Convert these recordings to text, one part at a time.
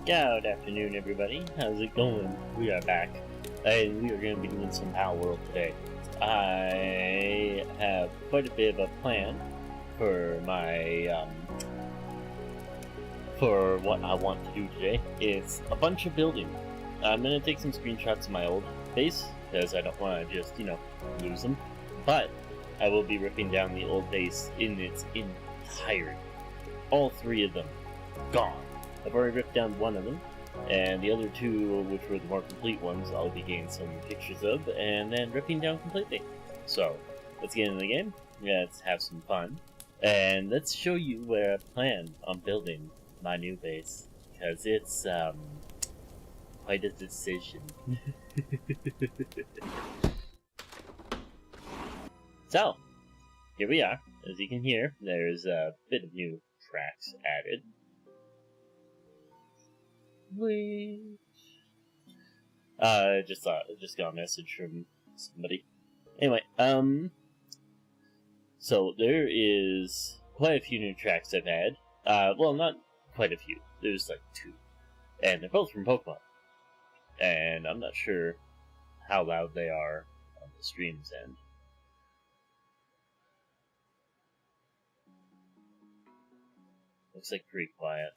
Good afternoon, everybody. How's it going? We are back, and we are going to be doing some Palworld today. I have quite a bit of a plan for my for what I want to do today. It's a bunch of building. I'm going to take some screenshots of my old base because I don't want to just, lose them. But I will be ripping down the old base in its entirety. All three of them gone. I've already ripped down one of them, and the other two, which were the more complete ones, I'll be getting some pictures of, and then ripping down completely. So, let's get into the game, let's have some fun, and let's show you where I plan on building my new base, because it's, quite a decision. So, here we are. As you can hear, there's a bit of new tracks added. Just got a message from somebody. Anyway, so there is quite a few new tracks I've had. Well, not quite a few. There's like 2. And they're both from Pokemon. And I'm not sure how loud they are on the stream's end. Looks like pretty quiet.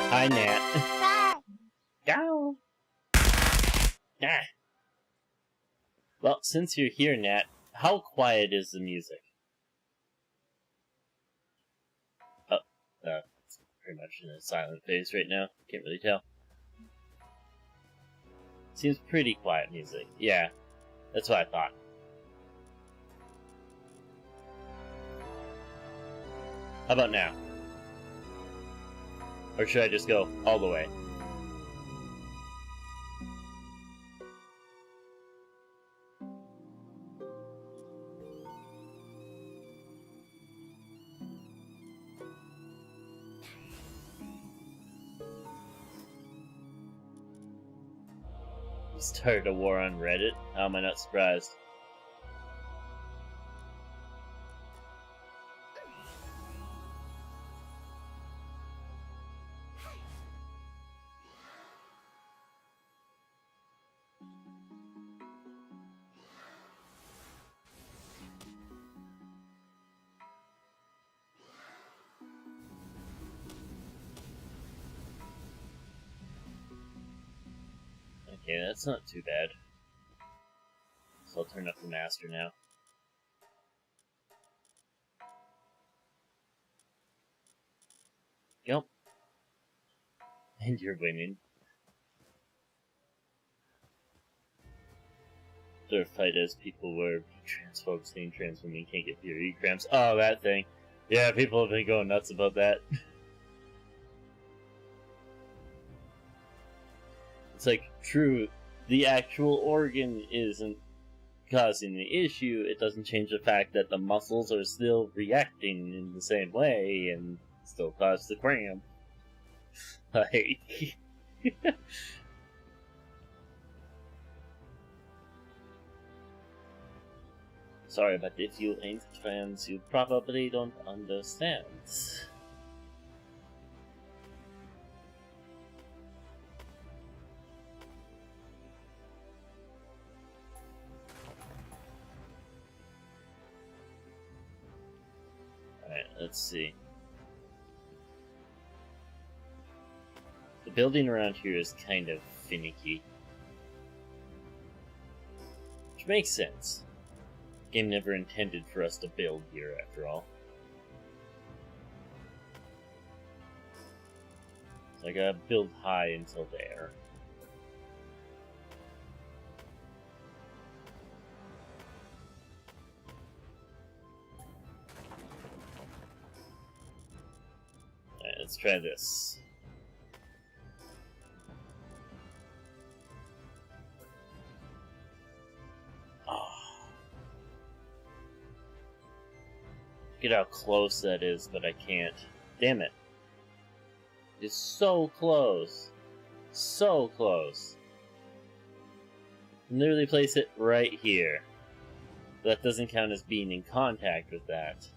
Hi, Nat. Hi. Go. Ah. Well, since you're here, Nat, how quiet is the music? Oh, it's pretty much in a silent phase right now. Can't really tell. Seems pretty quiet music. Yeah, that's what I thought. How about now? Or should I just go all the way? You started a war on Reddit? How am I not surprised? Okay, that's not too bad. So I'll turn up the master now. Yep. And you're winning. Their fight as people were transphobe saying trans women can't get period cramps. Oh, that thing. Yeah, people have been going nuts about that. It's like, true, the actual organ isn't causing the issue, it doesn't change the fact that the muscles are still reacting in the same way and still cause the cramp. Like... Sorry, but if you ain't trans, you probably don't understand. Alright, let's see. The building around here is kind of finicky. Which makes sense. The game never intended for us to build here, after all. So I gotta build high until there. Alright, let's try this. Get how close that is, but I can't. Damn it. It's so close. So close. Literally place it right here. That doesn't count as being in contact with that.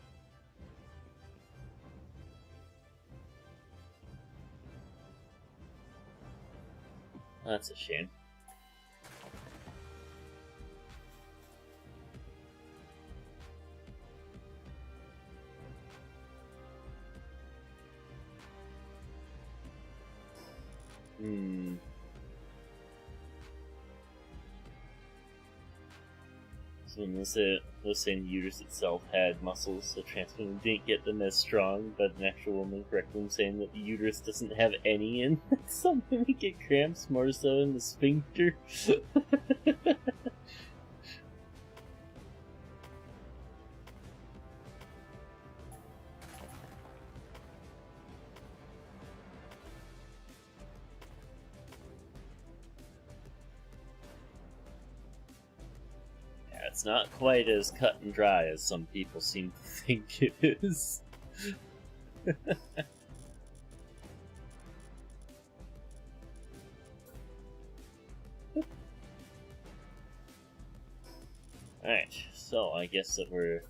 That's a shame. So let's say the uterus itself had muscles, so trans women didn't get them as strong, but an actual woman correctly in saying that the uterus doesn't have any, and some women get cramps more so in the sphincter. It's not quite as cut and dry as some people seem to think it is. Alright, so I guess that we're...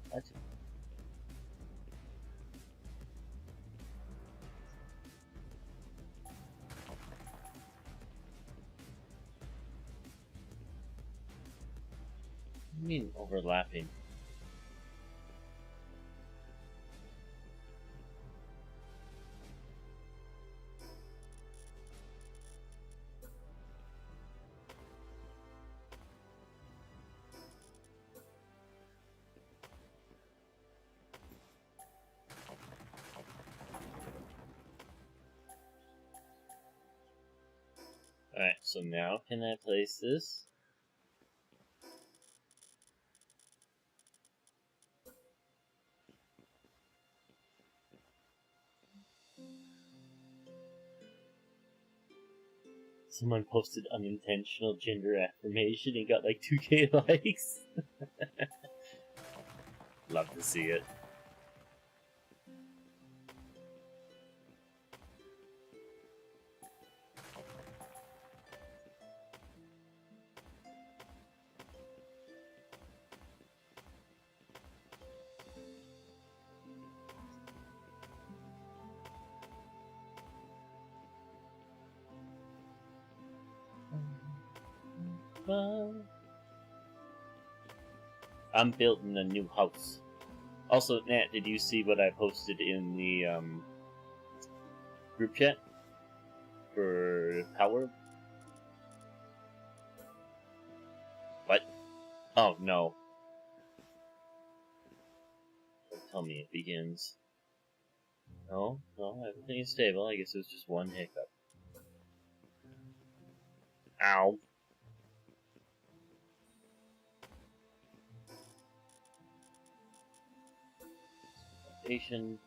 What? What do you mean overlapping? Alright, so now can I place this? Someone posted unintentional gender affirmation and got like 2K likes. Love to see it. I'm building a new house. Also, Nat, did you see what I posted in the group chat for Palworld? What? Oh no! Don't tell me it begins. No, everything is stable. I guess it was just one hiccup. Ow! Foundation.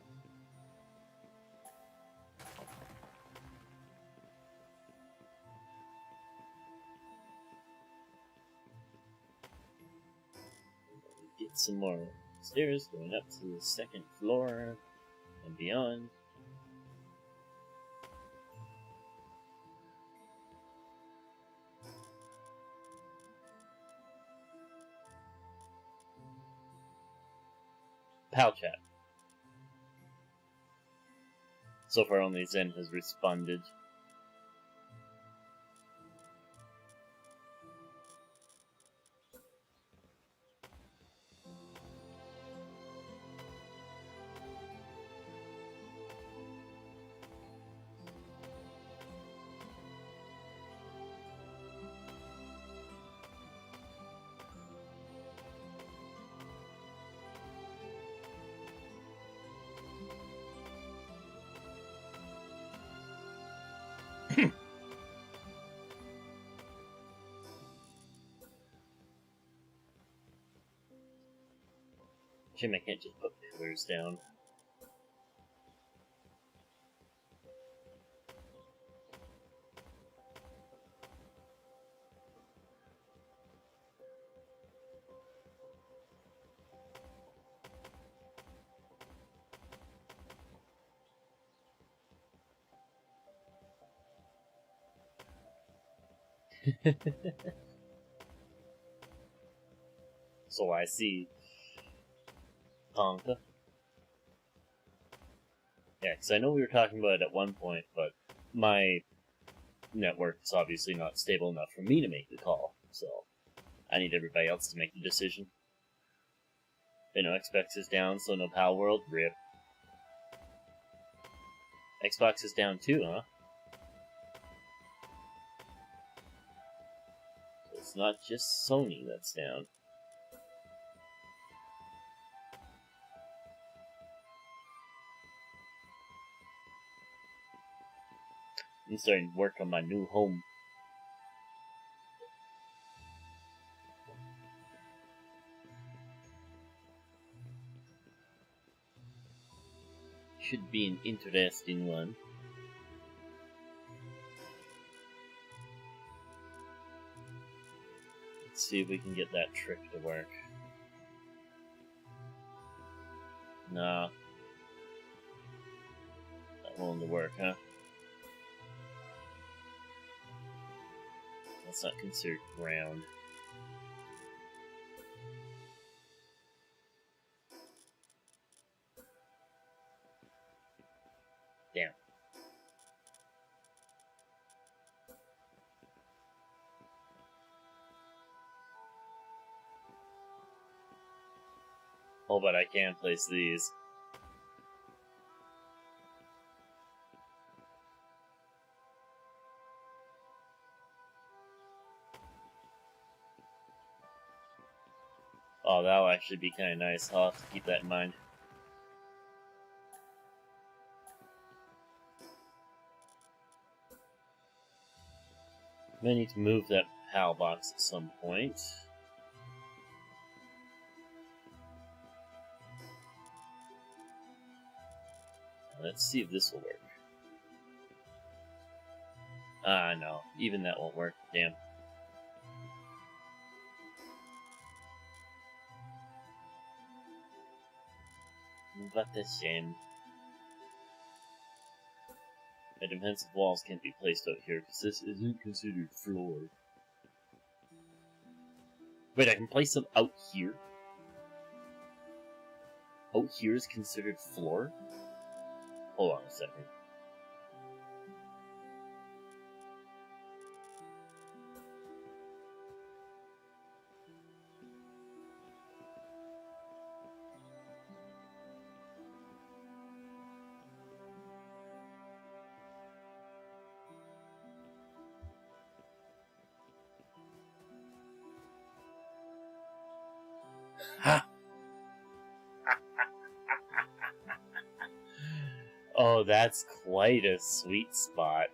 Get some more stairs going up to the second floor and beyond. Pal chat. So far, only Zen has responded. Shame I can't just put pillars down. So I see. Tonka. Yeah, because I know we were talking about it at one point, but my network is obviously not stable enough for me to make the call, so I need everybody else to make the decision. You know, Xbox is down, so no Palworld. RIP. Xbox is down too, huh? So it's not just Sony that's down. I'm starting to work on my new home. Should be an interesting one. Let's see if we can get that trick to work. Nah. Not willing to work, huh? That's not considered ground. Damn. Oh, but I can place these. Oh, that'll actually be kind of nice. I'll have to keep that in mind. I may need to move that PAL box at some point. Let's see if this will work. Ah, no. Even that won't work. Damn. What a shame. My defensive walls can't be placed out here because this isn't considered floor. Wait, I can place them out here? Out here is considered floor? Hold on a second. Ha! Oh, that's quite a sweet spot.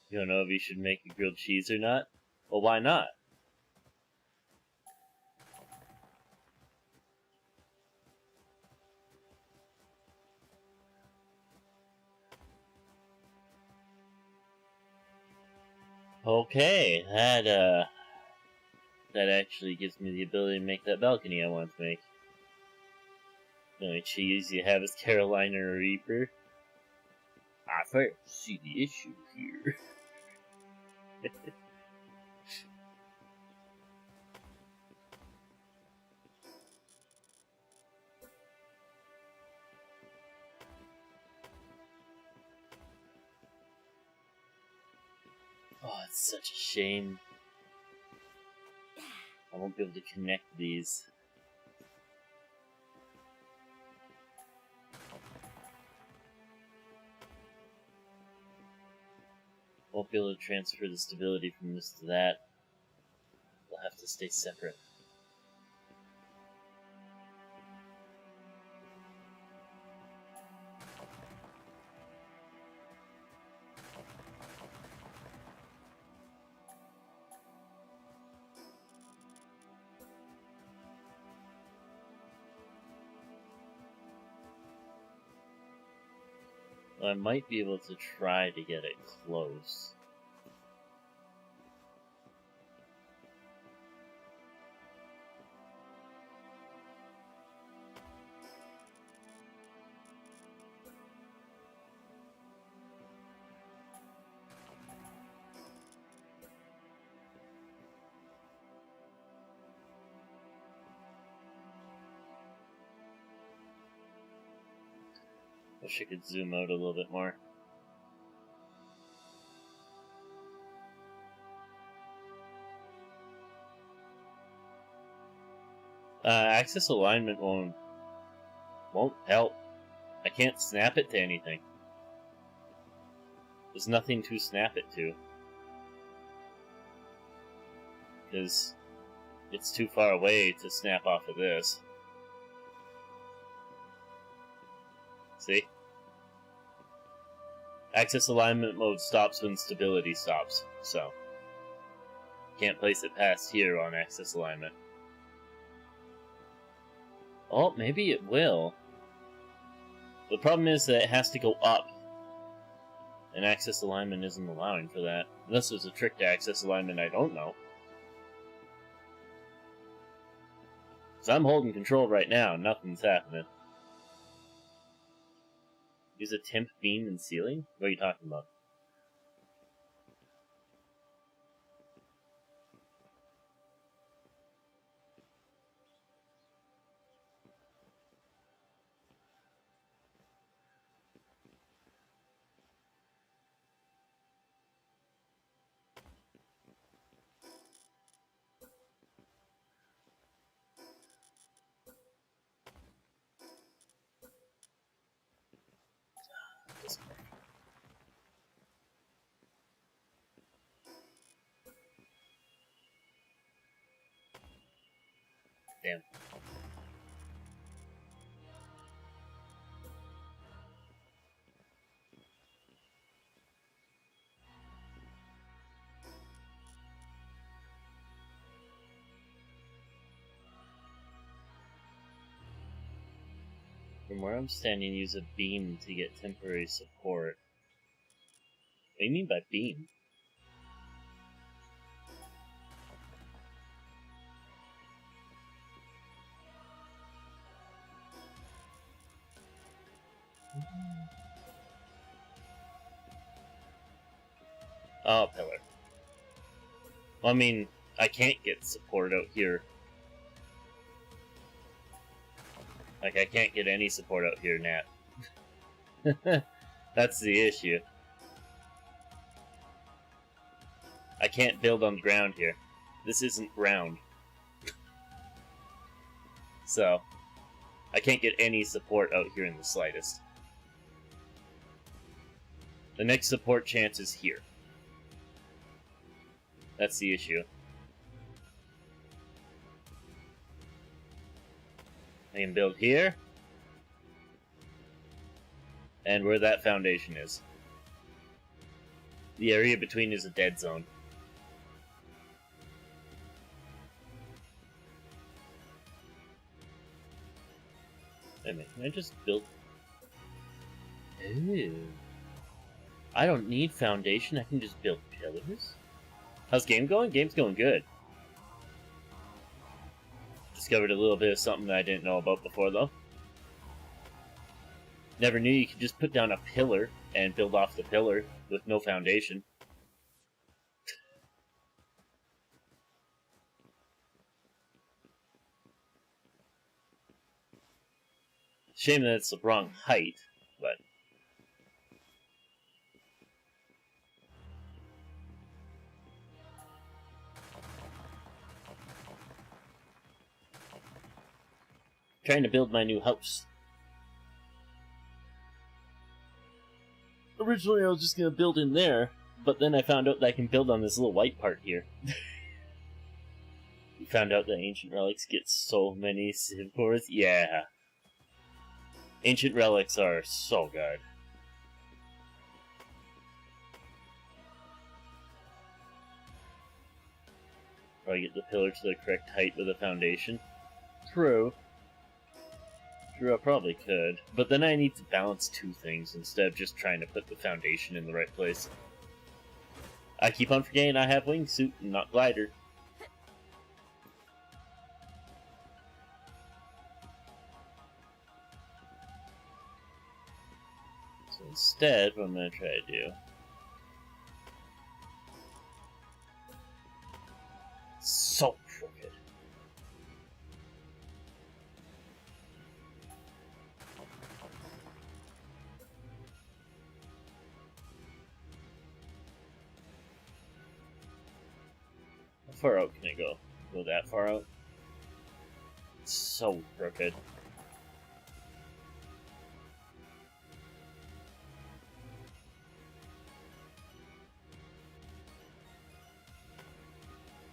You don't know if you should make a grilled cheese or not? Well, why not? Okay, that actually gives me the ability to make that balcony I want to make. The only cheese you have is Carolina Reaper. I fail to see the issue here. Oh, it's such a shame. I won't be able to connect these. Won't be able to transfer the stability from this to that. They'll have to stay separate. I might be able to try to get it close. Wish I could zoom out a little bit more. Axis alignment won't help. I can't snap it to anything. There's nothing to snap it to. Because it's too far away to snap off of this. See? Axis alignment mode stops when stability stops, so can't place it past here on axis alignment. Oh, maybe it will. The problem is that it has to go up, and axis alignment isn't allowing for that. Unless there's a trick to axis alignment I don't know. So I'm holding control right now, nothing's happening. Use a temp beam in ceiling? What are you talking about? Damn. From where I'm standing, use a beam to get temporary support. What do you mean by beam? Oh, pillar. Well, I mean, I can't get support out here. Like, I can't get any support out here, Nat. That's the issue. I can't build on the ground here. This isn't ground. So, I can't get any support out here in the slightest. The next support chance is here. That's the issue. I can build here. And where that foundation is. The area between is a dead zone. Wait a minute, can I just build... Ooh. I don't need foundation, I can just build pillars? How's game going? Game's going good. Discovered a little bit of something that I didn't know about before, though. Never knew you could just put down a pillar and build off the pillar with no foundation. Shame that it's the wrong height, but... Trying to build my new house. Originally I was just going to build in there, but then I found out that I can build on this little white part here. You found out that Ancient Relics get so many civ cores? Yeah. Ancient Relics are so good. Probably get the pillar to the correct height with a foundation. True. True, I probably could. But then I need to balance two things instead of just trying to put the foundation in the right place. I keep on forgetting I have wingsuit and not glider. So instead, what I'm going to try to do... So crooked. far out can I go? Go that far out? It's so crooked.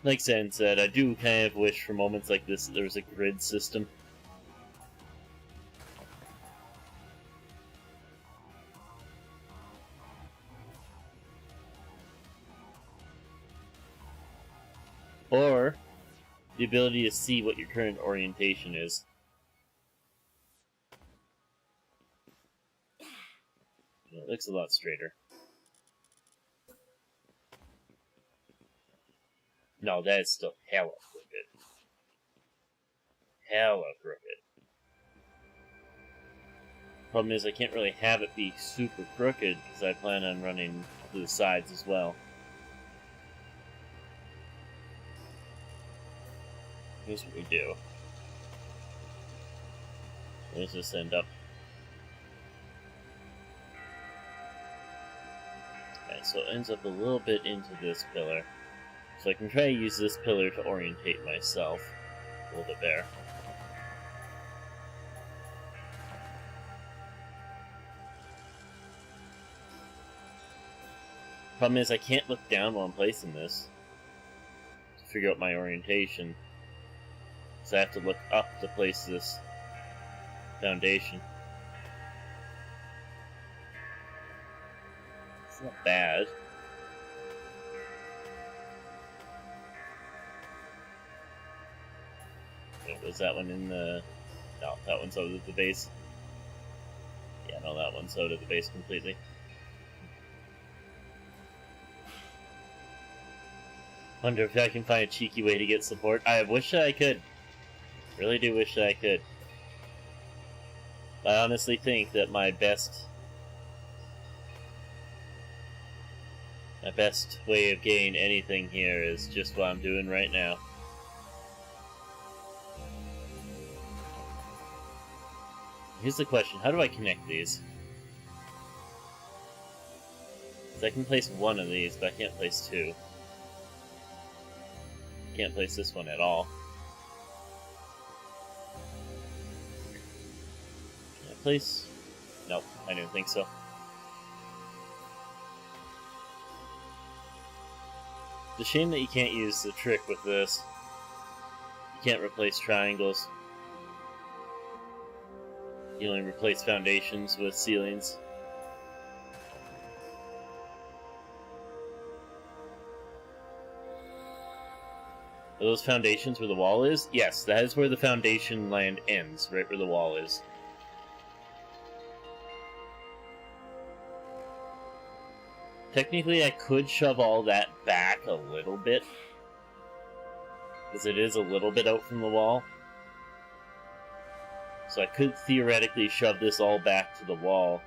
Like Sand said, I do kind of wish for moments like this that there was a grid system. Or the ability to see what your current orientation is. It looks a lot straighter. No, that is still hella crooked. Hella crooked. Problem is, I can't really have it be super crooked because I plan on running to the sides as well. Here's what we do. Where does this end up? Okay, so it ends up a little bit into this pillar. So I can try to use this pillar to orientate myself a little bit there. Problem is, I can't look down while I'm placing this to figure out my orientation. So I have to look up to place this foundation. It's not bad. Was that one in the... No, that one's out at the base. Yeah, no, that one's out at the base completely. Wonder if I can find a cheeky way to get support. I wish that I could. Really do wish that I could. I honestly think that my best way of getting anything here is just what I'm doing right now. Here's the question, how do I connect these? Because I can place one of these, but I can't place two. Can't place this one at all. Can I place? Nope, I didn't think so. It's a shame that you can't use the trick with this. You can't replace triangles. You only replace foundations with ceilings. Are those foundations where the wall is? Yes, that is where the foundation land ends, right where the wall is. Technically, I could shove all that back a little bit, because it is a little bit out from the wall. So I could theoretically shove this all back to the wall.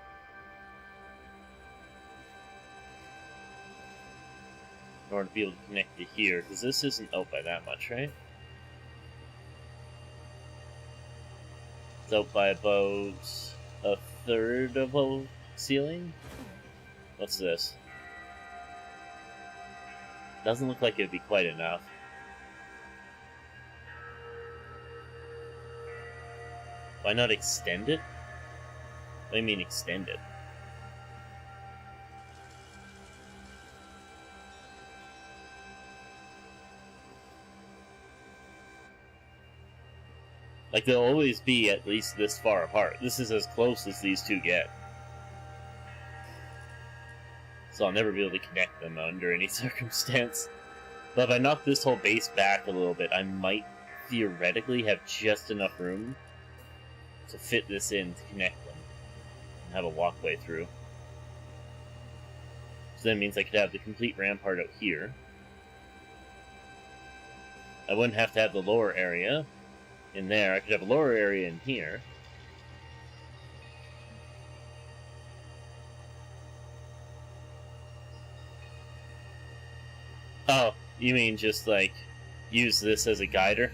In order to be able to connect to here, because this isn't out by that much, right? It's out by about a third of a ceiling? What's this? Doesn't look like it'd be quite enough. Why not extend it? What do you mean extend it? Like, they'll always be at least this far apart. This is as close as these two get. So I'll never be able to connect them under any circumstance. But if I knock this whole base back a little bit, I might theoretically have just enough room to fit this in to connect them and have a walkway through. So that means I could have the complete rampart out here. I wouldn't have to have the lower area in there. I could have a lower area in here. Oh, you mean just like use this as a guider?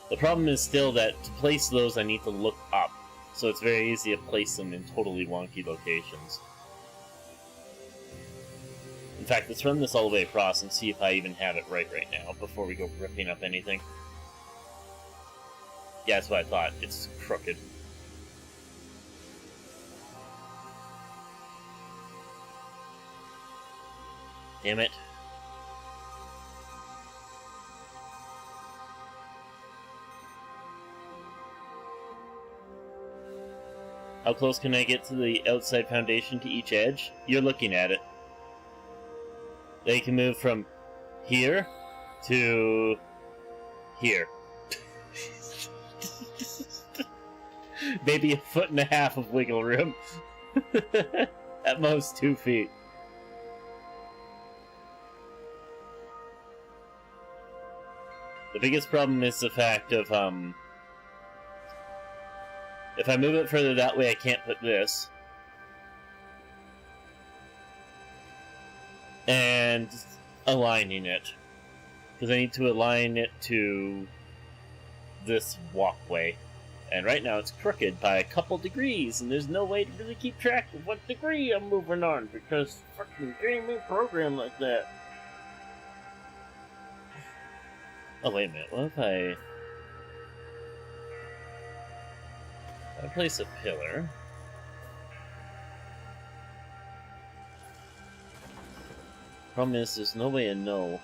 The problem is still that to place those I need to look up, so it's very easy to place them in totally wonky locations. In fact, let's run this all the way across and see if I even have it right now before we go ripping up anything. Yeah, that's what I thought. It's crooked. Damn it. How close can I get to the outside foundation to each edge? You're looking at it. They can move from here to here. Maybe 1.5 feet of wiggle room. At most 2 feet. The biggest problem is the fact of, if I move it further that way, I can't put this. And aligning it. Because I need to align it to this walkway. And right now it's crooked by a couple degrees, and there's no way to really keep track of what degree I'm moving on, because fucking gaming program like that. Oh, wait a minute, what if I place a pillar? Problem is, there's no way to know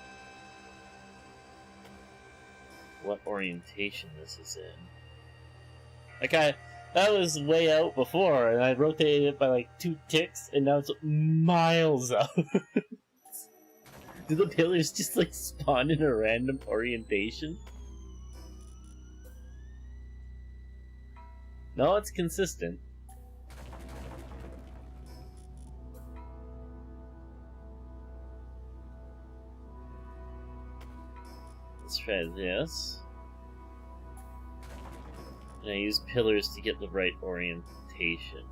what orientation this is in. Like, that was way out before, and I rotated it by like 2 ticks, and now it's miles out. Do the pillars just like spawn in a random orientation? No, it's consistent. Let's try this. And I use pillars to get the right orientation.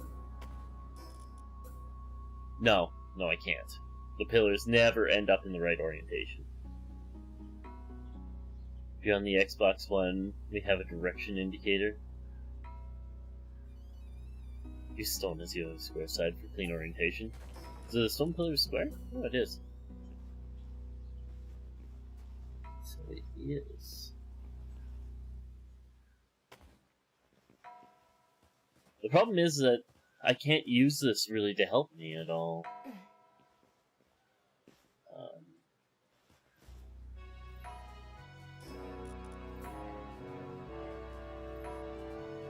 No, I can't. The pillars never end up in the right orientation. If you're on the Xbox One, we have a direction indicator. Use stone as the other square side for clean orientation. Is the stone pillar square? Oh, it is. So it is. The problem is that I can't use this really to help me at all.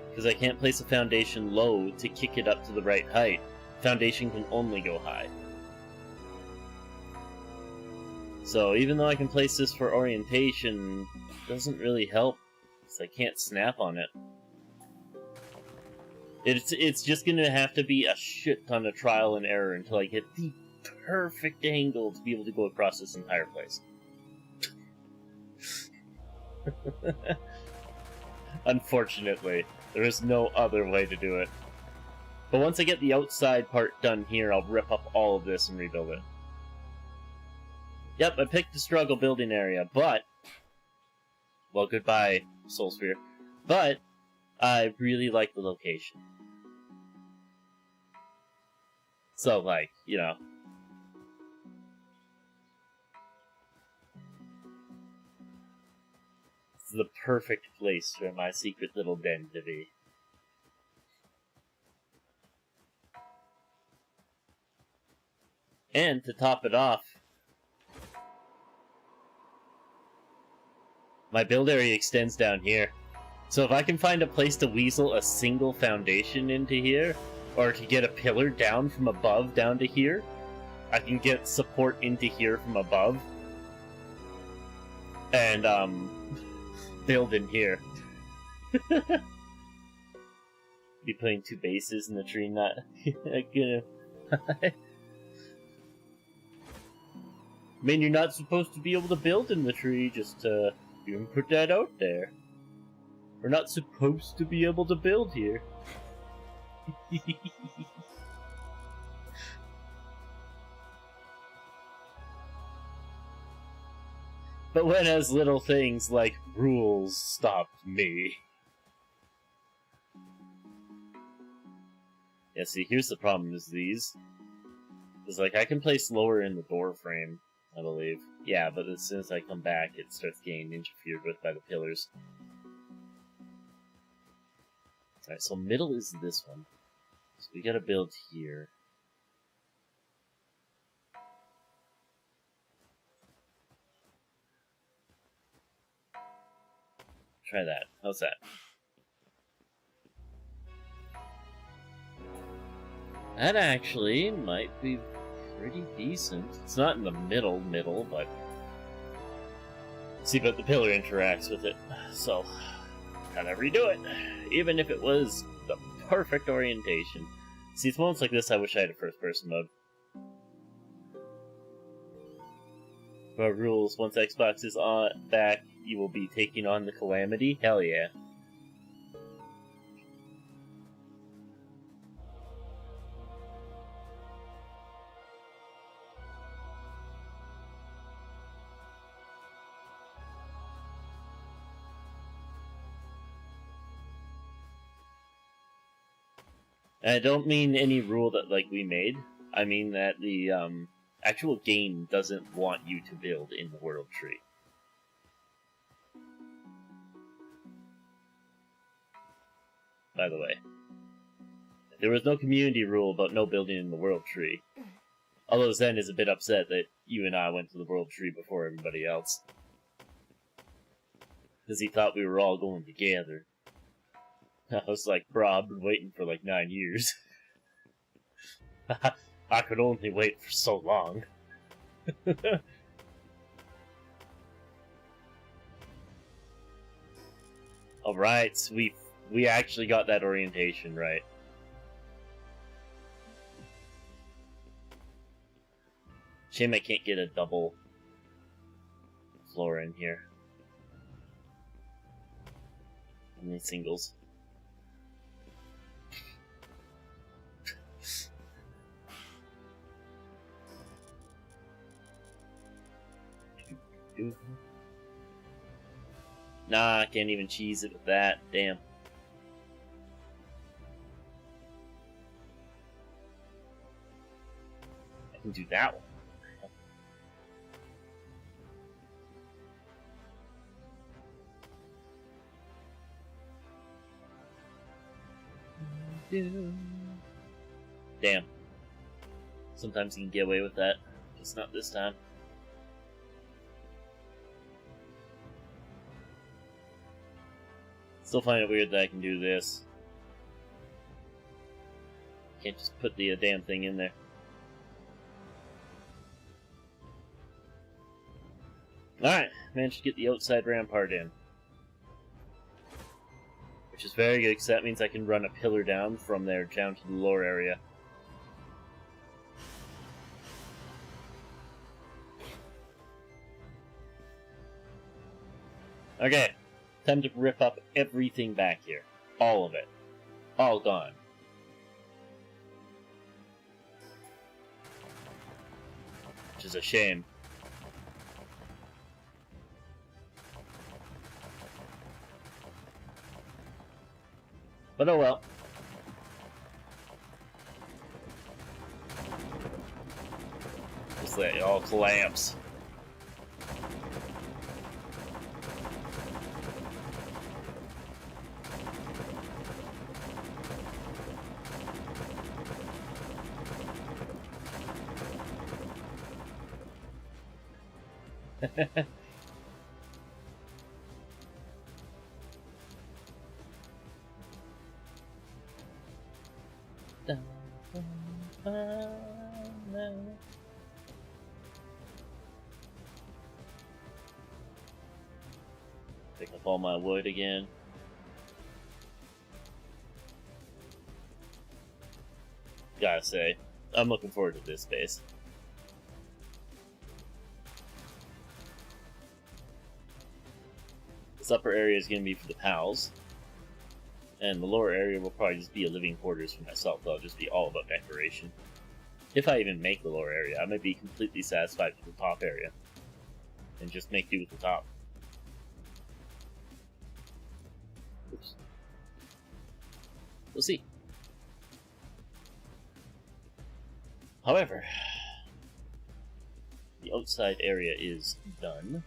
Because I can't place a foundation low to kick it up to the right height. Foundation can only go high. So even though I can place this for orientation, it doesn't really help, because I can't snap on it. It's just gonna have to be a shit ton of trial and error until I get the perfect angle to be able to go across this entire place. Unfortunately, there is no other way to do it. But once I get the outside part done here, I'll rip up all of this and rebuild it. Yep, I picked the struggle building area, but... Well, goodbye, Soul Sphere. But, I really like the location. So, like, you know... It's the perfect place for my secret little den to be. And, to top it off, my build area extends down here. So if I can find a place to weasel a single foundation into here, or to get a pillar down from above down to here, I can get support into here from above. And, build in here. Be putting 2 bases in the tree, not gonna... I mean, you're not supposed to be able to build in the tree, just, you can put that out there. We're not supposed to be able to build here. But when has little things like rules stopped me? Yeah, see, here's the problem is these. It's like I can place lower in the door frame, I believe. Yeah, but as soon as I come back, it starts getting interfered with by the pillars. Alright, so middle is this one. So we gotta build here. Try that. How's that? That actually might be pretty decent. It's not in the middle, but... See, but the pillar interacts with it, so... Gotta redo it, even if it was the perfect orientation. See, it's moments like this I wish I had a first-person mode. But rules, once Xbox is back, you will be taking on the Calamity? Hell yeah. I don't mean any rule that, like, we made. I mean that the, actual game doesn't want you to build in the world tree. By the way. There was no community rule about no building in the world tree. Although Zen is a bit upset that you and I went to the world tree before everybody else. Because he thought we were all going together. I was like, bro, I've been waiting for like 9 years. I could only wait for so long. Alright, so we actually got that orientation right. Shame I can't get a double floor in here. Only singles. Nah, I can't even cheese it with that. Damn. I can do that one. Damn. Sometimes you can get away with that. Just not this time. Still find it weird that I can do this. Can't just put the damn thing in there. Alright, managed to get the outside rampart in. Which is very good, because that means I can run a pillar down from there down to the lower area. Okay, time to rip up everything back here. All of it. All gone. Which is a shame. But oh well. Just let it all collapse. Pick up all my wood again. Gotta say, I'm looking forward to this base. This upper area is going to be for the pals, and the lower area will probably just be a living quarters for myself. That'll just be all about decoration. If I even make the lower area, I might be completely satisfied with the top area, and just make do with the top. Oops. We'll see. However, The outside area is done.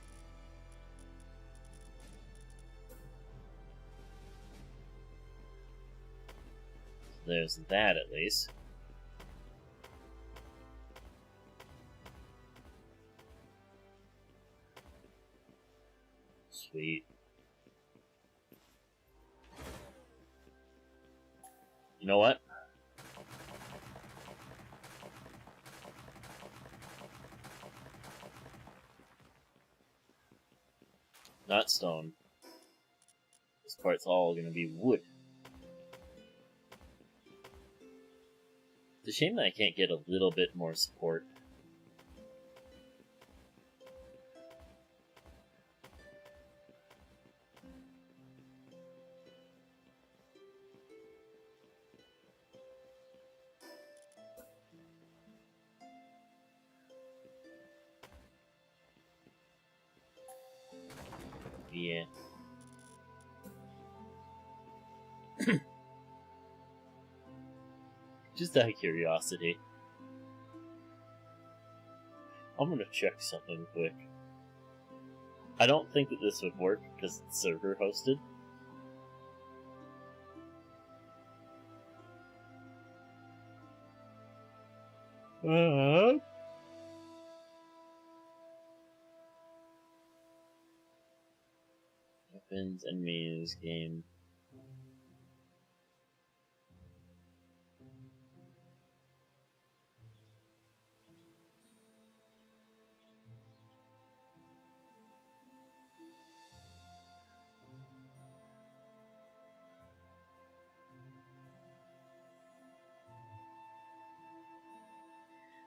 There's that at least. Sweet. You know what? Not stone. This part's all gonna be wood. It's a shame that I can't get a little bit more support. Yeah. Just out of curiosity. I'm gonna check something quick. I don't think that this would work because it's server hosted. Weapons, enemies, game.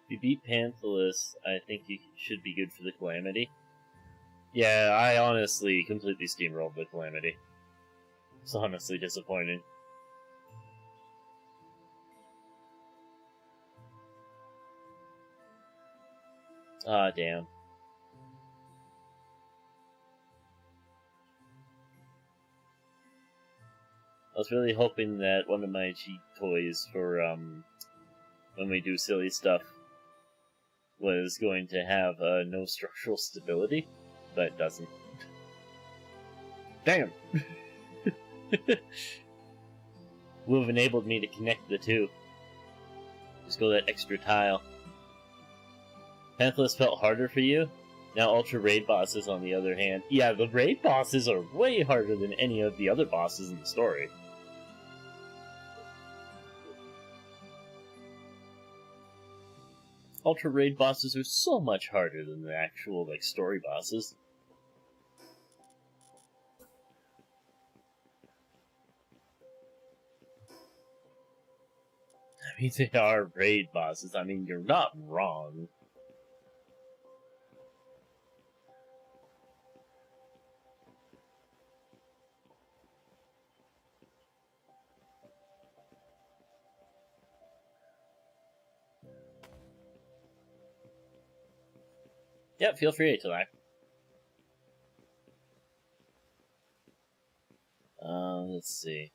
If you beat Panthalus, I think you should be good for the Calamity. Yeah, I honestly completely steamrolled the Calamity. It's honestly disappointing. Ah, damn. I was really hoping that one of my cheat toys for, when we do silly stuff was going to have, no structural stability, but it doesn't. Damn! Would have enabled me to connect the two. Just go that extra tile. Panthalus felt harder for you? Now Ultra Raid bosses, on the other hand. Yeah, the raid bosses are way harder than any of the other bosses in the story. Ultra Raid bosses are so much harder than the actual, like, story bosses. I mean, they are raid bosses. I mean, you're not wrong. Yeah, feel free to laugh. Let's see.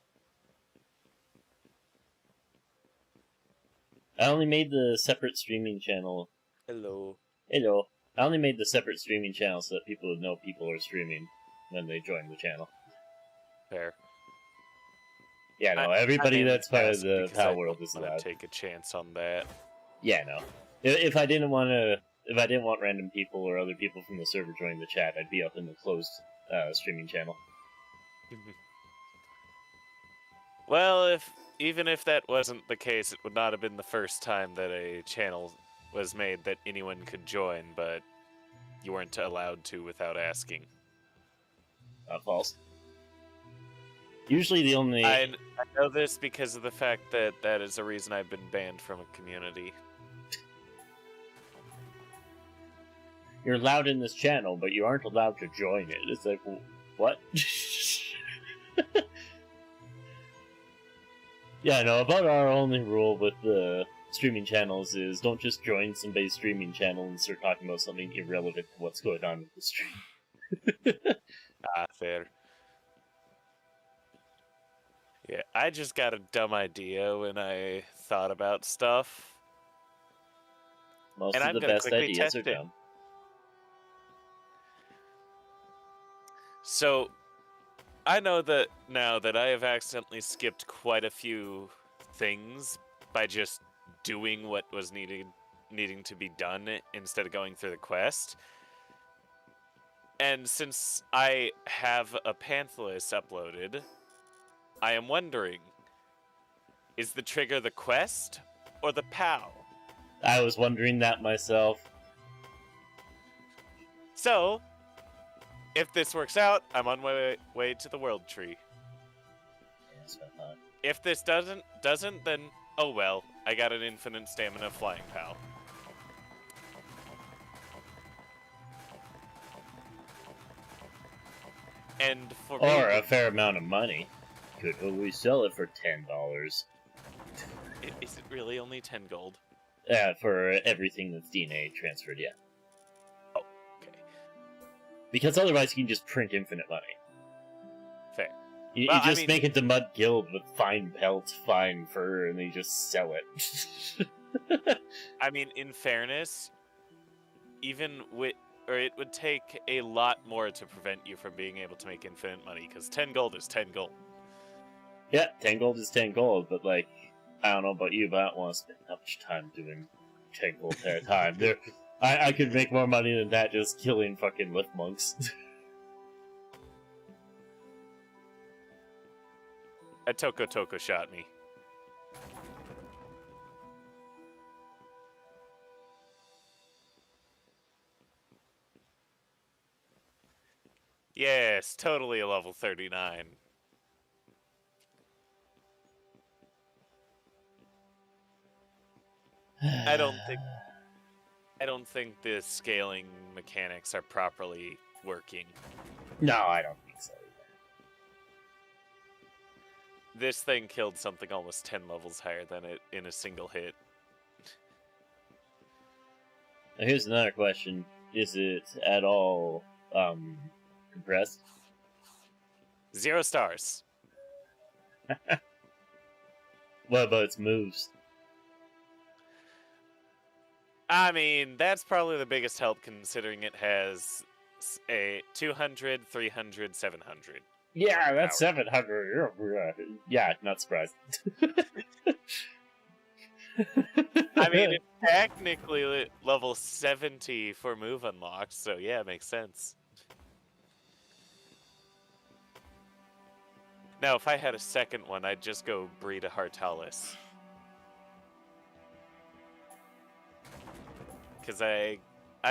I only made the separate streaming channel. Hello. Hello. I only made the separate streaming channel so that people would know people are streaming when they join the channel. Fair. Yeah, no, everybody that's part of the Palworld is allowed. Take a chance on that. Yeah, no. If I didn't want random people or other people from the server joining the chat, I'd be up in the closed streaming channel. Well, even if that wasn't the case, it would not have been the first time that a channel was made that anyone could join, but you weren't allowed to without asking. False. Usually the only... I know this because of the fact that that is a reason I've been banned from a community. You're allowed in this channel, but you aren't allowed to join it. It's like, what? Yeah, no, about our only rule with the streaming channels is don't just join somebody's streaming channel and start talking about something irrelevant to what's going on with the stream. Fair. Yeah, I just got a dumb idea when I thought about stuff. Most of the best ideas are dumb. So, I know that now that I have accidentally skipped quite a few things by just doing what was needing to be done instead of going through the quest. And since I have a Panthalus uploaded, I am wondering, is the trigger the quest or the POW? I was wondering that myself. So, if this works out, I'm on my way to the World Tree. Yes, I thought. If this doesn't, then oh well. I got an infinite stamina flying pal. And for me, Or a fair amount of money. Could always sell it for $10. Is it really only 10 gold? Yeah, for everything that's DNA transferred, yeah. Oh, okay. Because otherwise you can just print infinite money. Fair. You Well, just make it the Mud Guild with fine pelts, fine fur, and then you just sell it. I mean, in fairness, even with... Or it would take a lot more to prevent you from being able to make infinite money, because 10 gold is 10 gold. Yeah, 10 gold is 10 gold, but like, I don't know about you, but I don't want to spend that much time doing 10 gold at a time. I could make more money than that just killing fucking lift monks. A Toko shot me. Yes, totally a level 39. I don't think the scaling mechanics are properly working. No, I don't think so either. This thing killed something almost 10 levels higher than it in a single hit. Now here's another question. Is it at all, compressed? 0 stars. What about its moves? I mean, that's probably the biggest help considering it has a 200, 300, 700. Yeah, that's 700. Yeah, not surprised. I mean, it's technically level 70 for move unlocked, so yeah, it makes sense. Now, if I had a second one, I'd just go breed a Hartalis. Because I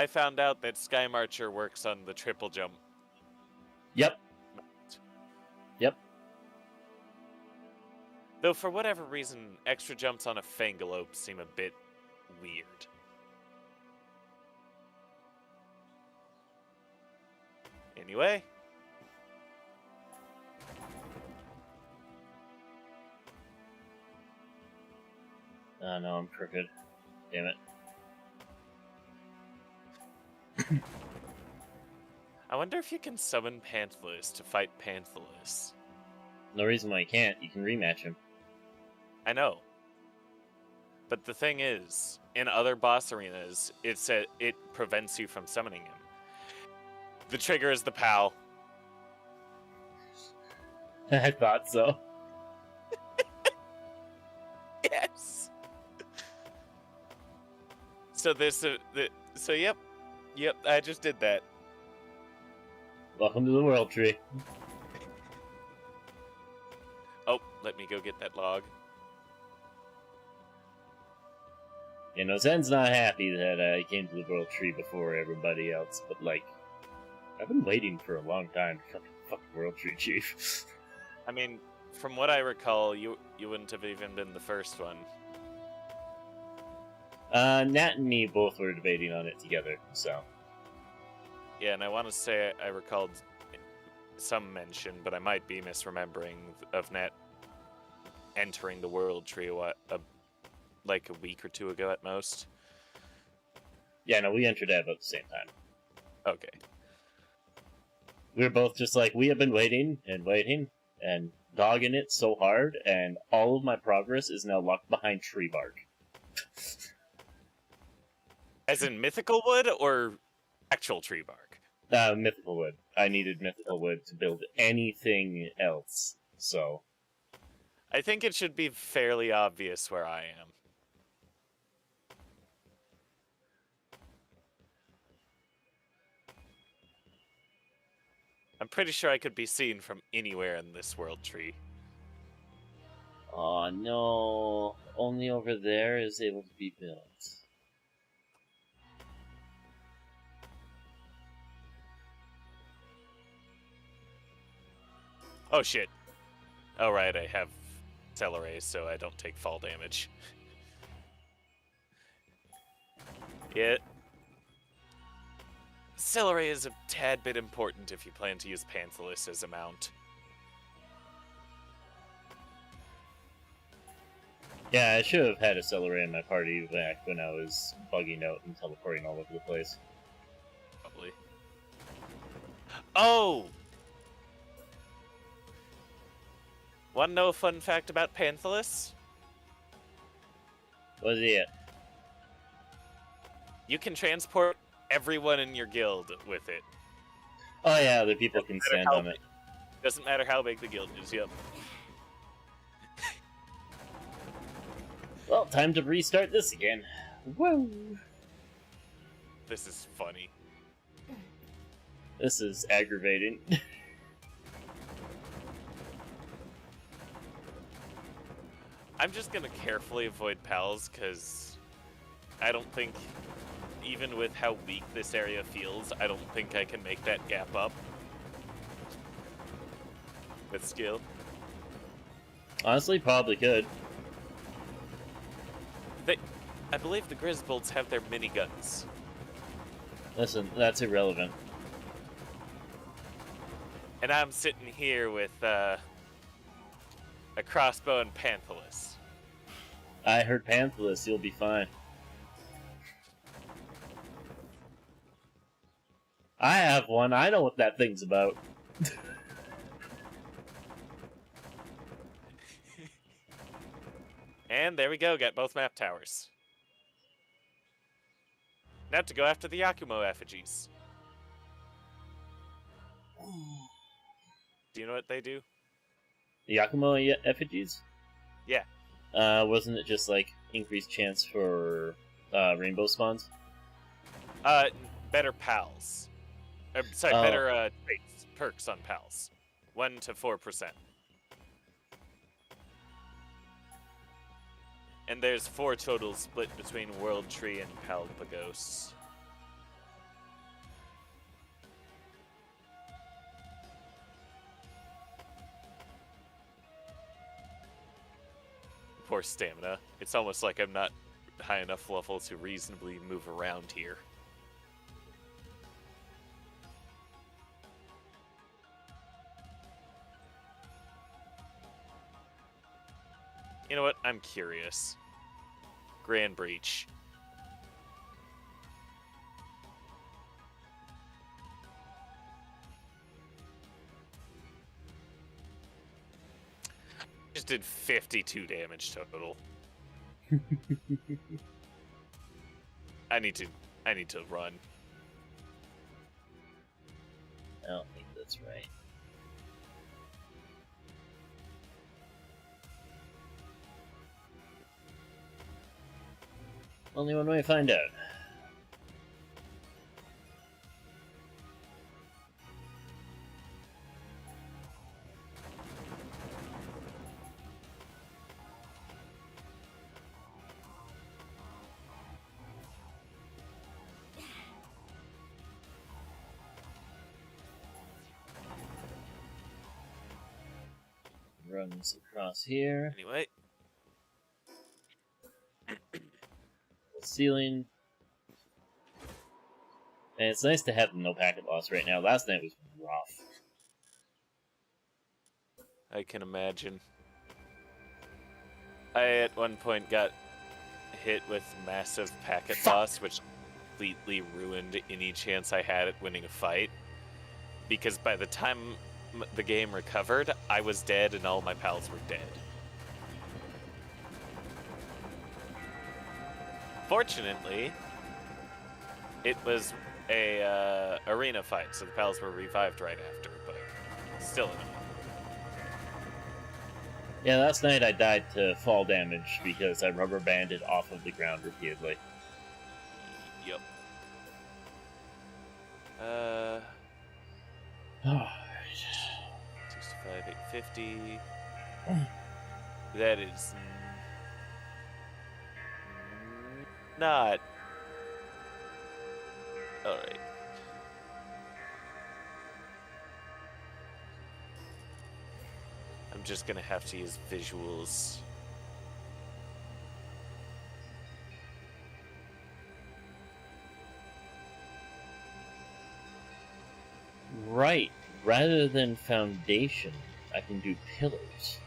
found out that Sky Marcher works on the triple jump. Yep. Yep. Though for whatever reason, extra jumps on a Fangalope seem a bit weird. Anyway. Oh no, I'm crooked. Damn it. I wonder if you can summon Panthalus to fight Panthalus. No reason why you can't. You can rematch him. I know. But the thing is, in other boss arenas, it prevents you from summoning him. The trigger is the POW. I thought so. Yes. So yep, I just did that. Welcome to the World Tree. Oh, let me go get that log. You know, Zen's not happy that I came to the World Tree before everybody else, but like, I've been waiting for a long time to fucking World Tree, Chief. I mean, from what I recall, you wouldn't have even been the first one. Nat and me both were debating on it together, so. Yeah, and I want to say I recalled some mention, but I might be misremembering, of Nat entering the World Tree, like a week or two ago at most? Yeah, no, we entered at about the same time. Okay. We were both just like, we have been waiting and waiting and dogging it so hard, and all of my progress is now locked behind tree bark. As in mythical wood or actual tree bark? Mythical wood. I needed mythical wood to build anything else, so... I think it should be fairly obvious where I am. I'm pretty sure I could be seen from anywhere in this world tree. Oh no, only over there is able to be built. Oh shit. Oh right, I have Celeray, so I don't take fall damage. Yeah. Celeray is a tad bit important if you plan to use Panthalus as a mount. Yeah, I should have had a Celery in my party back when I was bugging out and teleporting all over the place. Probably. Oh! Wanna know a fun fact about Panthalus? What's it? You can transport everyone in your guild with it. Oh yeah, other people can stand on it. Doesn't matter how big the guild is, yep. Well, time to restart this again. Woo! This is funny. This is aggravating. I'm just gonna carefully avoid pals, because I don't think, even with how weak this area feels, I don't think I can make that gap up with skill. Honestly, probably could. I believe the Grizzbolts have their miniguns. Listen, that's irrelevant. And I'm sitting here with a crossbow and Panthalus. I heard Panthalus, you'll be fine. I have one, I know what that thing's about. And there we go, got both map towers. Now to go after the Yakumo effigies. Do you know what they do? The Yakumo effigies? Yeah. Wasn't it just like increased chance for rainbow spawns? Better pals. Sorry, Oh. better traits, perks on pals. 1 to 4%. And there's 4 total split between World Tree and Palpagos. Poor stamina. It's almost like I'm not high enough level to reasonably move around here. You know what? I'm curious. Grand Breach. Just did 52 damage total. I need to run. I don't think that's right. Only one way to find out. Runs across here. Anyway. Ceiling. And it's nice to have no packet loss right now. Last night was rough. I can imagine. I at one point got hit with massive packet loss, which completely ruined any chance I had at winning a fight. Because by the time the game recovered, I was dead and all my pals were dead. Fortunately, it was a arena fight, so the pals were revived right after, but still enough. Yeah, last night I died to fall damage because I rubber banded off of the ground repeatedly. Yep. Alright. 65, 850. That is not. Alright. I'm just gonna have to use visuals. Right. Rather than foundation, I can do pillars.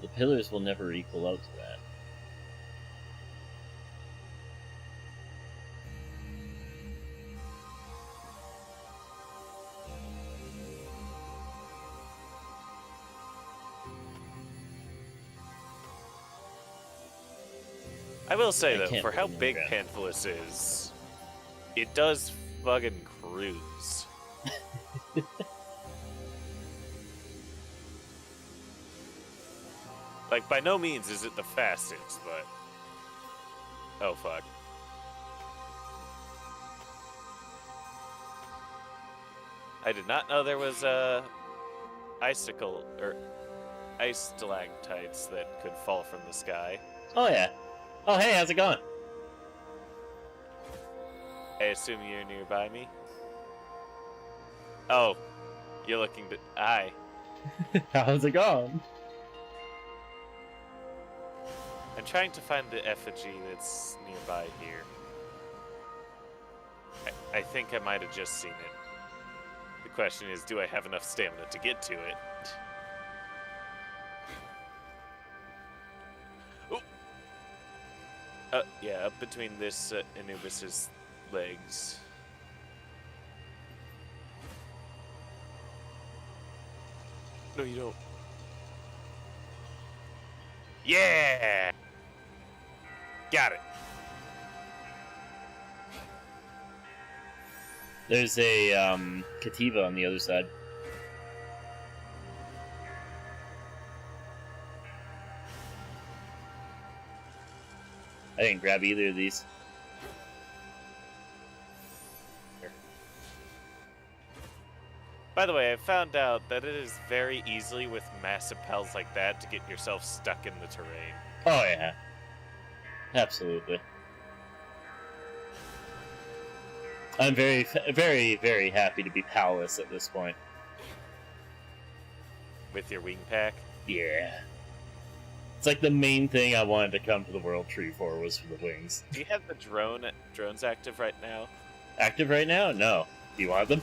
The pillars will never equal out to that. I will say, I though, can't for put how them on big the ground. Panthalus is, it does fucking cruise. Like, by no means is it the fastest, but... Oh, fuck. I did not know there was, icicle, or ice stalactites that could fall from the sky. Oh yeah. Oh hey, how's it going? I assume you're nearby me? Oh, you're looking to... Hi. How's it going? I'm trying to find the effigy that's nearby here. I think I might have just seen it. The question is, do I have enough stamina to get to it? Oh! Yeah, up between this Anubis's legs. No, you don't. Yeah! Got it. There's a Kativa on the other side. I didn't grab either of these. By the way, I found out that it is very easily with massive pals like that to get yourself stuck in the terrain. Oh yeah. Absolutely. I'm very, very, very happy to be palace at this point. With your wing pack? Yeah. It's like the main thing I wanted to come to the World Tree for was for the wings. Do you have the drones active right now? Active right now? No. Do you want them?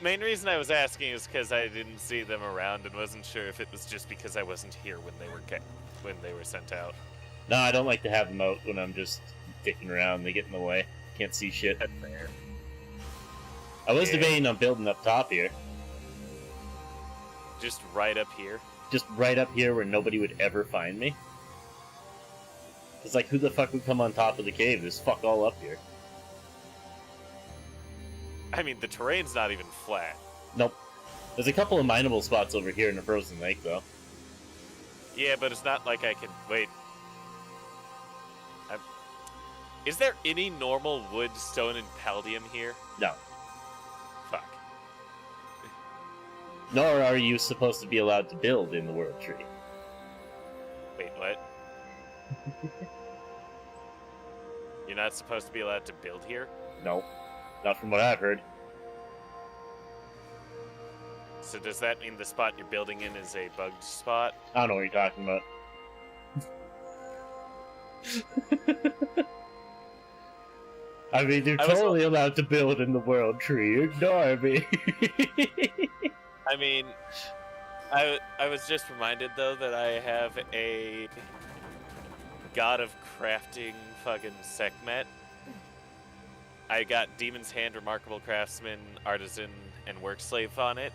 Main reason I was asking is because I didn't see them around and wasn't sure if it was just because I wasn't here when they were sent out. No, I don't like to have them out when I'm just dicking around. They get in the way. Can't see shit. That's fair. I was Yeah. debating on building up top here. Just right up here. Just right up here where nobody would ever find me. It's like, who the fuck would come on top of the cave? There's fuck all up here. I mean, the terrain's not even flat. Nope. There's a couple of mineable spots over here in the frozen lake, though. Yeah, but it's not like I can... Wait. Is there any normal wood, stone, and palladium here? No. Fuck. Nor are you supposed to be allowed to build in the World Tree. Wait, what? You're not supposed to be allowed to build here? No. Not from what I've heard. So does that mean the spot you're building in is a bugged spot? I don't know what you're talking about. I mean, you're totally allowed to build in the World Tree. Ignore me. I mean, I was just reminded, though, that I have a God of Crafting fucking Sekhmet. I got Demon's Hand, Remarkable Craftsman, Artisan, and Work Slave on it.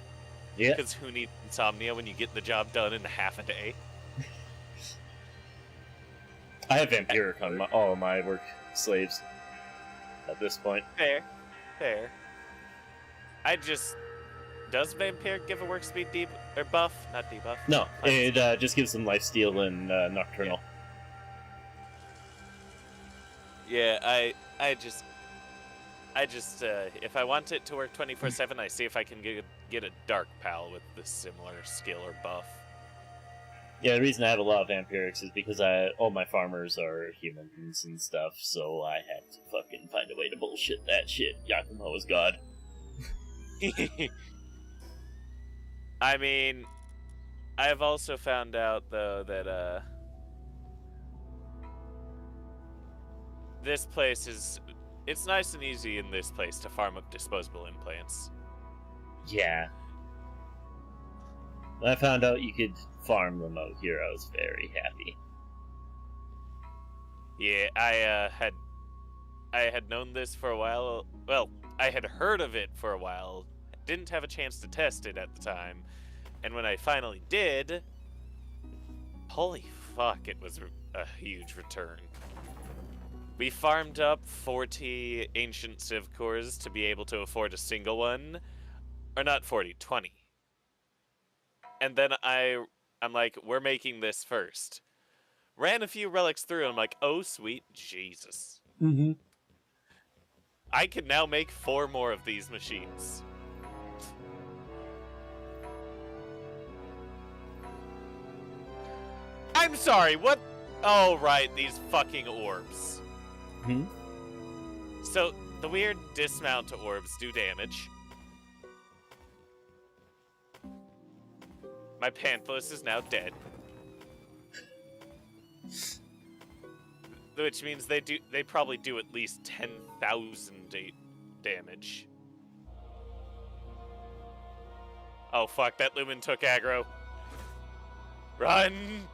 Yeah. Because who needs insomnia when you get the job done in half a day? I have vampiric on all of my work slaves at this point. Fair. Fair. Does Vampire give a work speed or buff? Not debuff. No, it just gives them lifesteal and nocturnal. Yeah, I just if I want it to work 24/7, I see if I can get a dark pal with the similar skill or buff. Yeah, the reason I have a lot of vampirics is because all my farmers are humans and stuff, so I had to fucking find a way to bullshit that shit. Yakumo is god. I mean, I've also found out though that this place it's nice and easy in this place to farm up disposable implants. Yeah. When I found out you could farm them out here, I was very happy. Yeah, I had known this for a while. Well, I had heard of it for a while. Didn't have a chance to test it at the time. And when I finally did, holy fuck, it was a huge return. We farmed up 40 ancient civ cores to be able to afford a single one. Or not 40, 20. And then I'm like, we're making this first. Ran a few relics through, and I'm like, oh, sweet Jesus. Mm-hmm. I can now make 4 more of these machines. I'm sorry, what? Oh, right, these fucking orbs. Hmm? So, the weird dismount orbs do damage. My Panthless is now dead. Which means they probably do at least 10,000 damage. Oh fuck, that Lumen took aggro. Run!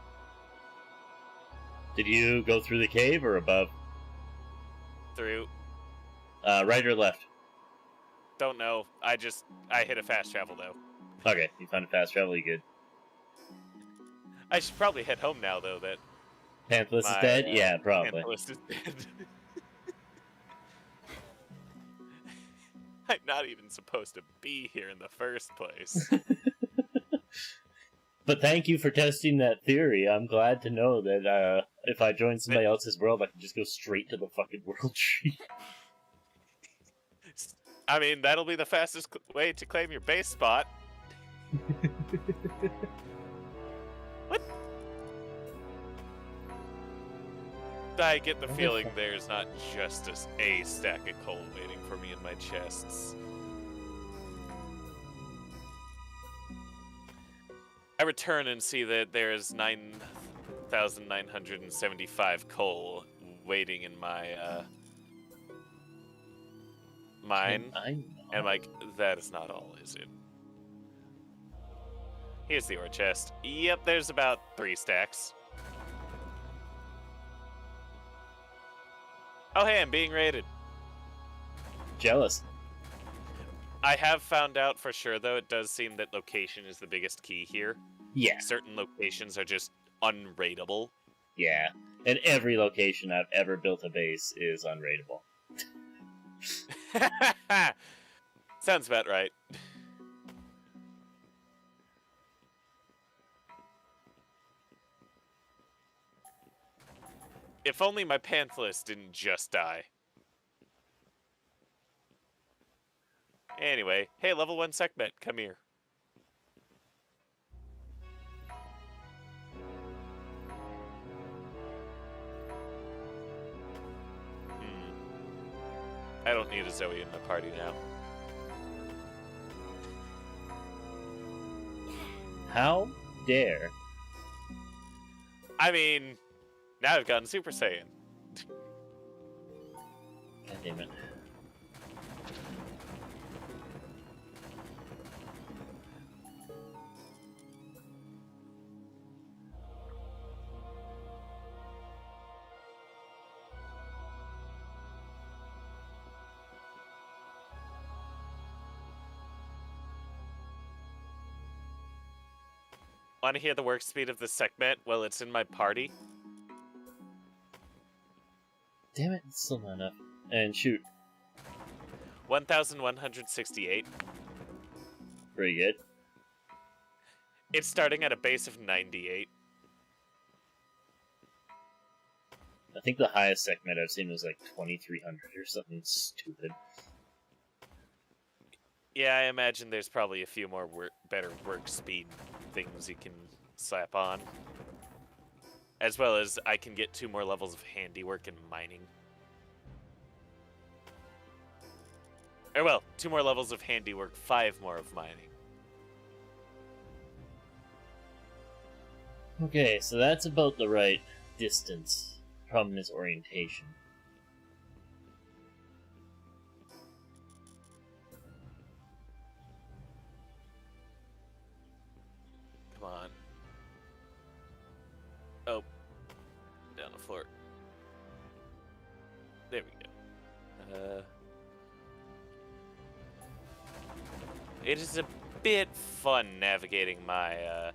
Did you go through the cave or above? Through. Right or left? Don't know. I hit a fast travel though. Okay, you found a fast travel, you good. I should probably head home now though, that Panthless is dead? Yeah, probably. Panthless is dead. I'm not even supposed to be here in the first place. But thank you for testing that theory. I'm glad to know that if I join somebody else's world, I can just go straight to the fucking world tree. I mean, that'll be the fastest way to claim your base spot. What? I get the feeling there's not just a stack of coal waiting for me in my chests. I return and see that there's 9,975 coal waiting in my mine. And I'm like, that is not all, is it? Here's the ore chest. Yep, there's about 3 stacks. Oh hey, I'm being raided. Jealous. I have found out for sure, though, it does seem that location is the biggest key here. Yeah. Certain locations are just unraidable. Yeah. And every location I've ever built a base is unraidable. Sounds about right. If only my Panthless didn't just die. Anyway, hey, level 1 Sekhmet, come here. I don't need a Zoe in my party now. How dare? I mean, now I've gotten Super Saiyan. God damn it. Want to hear the work speed of the Sekhmet while it's in my party? damn it, it's still not enough. And shoot. 1,168. Pretty good. It's starting at a base of 98. I think the highest segment I've seen was like 2,300 or something stupid. Yeah, I imagine there's probably a few more better work speed things you can slap on. As well as I can get 2 more levels of handiwork and mining. Or well, 2 more levels of handiwork, 5 more of mining. Okay, so that's about the right distance. Problem is orientation. Come on. Oh. Down the floor. There we go. It is a bit fun navigating my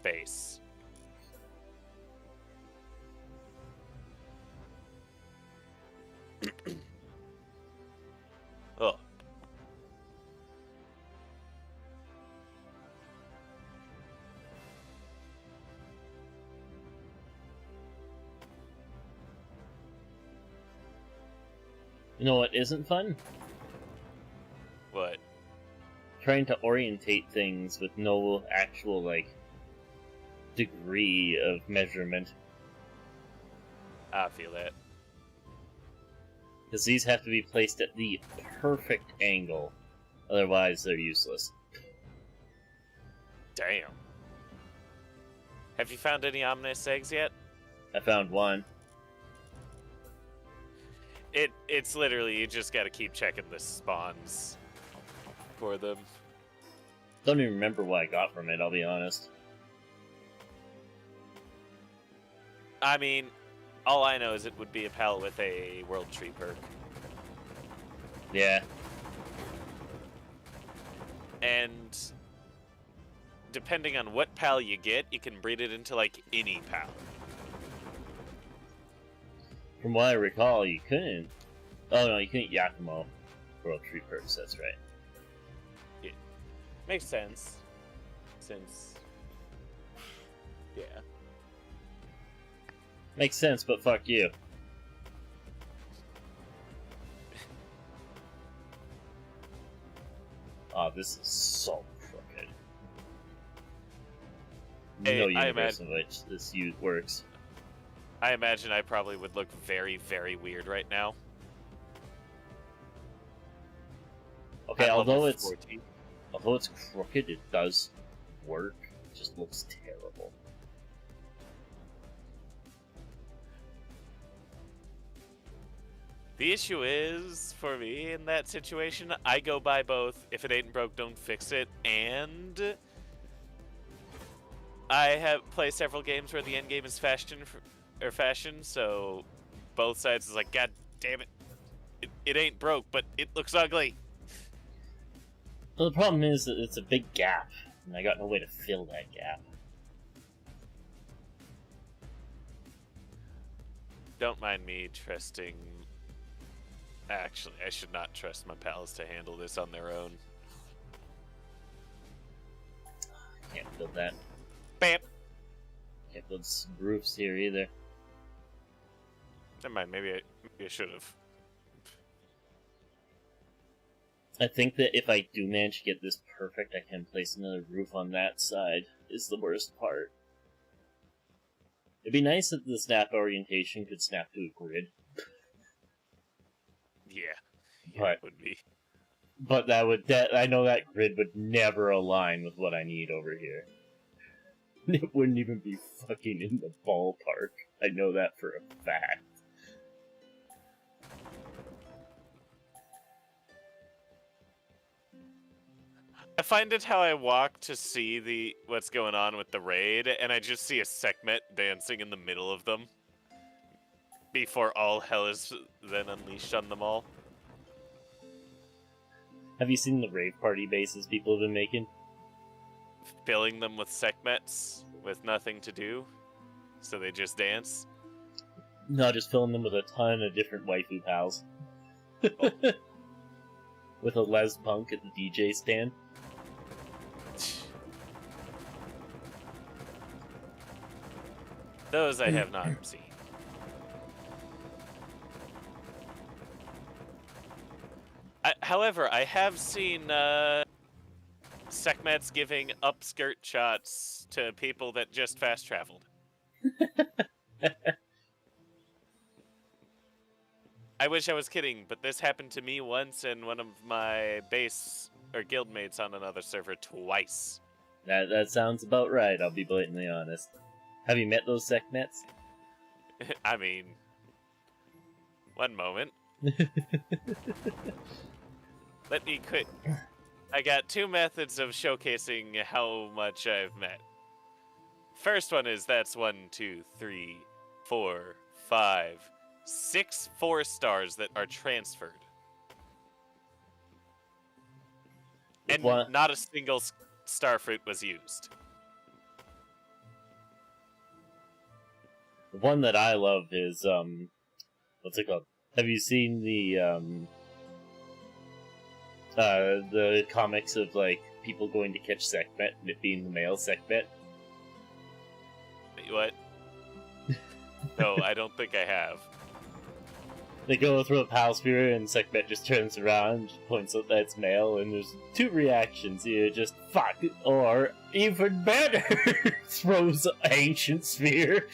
base. Oh. You know what isn't fun? What? Trying to orientate things with no actual, like, degree of measurement. I feel that. Because these have to be placed at the perfect angle. Otherwise, they're useless. Damn. Have you found any ominous eggs yet? I found one. It's literally, you just gotta keep checking the spawns for them. Don't even remember what I got from it, I'll be honest. I mean, all I know is it would be a pal with a World Tree perk. Yeah. And depending on what pal you get, you can breed it into, like, any pal. From what I recall, you couldn't. Oh no, you couldn't Yakimo World Tree perks, that's right. Yeah. Makes sense. Since... yeah. Makes sense, but fuck you. Oh, this is so crooked. Hey, No universe in which this works. I imagine I probably would look very, very weird right now. Okay, I'm although level it's 14. crooked, it does work. It just looks terrible. The issue is, for me in that situation, I go by both, if it ain't broke, don't fix it, and I have played several games where the end game is fashion, so both sides is like, God damn it, it ain't broke, but it looks ugly. Well, the problem is that it's a big gap, and I got no way to fill that gap. Don't mind me trusting... Actually, I should not trust my pals to handle this on their own. Can't build that. Bam! Can't build some roofs here either. Never mind, maybe I should have. I think that if I do manage to get this perfect, I can place another roof on that side, is the worst part. It'd be nice if the snap orientation could snap to a grid. Yeah, But, it would be. But I know that grid would never align with what I need over here. It wouldn't even be fucking in the ballpark. I know that for a fact. I find it how I walk to see what's going on with the raid, and I just see a Sekhmet dancing in the middle of them before all hell is then unleashed on them all. Have you seen the rave party bases people have been making? Filling them with Sekhmets with nothing to do, so they just dance. No, just filling them with a ton of different waifu pals. With a les punk at the DJ stand. Those I have not seen. However, I have seen Sekhmets giving upskirt shots to people that just fast traveled. I wish I was kidding, but this happened to me once and one of my base or guildmates on another server twice. That sounds about right, I'll be blatantly honest. Have you met those Sekhmets? I mean, one moment. Let me quit. I got two methods of showcasing how much I've met. First one is that's 1, 2, 3, 4, 5, 6 4-stars that are transferred. And not a single starfruit was used. The one that I love is, what's it called? Have you seen the comics of, like, people going to catch Sekhmet and it being the male Sekhmet? Wait, what? No, I don't think I have. They go through a pal sphere and Sekhmet just turns around and just points out that it's male, and there's two reactions here, just fuck, or even better, throws ancient sphere.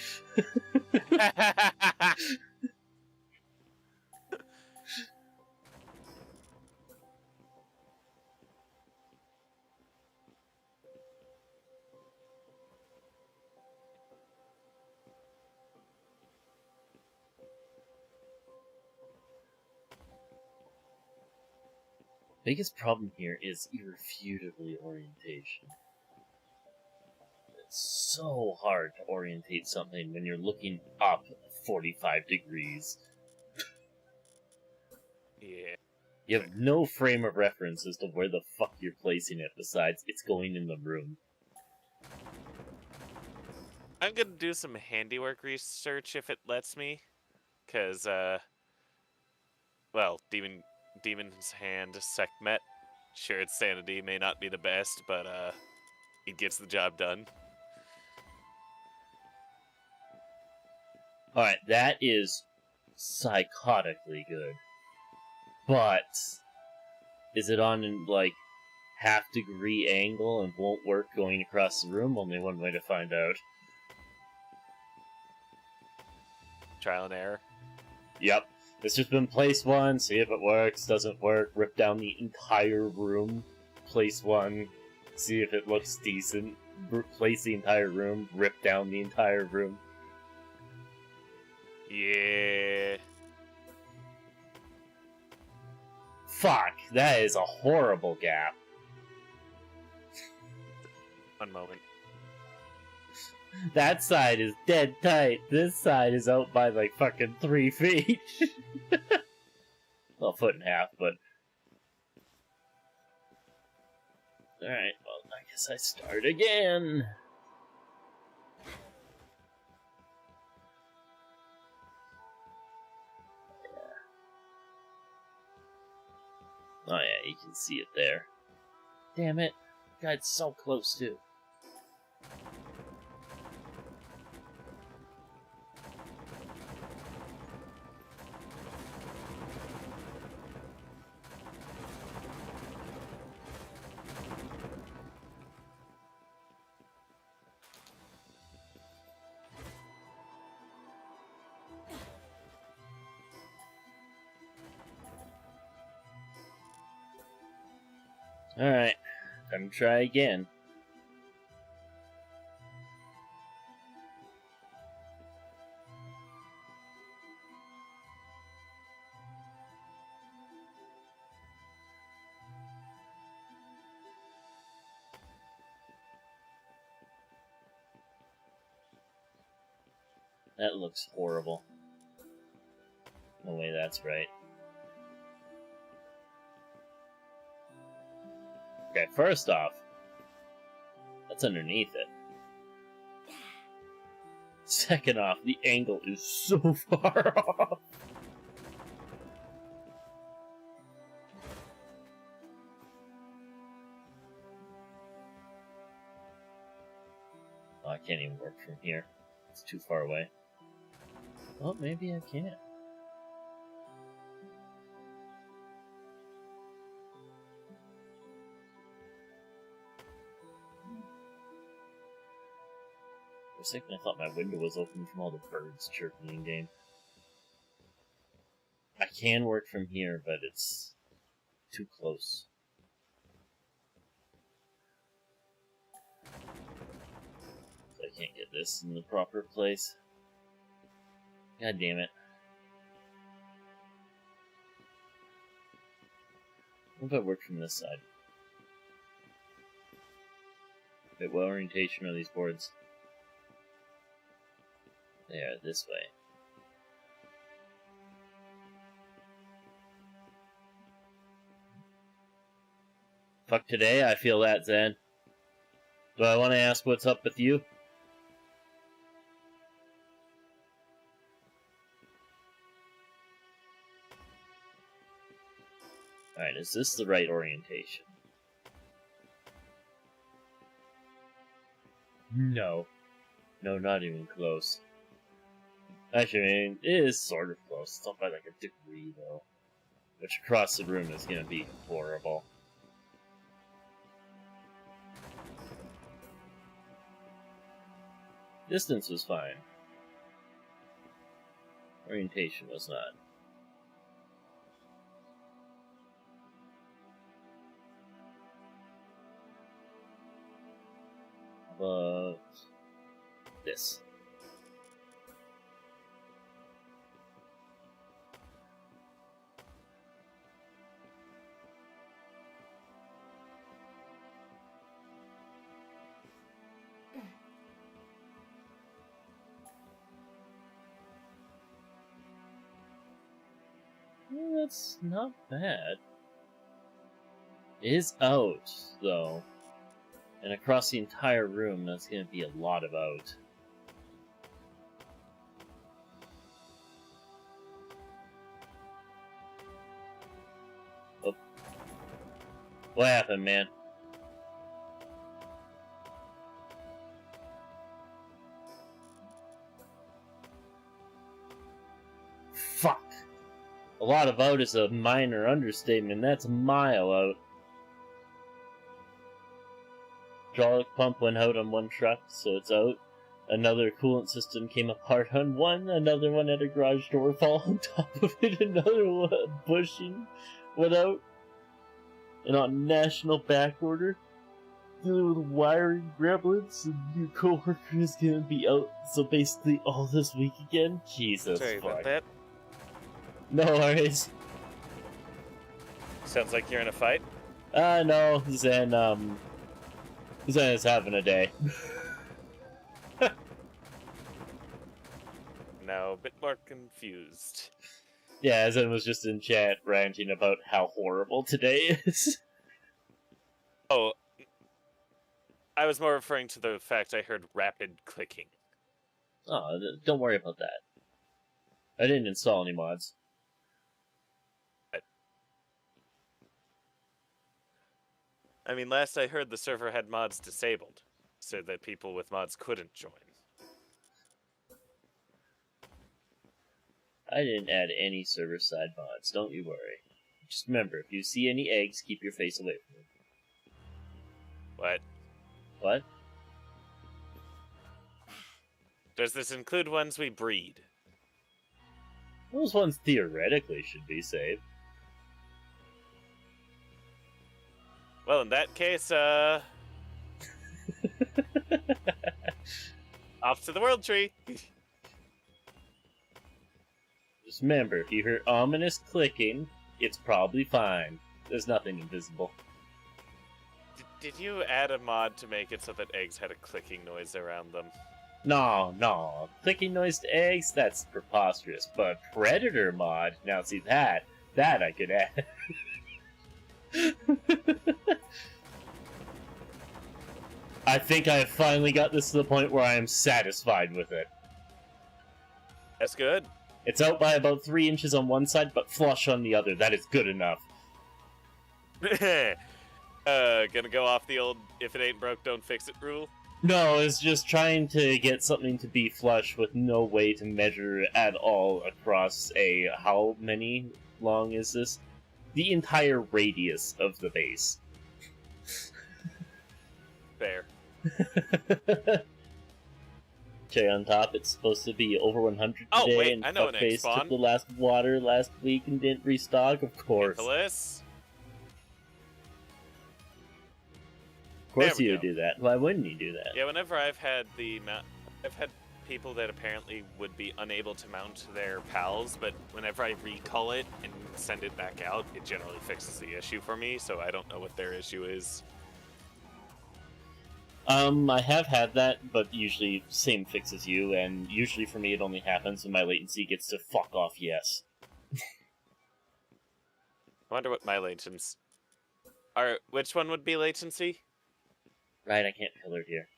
Biggest problem here is irrefutably orientation. It's so hard to orientate something when you're looking up 45 degrees. Yeah. You have no frame of reference as to where the fuck you're placing it besides it's going in the room. I'm gonna do some handiwork research if it lets me. Cause, well, Demon's Hand, Sekhmet. Sure, its sanity may not be the best, but it gets the job done. Alright, that is psychotically good. But is it on like half-degree angle and won't work going across the room? Only one way to find out. Trial and error. Yep. It's just been place one, see if it works, doesn't work, rip down the entire room, place one, see if it looks decent, place the entire room, rip down the entire room. Yeah. Fuck, that is a horrible gap. One moment. That side is dead tight. This side is out by like fucking 3 feet. Well, 1.5 feet, but... Alright, well, I guess I start again. Yeah. Oh yeah, you can see it there. Damn it. God, it's so close too. Alright, time to try again. That looks horrible. No way that's right. Okay, first off, that's underneath it. Second off, the angle is so far off. Oh, I can't even work from here. It's too far away. Well, maybe I can. For a second I thought my window was open from all the birds chirping in game. I can work from here, but it's too close. So I can't get this in the proper place. God damn it. What if I work from this side? Wait, what orientation are these boards? They are this way. Fuck today, I feel that, Zen. Do I want to ask what's up with you? Alright, is this the right orientation? No. No, not even close. Actually, I mean, it is sort of close. It's off by like a degree, though. Which across the room is gonna be horrible. Distance was fine. Orientation was not. But this. Well, that's not bad. It is out, though. And across the entire room, that's going to be a lot of out. Oh. What happened, man? Fuck! A lot of out is a minor understatement. That's a mile out. Hydraulic pump went out on one truck, so it's out. Another coolant system came apart on one. Another one had a garage door fall on top of it. Another one, bushing went out. And on national back order, dealing with wiring gremlins, and your coworker is gonna be out. So basically, all this week again. Jesus Sorry fuck. about that. No worries. Sounds like you're in a fight. No, Zen is having a day. Now a bit more confused. Yeah, Zen was just in chat ranting about how horrible today is. Oh, I was more referring to the fact I heard rapid clicking. Oh, don't worry about that. I didn't install any mods. I mean, last I heard the server had mods disabled, so that people with mods couldn't join. I didn't add any server-side mods, don't you worry. Just remember, if you see any eggs, keep your face away from them. What? What? Does this include ones we breed? Those ones theoretically should be saved. Well, in that case, off to the world tree. Just remember, if you hear ominous clicking, it's probably fine. There's nothing invisible. Did you add a mod to make it so that eggs had a clicking noise around them? No. Clicking noise to eggs? That's preposterous. But Predator mod? Now see that I could add. I think I have finally got this to the point where I am satisfied with it. That's good. It's out by about 3 inches on one side, but flush on the other. That is good enough. Gonna go off the old "if it ain't broke, don't fix it" rule. No, it's just trying to get something to be flush with no way to measure at all across a... how many long is this? The entire radius of the base. Fair. Okay, on top, it's supposed to be over 100 today, Oh, wait, and I know an Fuckface X-Spawn. took the last water last week and didn't restock, of course. Nicholas. Of course There we you go. do that. Why wouldn't you do that? Yeah, whenever I've had people that apparently would be unable to mount their PALs, but whenever I recall it and send it back out, it generally fixes the issue for me, so I don't know what their issue is. I have had that, but usually same fix as you, and usually for me it only happens when my latency gets to fuck off yes. I wonder what my latency are. Which one would be latency? Right, I can't color here.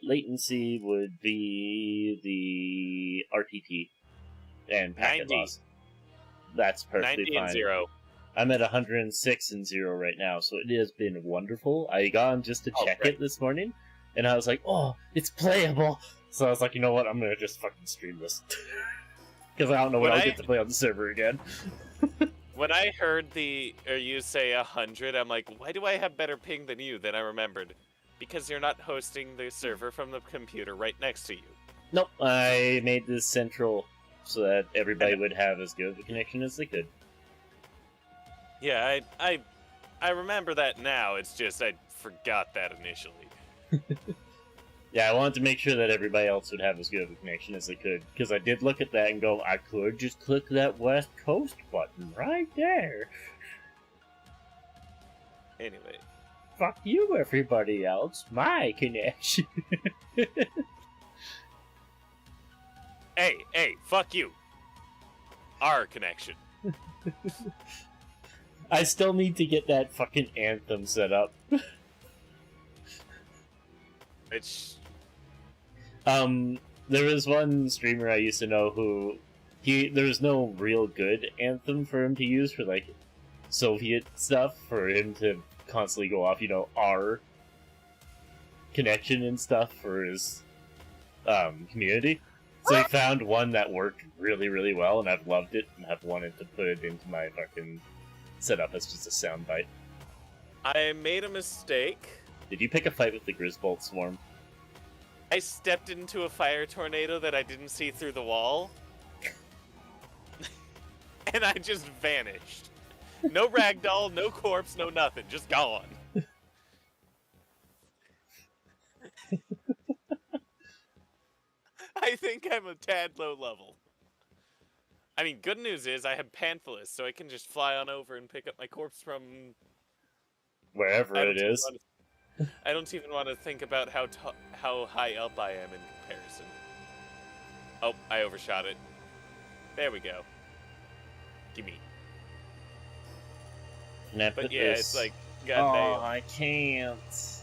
Latency would be the RTT and packet 90. loss. That's perfectly 90 fine. and 0. I'm at 106 and 0 right now, so it has been wonderful. I got on just to check it this morning, and I was like, oh, it's playable! So I was like, you know what, I'm gonna just fucking stream this. Because I don't know when I'll get to play on the server again. When I heard you say 100, I'm like, why do I have better ping than you? Then I remembered. Because you're not hosting the server from the computer right next to you. Nope, I made this central so that everybody would have as good of a connection as they could. Yeah, I remember that now. It's just I forgot that initially. Yeah, I wanted to make sure that everybody else would have as good of a connection as they could, because I did look at that and go, I could just click that West Coast button right there. Anyway. Fuck you, everybody else. My connection. Hey, fuck you. Our connection. I still need to get that fucking anthem set up. Which... There was one streamer I used to know who... there was no real good anthem for him to use for, like, Soviet stuff, for him to constantly go off, our connection and stuff for his, community. So he found one that worked really, really well, and I've loved it, and I've wanted to put it into my fucking setup as just a soundbite. I made a mistake. Did you pick a fight with the Grisbolt Swarm? I stepped into a fire tornado that I didn't see through the wall. And I just vanished. No ragdoll, no corpse, no nothing. Just gone. I think I'm a tad low level. I mean, good news is I have Panthalus, so I can just fly on over and pick up my corpse from... Wherever it is. I don't even want to think about how high up I am in comparison. Oh, I overshot it. There we go. Gimme. Can I put But yeah, this? it's like, goddamn. Oh, I can't.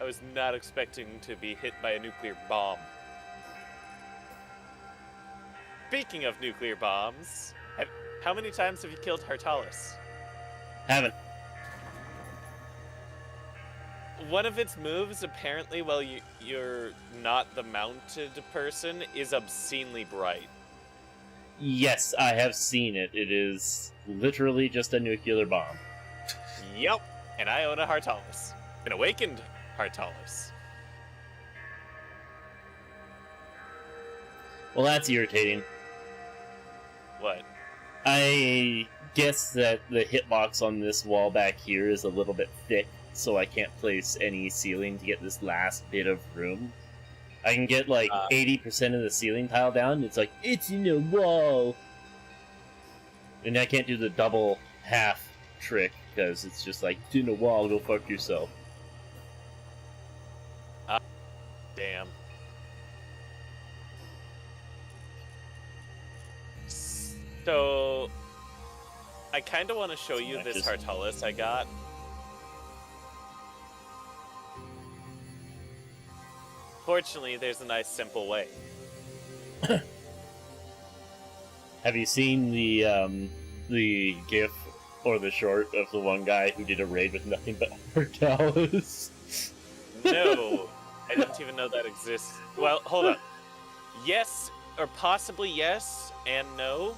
I was not expecting to be hit by a nuclear bomb. Speaking of nuclear bombs, how many times have you killed Hartalis? Haven't. One of its moves, apparently, while you're not the mounted person, is obscenely bright. Yes, I have seen it. It is literally just a nuclear bomb. Yep, and I own a Hartalis. An awakened Hartalis. Well, that's irritating. What? I guess that the hitbox on this wall back here is a little bit thick, so I can't place any ceiling to get this last bit of room. I can get like 80% of the ceiling tile down. It's like, it's in a wall. And I can't do the double half trick because it's just like, it's in a wall, go fuck yourself. Damn. So, I kind of want to show you this Hartalis I got. Fortunately, there's a nice simple way. Have you seen the GIF or the short of the one guy who did a raid with nothing but Hortalis? No, I didn't even know that exists. Well, hold up. Yes, or possibly yes and no.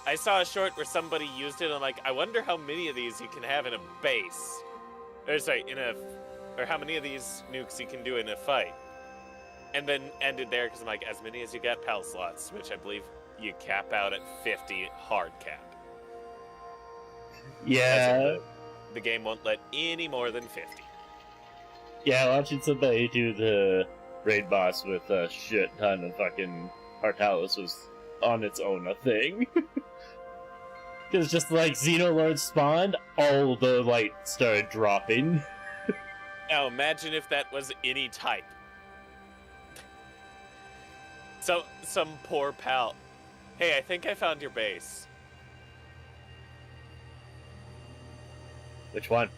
I saw a short where somebody used it, and I'm like, I wonder how many of these you can have in a base. Or sorry, or how many of these nukes you can do in a fight. And then ended there, because I'm like, as many as you get PAL slots, which I believe you cap out at 50 hard cap. Yeah. The game won't let any more than 50. Yeah, watching somebody do the raid boss with a shit ton of fucking Hortalis was on its own a thing. Because just like Xenolord spawned, all the light started dropping. Now imagine if that was any type. So, some poor pal. Hey, I think I found your base. Which one?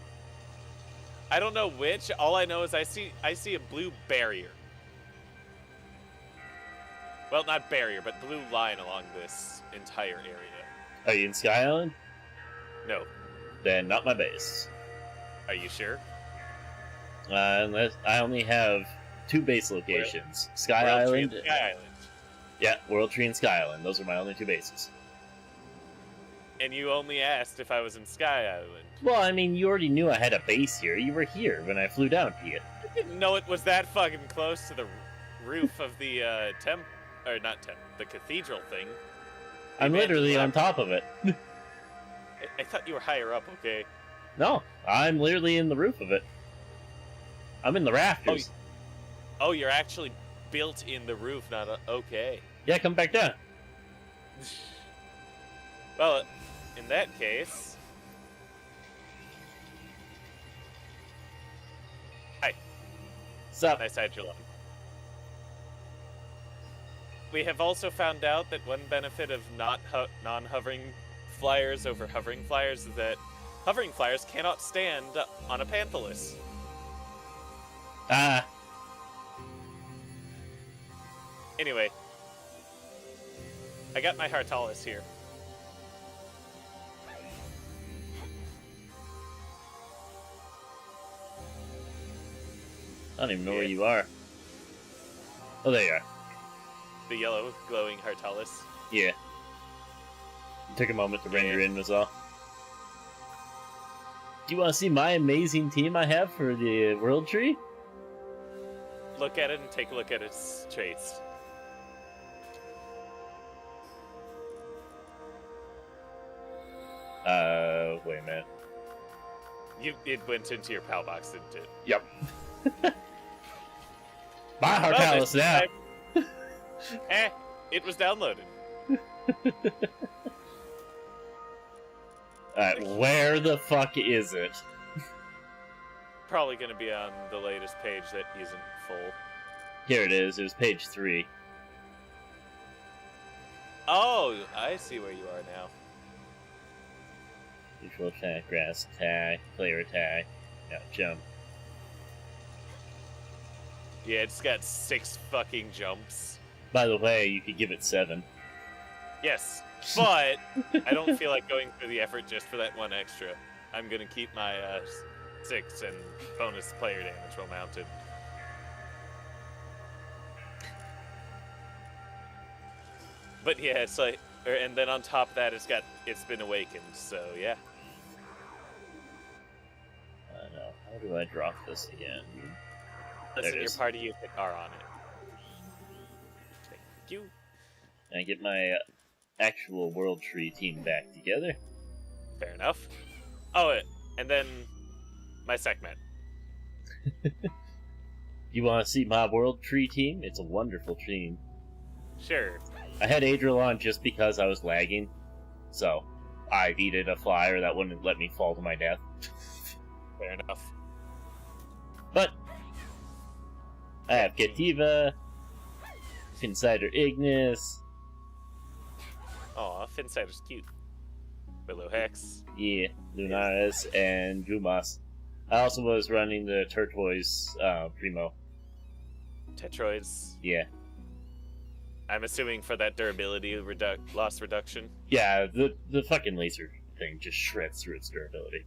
I don't know which. All I know is I see a blue barrier. Well, not barrier, but blue line along this entire area. Are you in Sky Island? No. Then not my base. Are you sure? Unless I only have 2 base locations. Sky World Tree Island. and Sky Island. Yeah, World Tree and Sky Island. Those are my only 2 bases. And you only asked if I was in Sky Island. Well, I mean, you already knew I had a base here. You were here when I flew down to you. I didn't know it was that fucking close to the roof of the the cathedral thing. I'm literally on top of it. I thought you were higher up, okay? No, I'm literally in the roof of it. I'm in the rafters. Oh, you're actually built in the roof, not okay. Yeah, come back down. Well, in that case... Hi. Sup? Nice side you're on. We have also found out that one benefit of non-hovering flyers over hovering flyers is that hovering flyers cannot stand on a panthalus. Ah. Anyway, I got my Hortalis here. I don't even know where you are. Oh, there you are. The yellow glowing Hortalis. Yeah. It took a moment to render in, was all. Do you want to see my amazing team I have for the World Tree? Look at it and take a look at its traits. Wait a minute. It went into your PAL box, didn't it? Yep. My Hortalis now. It was downloaded. Alright, where the fuck is it? Probably going to be on the latest page that isn't full. Here it is. It was page 3. Oh, I see where you are now. Neutral attack, grass attack, player attack. Now jump. Yeah, it's got 6 fucking jumps. By the way, you could give it 7. Yes, but I don't feel like going through the effort just for that one extra. I'm going to keep my 6 and bonus player damage while mounted. But yeah, it's like, and then on top of that, it's been awakened. So yeah. I don't know. How do I drop this again? Listen, your party, you hit R on it. Thank you. Can I get my actual World Tree team back together? Fair enough. Oh, and then my Sekhmet. You want to see my World Tree team? It's a wonderful team. Sure. I had Adriel just because I was lagging, so I needed a flyer that wouldn't let me fall to my death. Fair enough. But I have Kativa, Finsider Ignis. Aw, Finsider's cute. Willow Hex. Yeah, Lunaris, and Gumas. I also was running the Turquoise Primo. Tetroids. Yeah. I'm assuming for that durability loss reduction. Yeah, the fucking laser thing just shreds through its durability.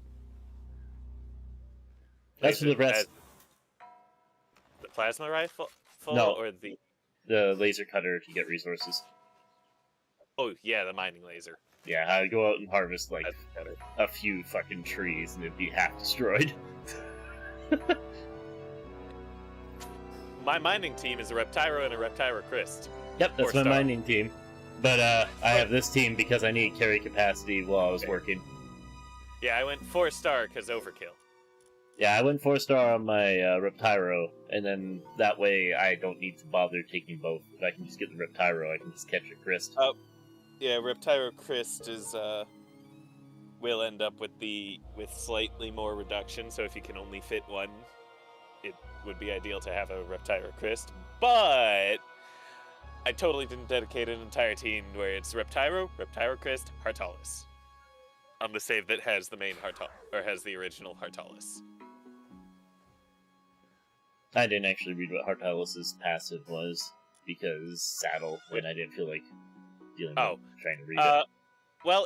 That's for the rest. The plasma rifle, No. or the laser cutter to get resources. Oh yeah, the mining laser. Yeah, I'd go out and harvest like a few fucking trees and it'd be half destroyed. My mining team is a Reptyro and a Reptyro Christ. Yep, that's my mining team. But I have this team because I need carry capacity while I was working. Yeah, I went 4-star because overkill. Yeah, I went 4-star on my Reptyro, and then that way I don't need to bother taking both. If I can just get the Reptyro, I can just catch a Christ. Oh, yeah, Reptyro Christ is will end up with slightly more reduction. So if you can only fit one, it would be ideal to have a Reptyro Christ. But I totally didn't dedicate an entire team where it's Reptyro, Reptyro Christ, Hartalis on the save that has the main has the original Hartalis. I didn't actually read what Hartalis' passive was, because Saddle, and I didn't feel like dealing with trying to read it. Well,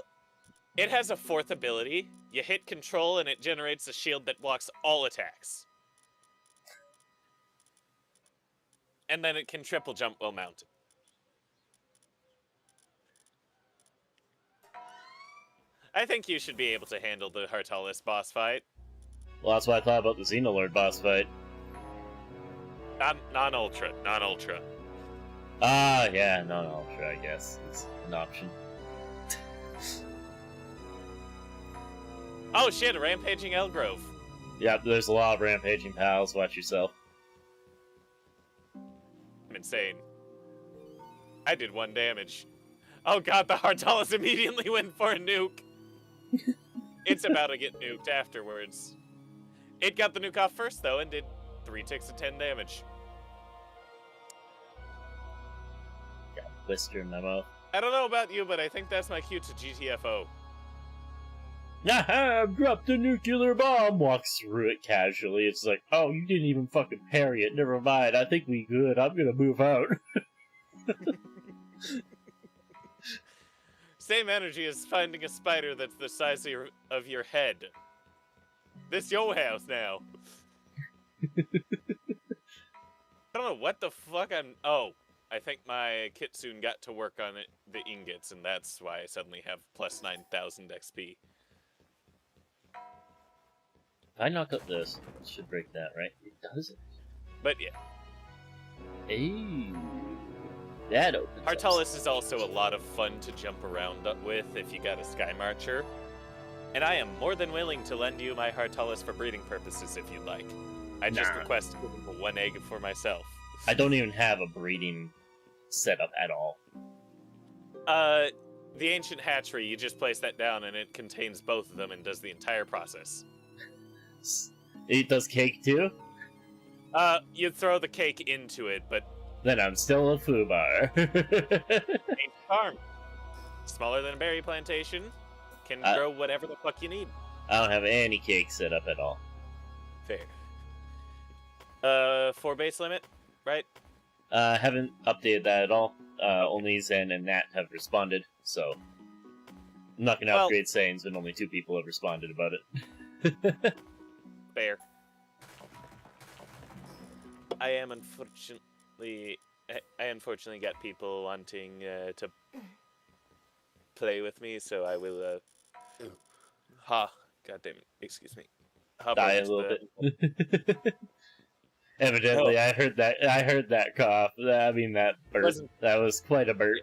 it has a 4th ability. You hit control and it generates a shield that blocks all attacks. And then it can triple jump while mounted. I think you should be able to handle the Hartalis boss fight. Well, that's what I thought about the Xenolord boss fight. Non-ultra. Ah, yeah, non-ultra, I guess. It's an option. Oh shit, a rampaging Elgrove. Yeah, there's a lot of rampaging pals, watch yourself. I'm insane. I did 1 damage. Oh god, the Hartalis immediately went for a nuke. It's about to get nuked afterwards. It got the nuke off first, though, and did 3 ticks of 10 damage. Got a blister in my mouth. I don't know about you, but I think that's my cue to GTFO. Aha! Dropped a nuclear bomb! Walks through it casually. It's like, oh, you didn't even fucking parry it. Never mind. I think we good. I'm gonna move out. Same energy as finding a spider that's the size of your head. This your house now. I don't know what the fuck Oh, I think my Kitsune got to work on the ingots, and that's why I suddenly have plus 9,000 XP. If I knock up this, it should break that, right? It doesn't. But yeah. Hey, that opens Hartalis is also a lot of fun to jump around with if you got a Sky Marcher. And I am more than willing to lend you my Hartalis for breeding purposes if you'd like. I just request 1 egg for myself. I don't even have a breeding setup at all. The ancient hatchery, you just place that down and it contains both of them and does the entire process. It does cake too? You throw the cake into it, but... Then I'm still a foobar. Ancient farm. Smaller than a berry plantation. Can grow whatever the fuck you need. I don't have any cake set up at all. Fair. 4 base limit, right? Haven't updated that at all. Only Zen and Nat have responded, so... I'm not gonna upgrade Saiyans, but only 2 people have responded about it. Fair. I unfortunately got people wanting to play with me, so I will God damn it, excuse me. Die a little bit. Evidently, I heard that cough. I mean, that burp. That was quite a burp.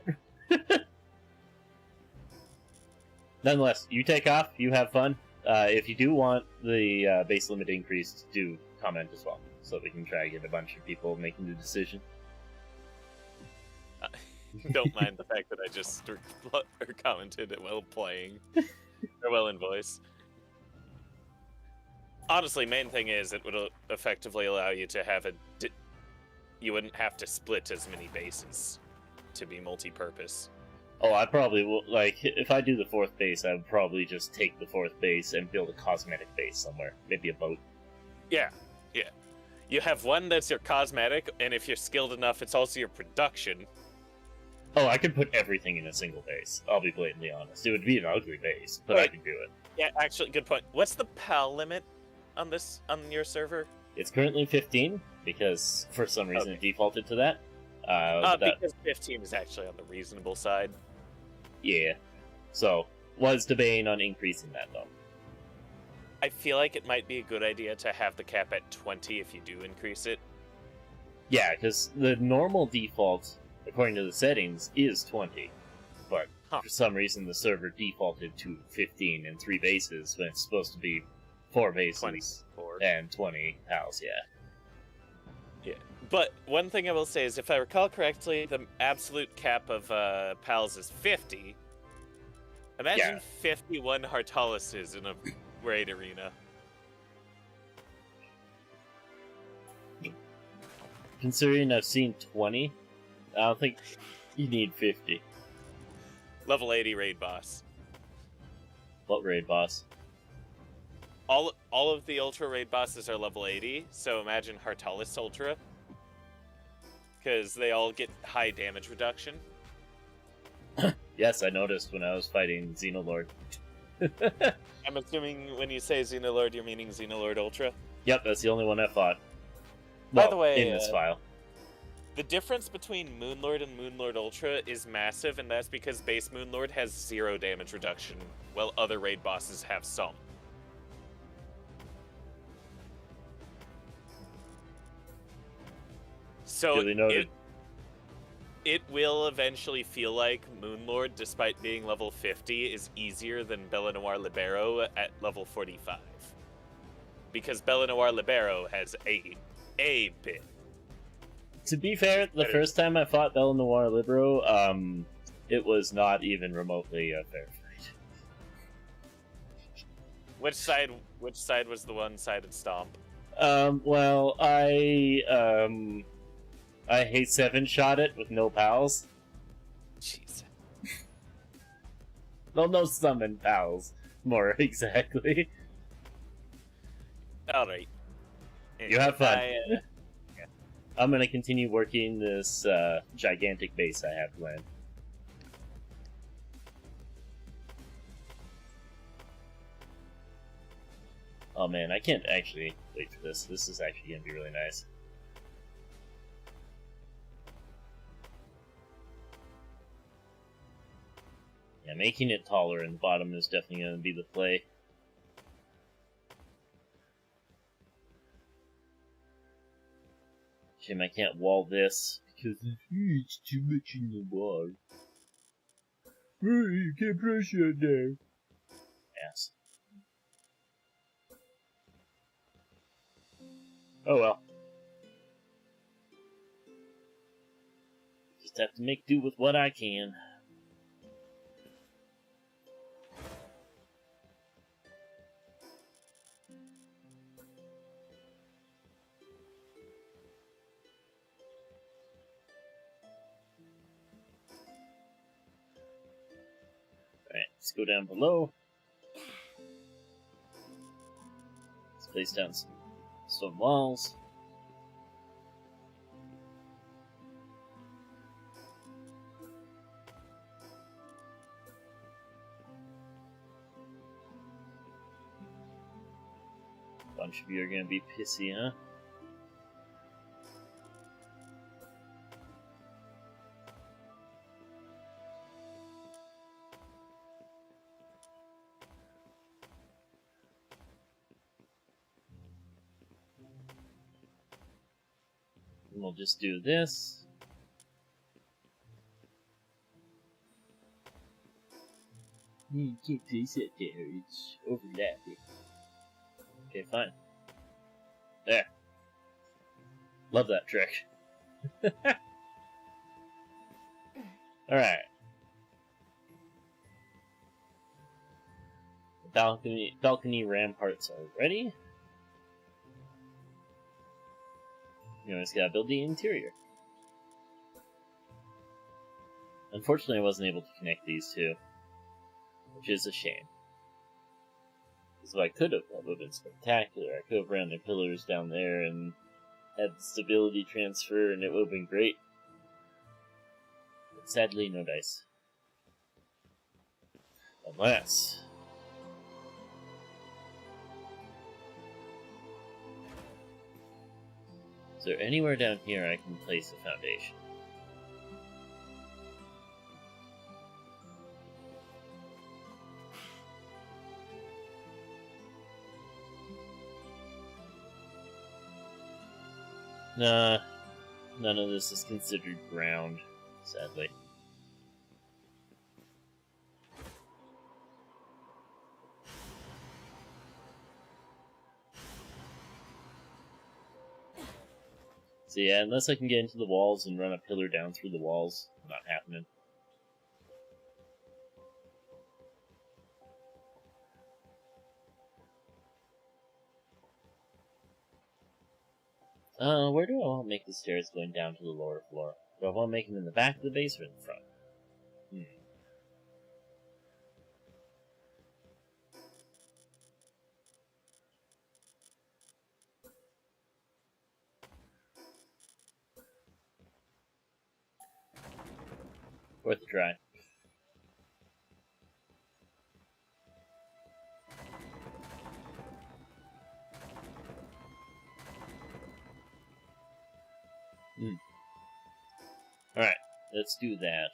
Nonetheless, you take off, you have fun. If you do want the base limit increased, do comment as well, so we can try to get a bunch of people making the decision. Don't mind the fact that I just commented it while playing, or well in voice. Honestly, main thing is it would effectively allow you to have you wouldn't have to split as many bases to be multi-purpose. Oh, I probably will, like, if I do the 4th base, I would probably just take the 4th base and build a cosmetic base somewhere. Maybe a boat. Yeah. You have one that's your cosmetic, and if you're skilled enough, it's also your production. Oh, I could put everything in a single base. I'll be blatantly honest. It would be an ugly base, but I Right. could do it. Yeah, actually, good point. What's the PAL limit on your server? It's currently 15, because for some reason it defaulted to that. Because 15 is actually on the reasonable side. Yeah. So, was debating on increasing that, though. I feel like it might be a good idea to have the cap at 20 if you do increase it. Yeah, because the normal default, according to the settings, is 20. But for some reason the server defaulted to 15 and 3 bases when it's supposed to be 4 bases 24. and 20 pals, yeah. Yeah. But one thing I will say is, if I recall correctly, the absolute cap of pals is 50. Imagine 51 Hartaluses in a raid arena. Considering I've seen 20, I don't think you need 50. Level 80 raid boss. What raid boss? All of the Ultra raid bosses are level 80, so imagine Hartalus Ultra. Because they all get high damage reduction. Yes, I noticed when I was fighting Xenolord. I'm assuming when you say Xenolord, you're meaning Xenolord Ultra? Yep, that's the only one I fought. By Well, the way, in this file. The difference between Moonlord and Moonlord Ultra is massive, and that's because base Moonlord has 0 damage reduction, while other raid bosses have some. So Duly noted. it will eventually feel like Moonlord, despite being level 50, is easier than Bellenoir Libero at level 45. Because Bellenoir Libero has a bit. To be fair, the first time I fought Bellenoir Libero, it was not even remotely a fair fight. Which side was the one-sided stomp? Well, I hate 7-shot it with no pals. Jeez. Well, no summon pals, more exactly. Alright. You have fun. I'm gonna continue working this gigantic base I have planned. Oh man, I can't actually wait for this. This is actually gonna be really nice. Yeah, making it taller in the bottom is definitely gonna be the play. Shame I can't wall this because it's too much in the wall. You can't press it there. Yes. Oh well. Just have to make do with what I can. Alright, let's go down below. Let's place down some stone walls. A bunch of you are gonna be pissy, huh? And we'll just do this. You can't place that there, it's overlapping. Okay, fine. There. Love that trick. Alright. Balcony ramparts are ready. You just gotta build the interior. Unfortunately, I wasn't able to connect these two, which is a shame. Because if I could have, that would have been spectacular. I could have ran their pillars down there and had the stability transfer, and it would have been great. But sadly, no dice. Unless... Is there anywhere down here I can place a foundation? Nah, none of this is considered ground, sadly. So yeah, unless I can get into the walls and run a pillar down through the walls, not happening. Where do I want to make the stairs going down to the lower floor? Do I want to make them in the back of the base or in the front? Worth a try. Alright, let's do that.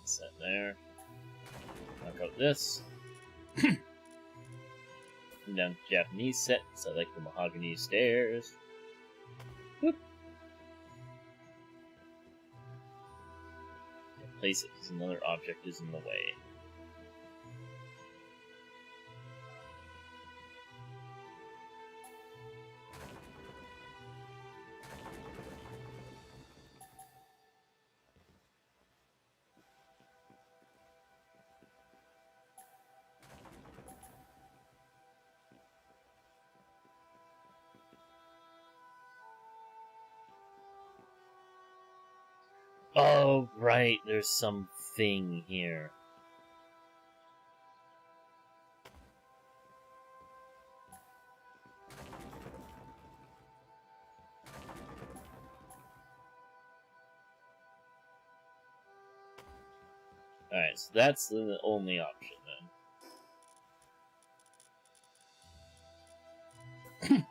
Set there. Knock out this. Come down to Japanese set, so I like the mahogany stairs. Whoop. Can't place it because another object is in the way. Oh, right, there's something here. Alright, so that's the only option then.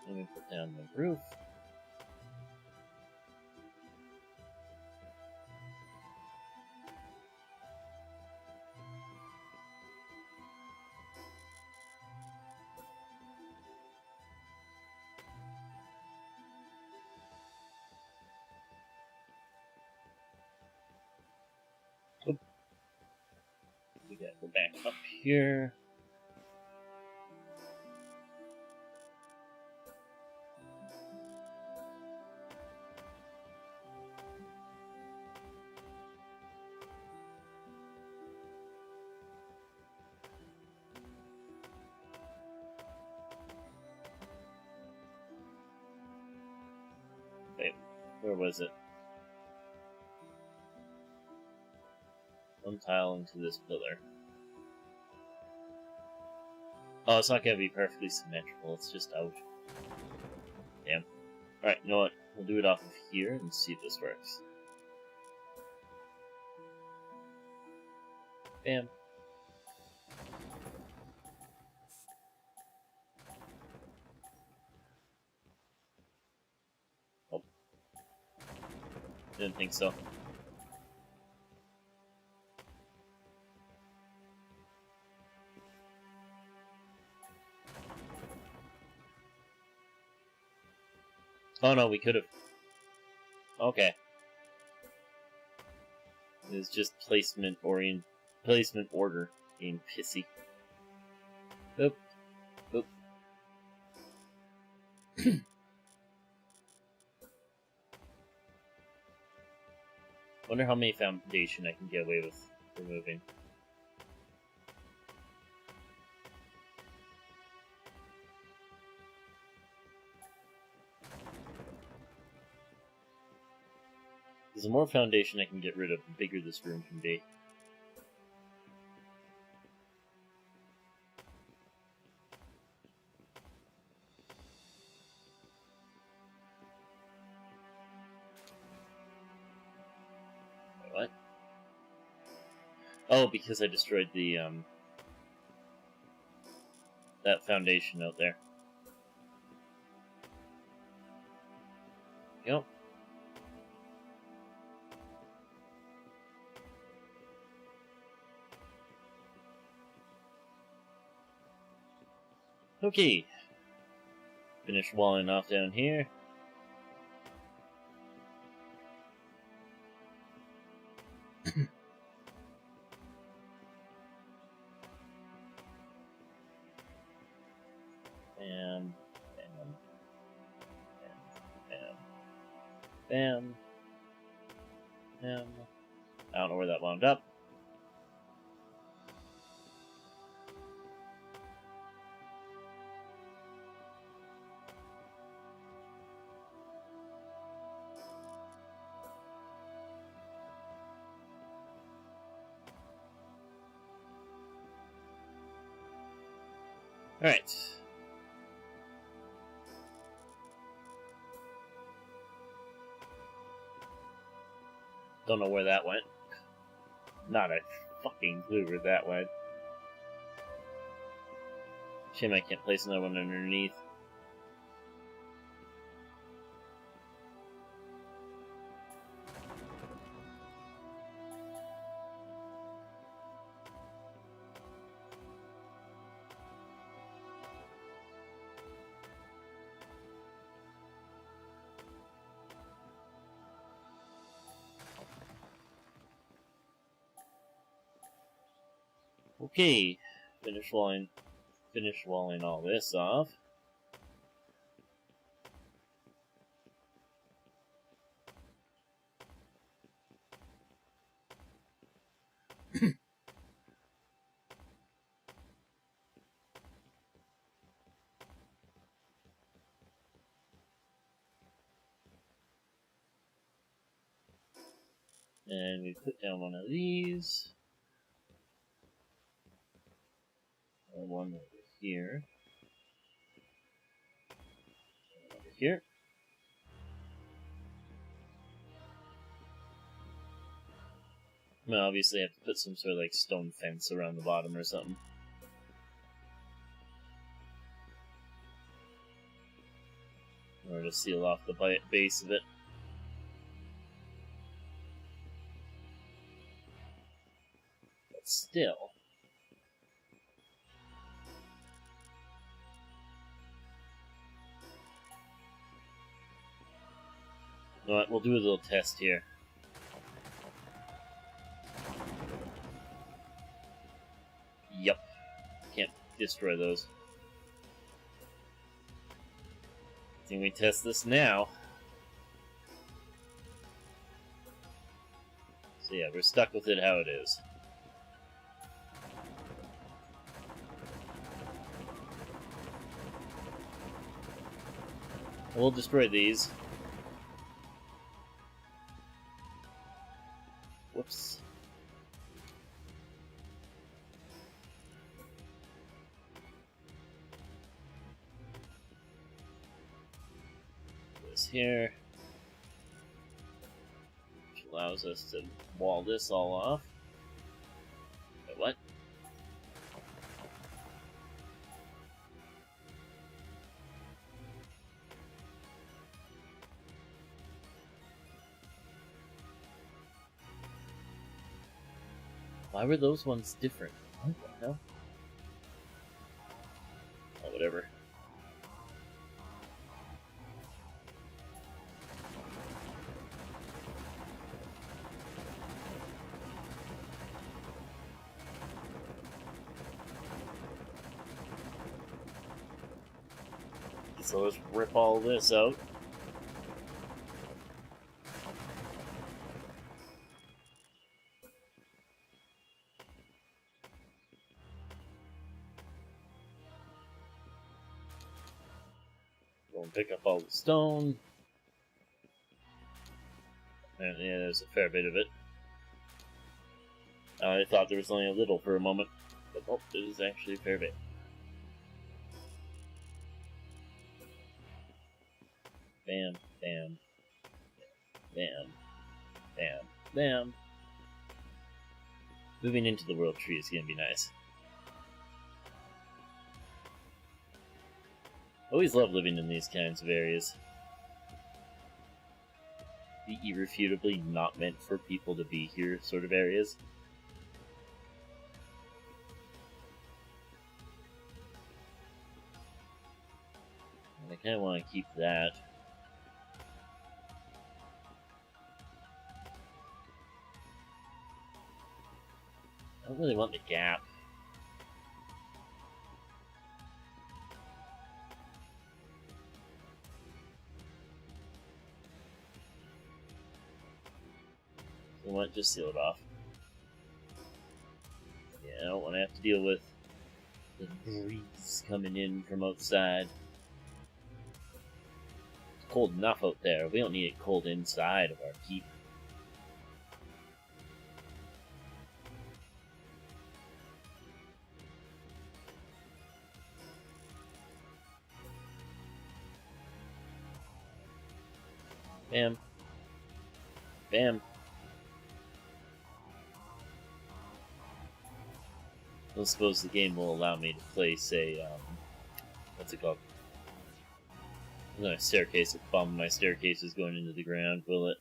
Let me put down the roof. Oop. We gotta go back up here. Wait, where was it? One tile into this pillar. Oh, it's not gonna be perfectly symmetrical, it's just out. Damn. Alright, you know what? We'll do it off of here and see if this works. Bam. Oh. Didn't think so. Oh no, we could've. Okay. It's just placement order being pissy. Oop. Oop. Wonder how many foundation I can get away with removing. Because the more foundation I can get rid of, the bigger this room can be. What? Oh, because I destroyed the, that foundation out there. Yep. Okay. Finish walling off down here. Bam, bam, bam, bam, bam. I don't know where that wound up. Alright. Don't know where that went. Not a fucking clue where that went. Shame I can't place another one underneath. Okay, finish walling all this off. And we put down one of these. And one over here. One over here. I mean, obviously I have to put some sort of like stone fence around the bottom or something. In order to seal off the base of it. But still. You know what, we'll do a little test here. Yep. Can't destroy those. Can we test this now? So yeah, we're stuck with it how it is. We'll destroy these. Whoops. This here. Which allows us to wall this all off. Wait, what? Why were those ones different? What the hell? Oh, whatever. So let's rip all this out. Go and pick up all the stone. And yeah, there's a fair bit of it. I thought there was only a little for a moment, but oh, there's actually a fair bit. Bam, bam, bam, bam, bam. Moving into the world tree is gonna be nice. Always love living in these kinds of areas. The irrefutably not meant for people to be here sort of areas. And I kind of want to keep that. I don't really want the gap. So I want to just seal it off. Yeah, I don't want to have to deal with the breeze coming in from outside. It's cold enough out there. We don't need it cold inside of our keep. Bam. Bam. I don't suppose the game will allow me to place a, what's it called? There's not a staircase at the bottom of my staircase is going into the ground, will it?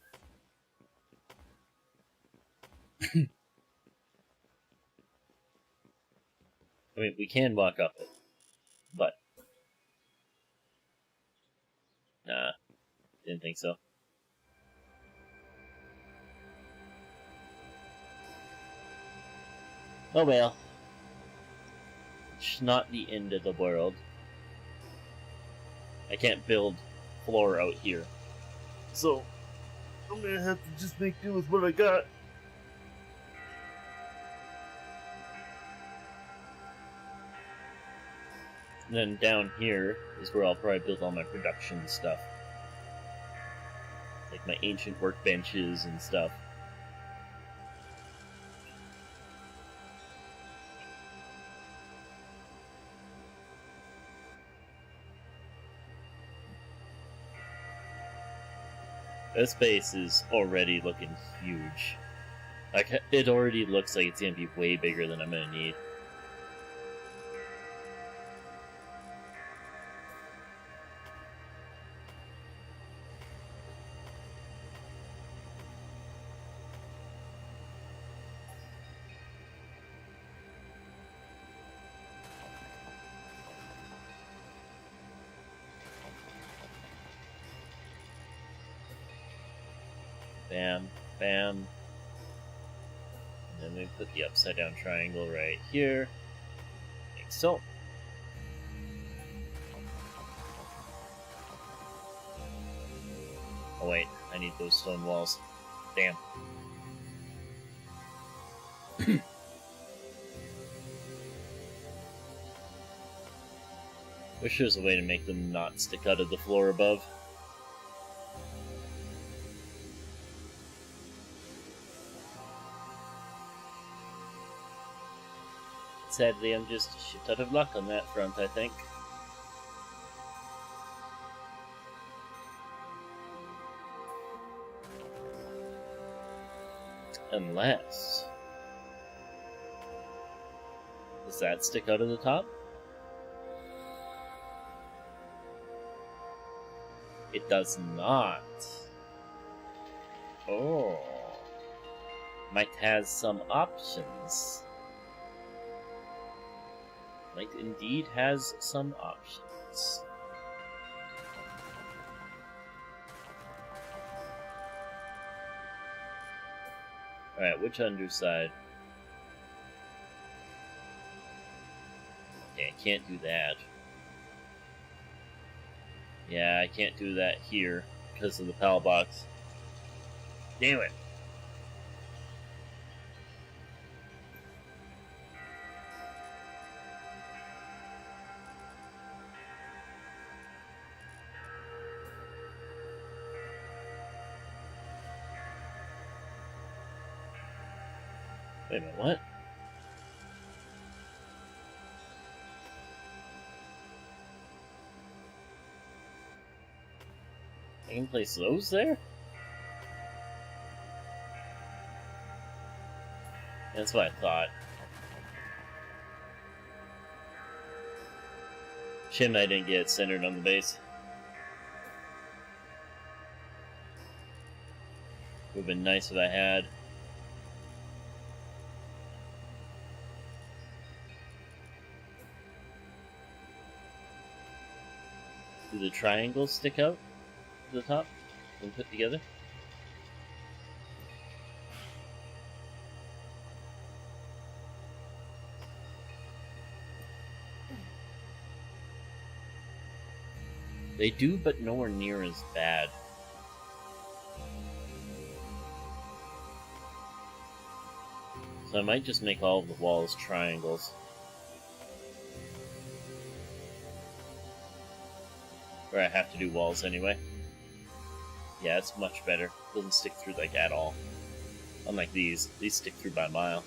I mean, we can walk up it, but... Nah, didn't think so. Oh well. It's not the end of the world. I can't build floor out here. So, I'm gonna have to just make do with what I got. And then down here is where I'll probably build all my production stuff. Like my ancient workbenches and stuff. This base is already looking huge. Like, it already looks like it's gonna be way bigger than I'm gonna need. Bam, bam. And then we put the upside down triangle right here. Like so. Oh wait, I need those stone walls. Damn. Wish there was a way to make them not stick out of the floor above. Sadly, I'm just a shit out of luck on that front, I think. Unless... Does that stick out of the top? It does not. Oh. Might has some options. Might indeed has some options. Alright, which underside? Okay, I can't do that. Yeah, I can't do that here because of the PAL box. Damn it. Wait a minute, what? I can place those there? That's what I thought. Shame I didn't get it centered on the base. Would have been nice if I had. Do the triangles stick out to the top when put together? They do, but nowhere near as bad. So I might just make all of the walls triangles. Or I have to do walls anyway. Yeah, it's much better. Doesn't stick through like at all. Unlike these. These stick through by a mile.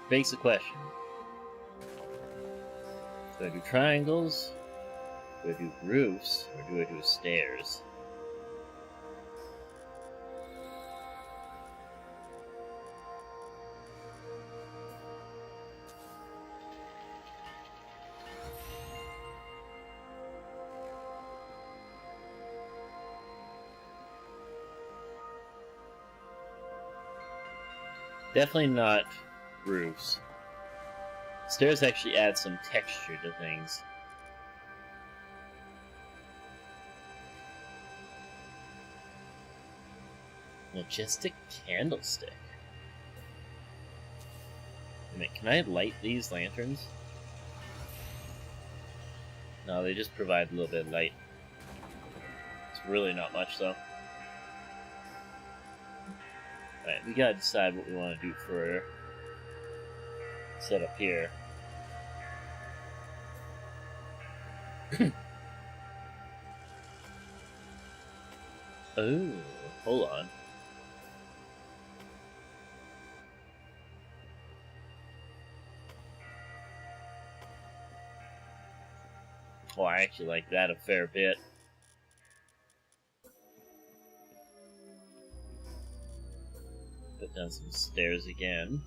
Basic question. Do I do triangles? Do I do roofs? Or do I do stairs? Definitely not roofs. Stairs actually add some texture to things. Majestic candlestick. Wait a minute, can I light these lanterns? No, they just provide a little bit of light. It's really not much though. Alright, we gotta decide what we want to do for setup here. Oh, hold on. Oh, I actually like that a fair bit. Put down some stairs again.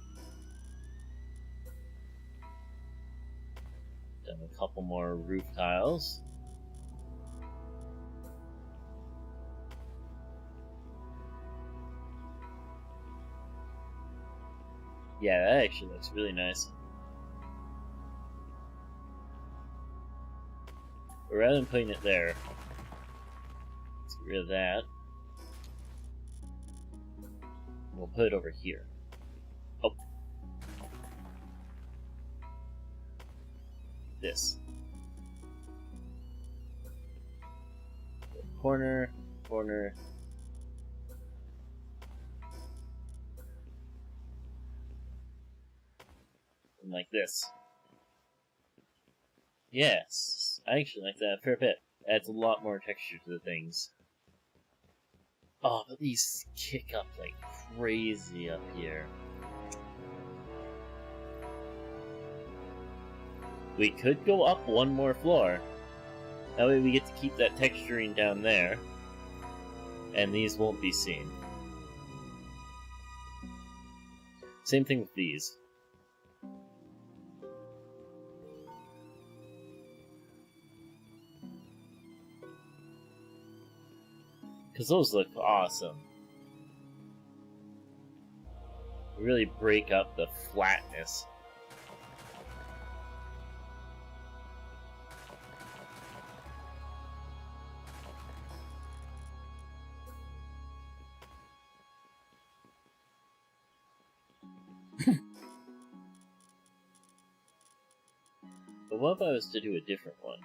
Done a couple more roof tiles. Yeah, that actually looks really nice. But rather than putting it there, let's get rid of that. We'll put it over here. Oh. This. Corner, corner. And like this. Yes, I actually like that a fair bit. Adds a lot more texture to the things. Oh, but these kick up like crazy up here. We could go up one more floor. That way we get to keep that texturing down there. And these won't be seen. Same thing with these. Because those look awesome. Really break up the flatness. But what if I was to do a different one?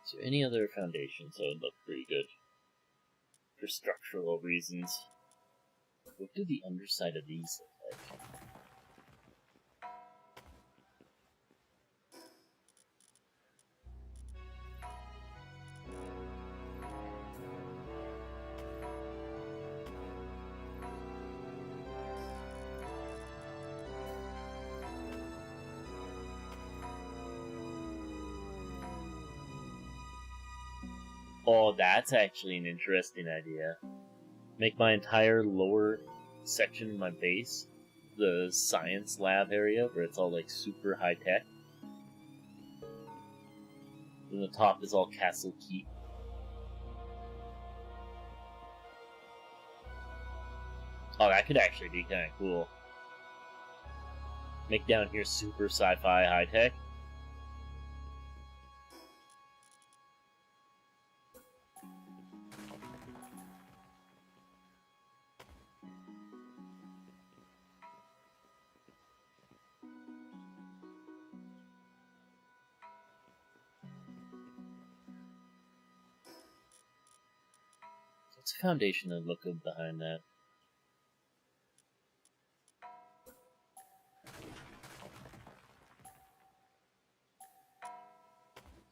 Is there any other foundations that would look pretty good for structural reasons. What do the underside of these look like? Oh, that's actually an interesting idea. Make my entire lower section of my base the science lab area where it's all like super high tech. And the top is all Castle Keep. Oh, that could actually be kind of cool. Make down here super sci-fi high tech. What's the foundation that look good behind that?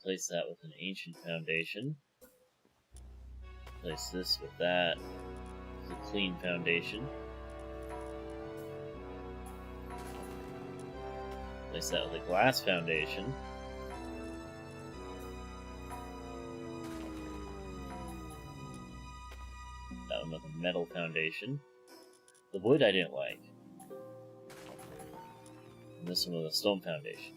Place that with an ancient foundation. Place this with that. It's a clean foundation. Place that with a glass foundation. That one with a metal foundation. The wood I didn't like. And this one with a stone foundation.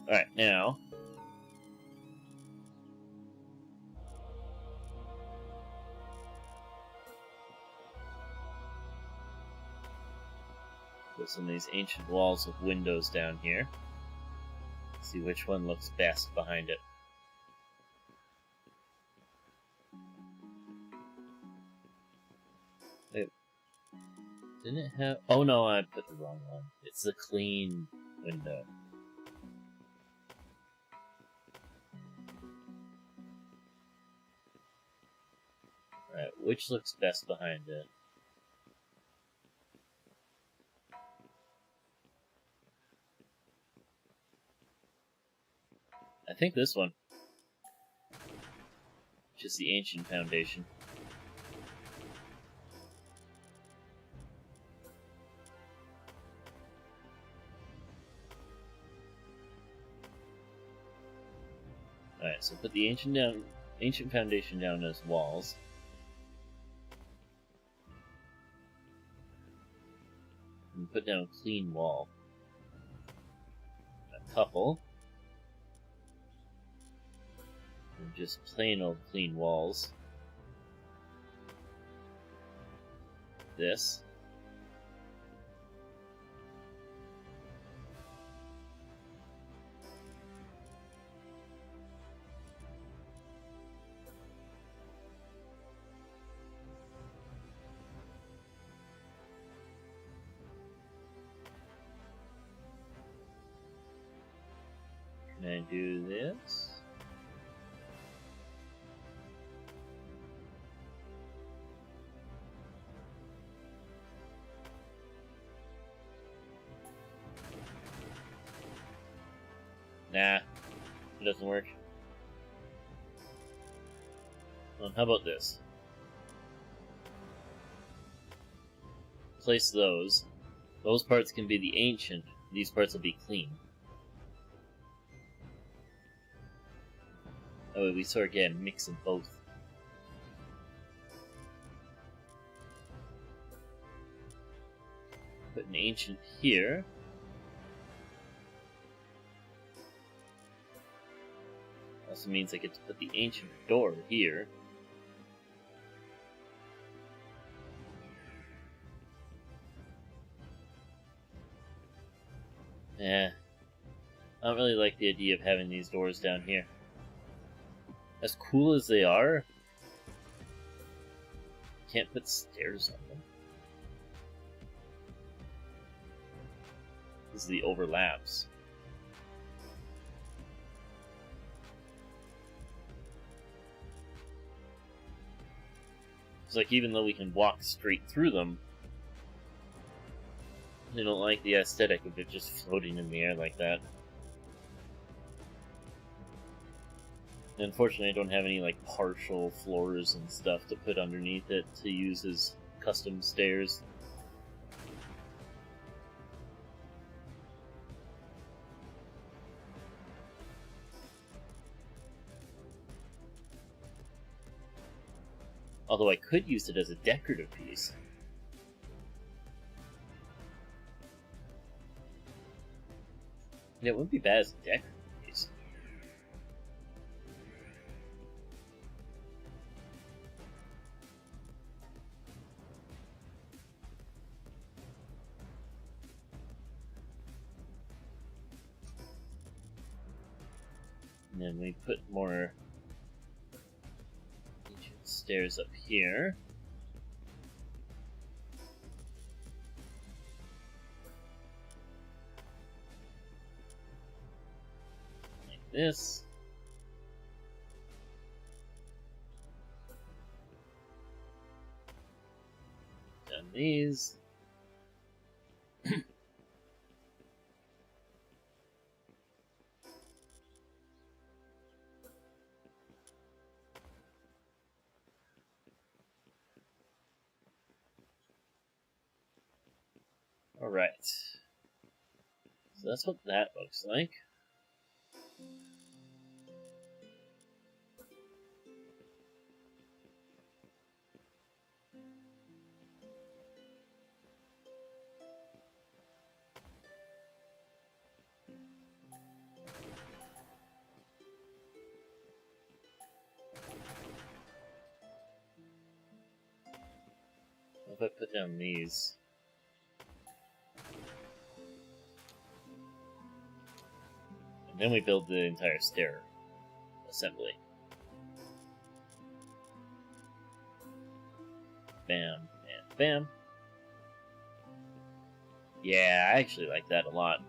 Alright, now put some of these ancient walls with windows down here. See which one looks best behind it. Wait, didn't it have... Oh no, I put the wrong one. It's the clean window. Alright, which looks best behind it? I think this one. Just the ancient foundation. Alright, so put the ancient foundation down as walls. And put down a clean wall. A couple. And just plain old clean walls. This. Can I do this? Nah, it doesn't work. Well, how about this? Place those. Those parts can be the ancient, these parts will be clean. Oh, we sort of get a mix of both. Put an ancient here. Also means I get to put the ancient door here. I don't really like the idea of having these doors down here. As cool as they are, can't put stairs on them. This is the overlaps. It's like, even though we can walk straight through them, I don't like the aesthetic of it just floating in the air like that. And unfortunately, I don't have any like partial floors and stuff to put underneath it to use as custom stairs. Although I could use it as a decorative piece. Yeah, it wouldn't be bad as a decorative piece. And then we put more stairs up here. Like this. Done these. Alright. So that's what that looks like. If I put down these. And then we build the entire stair assembly. Bam, and bam. Yeah, I actually like that a lot.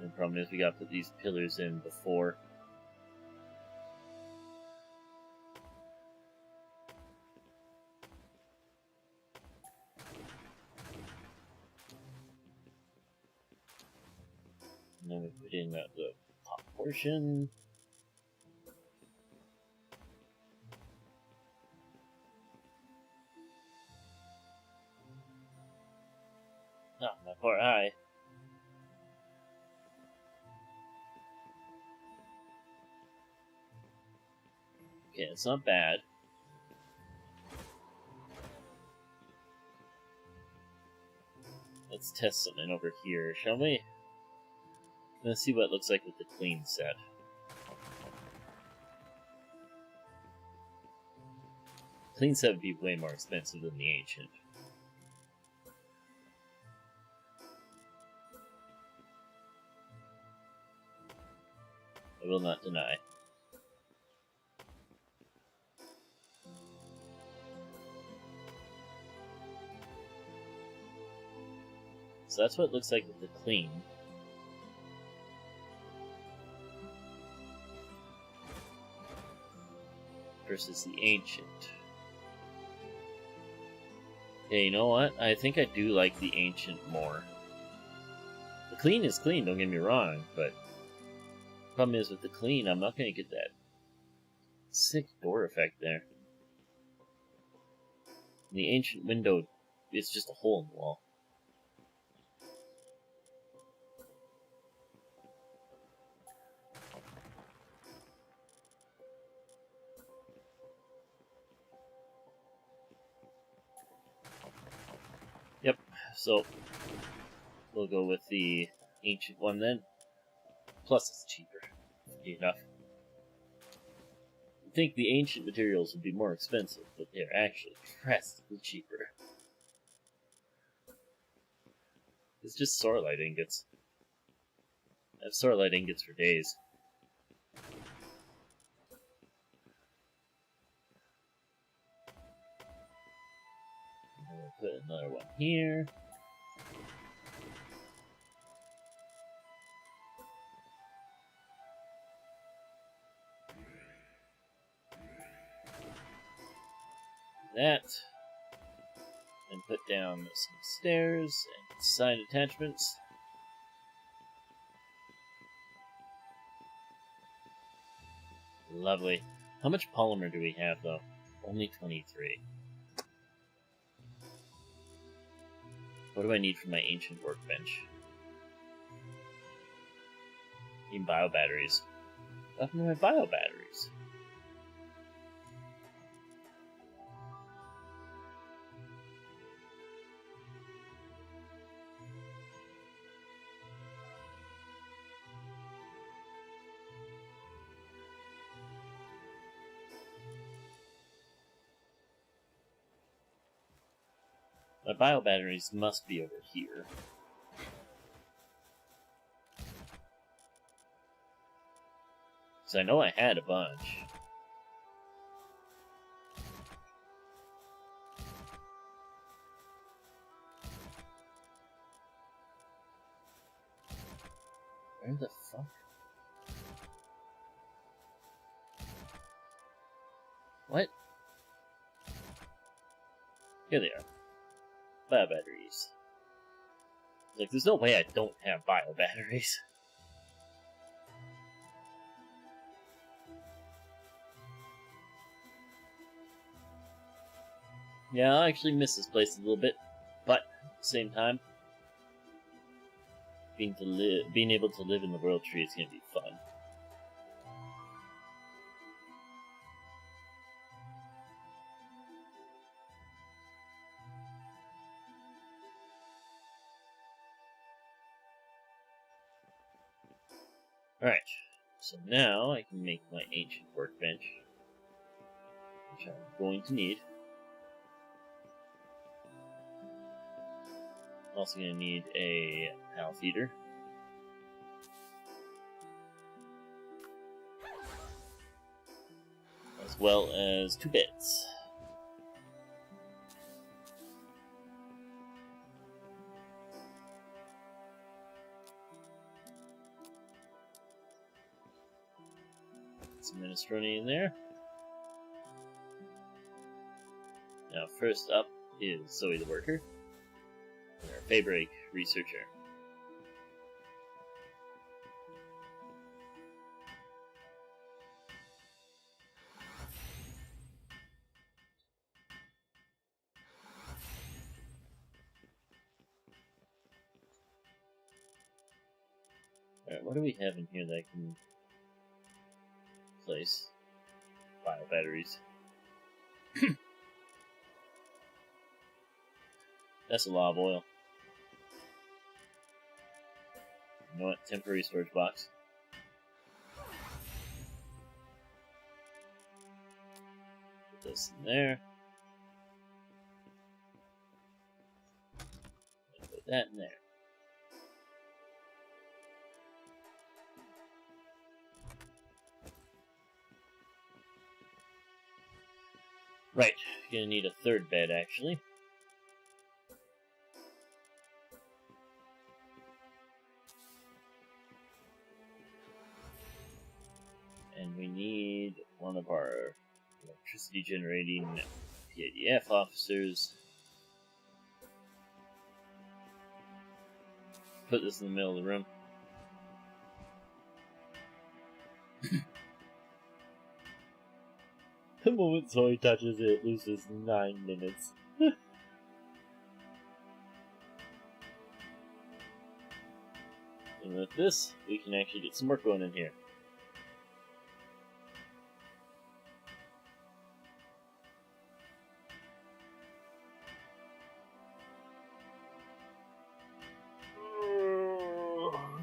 The problem is we gotta put these pillars in before. And then we put in the top portion. Ah, my poor eye. Okay, it's not bad. Let's test something over here, shall we? Let's see what it looks like with the clean set. Clean set would be way more expensive than the ancient. I will not deny. So that's what it looks like with the clean. Versus the ancient. Yeah, you know what? I think I do like the ancient more. The clean is clean, don't get me wrong, but the problem is with the clean, I'm not going to get that sick door effect there. The ancient window is just a hole in the wall. Yep, so we'll go with the ancient one then. Plus it's cheaper. Enough. You'd think the ancient materials would be more expensive, but they're actually drastically cheaper. It's just starlight ingots. I have starlight ingots for days. And we'll put another one here. that. And put down some stairs and side attachments. Lovely. How much polymer do we have, though? Only 23. What do I need for my ancient workbench? Need bio batteries. What happened to my bio batteries? My bio batteries must be over here. Because I know I had a bunch. Where the fuck? What? Here they are. Bio batteries. Like, there's no way I don't have bio batteries. Yeah, I actually miss this place a little bit, but at the same time, being able to live in the World Tree is gonna be fun. Alright, so now I can make my ancient workbench, which I'm going to need. I'm also going to need a pal feeder. As well as 2 beds. Some minestrone in there. Now, first up is Zoe the Worker, our favorite researcher. Alright, what do we have in here that I can place? Bio batteries. That's a lot of oil. You know what? Temporary storage box. Put this in there. And put that in there. Right, gonna need a 3rd bed actually. And we need one of our electricity generating PADF officers. Put this in the middle of the room. The moment Zoe touches it, it loses 9 minutes. And with this, we can actually get some work going in here.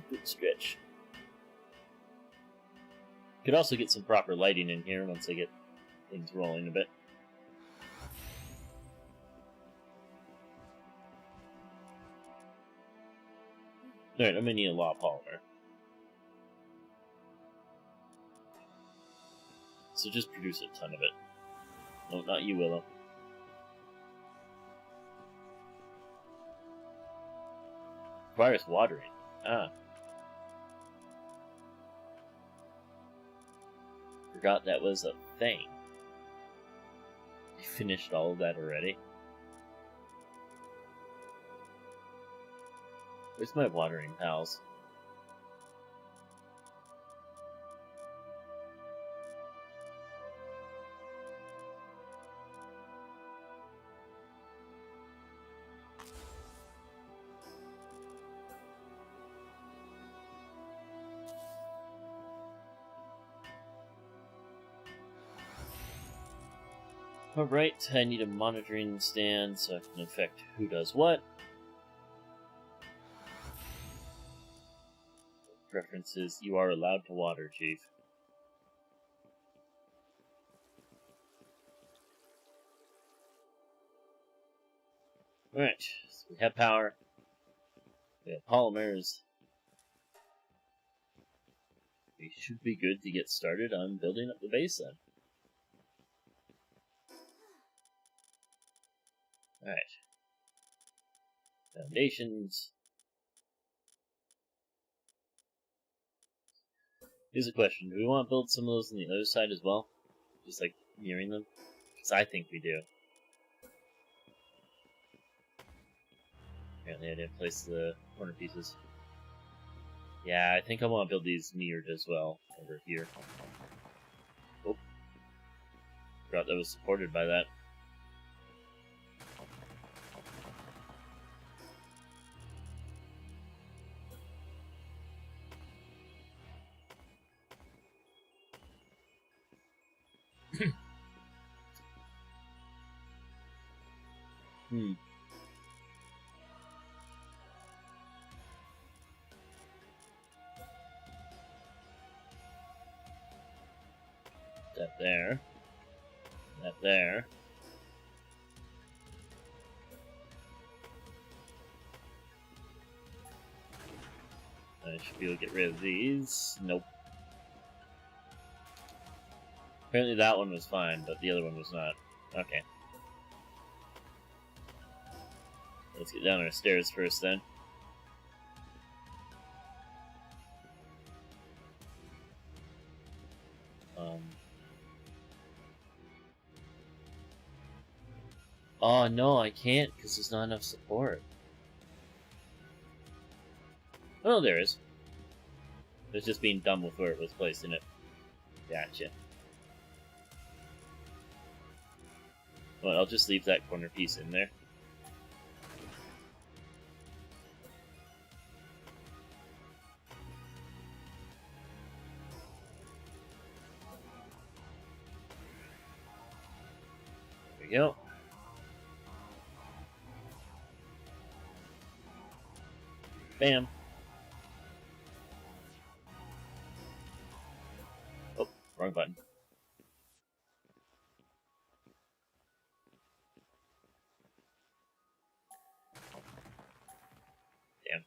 Good stretch. Could also get some proper lighting in here once I get things rolling a bit. Alright, I'm gonna need a lot of polymer. So just produce a ton of it. No, not you, Willow. Requires watering. Ah. Forgot that was a thing. I finished all of that already. Where's my watering pals? Alright, I need a monitoring stand so I can affect who does what. Preferences, you are allowed to water, Chief. Alright, so we have power. We have polymers. We should be good to get started on building up the base then. Alright. Foundations. Here's a question. Do we want to build some of those on the other side as well? Just like mirroring them? Because I think we do. Apparently I didn't place the corner pieces. Yeah, I think I want to build these mirrored as well over here. Oh. Forgot that was supported by that. That there. That there. I should be able to get rid of these. Nope. Apparently that one was fine, but the other one was not. Okay. Let's get down our stairs first then. Oh no, I can't because there's not enough support. Oh, there is. It's just being dumb with where it was placed in it. Gotcha. Well, I'll just leave that corner piece in there. There we go. Bam. Oh, wrong button. Damn.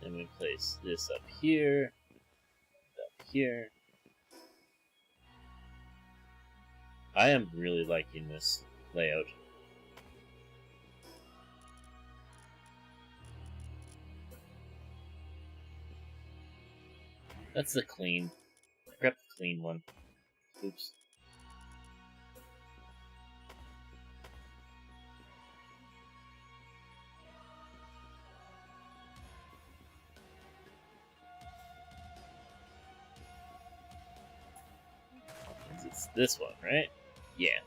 Then we place this up here, up here. I am really liking this layout. That's the clean. I grabbed the clean one. Oops. It's this one, right? Yeah.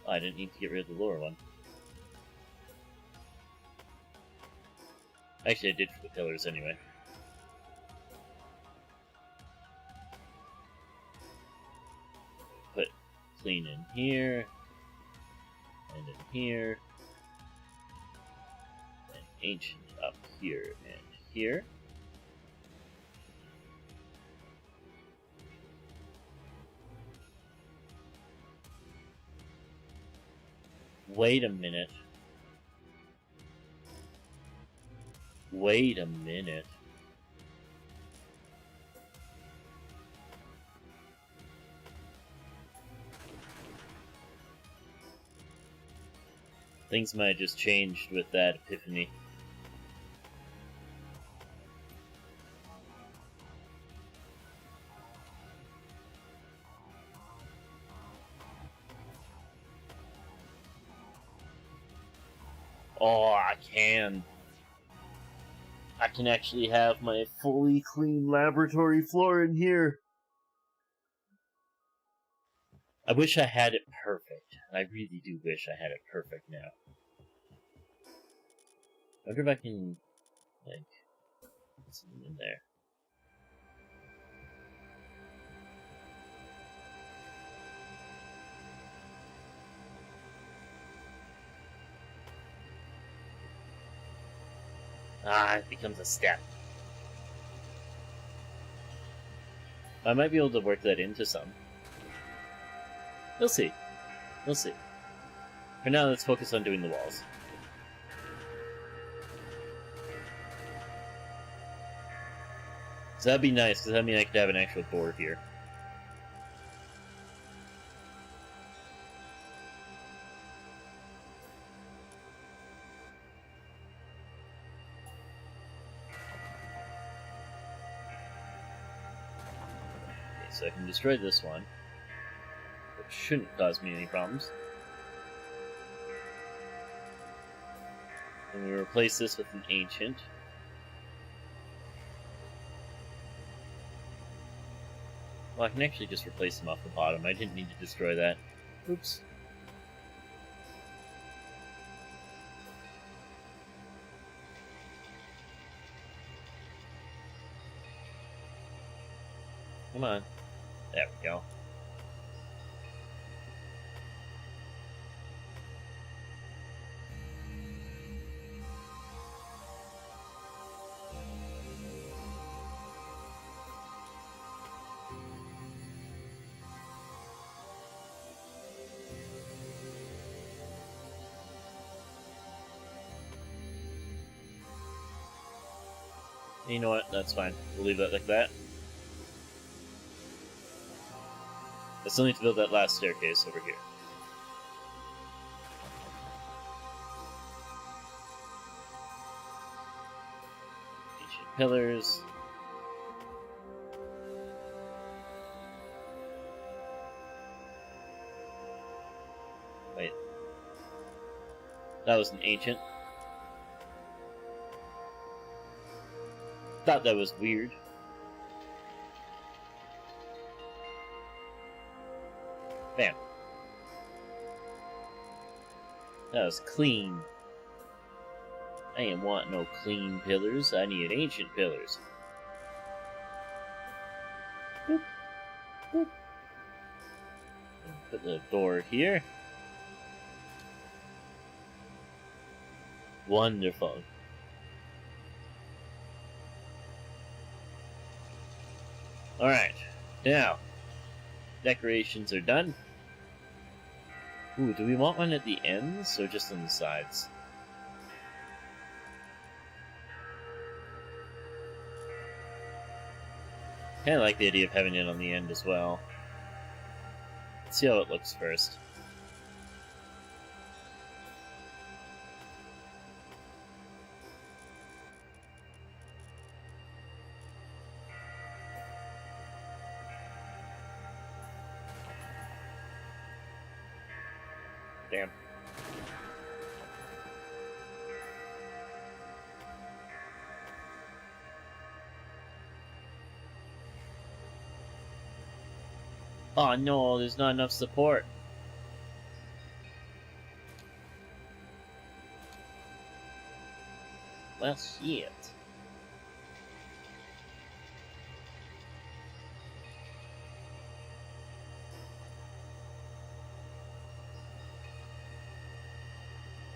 Oh, I didn't need to get rid of the lower one. Actually, I did for the pillars anyway. Put clean in here, and in here, and ancient up here and here. Wait a minute. Wait a minute. Things might have just changed with that epiphany. Oh, I can actually have my fully clean laboratory floor in here. I wish I had it perfect. I really do wish I had it perfect now. I wonder if I can, like, put something in there. Ah, it becomes a step. I might be able to work that into some. We'll see. We'll see. For now, let's focus on doing the walls. So that'd be nice, because that'd mean I could have an actual board here. Okay, so I can destroy this one, which shouldn't cause me any problems. And we replace this with an ancient. Well, I can actually just replace them off the bottom. I didn't need to destroy that. Oops. Come on. There we go. You know what? That's fine. We'll leave that like that. I still need to build that last staircase over here. Ancient pillars. Wait. That was an ancient. Thought that was weird. Bam. That was clean. I ain't want no clean pillars. I need ancient pillars. Boop. Boop. Put the door here. Wonderful. Alright, now, decorations are done. Ooh, do we want one at the ends, or just on the sides? Kinda like the idea of having it on the end as well. Let's see how it looks first. Damn. Oh no, there's not enough support. Well, shit.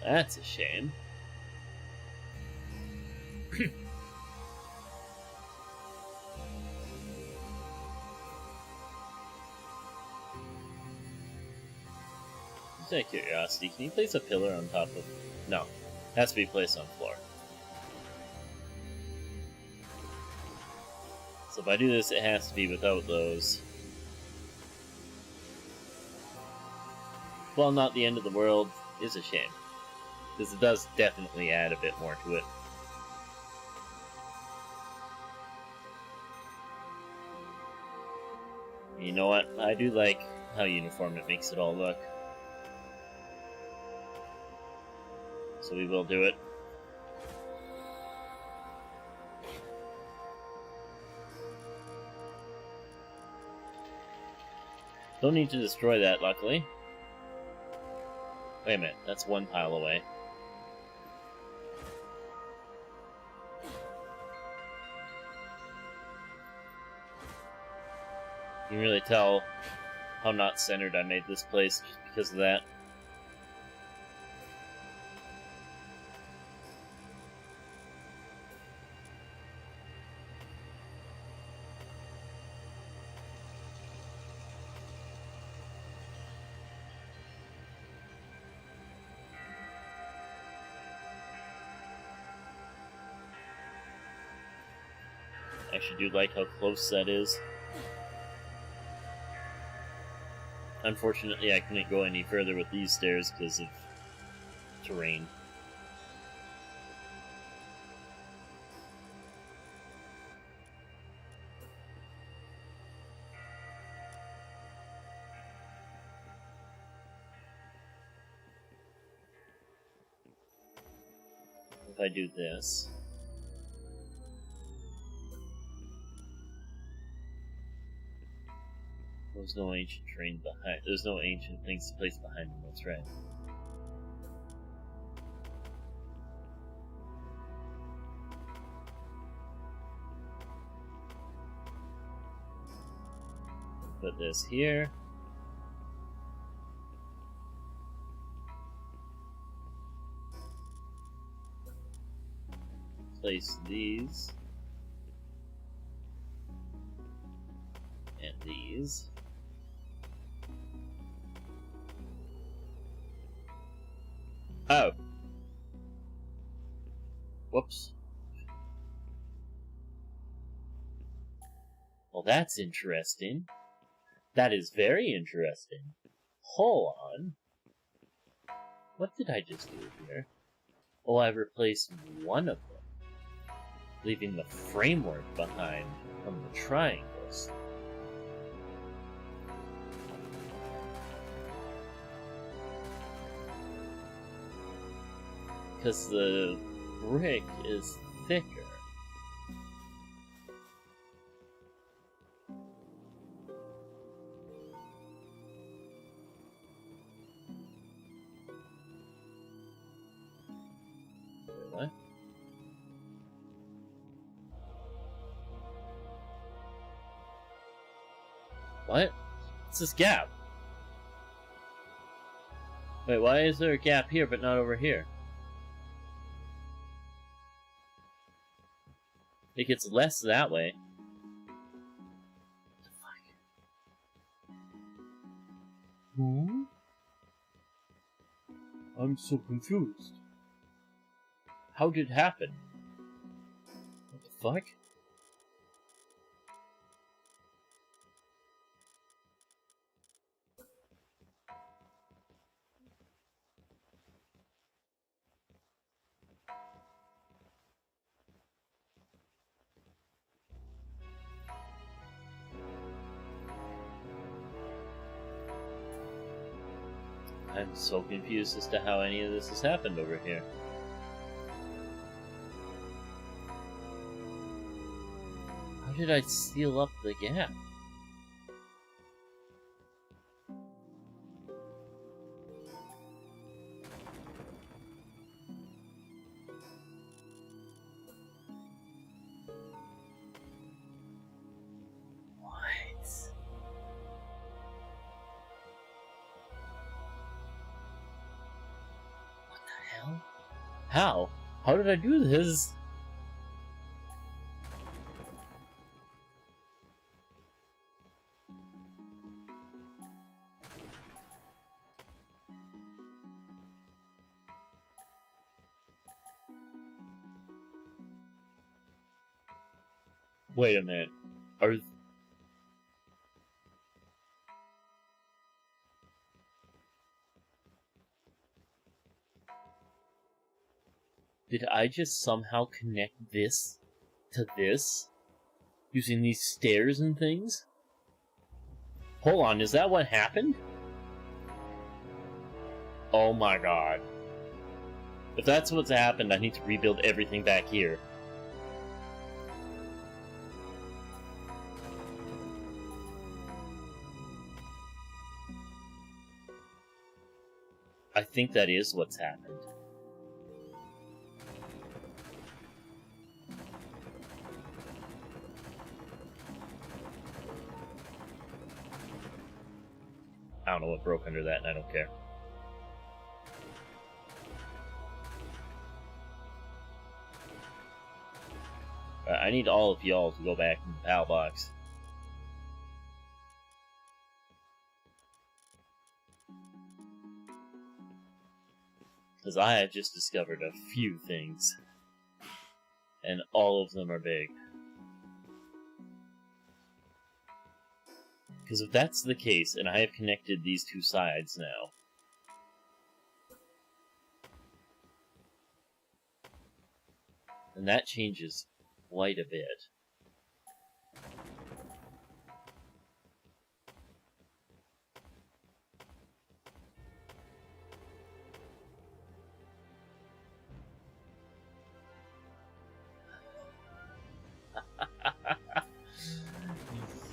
That's a shame. Just out of curiosity, can you place a pillar on top of... No. It has to be placed on floor. So if I do this, it has to be without those. Well, not the end of the world is a shame. Because it does definitely add a bit more to it. You know what? I do like how uniform it makes it all look. So we will do it. Don't need to destroy that, luckily. Wait a minute, that's one pile away. You can really tell how not centered I made this place just because of that. I actually do like how close that is. Unfortunately, I couldn't go any further with these stairs because of terrain. If I do this... There's no ancient train behind. There's no ancient things placed behind them. That's right. Put this here. Place these. And these. Oh. Whoops. Well, that's interesting. That is very interesting. Hold on. What did I just do here? Oh, I replaced one of them, leaving the framework behind from the triangles. Because the brick is thicker. What? What? What's this gap? Wait, why is there a gap here but not over here? It gets less that way. What the fuck? Hmm? I'm so confused. How did it happen? What the fuck? I'm so confused as to how any of this has happened over here. How did I seal up the gap? What? What the hell? How? How did I do this? Wait a minute. Are... Did I just somehow connect this to this? Using these stairs and things? Hold on, is that what happened? Oh my god. If that's what's happened, I need to rebuild everything back here. I think that is what's happened. I don't know what broke under that, and I don't care. I need all of y'all to go back in the PAL box. Because I have just discovered a few things. And all of them are big. Because if that's the case, and I have connected these two sides now, then that changes quite a bit.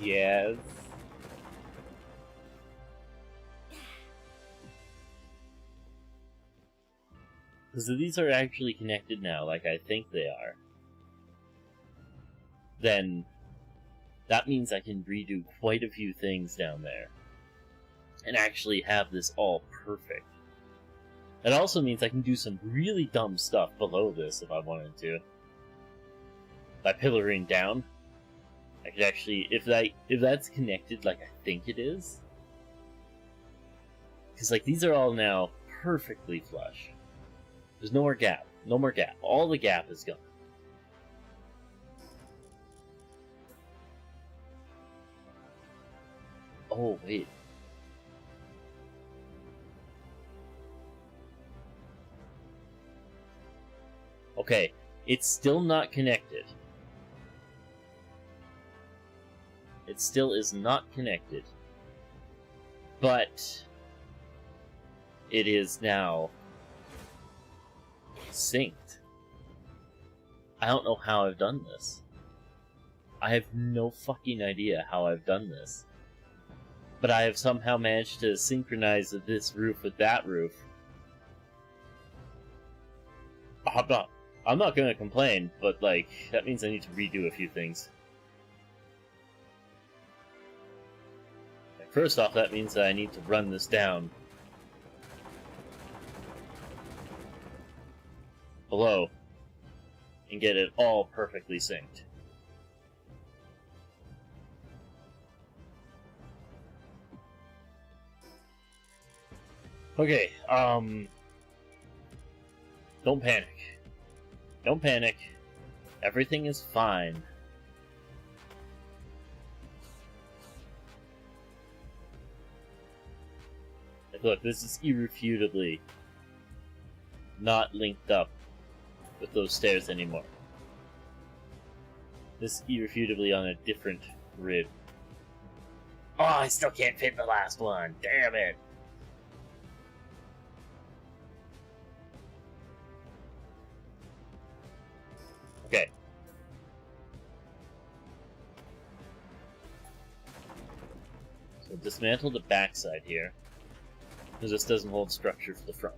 Yes. Because if these are actually connected now, like I think they are, then that means I can redo quite a few things down there and actually have this all perfect. It also means I can do some really dumb stuff below this if I wanted to. By pillaring down, I could actually, if that's connected like I think it is, because like these are all now perfectly flush. There's no more gap. No more gap. All the gap is gone. Oh, wait. Okay, it's still not connected. It still is not connected. But it is now synced. I don't know how I've done this. I have no fucking idea how I've done this. But I have somehow managed to synchronize this roof with that roof. I'm not gonna complain, but like, that means I need to redo a few things. First off, that means that I need to run this down below and get it all perfectly synced. Okay, don't panic. Don't panic. Everything is fine. Look, this is irrefutably not linked up with those stairs anymore. This is irrefutably on a different grid. Oh, I still can't fit the last one. Damn it. Okay. So dismantle the backside here, because this doesn't hold structure for the front.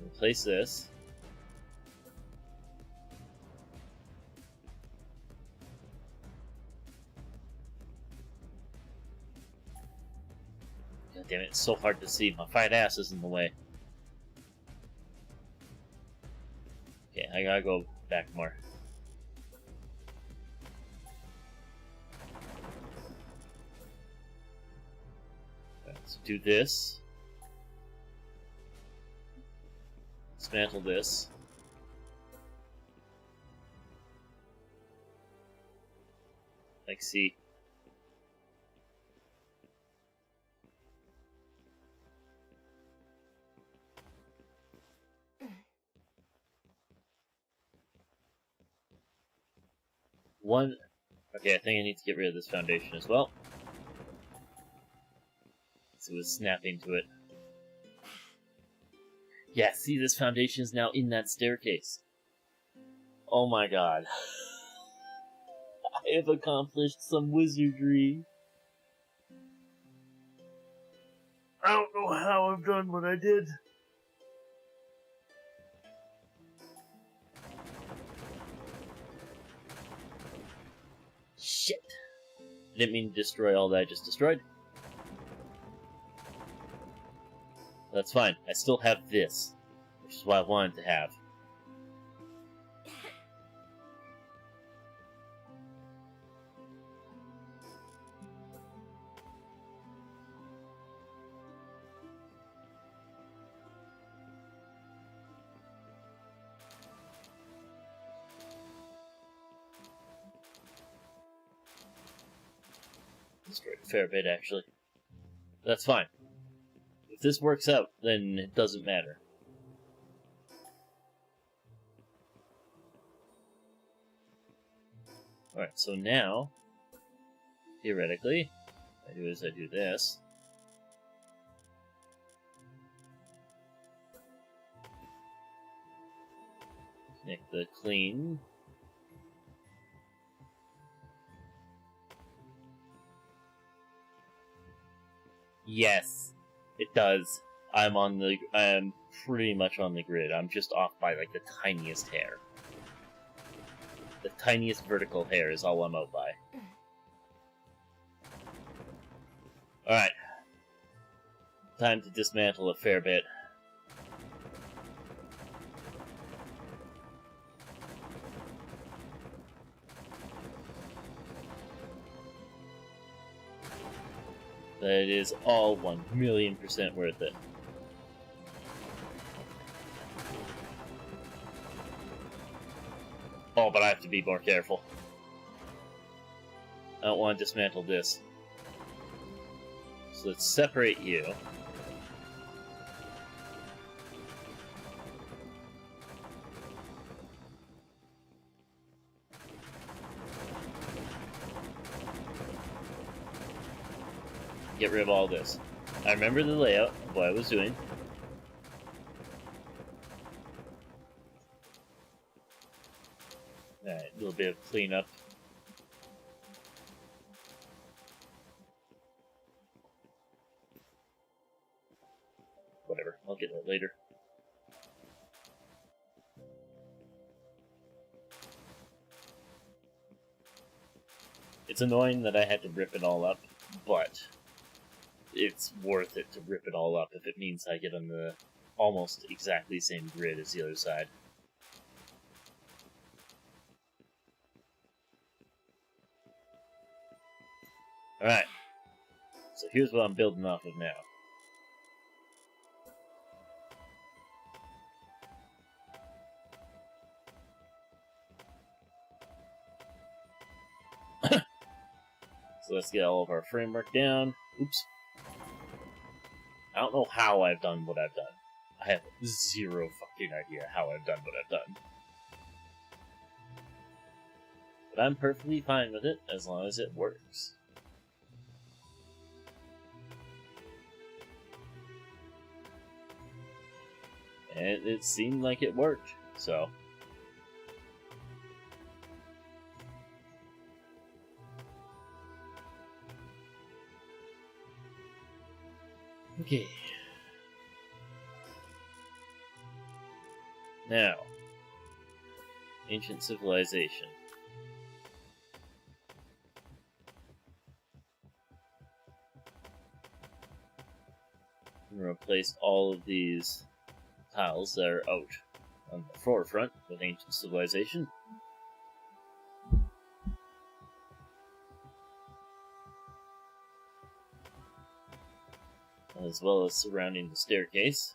Replace this. God damn it, it's so hard to see. My fat ass is in the way. Okay, I gotta go back more. Let's do this. Dismantle this. see. One. Okay, I think I need to get rid of this foundation as well. So it was snapping to it. Yeah, see, this foundation is now in that staircase. Oh my god. I have accomplished some wizardry. I don't know how I've done what I did. Shit. I didn't mean to destroy all that I just destroyed. That's fine. I still have this, which is what I wanted to have. Destroyed a fair bit, actually. That's fine. If this works out, then it doesn't matter. Alright, so now, theoretically, what I do is I do this. Connect the clean. Yes, it does. I'm pretty much on the grid. I'm just off by like the tiniest hair. The tiniest vertical hair is all I'm out by. Alright. Time to dismantle a fair bit. But it is all 1,000,000% worth it. Oh, but I have to be more careful. I don't want to dismantle this. So let's separate you. Get rid of all this. I remember the layout of what I was doing. Alright, a little bit of cleanup. Whatever, I'll get that later. It's annoying that I had to rip it all up, but it's worth it to rip it all up if it means I get on the almost exactly same grid as the other side. Alright, so here's what I'm building off of now. So let's get all of our framework down. Oops. I don't know how I've done what I've done. I have zero fucking idea how I've done what I've done. But I'm perfectly fine with it as long as it works. And it seemed like it worked, so. Okay. Now, ancient civilization. I'm gonna replace all of these tiles that are out on the forefront with ancient civilization. As well as surrounding the staircase.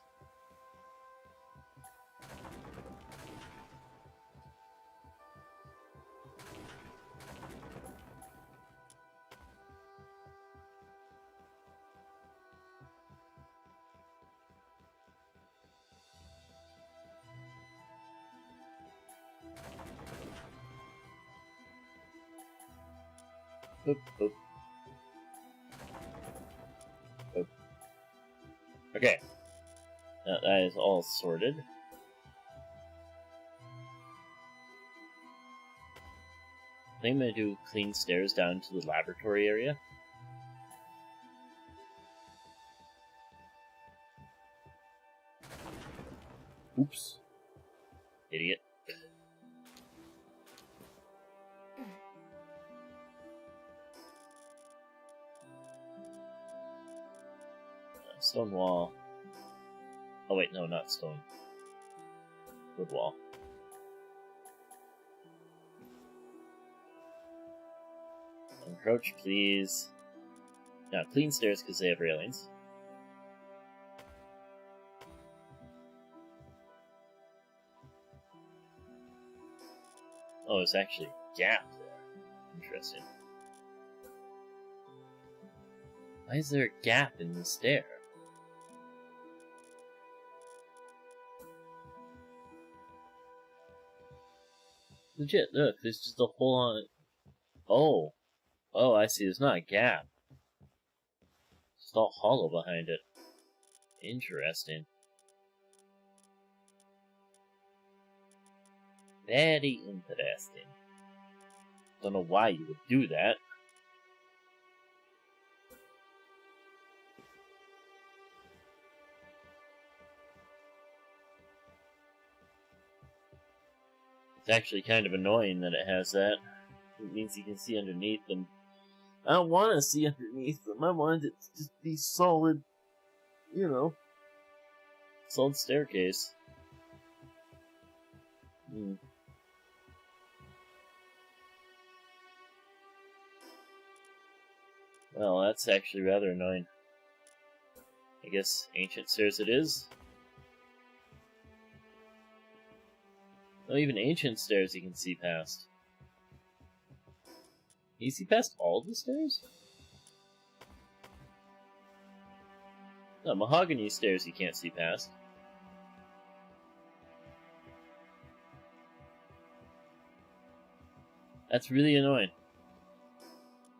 Boop, boop. Boop. Okay. Now that is all sorted. I think I'm going to do clean stairs down to the laboratory area. Oops. Idiot. Stone wall. Oh wait, no, not stone. Wood wall. Encroach, please. Now, clean stairs because they have railings. Oh, there's actually a gap there. Interesting. Why is there a gap in the stair? Legit, look, there's just a hole on it. Oh. Oh, I see, there's not a gap. It's just all hollow behind it. Interesting. Very interesting. Don't know why you would do that. It's actually kind of annoying that it has that. It means you can see underneath them. I don't want to see underneath them. I want it to just be solid, you know, solid staircase. Well, that's actually rather annoying. I guess ancient stairs it is. No, even ancient stairs you can see past. Can you see past all the stairs? No, mahogany stairs you can't see past. That's really annoying.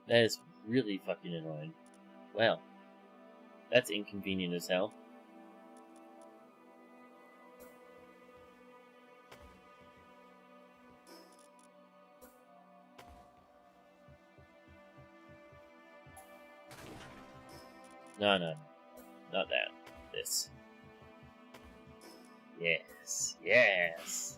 That is really fucking annoying. Well, that's inconvenient as hell. No, not that. This. Yes, yes.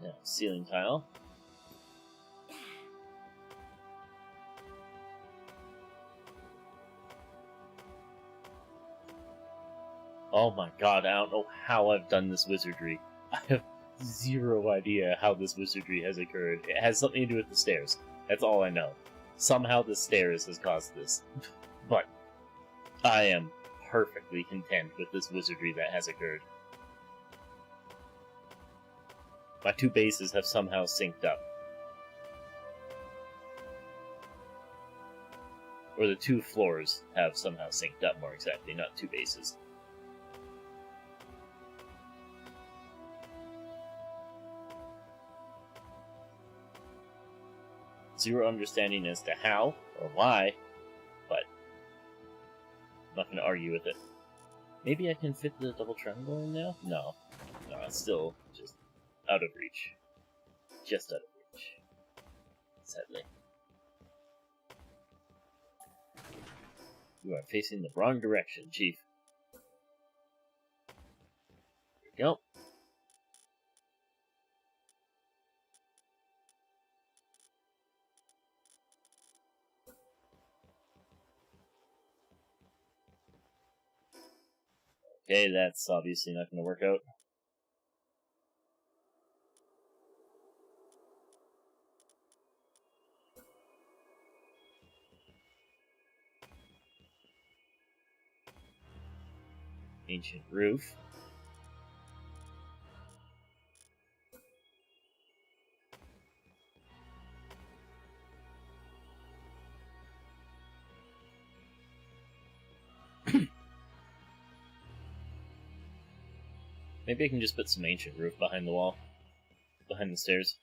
Now, ceiling tile. Oh my god, I don't know how I've done this wizardry. I have zero idea how this wizardry has occurred. It has something to do with the stairs. That's all I know. Somehow the stairs has caused this. But I am perfectly content with this wizardry that has occurred. My two bases have somehow synced up. Or the two floors have somehow synced up, more exactly, not two bases. Zero understanding as to how or why, but I'm not going to argue with it. Maybe I can fit the double triangle in now? No, it's still just out of reach. Just out of reach. Sadly. You are facing the wrong direction, Chief. There we go. Okay, that's obviously not going to work out. Ancient roof. Maybe I can just put some ancient roof behind the wall. Behind the stairs.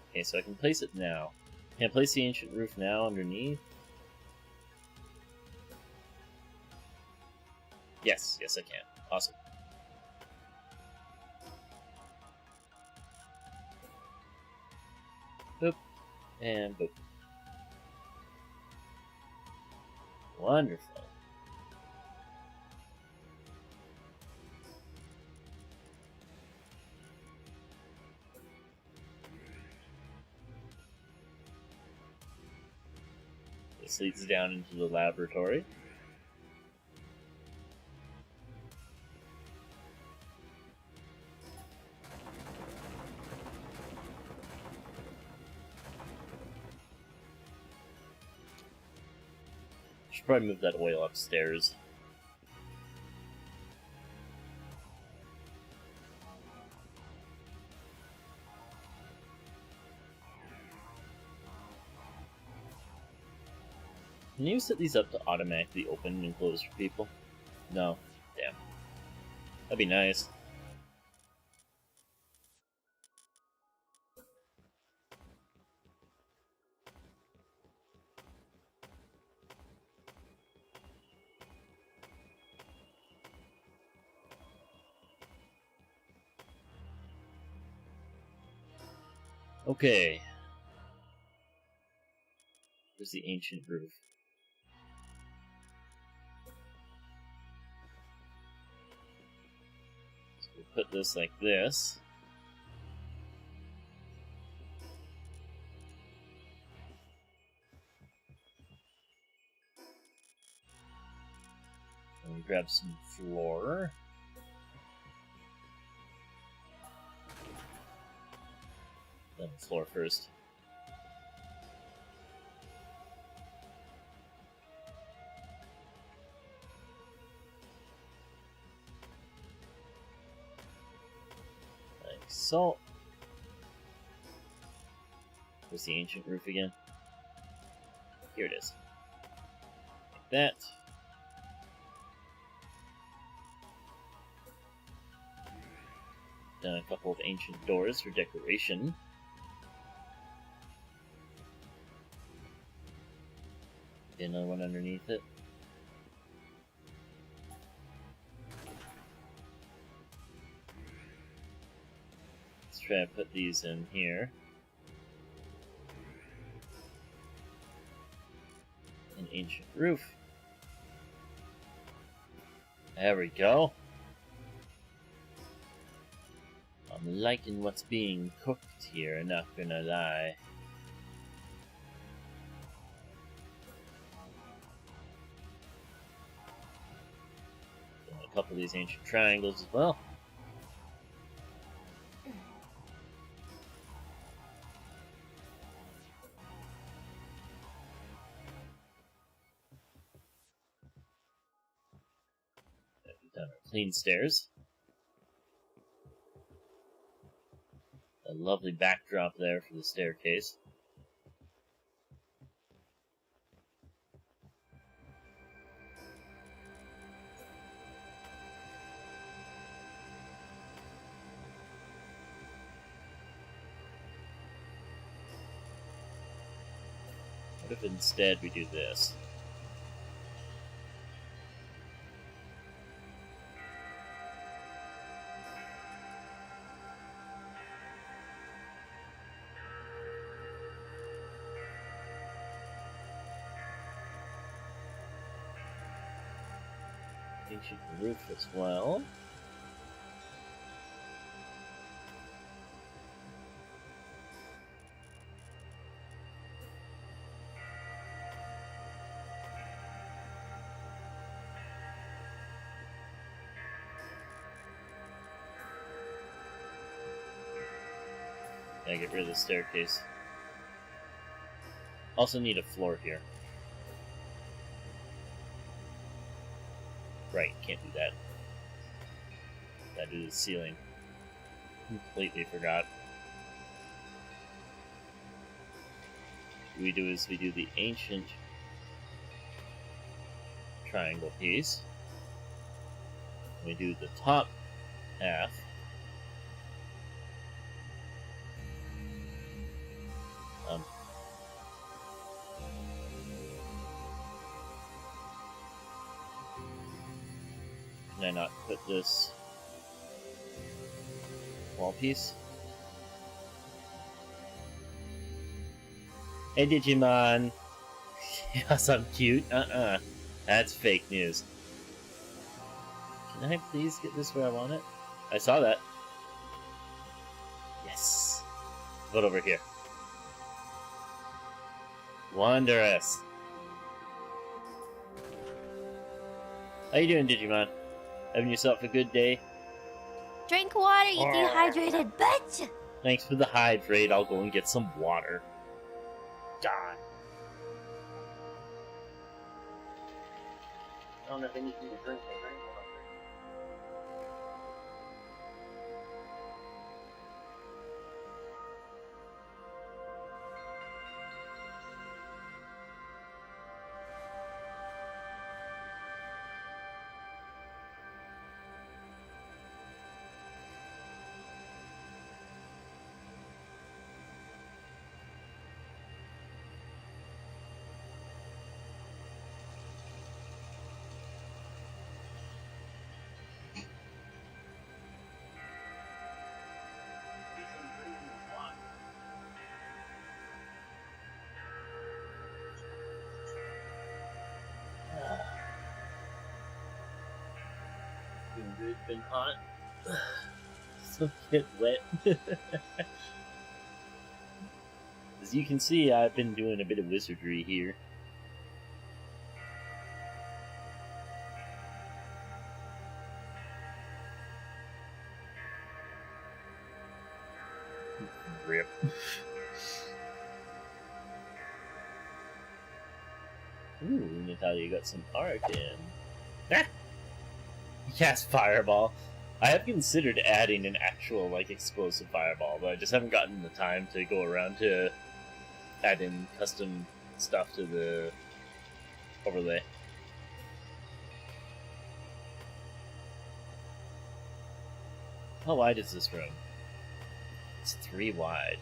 Okay, so I can place it now. Can I place the ancient roof now underneath? Yes, yes I can. Awesome. Boop. And boop. Wonderful. This leads down into the laboratory. Should probably move that oil upstairs. Can you set these up to automatically open and close for people? No. Damn. That'd be nice. Okay. There's the ancient roof. So we'll put this like this. And we grab some floor. Then the floor first. Like so. Where's the ancient roof again? Here it is. Like that. Done a couple of ancient doors for decoration. Get another one underneath it. Let's try to put these in here. An ancient roof. There we go. I'm liking what's being cooked here, not gonna lie. A couple of these ancient triangles as well. We've done our clean stairs. A lovely backdrop there for the staircase. What if instead we do this? Ancient roof as well. Gotta get rid of the staircase. Also need a floor here. Right, can't do that. That is the ceiling. Completely forgot. What we do is we do the ancient triangle piece. We do the top half. Can I not put this wall piece? Hey Digimon! Yes, I'm cute. That's fake news. Can I please get this where I want it? I saw that. Yes. Put over here. Wondrous. How you doing, Digimon? Having yourself a good day? Drink water, you dehydrated bitch! Thanks for the hydrate. I'll go and get some water. God. I don't have anything to drink. I drank water. Been good, been hot. So get wet. As you can see, I've been doing a bit of wizardry here. Rip. Ooh, Natalia got some art in. Ah! Yes, fireball. I have considered adding an actual, like, explosive fireball, but I just haven't gotten the time to go around to add in custom stuff to the overlay. How wide is this room? It's 3 wide.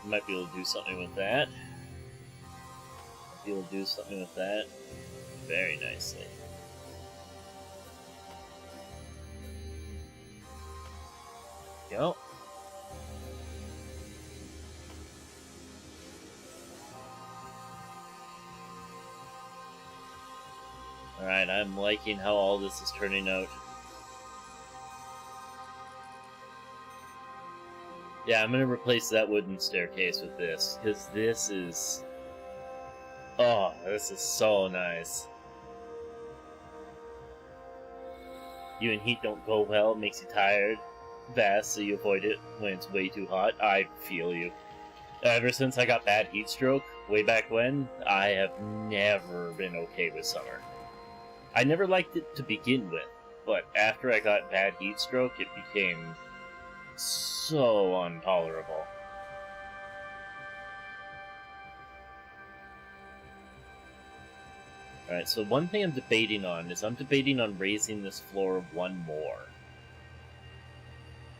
Might be able to do something with that. Might be able to do something with that very nicely. Go. Alright, I'm liking how all this is turning out. Yeah, I'm gonna replace that wooden staircase with this, because this is... Oh, this is so nice. You and heat don't go well, it makes you tired, fast, so you avoid it when it's way too hot. I feel you. Ever since I got bad heat stroke, way back when, I have never been okay with summer. I never liked it to begin with, but after I got bad heat stroke, it became so intolerable. Alright, so one thing I'm debating on is I'm debating on raising this floor 1 more.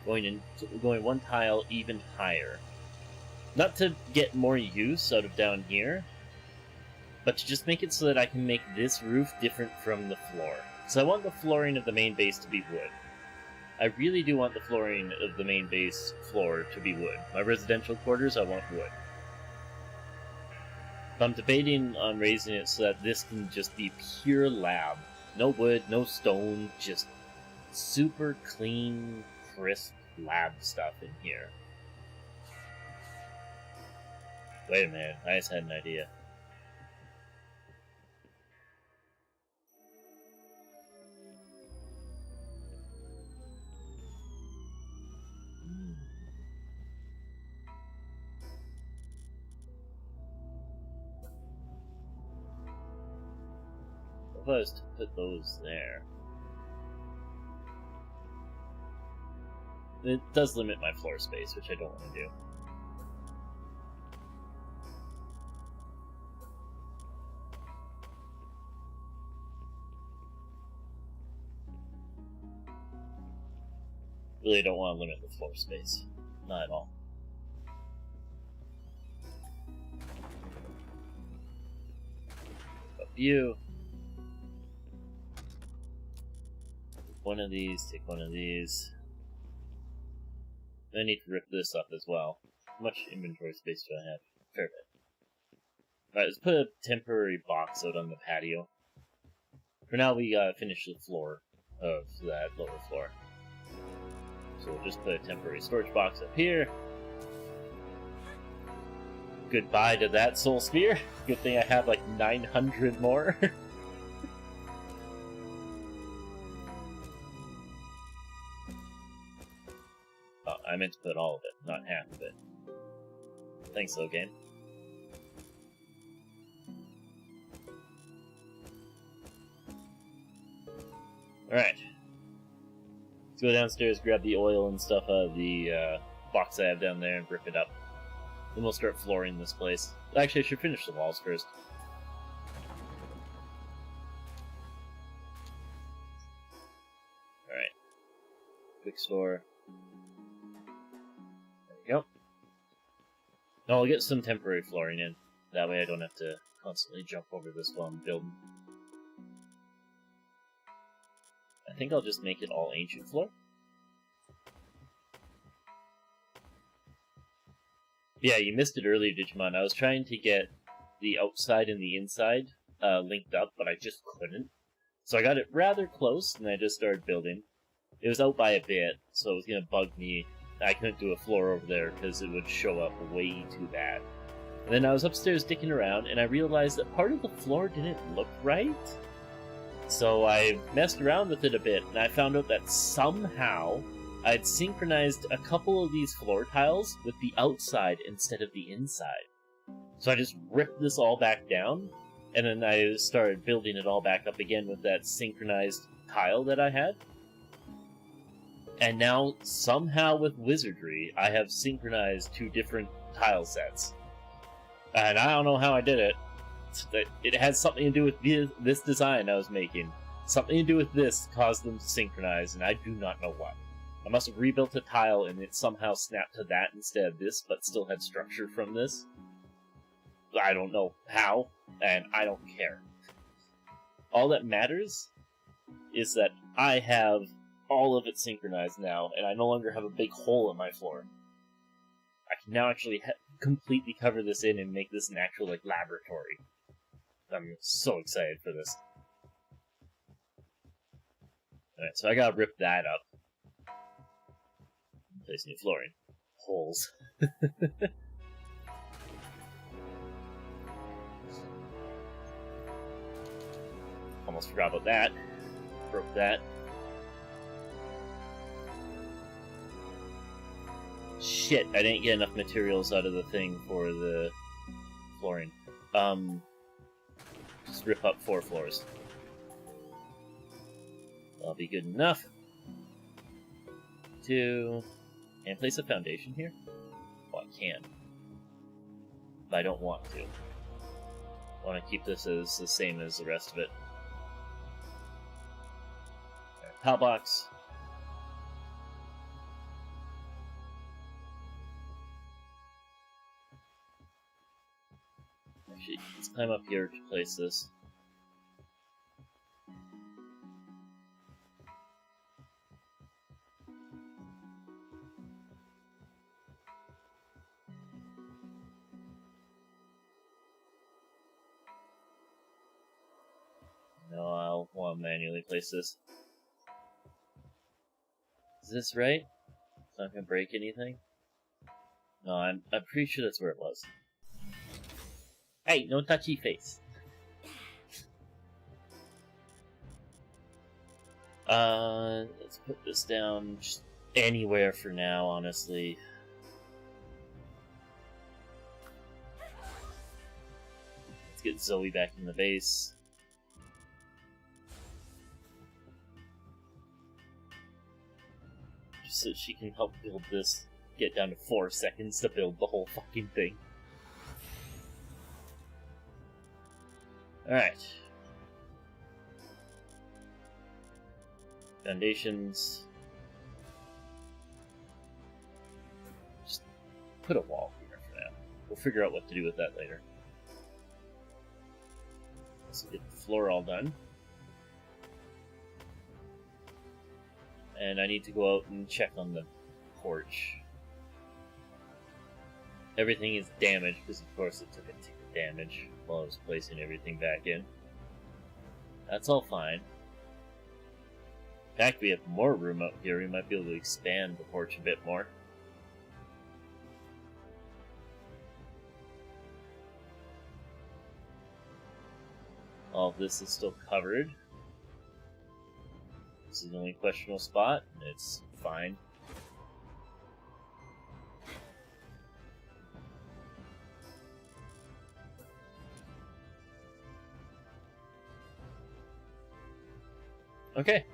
Going one tile even higher. Not to get more use out of down here, but to just make it so that I can make this roof different from the floor. So I want the flooring of the main base to be wood. I really do want the flooring of the main base floor to be wood. My residential quarters, I want wood. But I'm debating on raising it so that this can just be pure lab. No wood, no stone, just super clean, crisp lab stuff in here. Wait a minute, I just had an idea. If I was to put those there, it does limit my floor space, which I don't want to do. Really don't want to limit the floor space. Not at all. Up you. One of these, take one of these. I need to rip this up as well. How much inventory space do I have? Fair bit. Alright, let's put a temporary box out on the patio. For now, we gotta finish the floor of that lower floor. So we'll just put a temporary storage box up here. Goodbye to that soul sphere. Good thing I have like 900 more. Oh, I meant to put all of it, not half of it. Thanks, though, game. Alright. Let's go downstairs, grab the oil and stuff out of the box I have down there, and rip it up. Then we'll start flooring this place. Actually, I should finish the walls first. Alright. Quick store. There we go. Now I'll get some temporary flooring in. That way I don't have to constantly jump over this while I'm building. I think I'll just make it all ancient floor. Yeah, you missed it earlier, Digimon. I was trying to get the outside and the inside linked up, but I just couldn't. So I got it rather close, and I just started building. It was out by a bit, so it was going to bug me. I couldn't do a floor over there because it would show up way too bad. And then I was upstairs dicking around, and I realized that part of the floor didn't look right. So I messed around with it a bit, and I found out that somehow I'd synchronized a couple of these floor tiles with the outside instead of the inside. So I just ripped this all back down, and then I started building it all back up again with that synchronized tile that I had. And now, somehow with wizardry, I have synchronized two different tile sets. And I don't know how I did it. It has something to do with this design I was making. Something to do with this caused them to synchronize, and I do not know what. I must have rebuilt a tile and it somehow snapped to that instead of this, but still had structure from this. I don't know how, and I don't care. All that matters is that I have all of it synchronized now, and I no longer have a big hole in my floor. I can now actually completely cover this in and make this an actual, like, laboratory. I'm so excited for this. Alright, so I gotta rip that up. Place new flooring. Holes. Almost forgot about that. Broke that. Shit, I didn't get enough materials out of the thing for the flooring. Just rip up 4 floors. That'll be good enough. 2. Can I place a foundation here? Well, I can. But I don't want to. I want to keep this as the same as the rest of it. Alright, tile box. Actually, let's climb up here to place this. No, I'll want to manually place this. Is this right? It's not gonna break anything? No, I'm pretty sure that's where it was. Hey, no touchy face. Let's put this down just anywhere for now, honestly. Let's get Zoe back in the base. so she can help build this. Get down to 4 seconds to build the whole fucking thing. Alright. Foundations. Just put a wall here for now. We'll figure out what to do with that later. Let's get the floor all done. And I need to go out and check on the porch. Everything is damaged because, of course, it took a tick of damage while I was placing everything back in. That's all fine. In fact, we have more room out here. We might be able to expand the porch a bit more. All of this is still covered. This is the only questionable spot, and it's fine. Okay.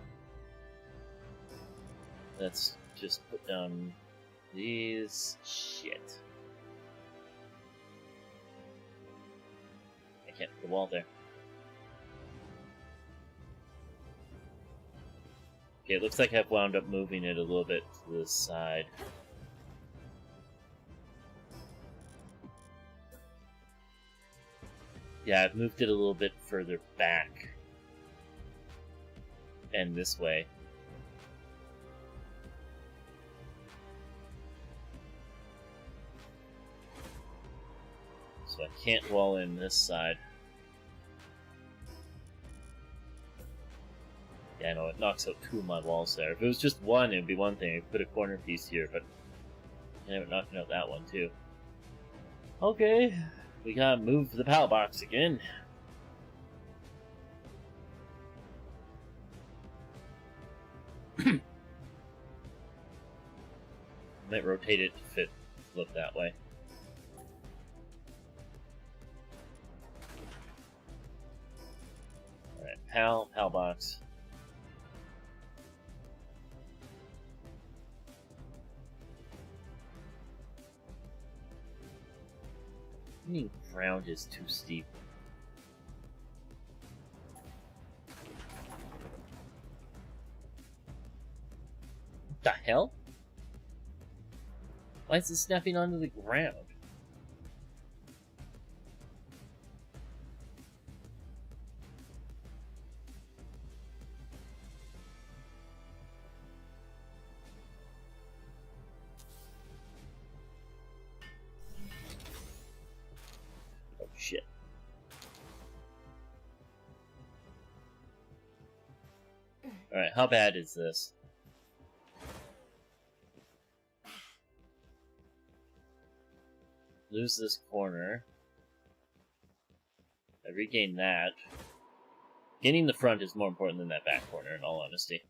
Let's just put down these. Shit. I can't put the wall there. Okay, it looks like I've wound up moving it a little bit to the side. Yeah, I've moved it a little bit further back. And this way. So I can't wall in this side. Yeah, I know, it knocks out 2 of my walls there. If it was just one, it'd be one thing. I'd put a corner piece here, but I ended up knocking out that one too. Okay, we gotta move the pallet box again. Might rotate it to flip that way. Alright, pal box. I mean, ground is too steep. What the hell? Why is it snapping onto the ground? Oh shit. Alright, how bad is this? Lose this corner. I regain that. Gaining the front is more important than that back corner, in all honesty.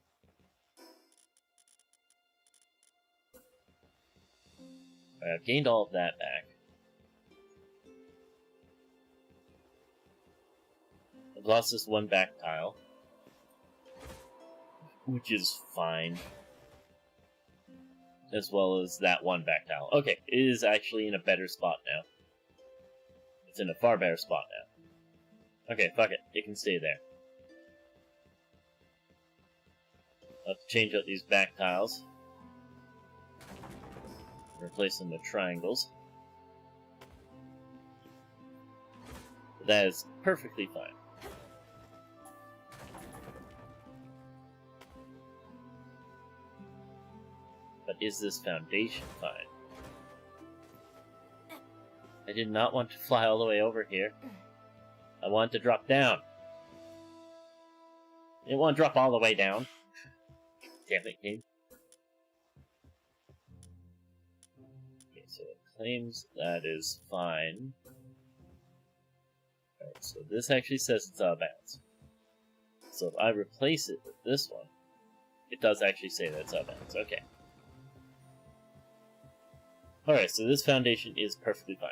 Alright, I've gained all of that back. I've lost this one back tile, which is fine. As well as that one back tile. Okay, it is actually in a better spot now. It's in a far better spot now. Okay, fuck it. It can stay there. I'll have to change out these back tiles. Replace them with triangles. But that is perfectly fine. But is this foundation fine? I did not want to fly all the way over here. I want to drop down. I didn't want to drop all the way down. Damn it, game. Okay, so it claims that is fine. Alright, so this actually says it's out of bounds. So if I replace it with this one, it does actually say that it's out of bounds. Okay. Alright, so this foundation is perfectly fine.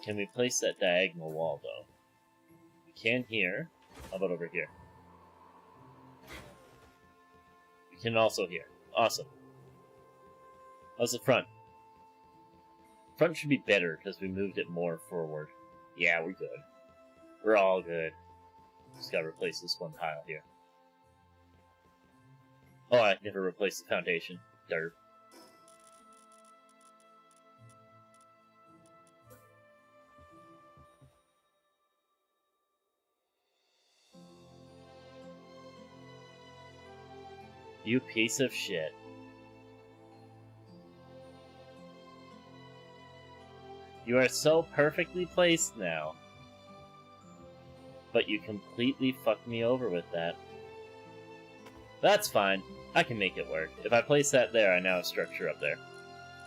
Can we place that diagonal wall, though? We can here. How about over here? We can also hear. Awesome. How's the front? Front should be better because we moved it more forward. Yeah, we're good. We're all good. Just gotta replace this one tile here. Oh, I never replaced the foundation. Derp. You piece of shit. You are so perfectly placed now. But you completely fucked me over with that. That's fine. I can make it work. If I place that there, I now have structure up there.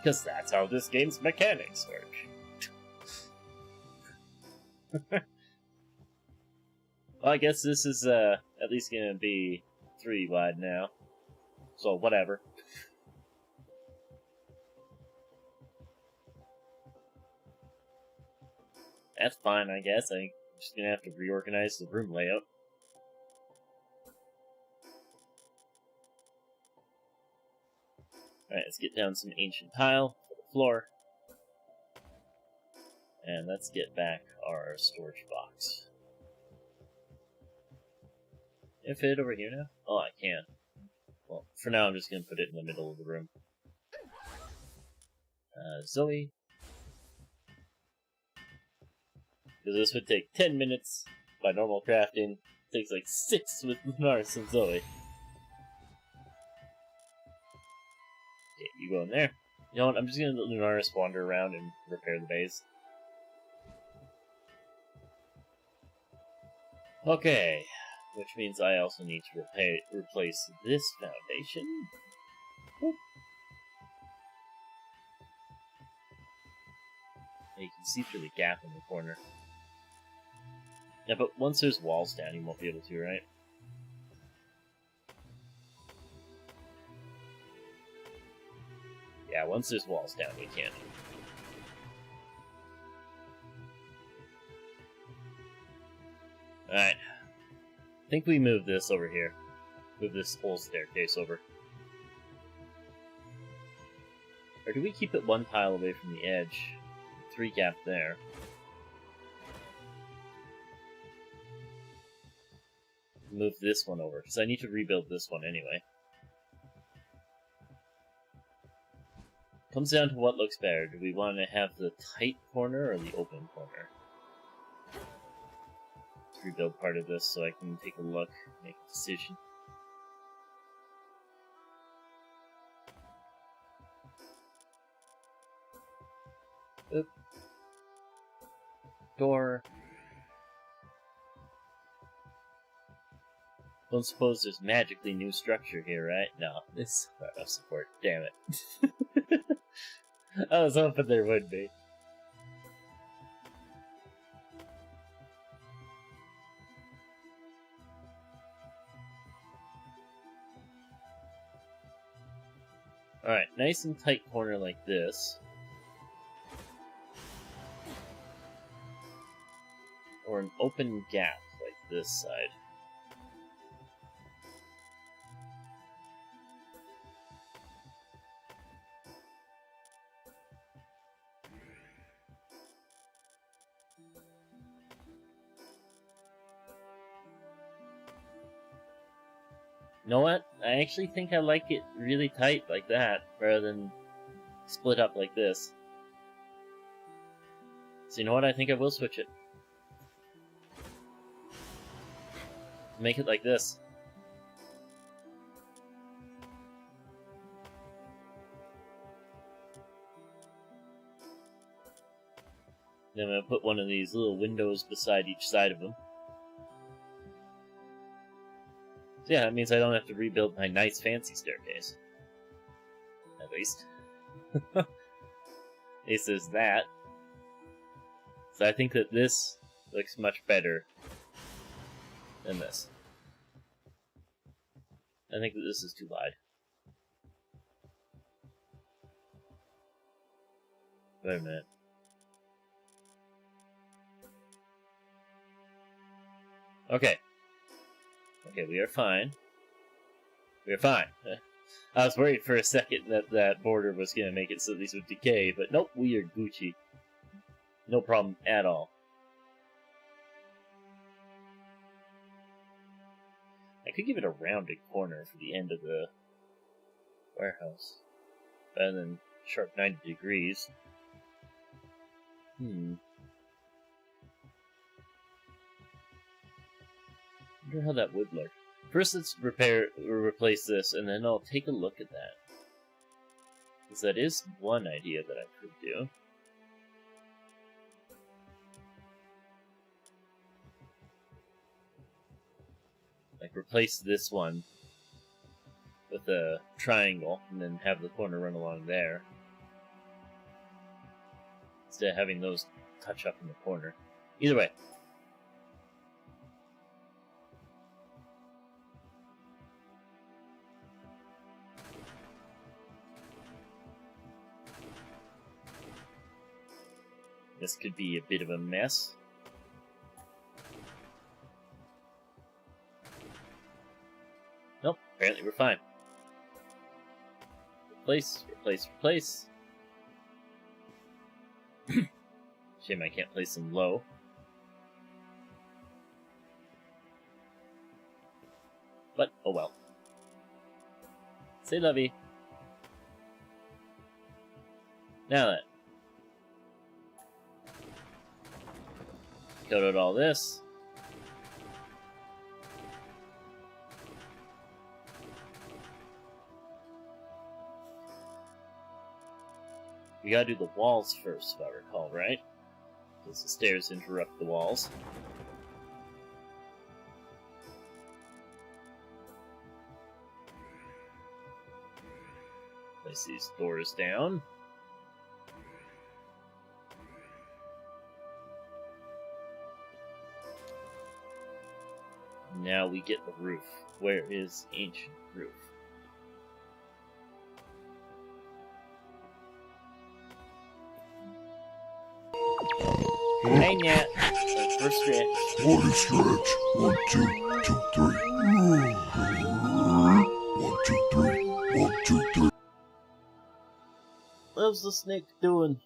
Because that's how this game's mechanics work. Well, I guess this is at least gonna be 3 wide now. So, whatever. That's fine, I guess. I'm just gonna have to reorganize the room layout. Alright, let's get down some ancient tile for the floor. And let's get back our storage box. Can I fit it over here now? Oh, I can. Well, for now I'm just gonna put it in the middle of the room. Zoe. Because this would take 10 minutes by normal crafting. It takes like 6 with Lunaris and Zoe. Okay, you go in there. You know what, I'm just gonna let Lunaris wander around and repair the base. Okay, which means I also need to replace this foundation. Whoop. You can see through the gap in the corner. Yeah, but once there's walls down, you won't be able to, right? Yeah, once there's walls down, you can't. Alright. I think we move this over here. Move this whole staircase over. Or do we keep it 1 tile away from the edge? 3 gap there. Move this one over, because I need to rebuild this one anyway. Comes down to what looks better. Do we want to have the tight corner or the open corner? Let's rebuild part of this so I can take a look, make a decision. Oop. Door. Don't suppose there's magically new structure here, right? No, this not enough support. Damn it. I was hoping there would be. Alright, nice and tight corner like this. Or an open gap like this side. You know what? I actually think I like it really tight like that, rather than split up like this. So you know what? I think I will switch it. Make it like this. Then I'm going to put one of these little windows beside each side of them. So yeah, that means I don't have to rebuild my nice fancy staircase. At least. At least there's that. So I think that this looks much better than this. I think that this is too wide. Wait a minute. Okay. Okay, we are fine. We're fine. I was worried for a second that that border was going to make it so these would decay, but nope, we are Gucci. No problem at all. I could give it a rounded corner for the end of the warehouse. Rather than sharp 90 degrees. Wonder how that would look. First, let's replace this, and then I'll take a look at that. Because that is one idea that I could do. Like, replace this one with a triangle, and then have the corner run along there. Instead of having those touch up in the corner. Either way. This could be a bit of a mess. Nope, apparently we're fine. Replace, replace, replace. Shame I can't place them low. But, oh well. Say lovey. Now then. Cut out all this. We gotta do the walls first, if I recall, right? Because the stairs interrupt the walls. Place these doors down. Now we get the roof. Where is ancient roof? Hey, Nat. First stretch. One stretch. 1, 2, 2, 3. 1, 2, 3. 1, 2, 3. What's the snake doing?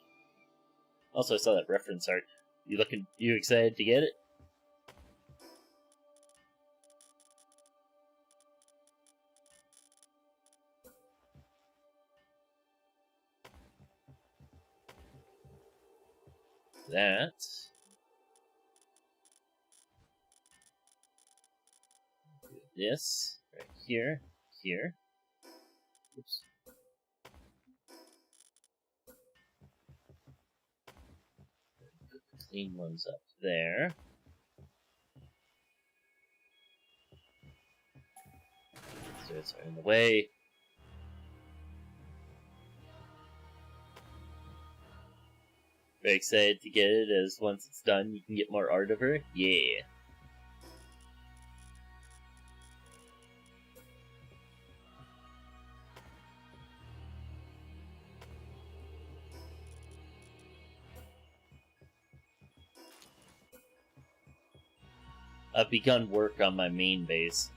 Also, I saw that reference art. You excited to get it? That. This right here, here. Oops. Put the clean ones up there. So it's in the way. Very excited to get it, as once it's done, you can get more art of her. Yeah. I've begun work on my main base.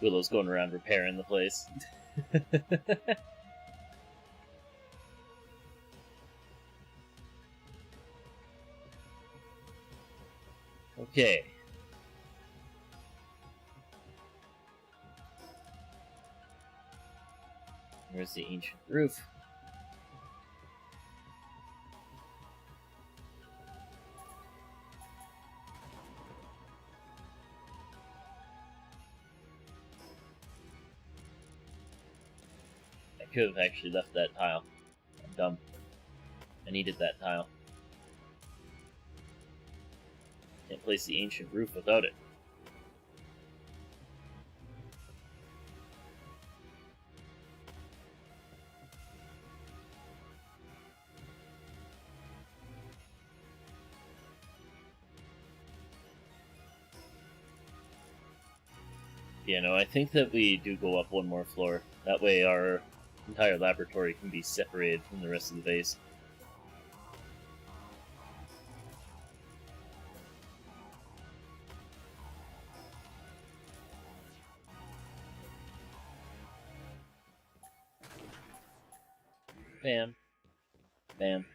Willow's going around repairing the place. Okay. Where's the ancient roof? I could have actually left that tile. I'm dumb. I needed that tile. Can't place the ancient roof without it. Yeah, no, I think that we do go up one more floor. That way our entire laboratory can be separated from the rest of the base. Bam. Bam.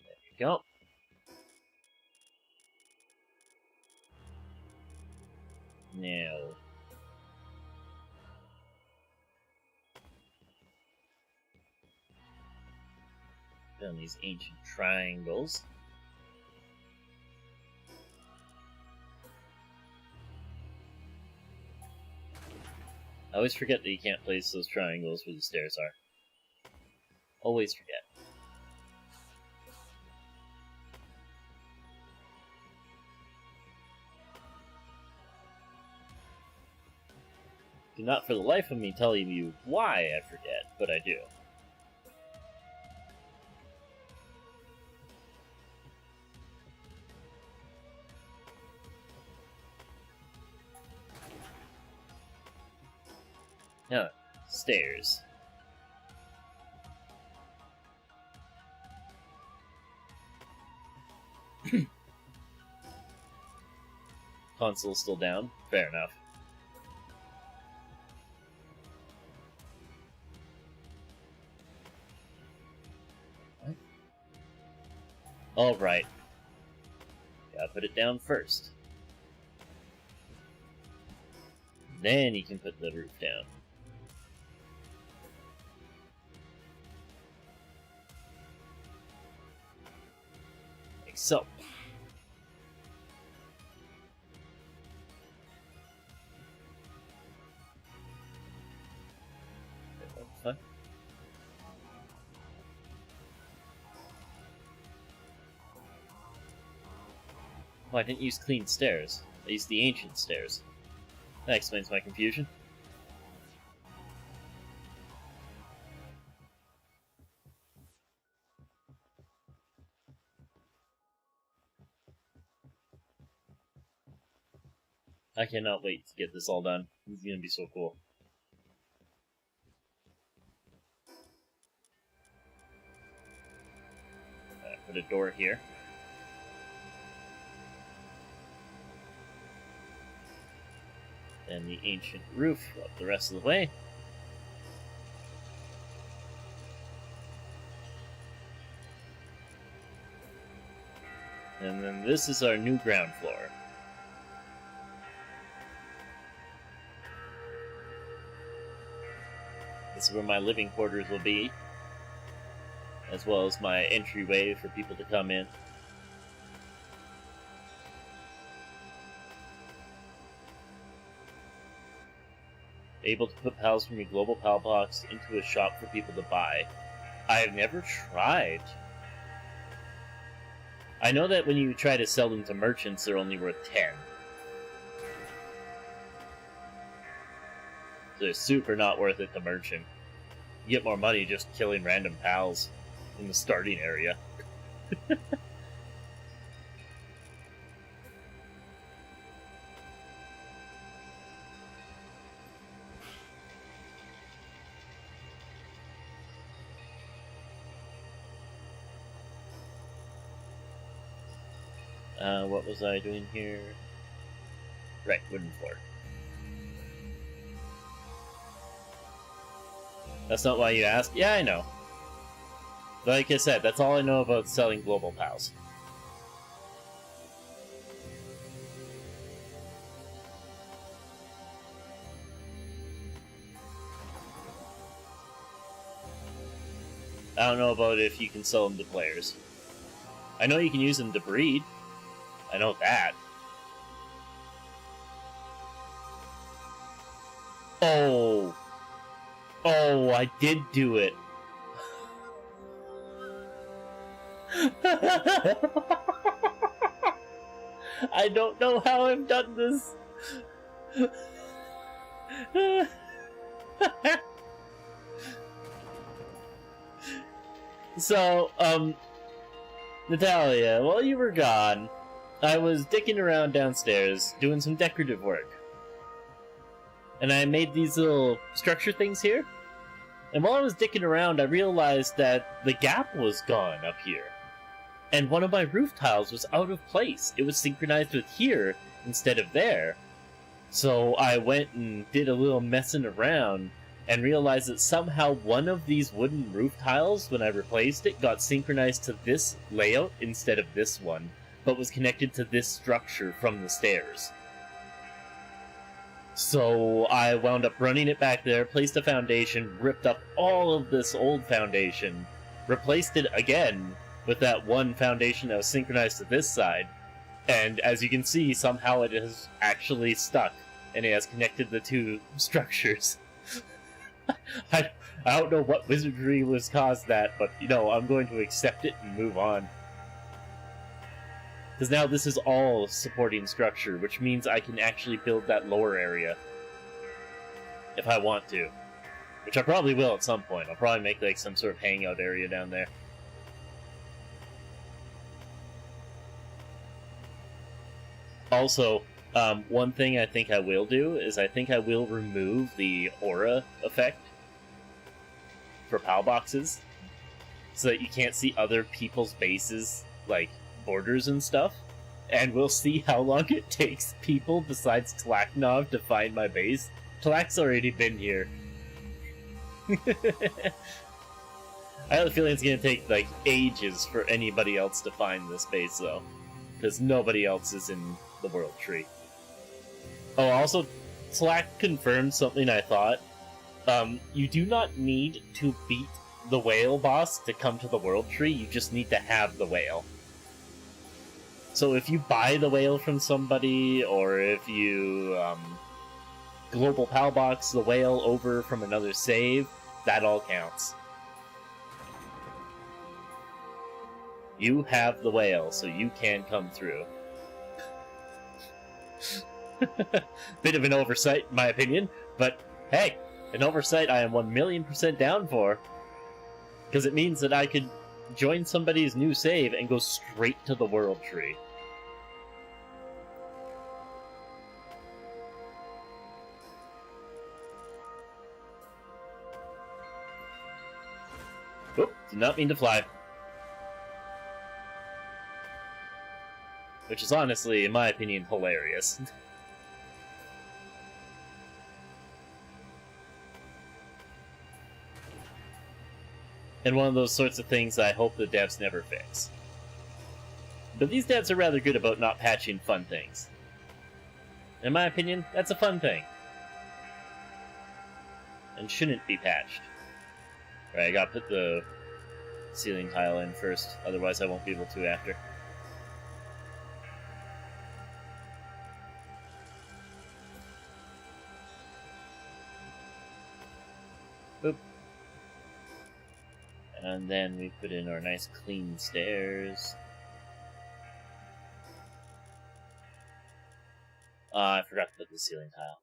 There we go. Now. Found these ancient triangles. I always forget that you can't place those triangles where the stairs are. Always forget. Do not for the life of me tell you why I forget, but I do. Now, stairs. Console's still down? Fair enough. Alright. Gotta put it down first. Then you can put the roof down. Like so. Fun. Oh, I didn't use clean stairs. I used the ancient stairs. That explains my confusion. I cannot wait to get this all done. This is gonna be so cool. Put a door here. And the ancient roof up the rest of the way. And then this is our new ground floor. This is where my living quarters will be, as well as my entryway for people to come in. Able to put pals from your global pal box into a shop for people to buy. I've never tried. I know that when you try to sell them to merchants, they're only worth 10. So they're super not worth it to merchant. You get more money just killing random pals in the starting area. What was I doing here? Right, wooden floor. That's not why you asked? Yeah, I know. Like I said, that's all I know about selling global pals. I don't know about if you can sell them to players. I know you can use them to breed. I know that. Oh. Oh, I did do it. I don't know how I've done this. So, Natalia, while you were gone, I was dicking around downstairs doing some decorative work. And I made these little structure things here. And while I was dicking around, I realized that the gap was gone up here. And one of my roof tiles was out of place. It was synchronized with here instead of there. So I went and did a little messing around and realized that somehow one of these wooden roof tiles, when I replaced it, got synchronized to this layout instead of this one, but was connected to this structure from the stairs. So I wound up running it back there, placed a foundation, ripped up all of this old foundation, replaced it again with that one foundation that was synchronized to this side, and as you can see, somehow it has actually stuck, and it has connected the two structures. I don't know what wizardry was caused that, but, you know, I'm going to accept it and move on. Because now this is all supporting structure, which means I can actually build that lower area. If I want to. Which I probably will at some point. I'll probably make, like, some sort of hangout area down there. Also, one thing I think I will do is I think I will remove the aura effect for PAL boxes, so that you can't see other people's bases, like, borders and stuff. And we'll see how long it takes people besides Tlaknov to find my base. Tlak's already been here. I have a feeling it's gonna take, like, ages for anybody else to find this base, though. Because nobody else is in the World Tree. Oh, also, Slack confirmed something I thought. You do not need to beat the whale boss to come to the World Tree, you just need to have the whale. So if you buy the whale from somebody, or if you global PAL box the whale over from another save, that all counts. You have the whale, so you can come through. Bit of an oversight, in my opinion, but hey, an oversight I am 1,000,000% down for. Because it means that I could join somebody's new save and go straight to the World Tree. Oop, did not mean to fly. Which is honestly, in my opinion, hilarious. And one of those sorts of things I hope the devs never fix. But these devs are rather good about not patching fun things. In my opinion, that's a fun thing. And shouldn't be patched. Right, I gotta put the ceiling tile in first, otherwise I won't be able to after. Boop. And then we put in our nice clean stairs. I forgot to put the ceiling tile.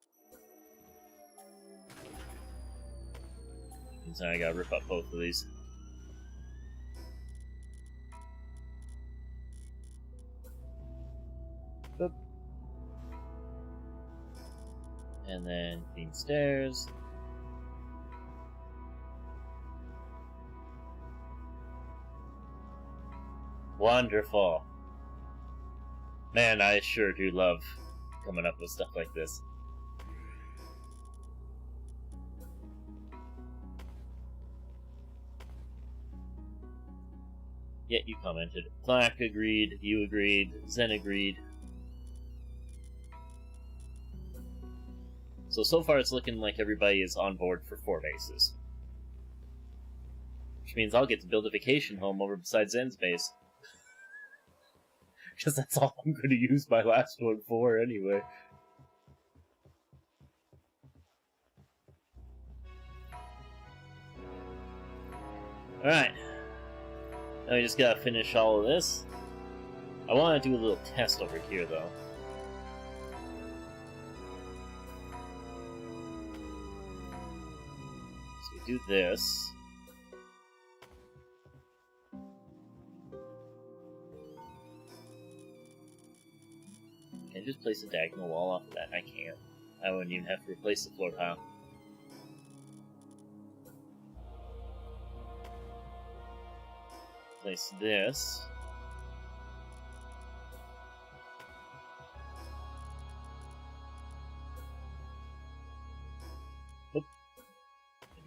And so I gotta rip up both of these. Boop. And then clean stairs. Wonderful. Man, I sure do love coming up with stuff like this. Yeah, you commented. Black agreed, you agreed, Zen agreed. So far it's looking like everybody is on board for 4 bases. Which means I'll get to build a vacation home over beside Zen's base. Because that's all I'm going to use my last one for anyway. Alright. Now we just gotta finish all of this. I want to do a little test over here though. So we do this. Can I just place a diagonal wall off of that? I can't. I wouldn't even have to replace the floor tile. Place this.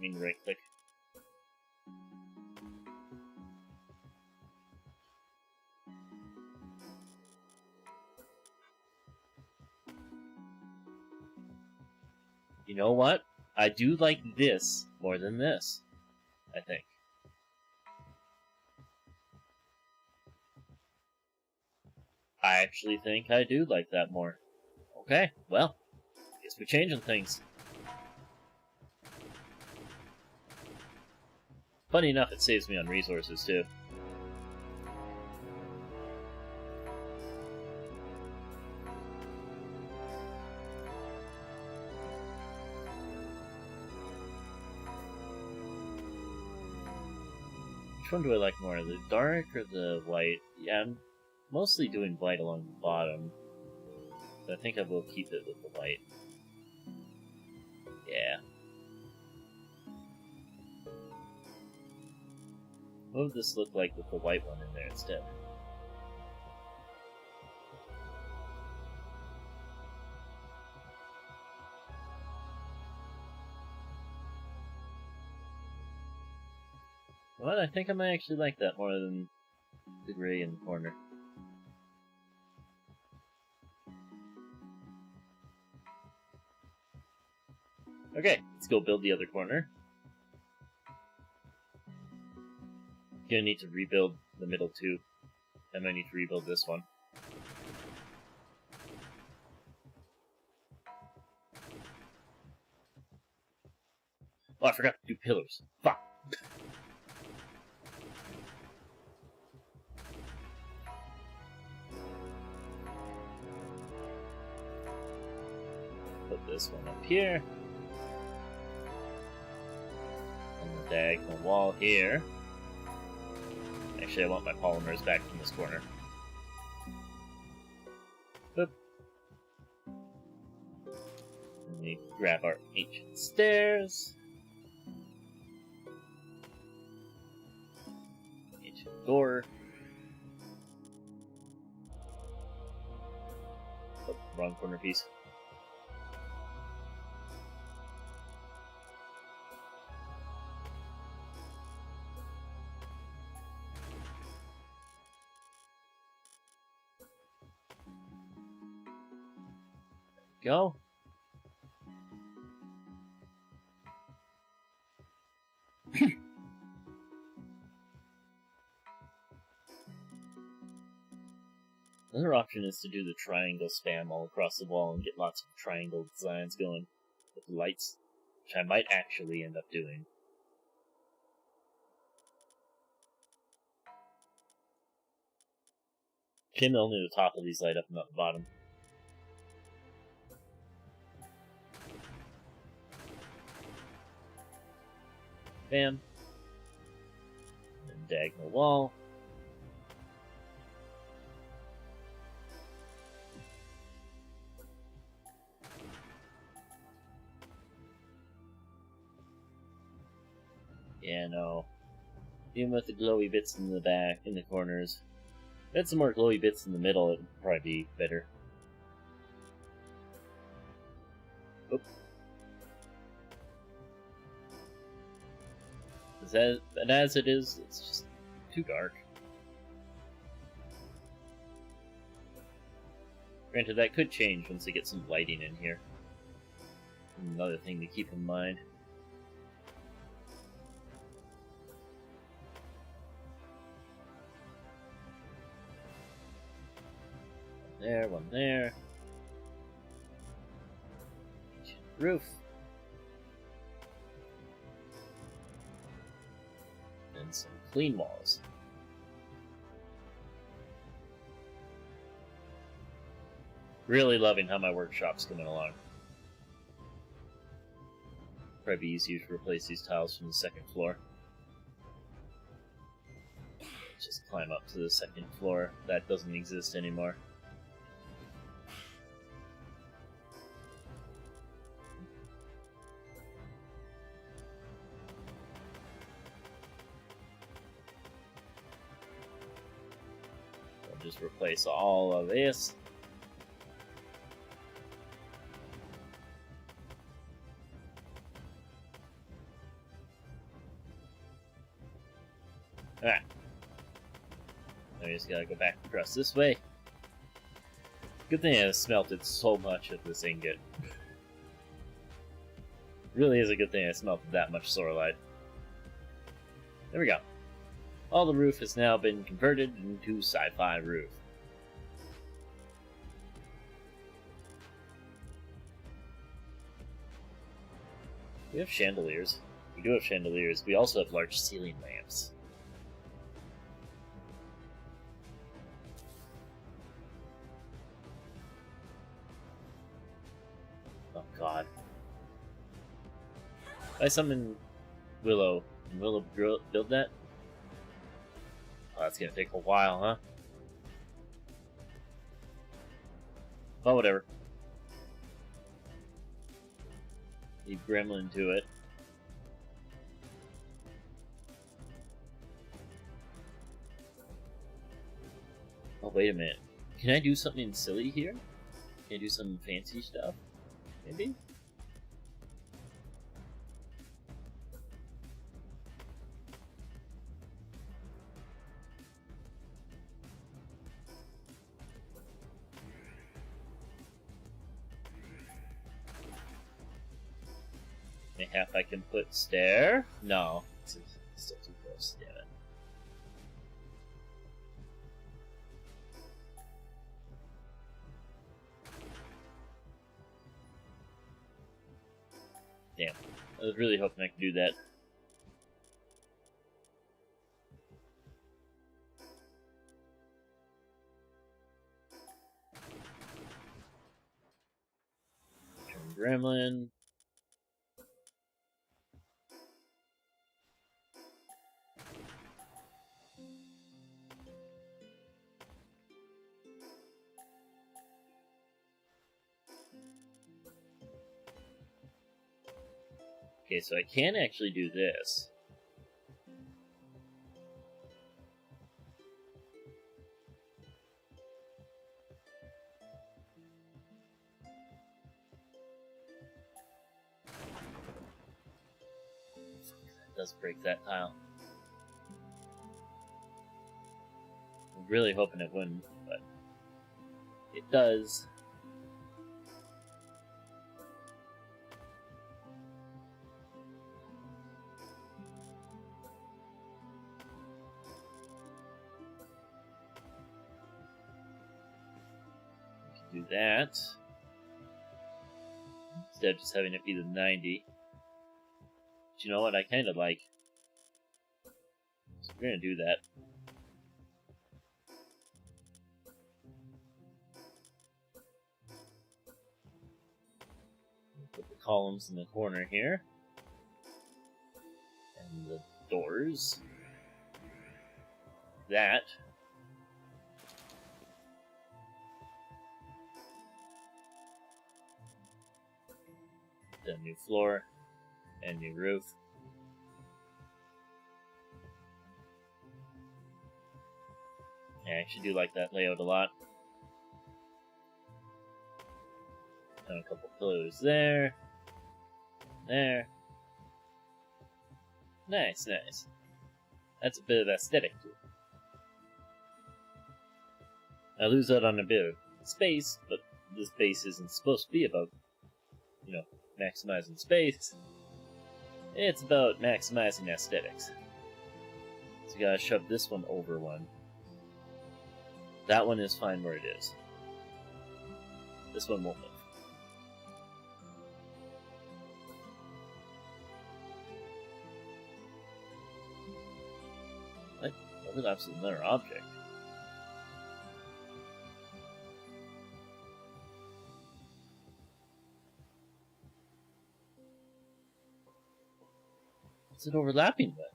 Didn't mean to right click. You know what? I do like this more than this, I think. I actually think I do like that more. Okay, well, guess we're changing things. Funny enough, it saves me on resources, too. Which one do I like more, the dark or the white? Yeah, I'm mostly doing white along the bottom. But I think I will keep it with the white. Yeah. What would this look like with the white one in there instead? Well, I think I might actually like that more than the gray in the corner. Okay, let's go build the other corner. Gonna need to rebuild the middle too. I might need to rebuild this one. Oh, I forgot to do pillars. Fuck! Put this one up here. On the diagonal wall here. Actually, I want my polymers back from this corner. Boop. Let me grab our ancient stairs. Ancient door. Oh, wrong corner piece. Go. Another option is to do the triangle spam all across the wall and get lots of triangle designs going with the lights, which I might actually end up doing. Can only the top of these light up, not the bottom. Bam. And then diagonal wall. Yeah, no. Even with the glowy bits in the back, in the corners. If I had some more glowy bits in the middle, it would probably be better. Oop. But as it is, it's just too dark. Granted, that could change once they get some lighting in here. Another thing to keep in mind. There, one there. Roof. And some clean walls. Really loving how my workshop's coming along. Probably be easier to replace these tiles from the second floor. Just climb up to the second floor. That doesn't exist anymore. Just replace all of this. Alright. I just gotta go back across this way. Good thing I smelted so much of this ingot. Really is a good thing I smelted that much sorelite. There we go. All the roof has now been converted into sci-fi roof. We have chandeliers. We do have chandeliers. We also have large ceiling lamps. Oh god. If I summon Willow, and Willow build that? Oh, that's gonna take a while, huh? But whatever. Leave Gremlin to it. Oh, wait a minute. Can I do something silly here? Can I do some fancy stuff? Maybe? Mayhap I can put stair? No. It's still too close, damn it. Damn. I was really hoping I could do that. Turn Gremlin. Okay, so I can actually do this. That does break that tile. I'm really hoping it wouldn't, but it does. Do that instead of just having it be the 90. But you know what? I kind of like. So we're gonna do that. Put the columns in the corner here, and the doors. That. A new floor and new roof. Yeah, I actually do like that layout a lot. And a couple pillars there. There. Nice, nice. That's a bit of aesthetic to it. I lose out on a bit of space, but this base isn't supposed to be about, you know, maximizing space. It's about maximizing aesthetics. So you gotta shove this one over one. That one is fine where it is. This one won't move. What? Overlaps with another object. What's it overlapping with?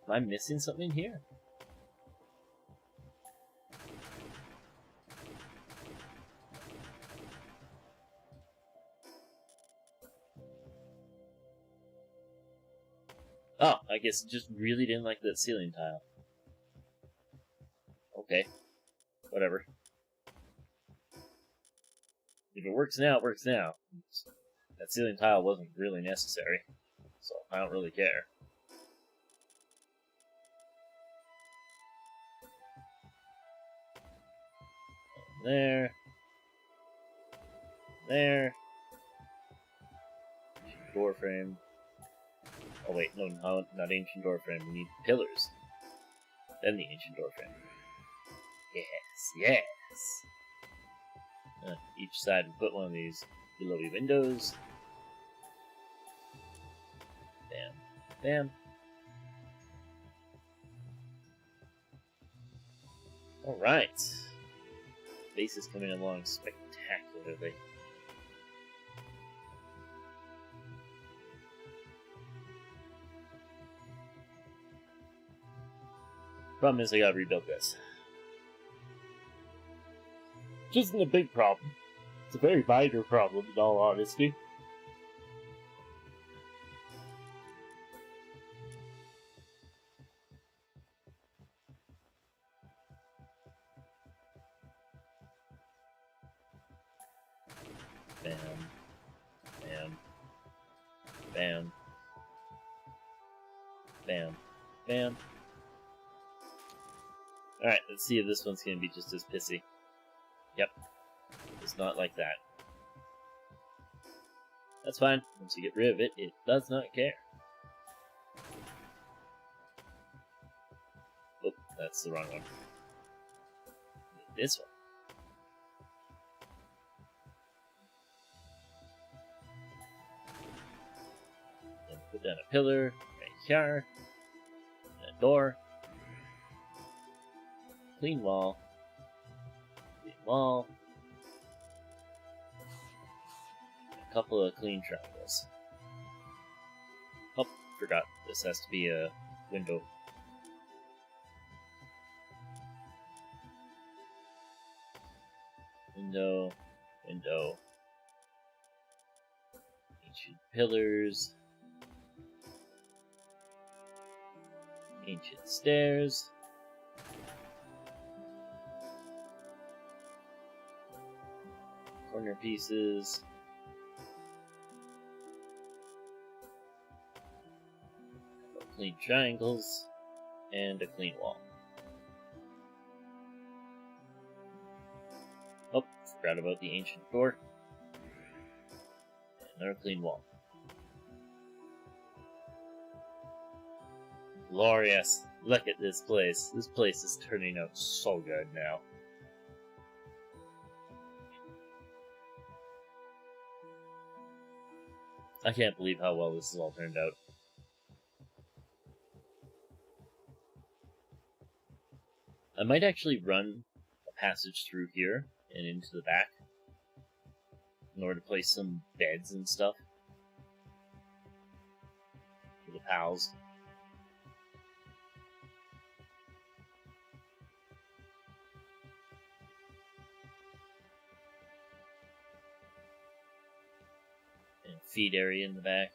Am I missing something here? Oh, I guess just really didn't like that ceiling tile. Okay. Whatever. If it works now, it works now. That ceiling tile wasn't really necessary, so I don't really care. There. There. Ancient door frame. Oh wait, no, not ancient door frame. We need pillars. Then the ancient door frame. Yes, yes. Each side we put one of these glowy windows. Bam. Bam. Alright. Base is coming along spectacularly. Problem is I gotta rebuild this. Which isn't a big problem. It's a very minor problem in all honesty. Bam. Bam. Bam. Bam. Bam. Alright, let's see if this one's gonna be just as pissy. Yep. It's not like that. That's fine. Once you get rid of it, it does not care. Oh, that's the wrong one. This one. Then put down a pillar right here. And a door. Clean wall. Clean wall. A couple of clean triangles. Oh, forgot. This has to be a window. Window. Window. Ancient pillars. Ancient stairs. Corner pieces. Clean triangles. And a clean wall. Oh, forgot about the ancient door. And another clean wall. Glorious. Look at this place. This place is turning out so good now. I can't believe how well this has all turned out. I might actually run a passage through here and into the back in order to place some beds and stuff for the pals. And a feed area in the back.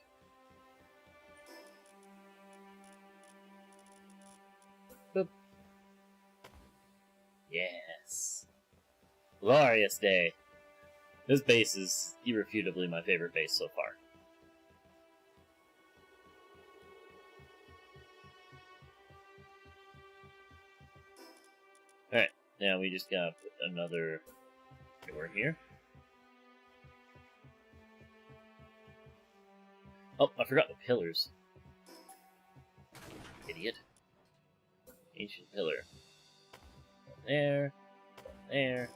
Boop. Yes. Glorious day. This base is irrefutably my favorite base so far. Alright, now we just gotta put another door here. Oh, I forgot the pillars. Idiot. Ancient pillar. One there. One there.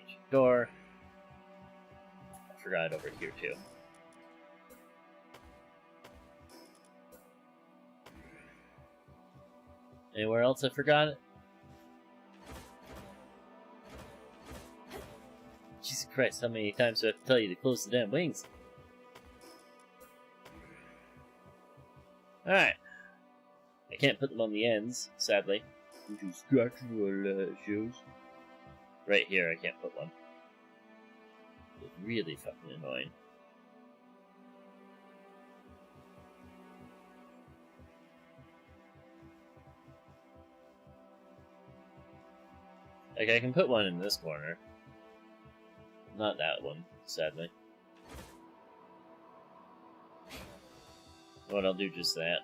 Ancient door. I forgot it over here too. Anywhere else I forgot it? Jesus Christ, how many times do I have to tell you to close the damn wings? Alright. I can't put them on the ends, sadly. Which is structural issues. Right here, I can't put one. It's really fucking annoying. Like, I can put one in this corner. Not that one, sadly. But I'll do just that.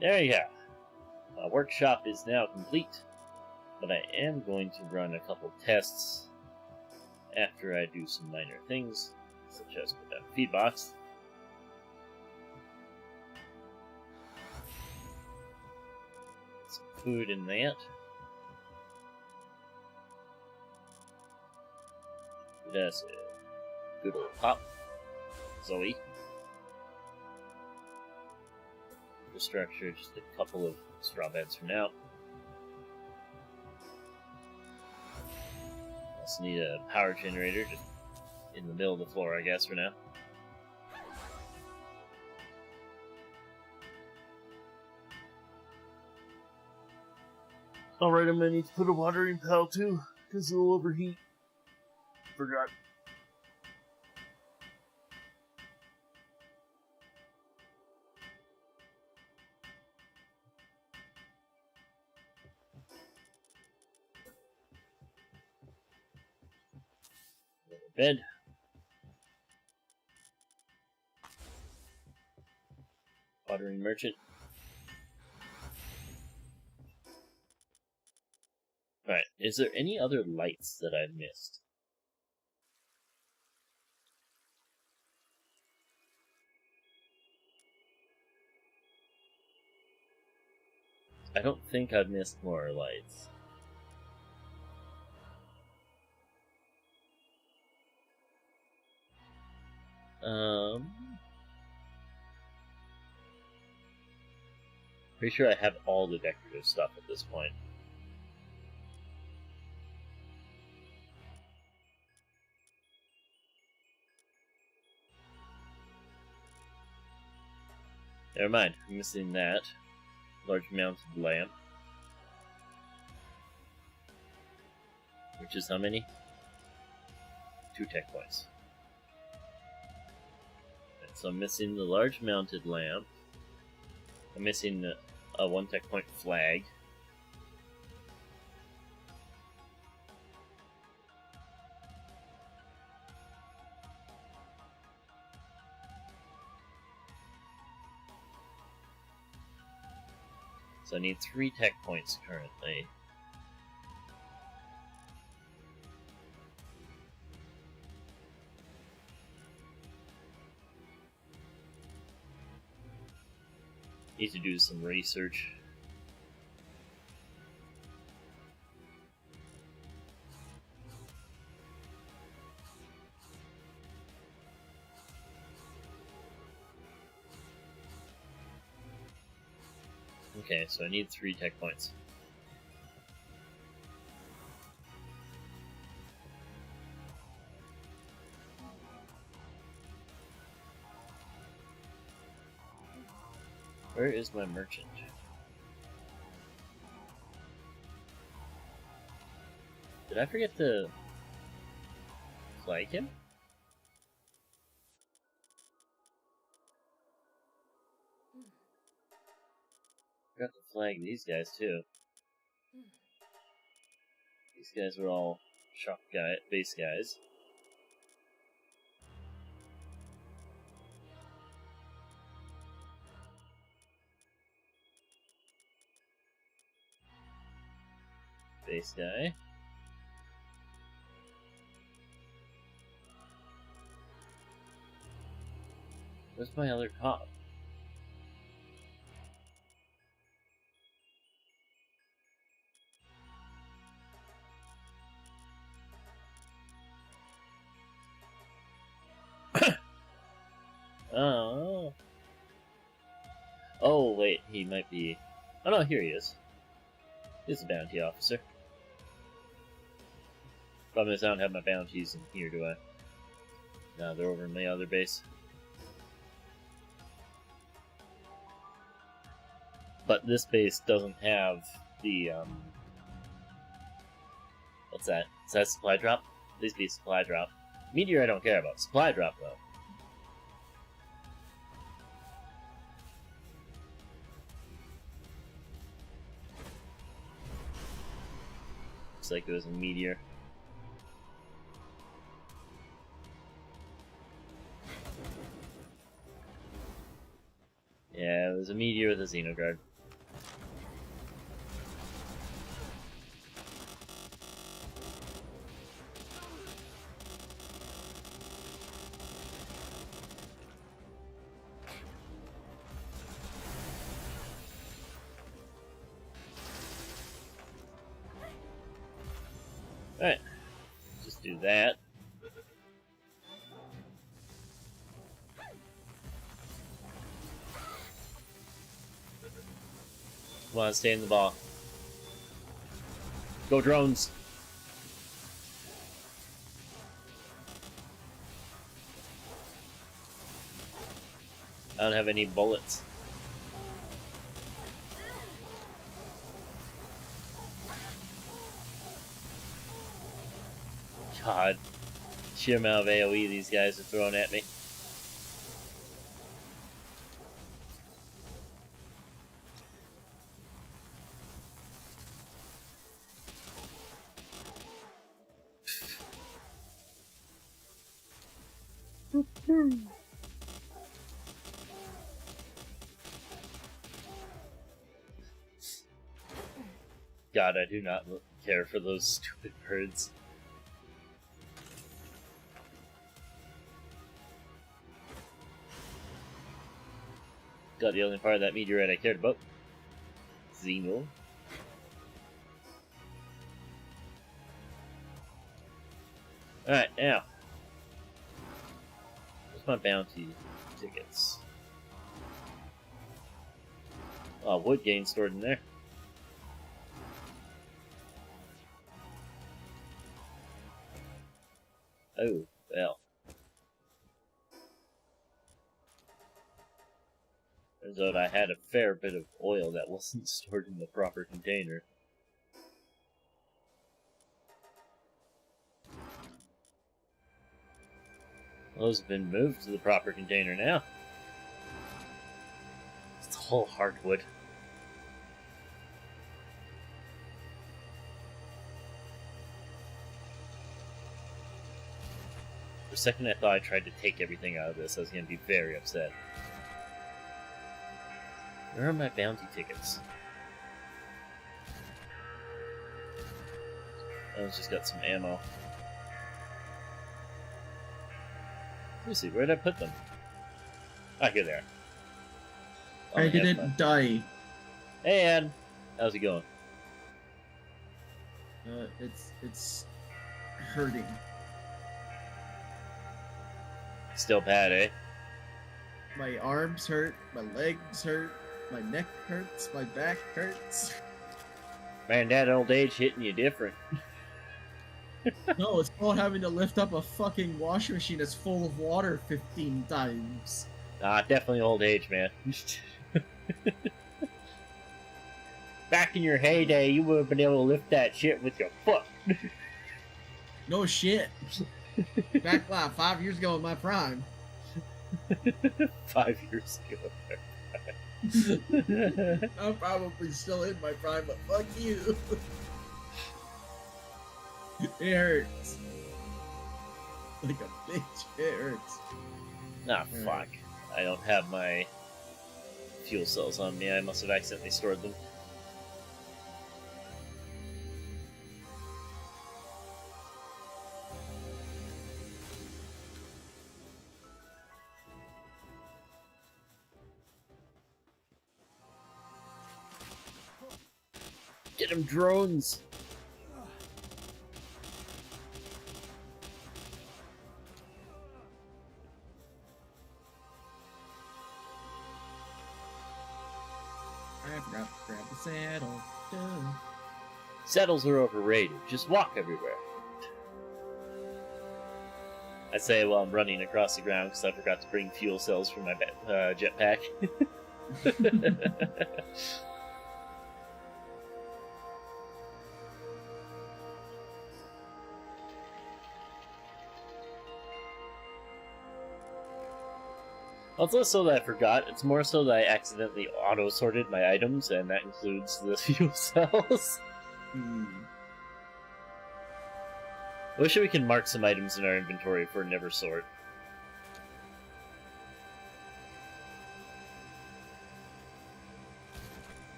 There you go. My workshop is now complete, but I am going to run a couple tests after I do some minor things, such as put down a feed box. Some food in that. That's a good old pop. Zoe. Infrastructure, just a couple of straw beds for now. Also need a power generator just in the middle of the floor, I guess, for now. Alright, I'm gonna need to put a watering pail too, because it'll overheat. Forgot. Bed. Watering merchant. Right, is there any other lights that I've missed? I don't think I've missed more lights. Pretty sure I have all the decorative stuff at this point. Never mind, I'm missing that. Large mounted lamp. Which is how many? 2 tech points. And so I'm missing the large mounted lamp. I'm missing a 1 tech point flag. So I need 3 tech points currently. Need to do some research. Okay, so I need 3 tech points. Where is my merchant? Did I forget to flag him? Forgot to flag these guys too. These guys were all shop base guys. Base guy. Where's my other cop? Oh. Oh, wait, he might be... Oh no, here he is. He's a bounty officer. Problem is I don't have my bounties in here, do I? No, they're over in my other base. But this base doesn't have the, what's that? Is that supply drop? Please be supply drop. Meteor I don't care about. Supply drop, though. looks like it was a meteor. Yeah, it was a meteor with a Xenogard. Alright, just do that. Come on, stay in the ball. Go drones! I don't have any bullets. God. Sheer amount of AoE these guys are throwing at me. God, I do not care for those stupid birds. Got the only part of that meteorite I cared about. Xeno. Alright, now. Where's my bounty tickets? Oh, wood gain stored in there. Oh, well. Turns out I had a fair bit of oil that wasn't stored in the proper container. Those have been moved to the proper container now. It's all hardwood. For a second I thought I tried to take everything out of this. I was going to be very upset. Where are my bounty tickets? I just got some ammo. Let me see, where did I put them? Ah, here they are. I didn't die. Hey, Ann. How's it going? It's hurting. Still bad, eh? My arms hurt, my legs hurt, my neck hurts, my back hurts. Man, that old age hitting you different. No, it's called having to lift up a fucking washing machine that's full of water 15 times. Nah, definitely old age, man. Back in your heyday, you would have been able to lift that shit with your foot. No shit. Back 5 years ago in my prime. 5 years ago. I'm probably still in my prime, but fuck you. It hurts. Like a bitch, it hurts. Nah, fuck. I don't have my fuel cells on me. I must have accidentally stored them. Get them drones! I forgot to grab the saddle. Duh. Saddles are overrated. Just walk everywhere. I say while I'm running across the ground because I forgot to bring fuel cells for my jetpack. It's less so that I forgot, it's more so that I accidentally auto-sorted my items, and that includes the fuel cells. I wish we could mark some items in our inventory for never sort.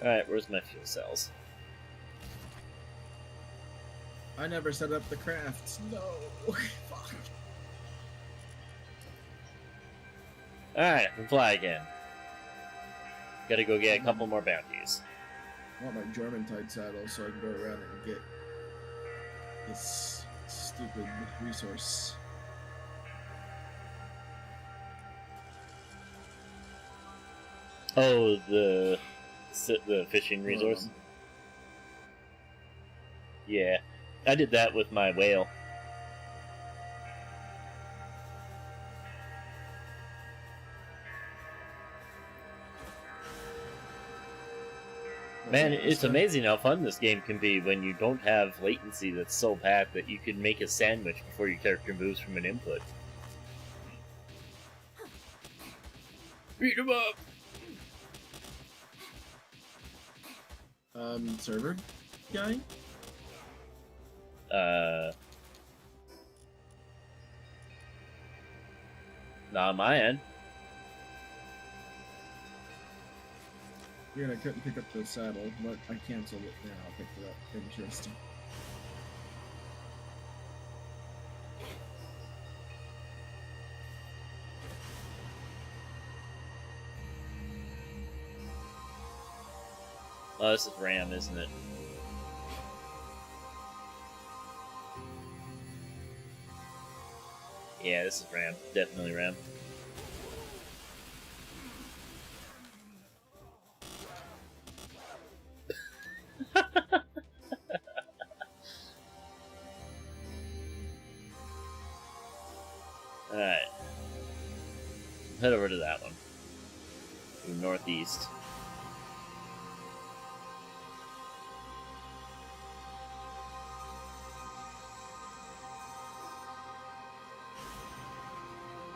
Alright, where's my fuel cells? I never set up the crafts. No. Fuck. Alright, we fly again. Gotta go get a couple more bounties. I want my German type saddle so I can go around and get this stupid resource. Oh, the fishing resource? Yeah, I did that with my whale. Man, it's amazing how fun this game can be when you don't have latency that's so bad that you can make a sandwich before your character moves from an input. Beat him up! Server guy? Not on my end. Yeah, I couldn't pick up the saddle, but I canceled it. Yeah, I'll pick it up. Interesting. Oh, this is RAM, isn't it? Yeah, this is RAM. Definitely RAM. Alright. Head over to that one. To the northeast.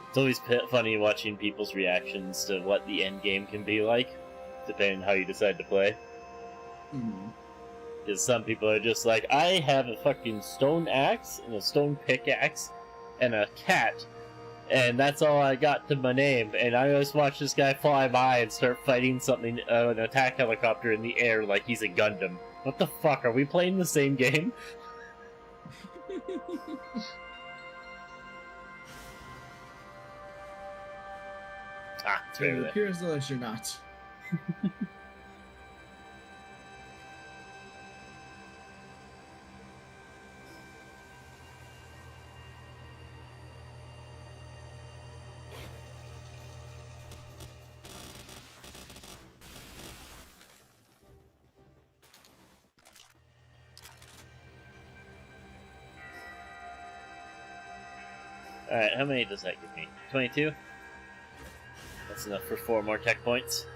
It's always funny watching people's reactions to what the end game can be like, depending on how you decide to play. Because some people are just like, I have a fucking stone axe and a stone pickaxe and a cat, and that's all I got to my name, and I just watch this guy fly by and start fighting something, an attack helicopter in the air like he's a Gundam. What the fuck, are we playing the same game? Ah, it's right over It there. appears as you're not. Alright, how many does that give me? 22? That's enough for 4 more tech points.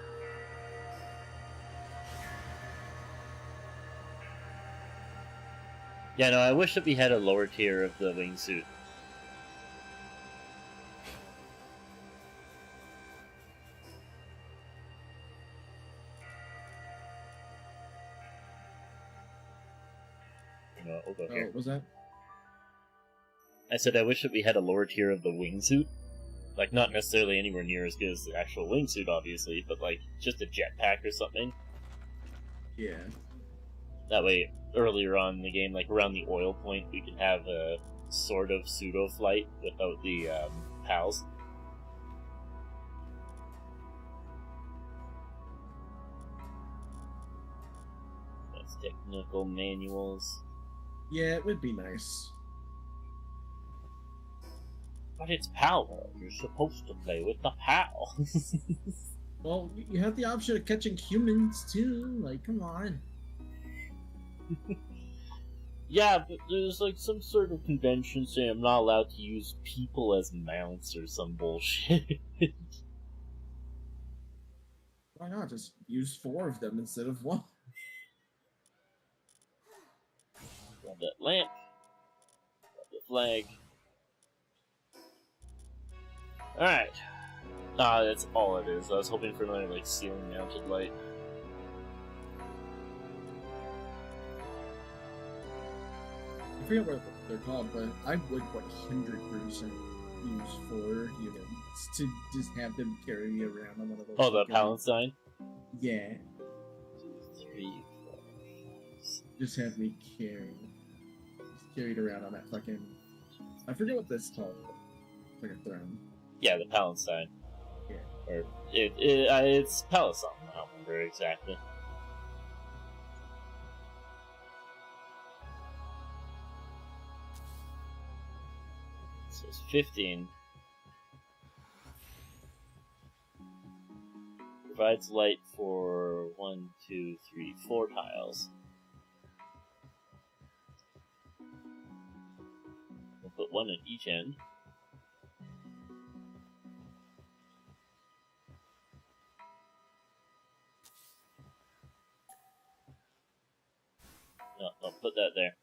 Yeah, no, I wish that we had a lower tier of the wingsuit. You know what, we'll go here. What was that? I said I wish that we had a lower tier of the wingsuit. Like, not necessarily anywhere near as good as the actual wingsuit, obviously, but like, just a jetpack or something. Yeah. That way, earlier on in the game, like around the oil point, we could have a sort of pseudo-flight without the PALs. That's technical manuals. Yeah, it would be nice. But it's Palworld. You're supposed to play with the PAL. Well, you have the option of catching humans too. Like, come on. Yeah, but there's like some sort of convention saying I'm not allowed to use people as mounts or some bullshit. Why not just use 4 of them instead of 1? Grab that lamp. Grab the flag. Alright. Ah, that's all it is. I was hoping for another, like, ceiling-mounted light. I forget what they're called, but I would 100% use 4 units to just have them carry me around on one of those. Oh, the fucking- Palestine? Yeah, 2, 3, 4. just have me carried around on that fucking. I forget what this called. Like a throne. Yeah, the Palestine. Yeah. Or it's Palestine. I don't remember exactly. So it's 15. Provides light for 1, 2, 3, 4 tiles. We'll put 1 at each end. No, don't put that there.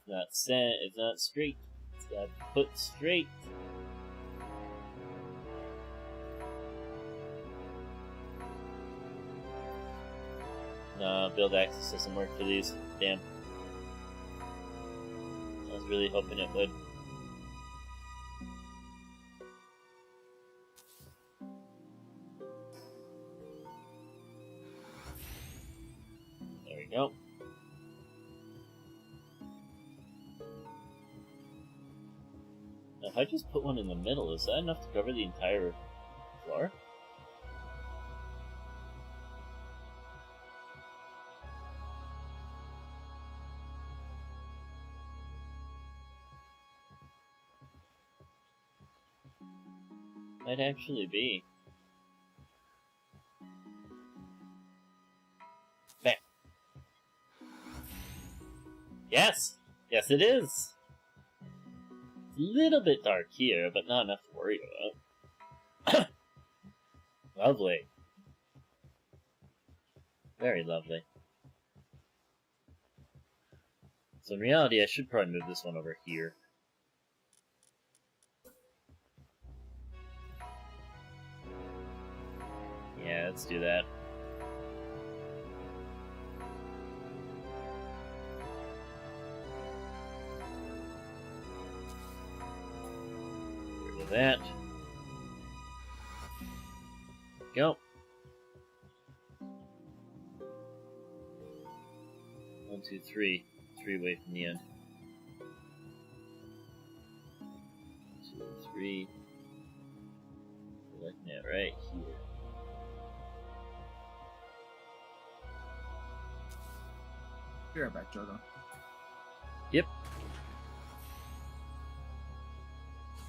It's not straight. It's got to put straight. No, build access doesn't work for these. Damn. I was really hoping it would. There we go. Now, if I just put one in the middle, is that enough to cover the entire floor? Might actually be. Bam. Yes! Yes, it is! It's a little bit dark here, but not enough to worry about. Lovely. Very lovely. So in reality, I should probably move this one over here. Yeah, let's do that. Get rid of that. Go. 1, 2, 3. 3 away from the end. 2, 3. We're looking at right here. Be right back, Jogo. Yep.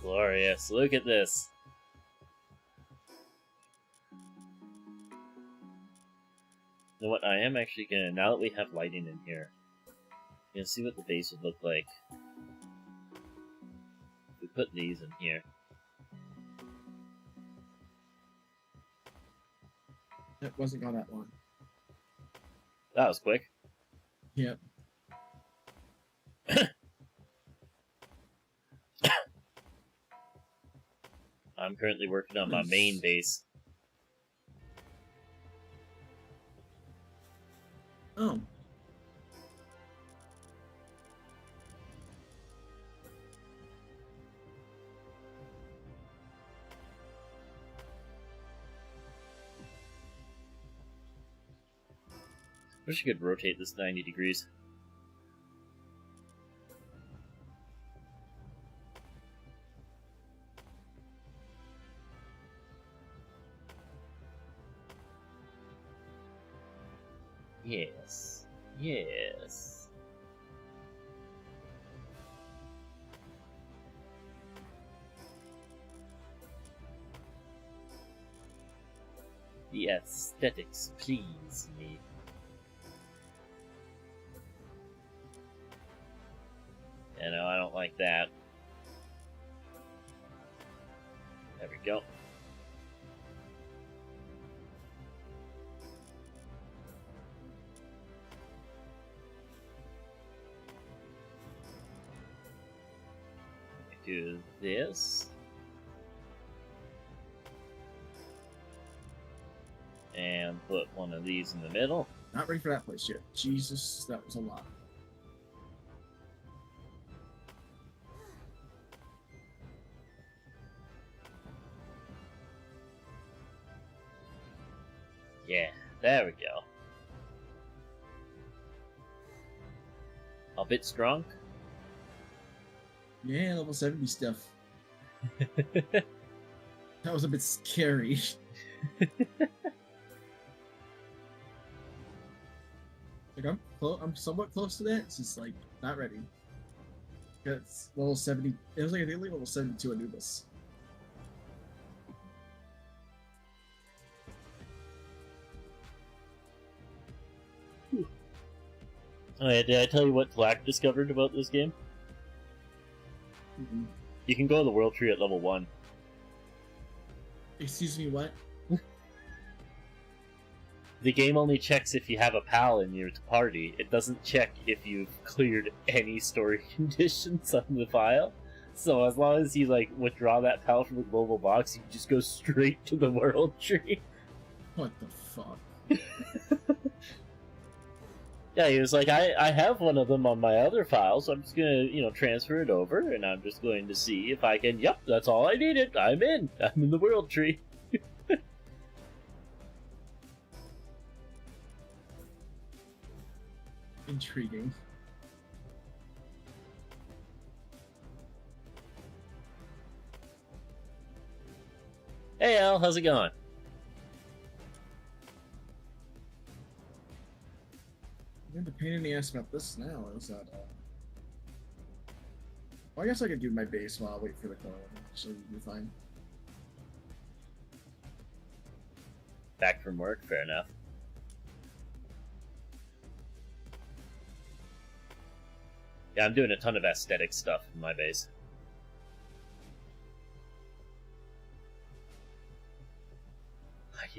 Glorious. Look at this. You know what? I am actually gonna, now that we have lighting in here, I'm gonna see what the base would look like if we put these in here. It wasn't gone that long. That was quick. Yep. I'm currently working on my main base. Oh. Wish I could rotate this 90 degrees. Yes. Yes. The aesthetics please me. You know, I don't like that. There we go. Do this. And put one of these in the middle. Not ready for that place yet. Jesus, that was a lot. Yeah, there we go. A bit strong. Yeah, level 70 stuff. That was a bit scary. Like I'm somewhat close to that. It's just like not ready. It's level 70. It was like I think level 72 Anubis. Oh yeah, did I tell you what Black discovered about this game? Mm-mm. You can go to the World Tree at level 1. Excuse me, what? The game only checks if you have a pal in your party. It doesn't check if you've cleared any story conditions on the file. So as long as you like withdraw that pal from the global box, you just go straight to the World Tree. What the fuck? Yeah, he was like, I have one of them on my other file, so I'm just gonna, transfer it over, and I'm just going to see if I can. Yep, that's all I needed. I'm in the World Tree. Intriguing. Hey Al, how's it going? The pain in the ass about this now is that. Well, I guess I could do my base while I wait for the call. Actually, you'll be fine. Back from work, fair enough. Yeah, I'm doing a ton of aesthetic stuff in my base.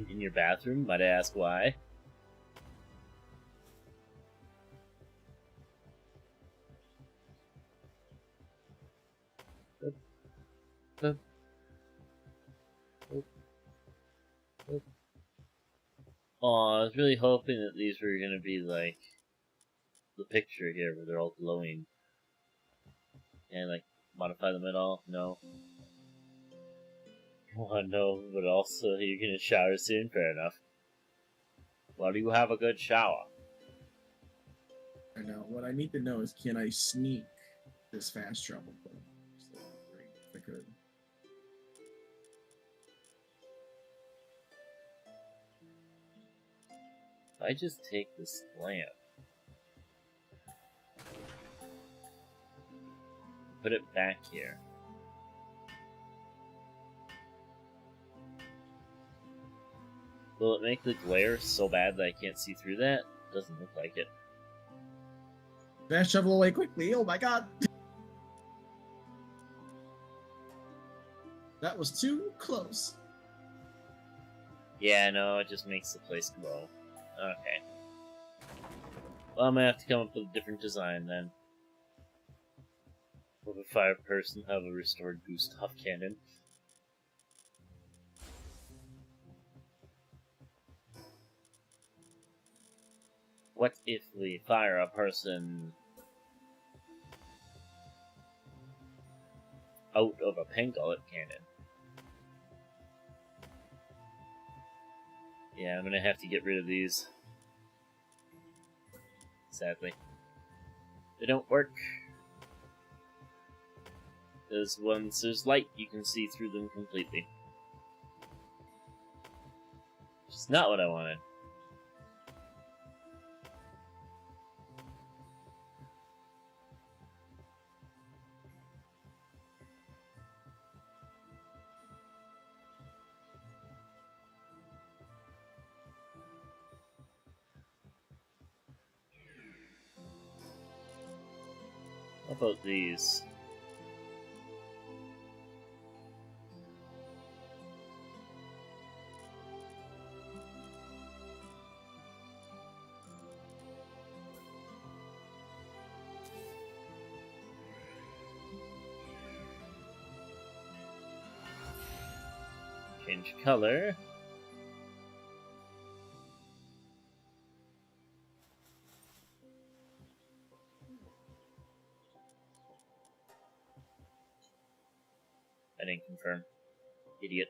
In your bathroom? Might I ask why? Oh, I was really hoping that these were gonna be like the picture here where they're all glowing. And like modify them at all? No. Oh no, but also you're gonna shower soon, fair enough. Well, do you have a good shower? I know. What I need to know is, can I sneak this fast travel thing? So, great, if I could. If I just take this lamp, put it back here. Will it make the glare so bad that I can't see through that? Doesn't look like it. Fast travel away quickly. Oh my god. That was too close. Yeah, no, it just makes the place glow. Okay. Well, I'm gonna have to come up with a different design then. Will the fire person have a restored Gustav cannon? What if we fire a person out of a Pangollet cannon? Yeah, I'm gonna have to get rid of these. Sadly. They don't work. Because once there's light, you can see through them completely. Which is not what I wanted. How about these? Change color. I didn't confirm. Idiot.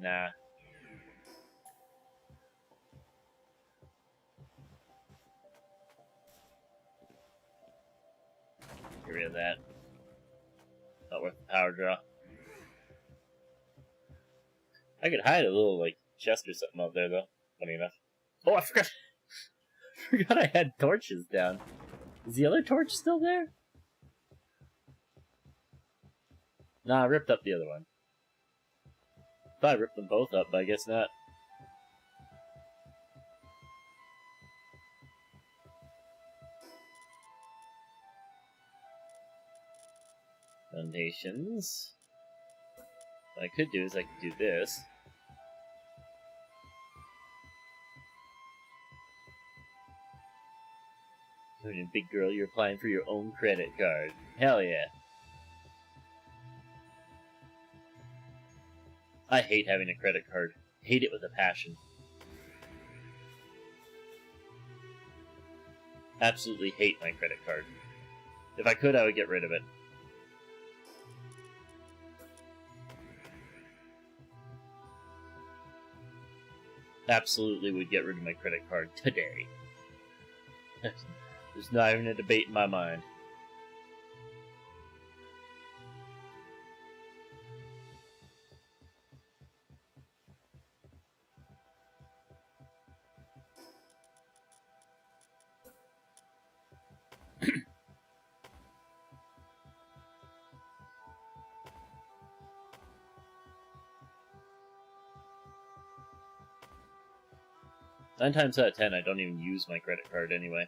Nah. Get rid of that. Not worth the power draw. I could hide a little, like, chest or something out there, though. Funny enough. Oh, I forgot! I forgot I had torches down. Is the other torch still there? Nah, I ripped up the other one. Thought I ripped them both up, but I guess not. Foundations. What I could do is I could do this. Big girl, you're applying for your own credit card. Hell yeah. I hate having a credit card. Hate it with a passion. Absolutely hate my credit card. If I could, I would get rid of it. Absolutely would get rid of my credit card today. There's not even a debate in my mind. Nine times out of 10, I don't even use my credit card anyway.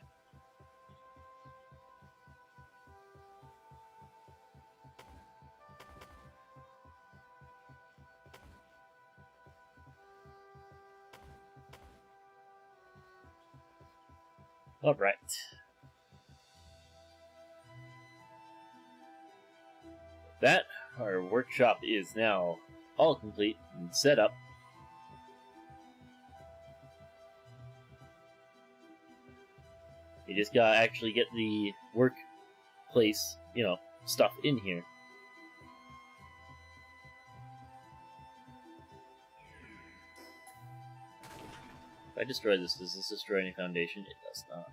Alright. That, our workshop is now all complete and set up. You just gotta actually get the workplace, stuff in here. If I destroy this, does this destroy any foundation? It does not.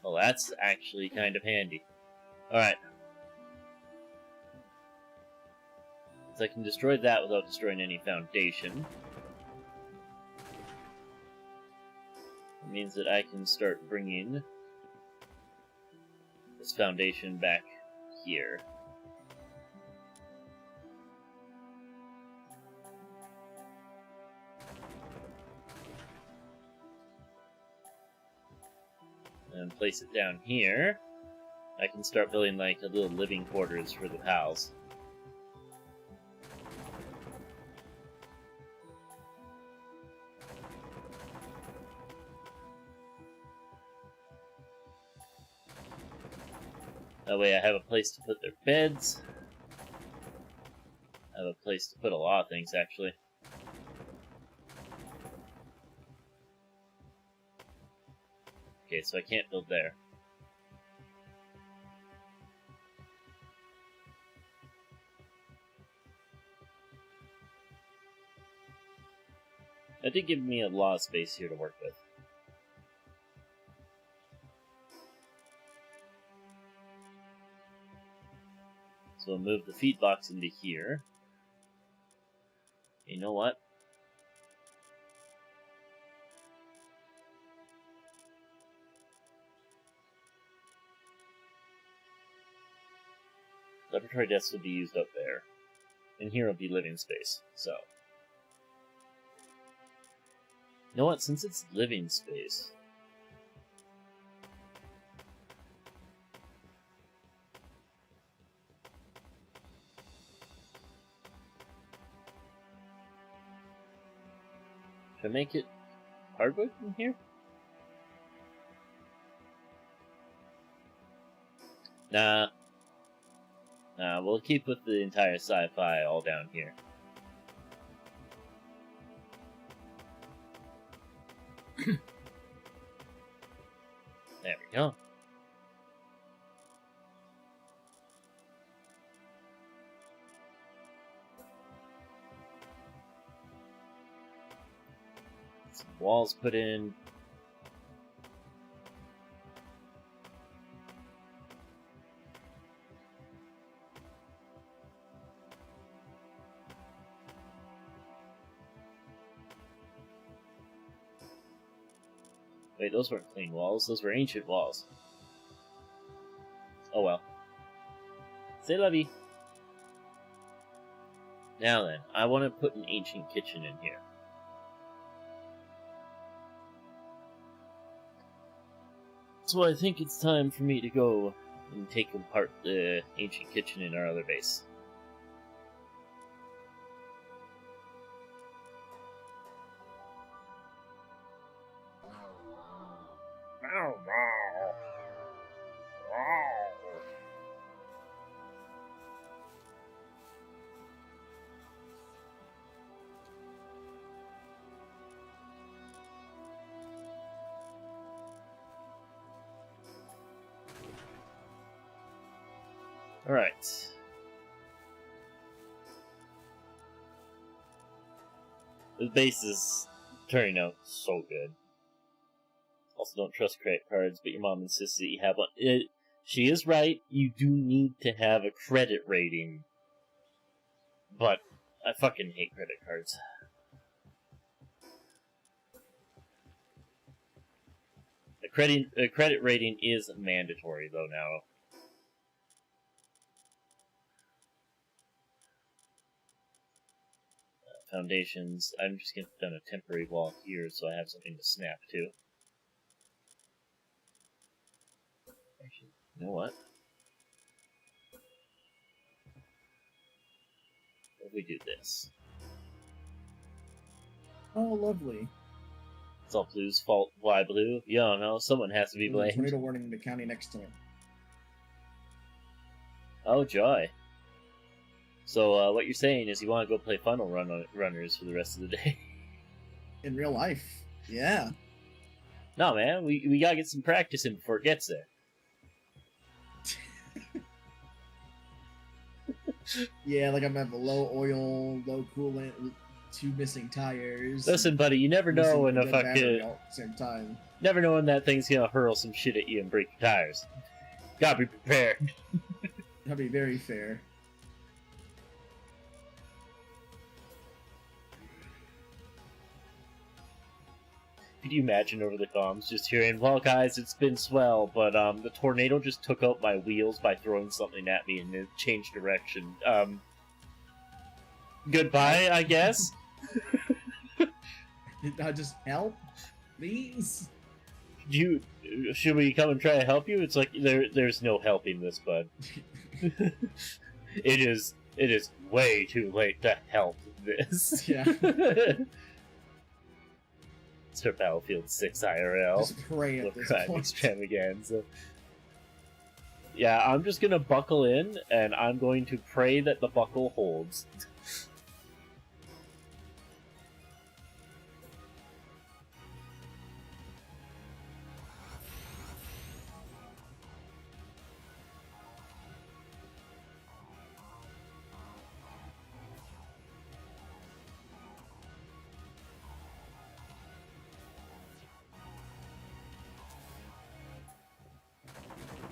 Well, that's actually kind of handy. Alright. So I can destroy that without destroying any foundation. It means that I can start bringing this foundation back here. And place it down here. I can start building like a little living quarters for the pals. That way I have a place to put their beds. I have a place to put a lot of things, actually. Okay, so I can't build there. That did give me a lot of space here to work with. So we'll move the feed box into here. You know what? Laboratory desks will be used up there. And here will be living space, so. You know what? Since it's living space, should I make it hardwood in here? Nah. Nah, we'll keep with the entire sci-fi all down here. There we go. Some walls put in. Wait, those weren't clean walls, those were ancient walls. Oh well. Say lovey. Now then, I want to put an ancient kitchen in here. So I think it's time for me to go and take apart the ancient kitchen in our other base. Alright. The base is turning out so good. Also don't trust credit cards, but your mom insists that you have one. She is right, you do need to have a credit rating. But I fucking hate credit cards. A credit rating is mandatory though now. Foundations. I'm just gonna put down a temporary wall here so I have something to snap to. Actually, you know what? What if we do this? Oh, lovely. It's all Blue's fault. Why Blue? You don't know. Someone has to be blamed. Tornado warning in the county next to it. Oh, joy. So, what you're saying is you want to go play funnel runners for the rest of the day? In real life, yeah. No, man. We gotta get some practice in before it gets there. Yeah, like I'm at low oil, low coolant, 2 missing tires. Listen, buddy, you never know when a dead battery fucking... all at the same time. Never know when that thing's gonna hurl some shit at you and break your tires. Gotta be prepared. That'd be very fair. Could you imagine over the comms just hearing, well, guys, it's been swell, but the tornado just took out my wheels by throwing something at me and it changed direction. Goodbye, I guess? Did I just help? Please? Should we come and try to help you? It's like, there's no helping this, bud. It is way too late to help this. Yeah. It's for Battlefield 6 IRL. Just pray at this point. Extravaganza. Yeah, I'm just gonna buckle in, and I'm going to pray that the buckle holds.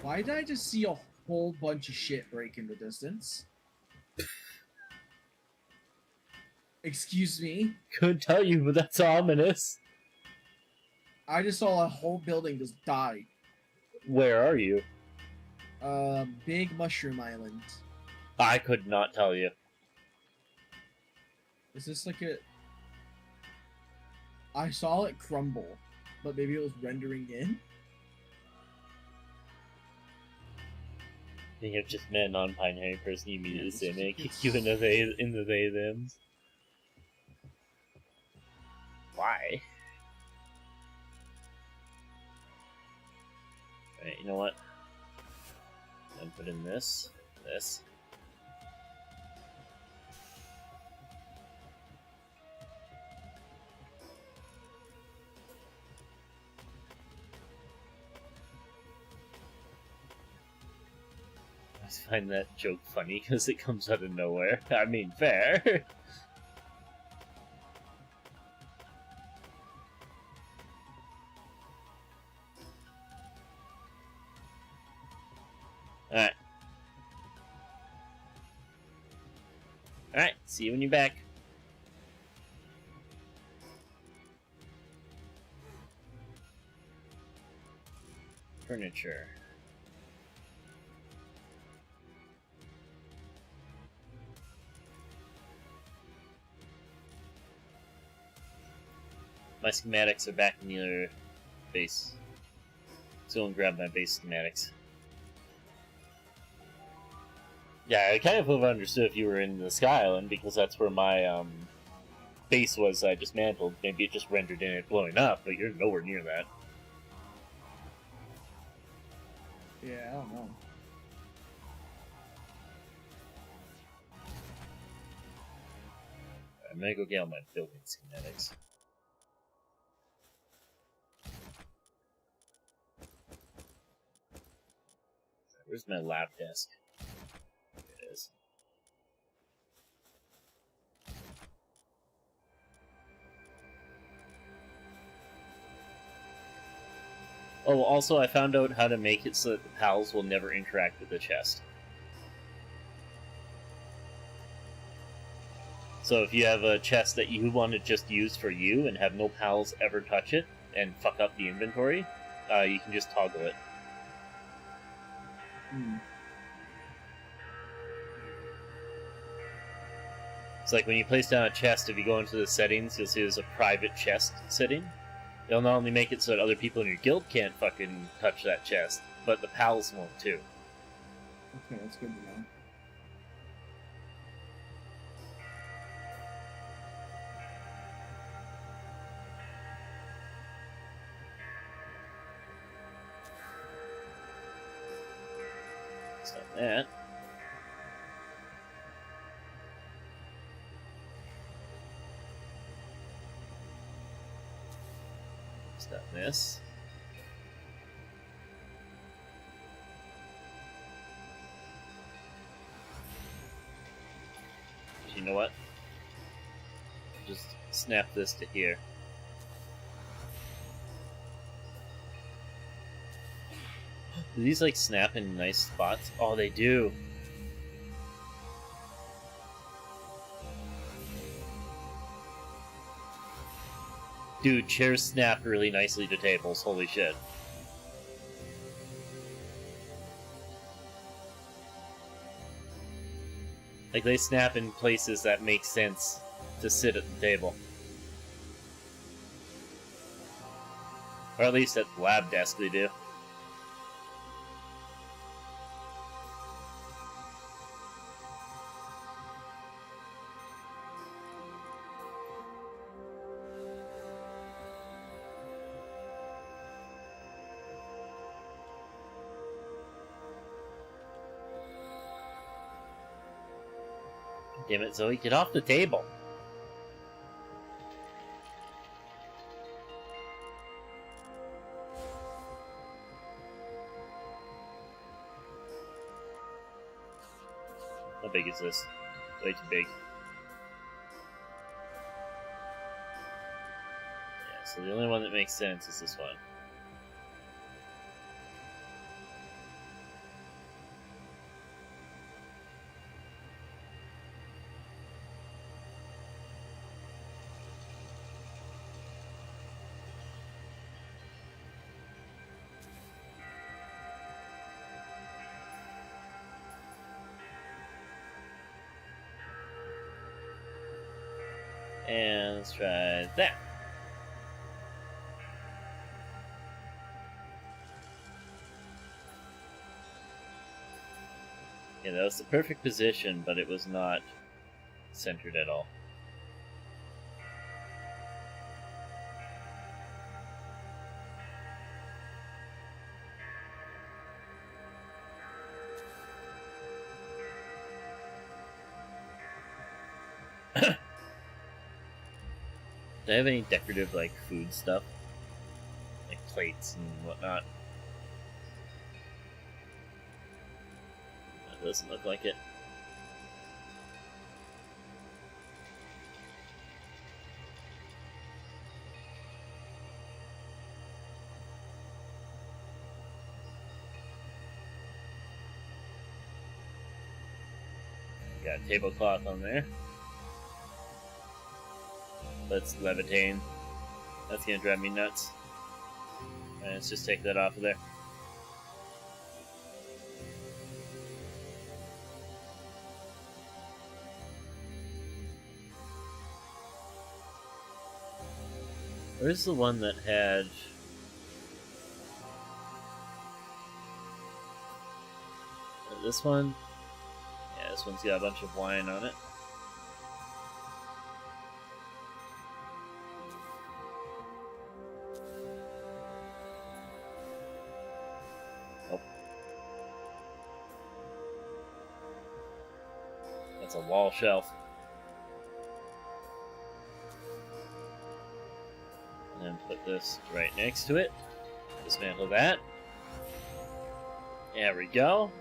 Why did I just see a whole bunch of shit break in the distance? Excuse me? Couldn't tell you, but that's ominous. I just saw a whole building just die. Where are you? Big Mushroom Island. I could not tell you. Is this like a... I saw it crumble, but maybe it was rendering in? You're just met a non-binary person, you immediately Yeah, say, man, it's- kick you in the they thems. Why? Alright, you know what? Then put in this. find that joke funny because it comes out of nowhere. I mean, fair. Alright. Alright, see you when you're back. Furniture. My schematics are back in the other base. Let's go and grab my base schematics. Yeah, I kind of would have understood if you were in the Sky Island, because that's where my base was dismantled. Maybe it just rendered in it blowing up, but you're nowhere near that. Yeah, I don't know. I'm gonna go get all my building schematics. Where's my lab desk? There it is. Oh, also I found out how to make it so that the pals will never interact with the chest. So if you have a chest that you want to just use for you and have no pals ever touch it and fuck up the inventory, you can just toggle it. It's like when you place down a chest, if you go into the settings, you'll see there's a private chest setting. It'll not only make it so that other people in your guild can't fucking touch that chest, but the pals won't too. Okay, that's good to know. Stop that. Stop this. You know what? Just snap this to here. Do these like snap in nice spots? Oh, they do. Dude, chairs snap really nicely to tables. Holy shit. Like, they snap in places that make sense to sit at the table. Or at least at the lab desk they do. Damn it, Zoe, get off the table! How big is this? Way too big. Yeah, so the only one that makes sense is this one. And let's try that. Yeah, that was the perfect position, but it was not centered at all. Do I have any decorative, like, food stuff? Like plates and whatnot? Doesn't look like it. Got a tablecloth on there. Let's levitate. That's gonna drive me nuts. Alright, let's just take that off of there. Where's the one that had... this one? Yeah, this one's got a bunch of wine on it. Oh. That's a wall shelf. And then put this right next to it. Dismantle that. There we go.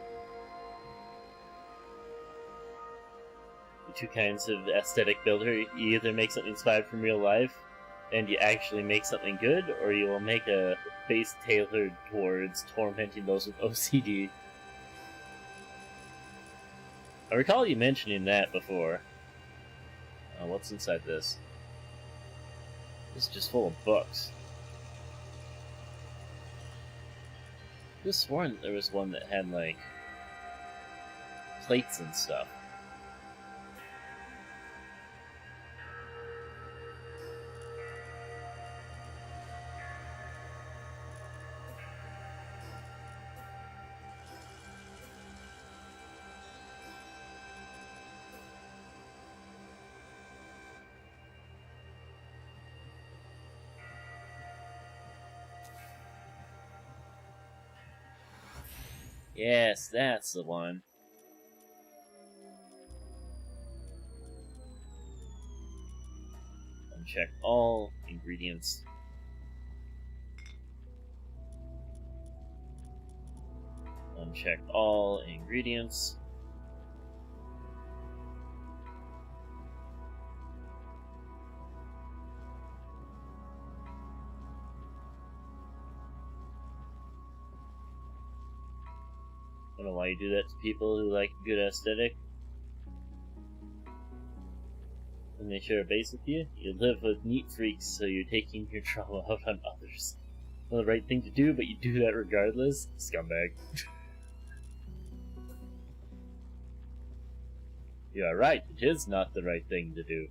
The two kinds of aesthetic builder. You either make something inspired from real life, and you actually make something good, or you will make a base tailored towards tormenting those with OCD. I recall you mentioning that before. What's inside this? It's just full of books. I could have sworn there was one that had, like, plates and stuff. Yes, that's the one. Uncheck all ingredients. Uncheck all ingredients. I don't know why you do that to people who like a good aesthetic. When they share a base with you, you live with neat freaks, so you're taking your trauma out on others. Not the right thing to do, but you do that regardless. Scumbag. You are right, it is not the right thing to do.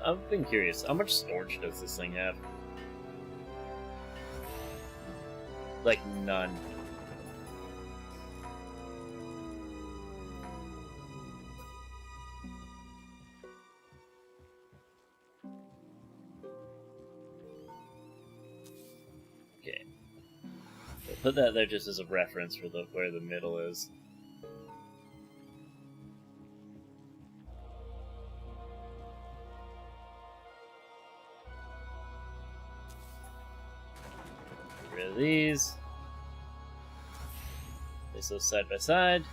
I've been curious, how much storage does this thing have? Like, none. Okay. So put that there just as a reference for where the middle is. Get rid of these. Place those side by side.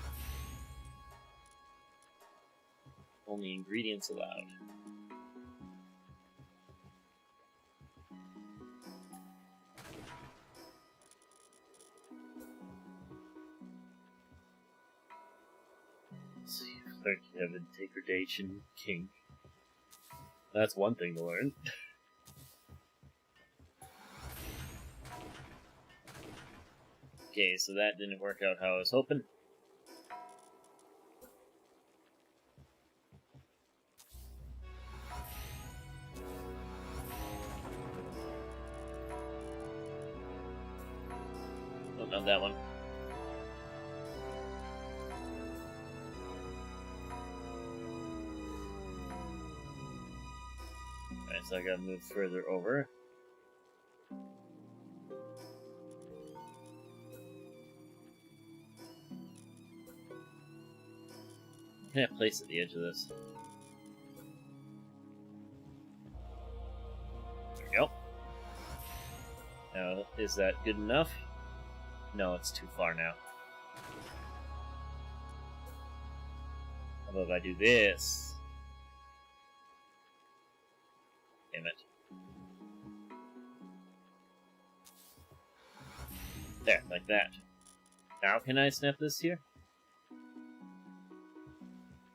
Only ingredients allowed. So you've learned you have integration king. That's one thing to learn. Okay, so that didn't work out how I was hoping. Oh, not that one. Alright, so I gotta move further over. can I place at the edge of this? There we go. Now, is that good enough? No, it's too far now. How about if I do this? Damn it. There, like that. Now can I snap this here?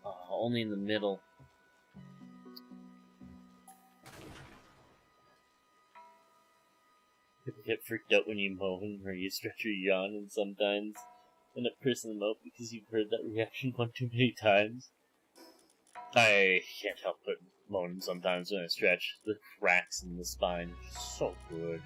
Oh, only in the middle. People get freaked out when you moan or you stretch or yawn, and sometimes end up cursing them out because you've heard that reaction one too many times. I can't help but moan sometimes when I stretch. The cracks in the spine are just so good.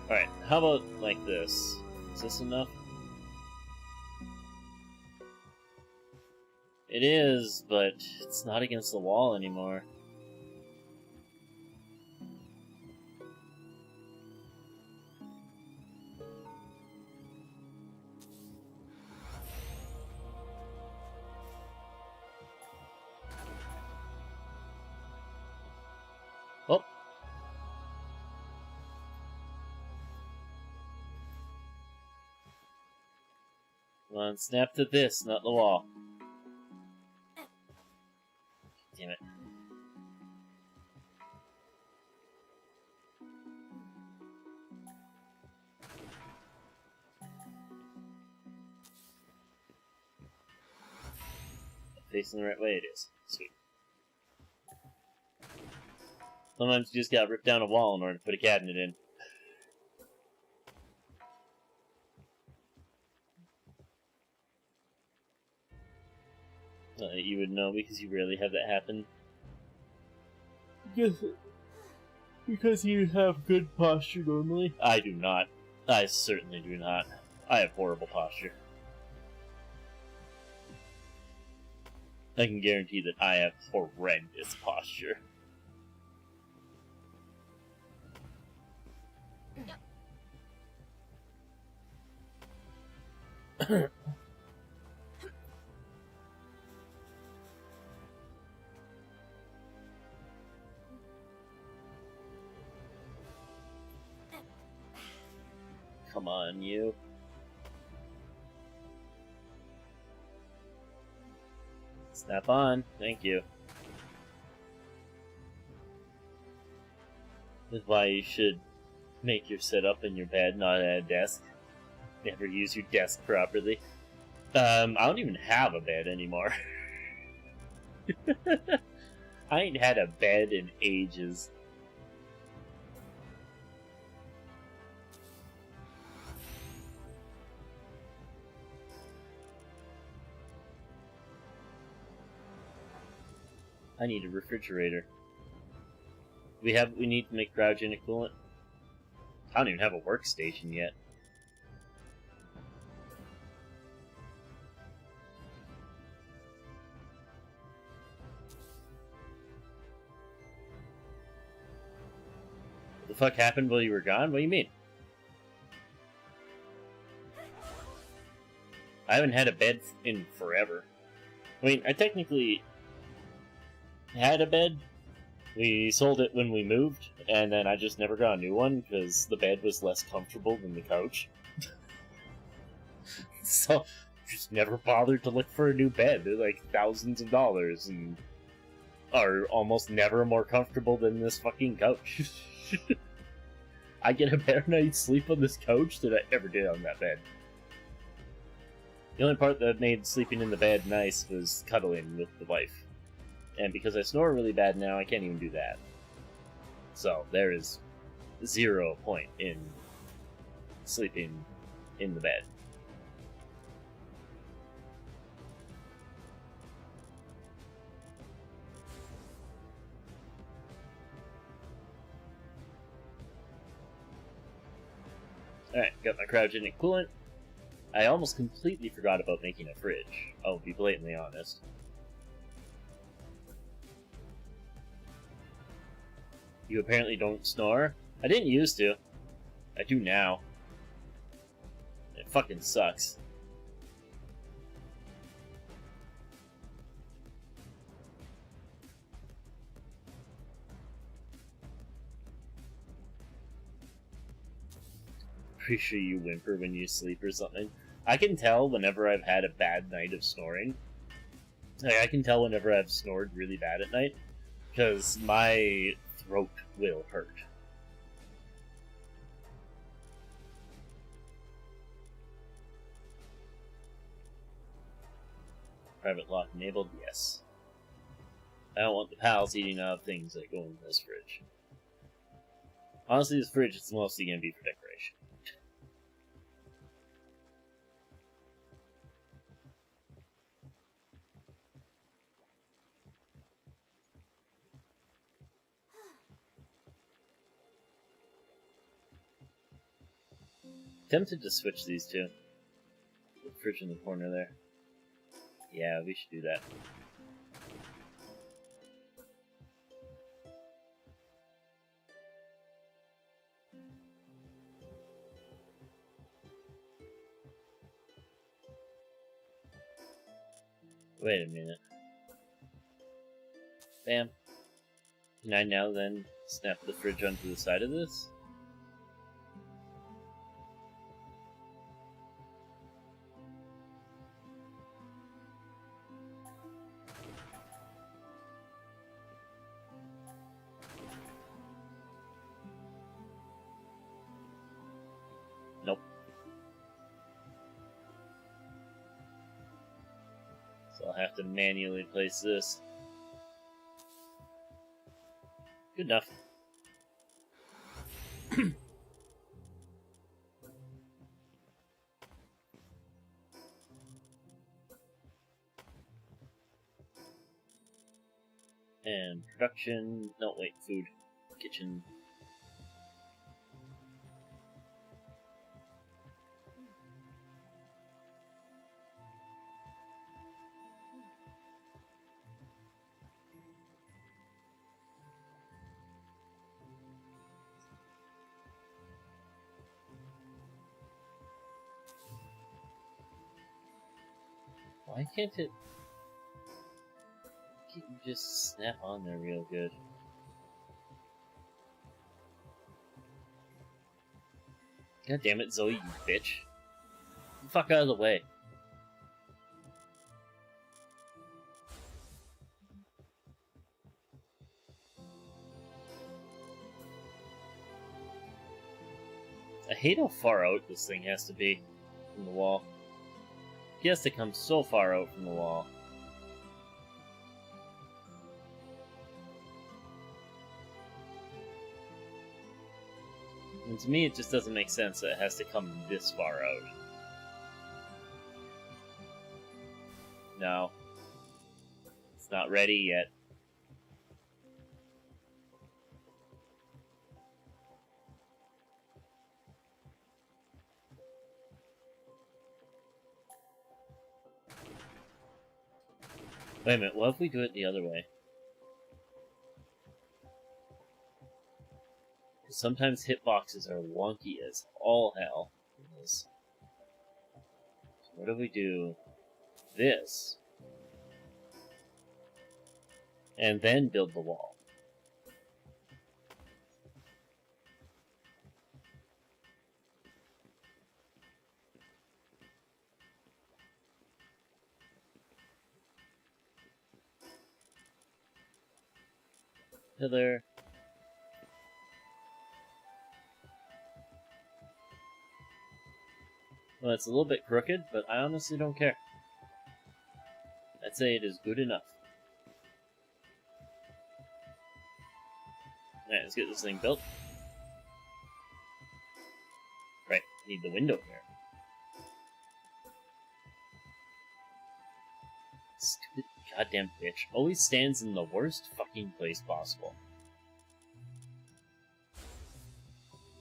Alright, how about like this? Is this enough? It is, but it's not against the wall anymore. Oh. Come on, snap to this, not the wall. Damn it. Facing the right way it is. Sweet. Sometimes you just gotta rip down a wall in order to put a cabinet in. You would know because you rarely have that happen. Because you have good posture normally. I do not. I certainly do not. I have horrible posture. I can guarantee that I have horrendous posture. Come on, you. Snap on. Thank you. That's why you should make your setup in your bed, not at a desk. Never use your desk properly. I don't even have a bed anymore. I ain't had a bed in ages. I need a refrigerator. We need to make cryogenic coolant. I don't even have a workstation yet. What the fuck happened while you were gone? What do you mean? I haven't had a bed in forever. I mean, I technically had a bed. We sold it when we moved, and then I just never got a new one because the bed was less comfortable than the couch. So, just never bothered to look for a new bed. They're like thousands of dollars and are almost never more comfortable than this fucking couch. I get a better night's sleep on this couch than I ever did on that bed. The only part that made sleeping in the bed nice was cuddling with the wife. And because I snore really bad now, I can't even do that. So, there is 0 point in sleeping in the bed. Alright, got my cryogenic coolant. I almost completely forgot about making a fridge. I'll be blatantly honest. You apparently don't snore? I didn't used to. I do now. It fucking sucks. Pretty sure you whimper when you sleep or something. I can tell whenever I've had a bad night of snoring. Like, I can tell whenever I've snored really bad at night, because my throat will hurt. Private lock enabled? Yes. I don't want the pals eating out of things that go in this fridge. Honestly, this fridge is mostly going to be for decoration. Tempted to switch these two. The fridge in the corner there. Yeah, we should do that. Wait a minute. Bam. Can I now then snap the fridge onto the side of this? Nope. So I'll have to manually place this. Good enough. And production. No, wait, food. Kitchen. Why can't it just snap on there real good? God damn it, Zoe, you bitch. Get the fuck out of the way. I hate how far out this thing has to be from the wall. He has to come so far out from the wall. And to me, it just doesn't make sense that it has to come this far out. No. It's not ready yet. Wait a minute, what if we do it the other way? Sometimes hitboxes are wonky as all hell in this. So what if we do this? And then build the wall. Pillar. Well, it's a little bit crooked, but I honestly don't care. I'd say it is good enough. Alright, let's get this thing built. Right, need the window here. Stupid goddamn bitch. Always stands in the worst fucking place possible.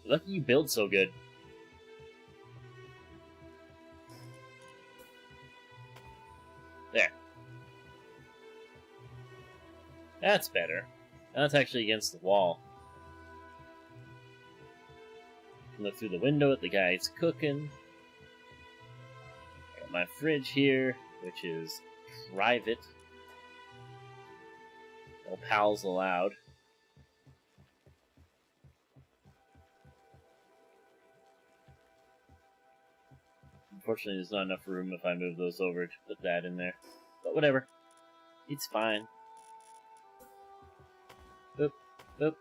Lucky you build so good. There. That's better. Now it's actually against the wall. Look through the window at the guys cooking. Got my fridge here, which is private. No pals allowed. Unfortunately, there's not enough room if I move those over to put that in there. But whatever. It's fine. Oop, oop.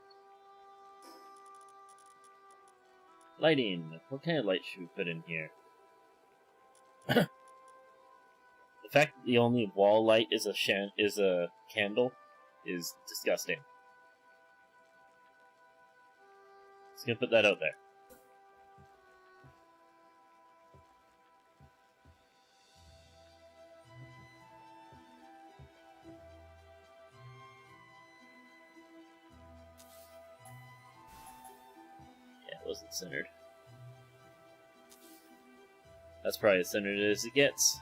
Lighting. What kind of light should we put in here? The fact that the only wall light is a candle is disgusting. Just gonna put that out there. Yeah, it wasn't centered. That's probably as centered as it gets.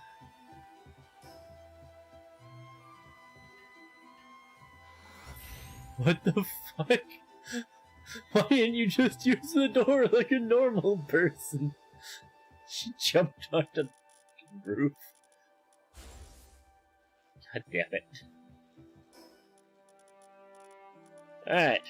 What the fuck? Why didn't you just use the door like a normal person? She jumped on the roof. God damn it. Alright.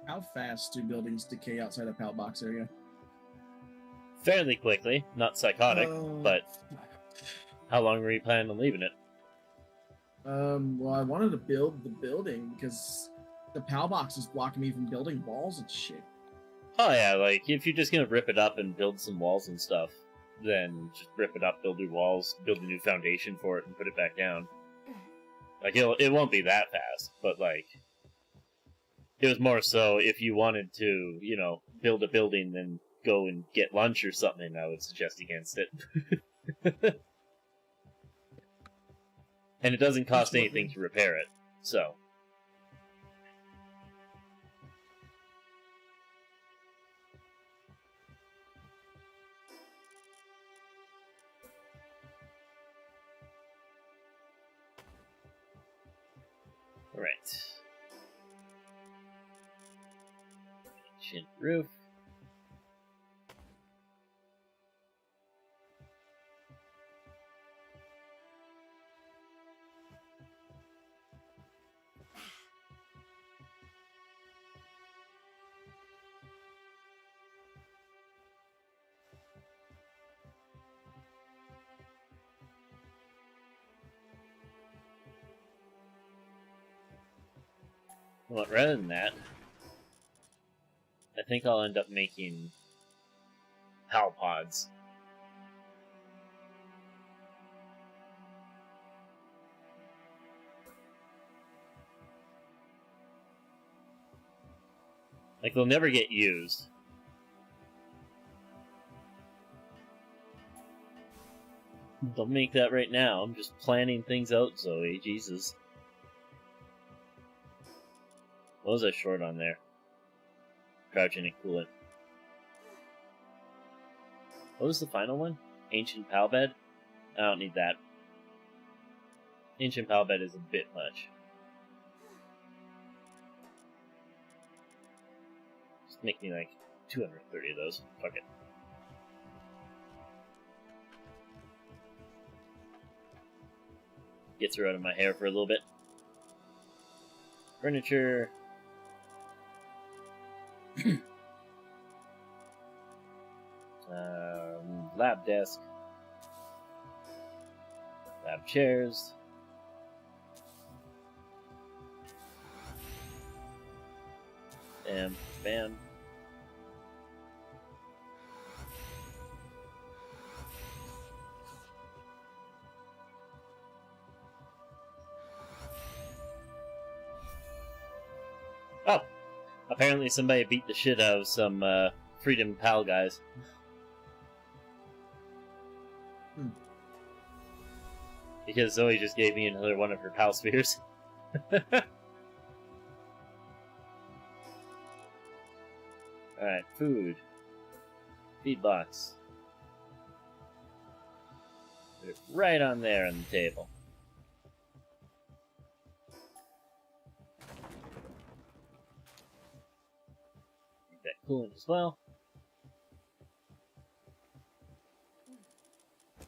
How fast do buildings decay outside a PAL box area? Fairly quickly. Not psychotic, but how long were you planning on leaving it? Well, I wanted to build the building because the PAL box is blocking me from building walls and shit. Oh yeah, like, if you're just gonna rip it up and build some walls and stuff, then just rip it up, build your walls, build a new foundation for it, and put it back down. Like, it won't be that fast, but, like, it was more so if you wanted to, you know, build a building, then go and get lunch or something, I would suggest against it. And it doesn't cost anything to repair it, so. Alright. Ancient roof. Well, rather than that, I think I'll end up making PAL pods. Like, they'll never get used. Don't make that right now. I'm just planning things out, Zoe. Jesus. What was I short on there? Cryogenic coolant. What was the final one? Ancient PAL bed? I don't need that. Ancient PAL bed is a bit much. Just make me like 230 of those. Fuck it. Gets her out of my hair for a little bit. Furniture. Lab desk. Lab chairs. Bam, bam. Oh! Apparently somebody beat the shit out of some, Freedom PAL guys. Because Zoe just gave me another one of her PAL spheres. Alright, food. Feed box. Put it right on there on the table. Make that coolant as well.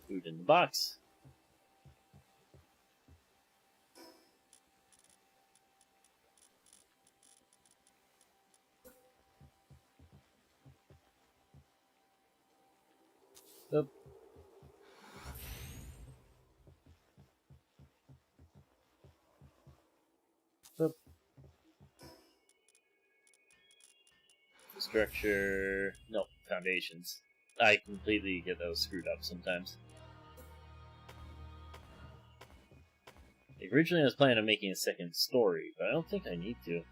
Food in the box. Oop. Oop. Structure. No, foundations. I completely get those screwed up sometimes. Originally, I was planning on making a second story, but I don't think I need to.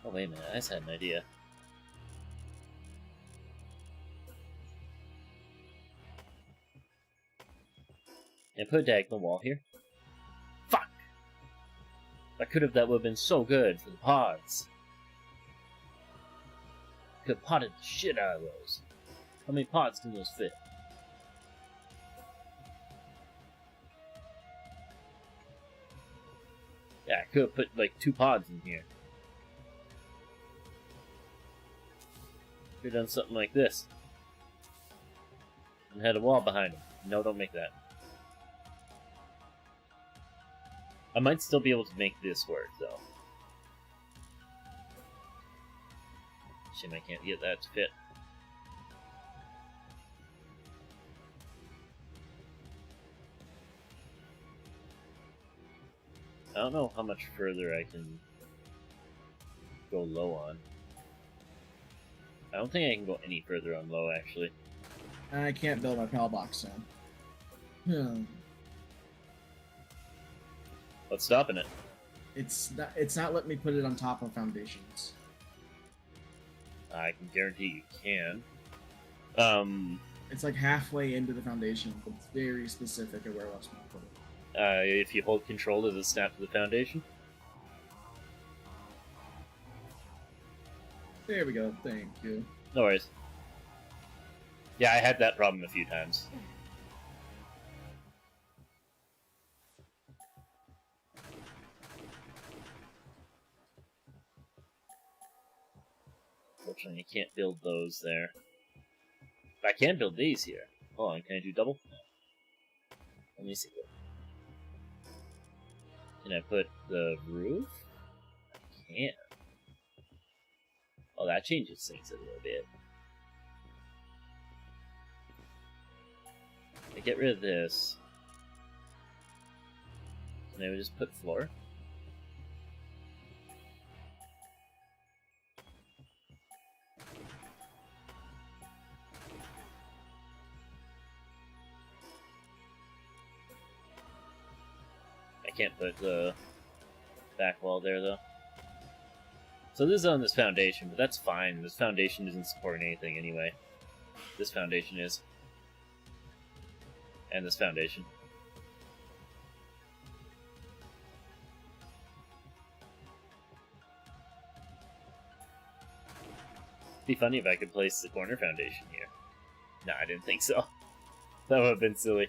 Oh, wait a minute, I just had an idea. And put a diagonal wall here. Fuck! That would have been so good for the pods. Could have potted the shit out of those. How many pods can those fit? Yeah, I could have put like 2 pods in here. Could have done something like this. And had a wall behind them. No, don't make that. I might still be able to make this work, though. Shame I can't get that to fit. I don't know how much further I can go low on. I don't think I can go any further on low, actually. I can't build my PAL box now. What's stopping it? It's not letting me put it on top of foundations. I can guarantee you can. It's like halfway into the foundation, but it's very specific of where else to put it. If you hold control, does it snap to the foundation? There we go, thank you. No worries. Yeah, I had that problem a few times. Unfortunately, I can't build those there. But I can build these here. Hold on, can I do double? No. Let me see. Can I put the roof? I can. Oh, that changes things a little bit. I get rid of this. Can I just put floor? I can't put the back wall there, though. So this is on this foundation, but that's fine. This foundation isn't supporting anything anyway. This foundation is. And this foundation. It'd be funny if I could place the corner foundation here. No, I didn't think so. That would have been silly.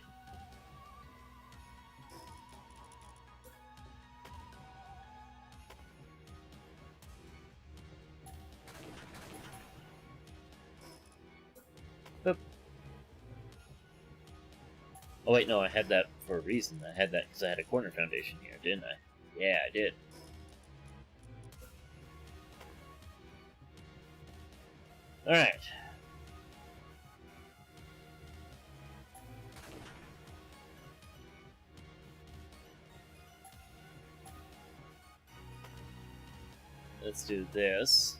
Oop. Oh wait, no, I had that for a reason. I had that because I had a corner foundation here, didn't I? Yeah, I did. Alright. Let's do this.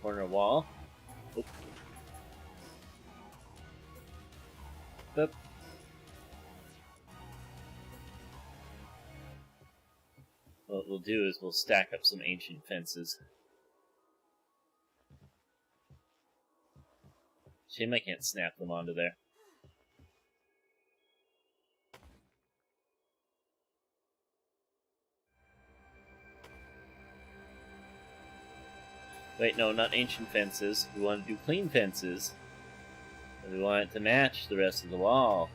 Corner wall. Oop. Oop. What we'll do is we'll stack up some ancient fences. Shame I can't snap them onto there. Wait, no, not ancient fences. We want to do clean fences. And we want it to match the rest of the wall.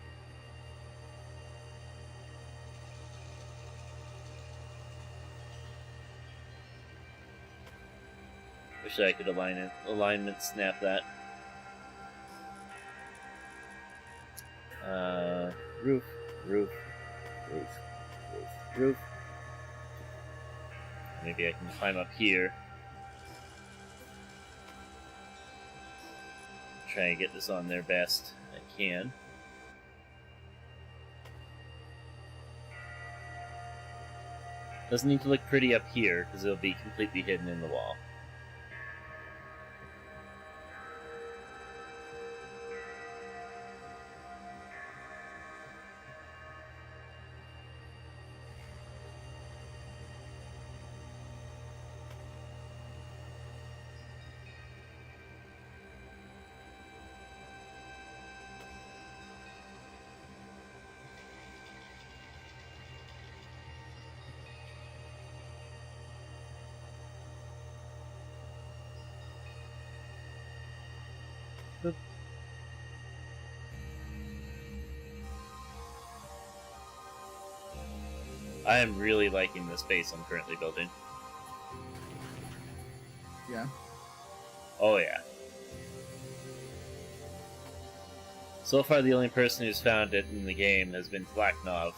Wish I could alignment snap that. Roof, roof, roof, roof, roof. Maybe I can climb up here. Try and get this on there best I can. Doesn't need to look pretty up here, because it'll be completely hidden in the wall. I am really liking this base I'm currently building. Yeah. Oh yeah. So far the only person who's found it in the game has been Blacknov.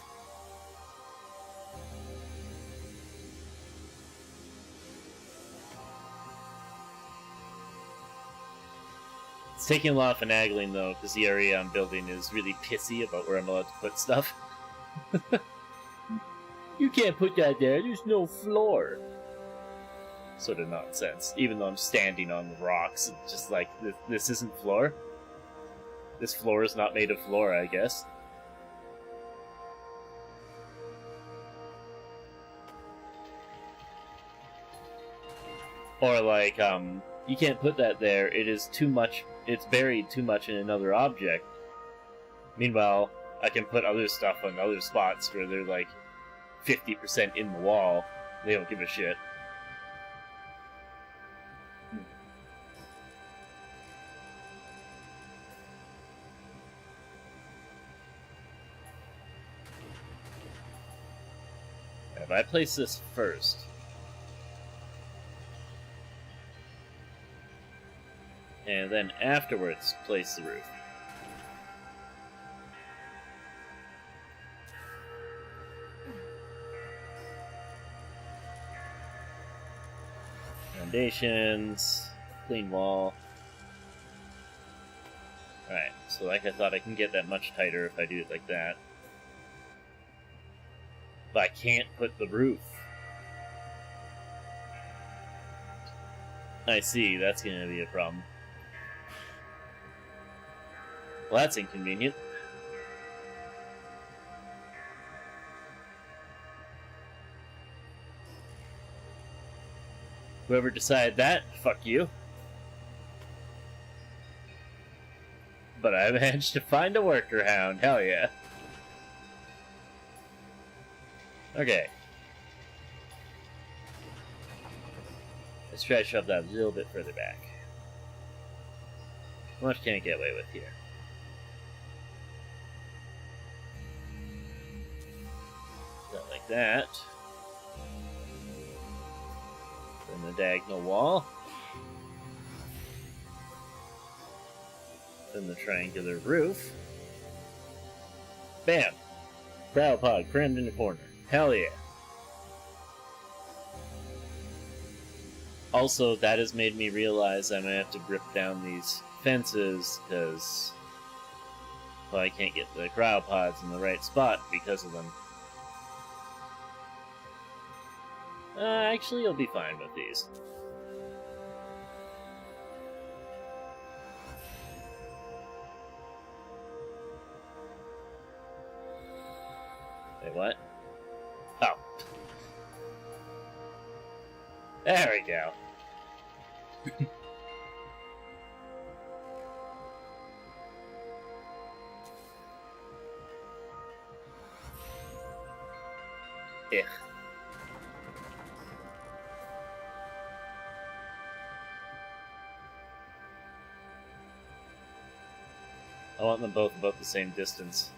It's taking a lot of finagling though, because the area I'm building is really pissy about where I'm allowed to put stuff. You can't put that there, there's no floor. Sort of nonsense. Even though I'm standing on the rocks, it's just like, this isn't floor? This floor is not made of floor, I guess. Or like, you can't put that there, it is too much, it's buried too much in another object. Meanwhile, I can put other stuff on other spots where they're like 50% in the wall. They don't give a shit. If I place this first, and then afterwards place the roof. Foundations, clean wall. Alright, so like I thought, I can get that much tighter if I do it like that. But I can't put the roof. I see, that's gonna be a problem. Well, that's inconvenient. Whoever decided that, fuck you. But I managed to find a workaround, hell yeah. Okay. Let's try to shove that a little bit further back. How much can I get away with here? Not like that. Then the diagonal wall. Then the triangular roof. Bam! Crowd pod crammed in the corner. Hell yeah. Also, that has made me realize I'm gonna have to rip down these fences, because, well, I can't get the crowd pods in the right spot because of them. Actually, you'll be fine with these. Wait, what? Oh. There we go. I want them both about the same distance.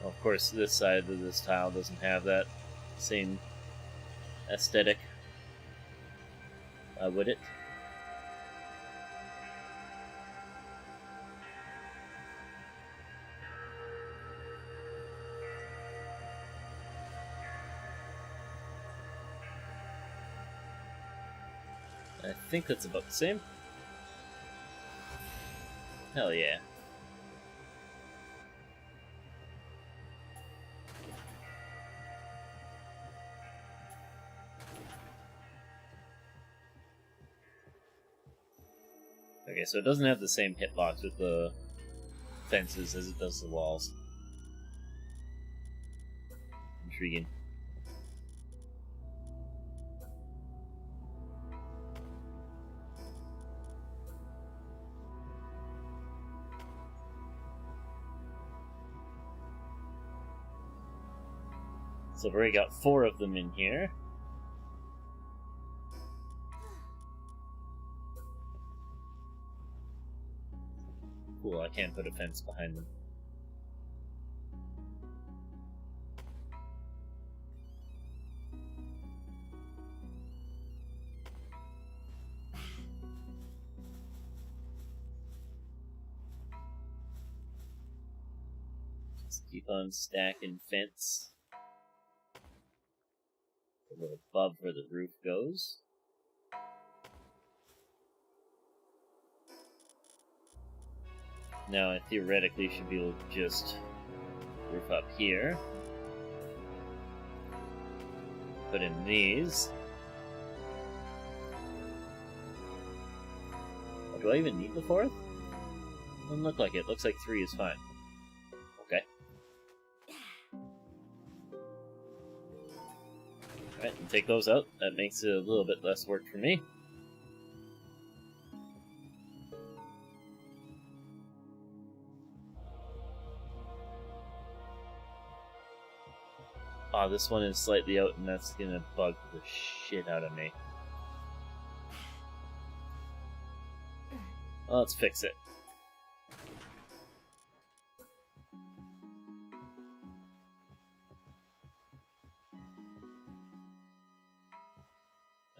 Well, of course, this side of this tile doesn't have that same aesthetic. Would it? I think that's about the same. Hell yeah. Okay, so it doesn't have the same hitbox with the fences as it does the walls. Intriguing. So we've already got 4 of them in here. Cool, I can't put a fence behind them. Just keep on stacking fence. A little above where the roof goes. Now I theoretically should be able to just roof up here. Put in these. Oh, do I even need the 4th? Doesn't look like it. Looks like 3 is fine. Okay. Alright, and take those out. That makes it a little bit less work for me. Oh, this one is slightly out, and that's gonna bug the shit out of me. Well, let's fix it.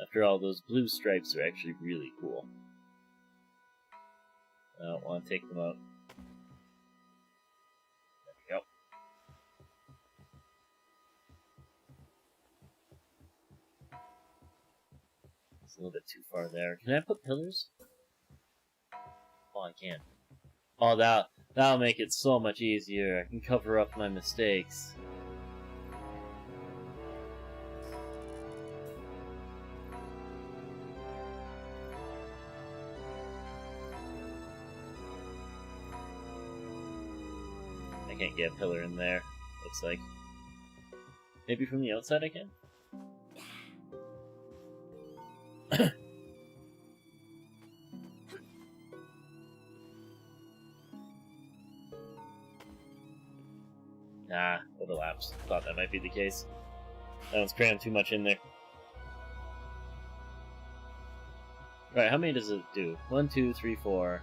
After all, those blue stripes are actually really cool. I don't want to take them out. There we go. It's a little bit too far there. Can I put pillars? Oh, I can. Oh, that'll make it so much easier. I can cover up my mistakes. I can't get a pillar in there, looks like. Maybe from the outside I can? Nah, overlaps. Thought that might be the case. That one's crammed too much in there. Right, how many does it do? 1, 2, 3, 4.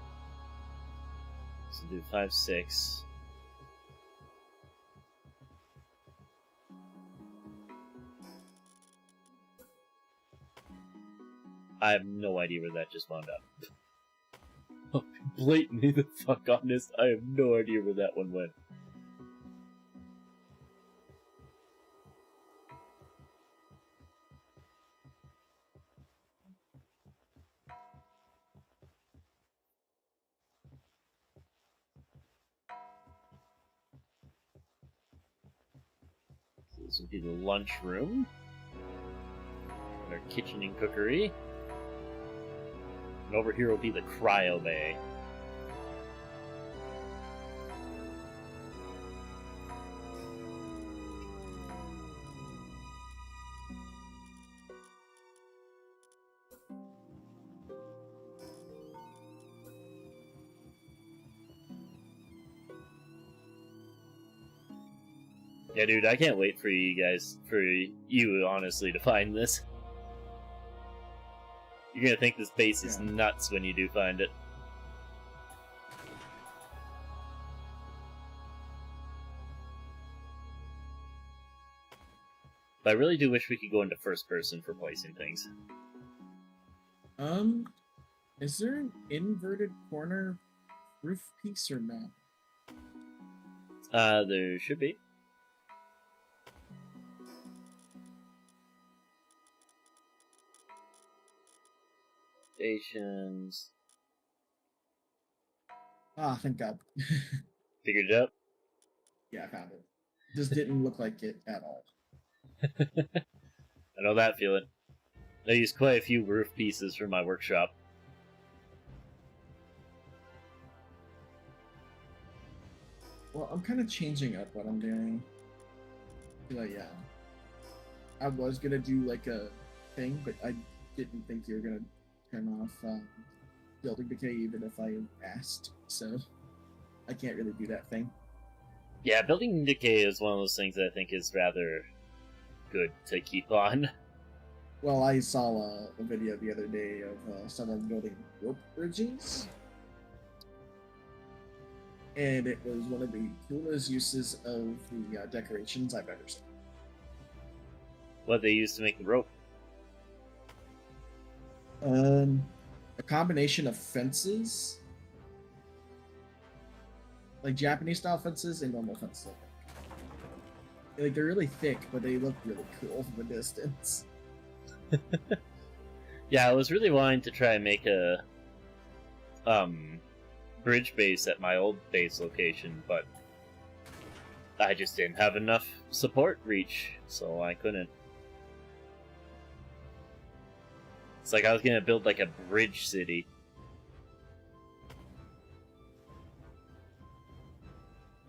So do 5, 6. I have no idea where that just wound up. I'll be blatantly the fuck honest, I have no idea where that one went. So this would be the lunchroom. Our kitchen and cookery. And over here will be the cryo bay. Yeah, dude, I can't wait for you guys, honestly, to find this. You're gonna think this base is Yeah. nuts when you do find it. But I really do wish we could go into first person for placing things. Is there an inverted corner roof piece or not? There should be. Stations. Ah, thank God. Figured it out. Yeah, I found it. Just didn't look like it at all. I know that feeling. I used quite a few roof pieces from my workshop. Well, I'm kind of changing up what I'm doing. Like, yeah. I was gonna do like a thing, but I didn't think you were gonna turn off building decay even if I asked, so I can't really do that thing. Yeah, building decay is one of those things that I think is rather good to keep on. Well, I saw a video the other day of someone building rope bridges, and it was one of the coolest uses of the decorations I've ever seen. What they use to make the rope. A combination of fences, like Japanese style fences and normal fences. Like they're really thick, but they look really cool from a distance. Yeah, I was really wanting to try and make a bridge base at my old base location, but I just didn't have enough support reach, so I couldn't. It's like I was gonna build like a bridge city.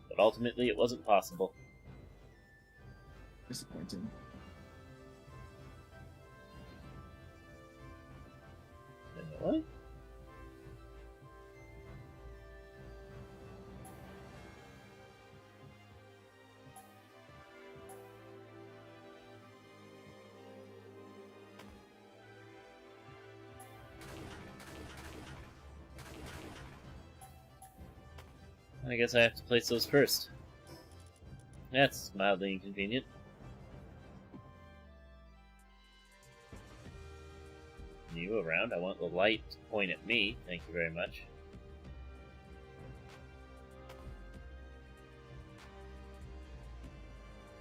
But ultimately it wasn't possible. Disappointing. You know what? I guess I have to place those first. That's mildly inconvenient. You around? I want the light to point at me. Thank you very much.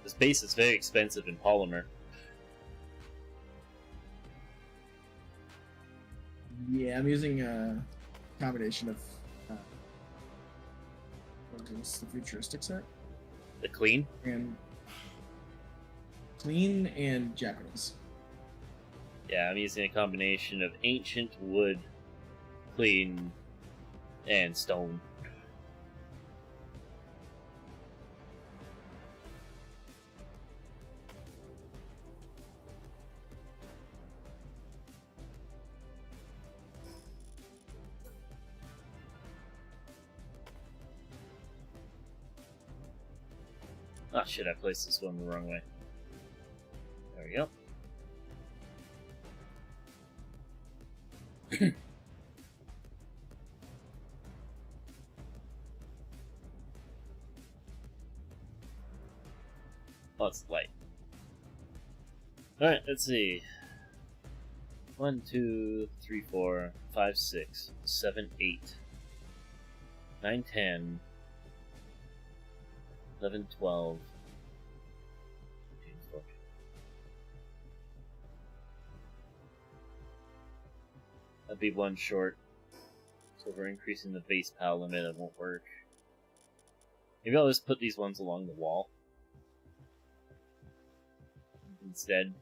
This base is very expensive in polymer. Yeah, I'm using a combination of what is the futuristic set The clean? and clean and Japanese. Yeah, I'm using a combination of ancient wood, clean, and stone. Ah, shit, I placed this one the wrong way. There we go. Oh, it's light. Alright, let's see. 1, 2, 3, 4, 5, 6, 7, 8, 9, 10, 11, 12, 13, 14. That'd be one short. So if we're increasing the base pal limit, it won't work. Maybe I'll just put these ones along the wall instead.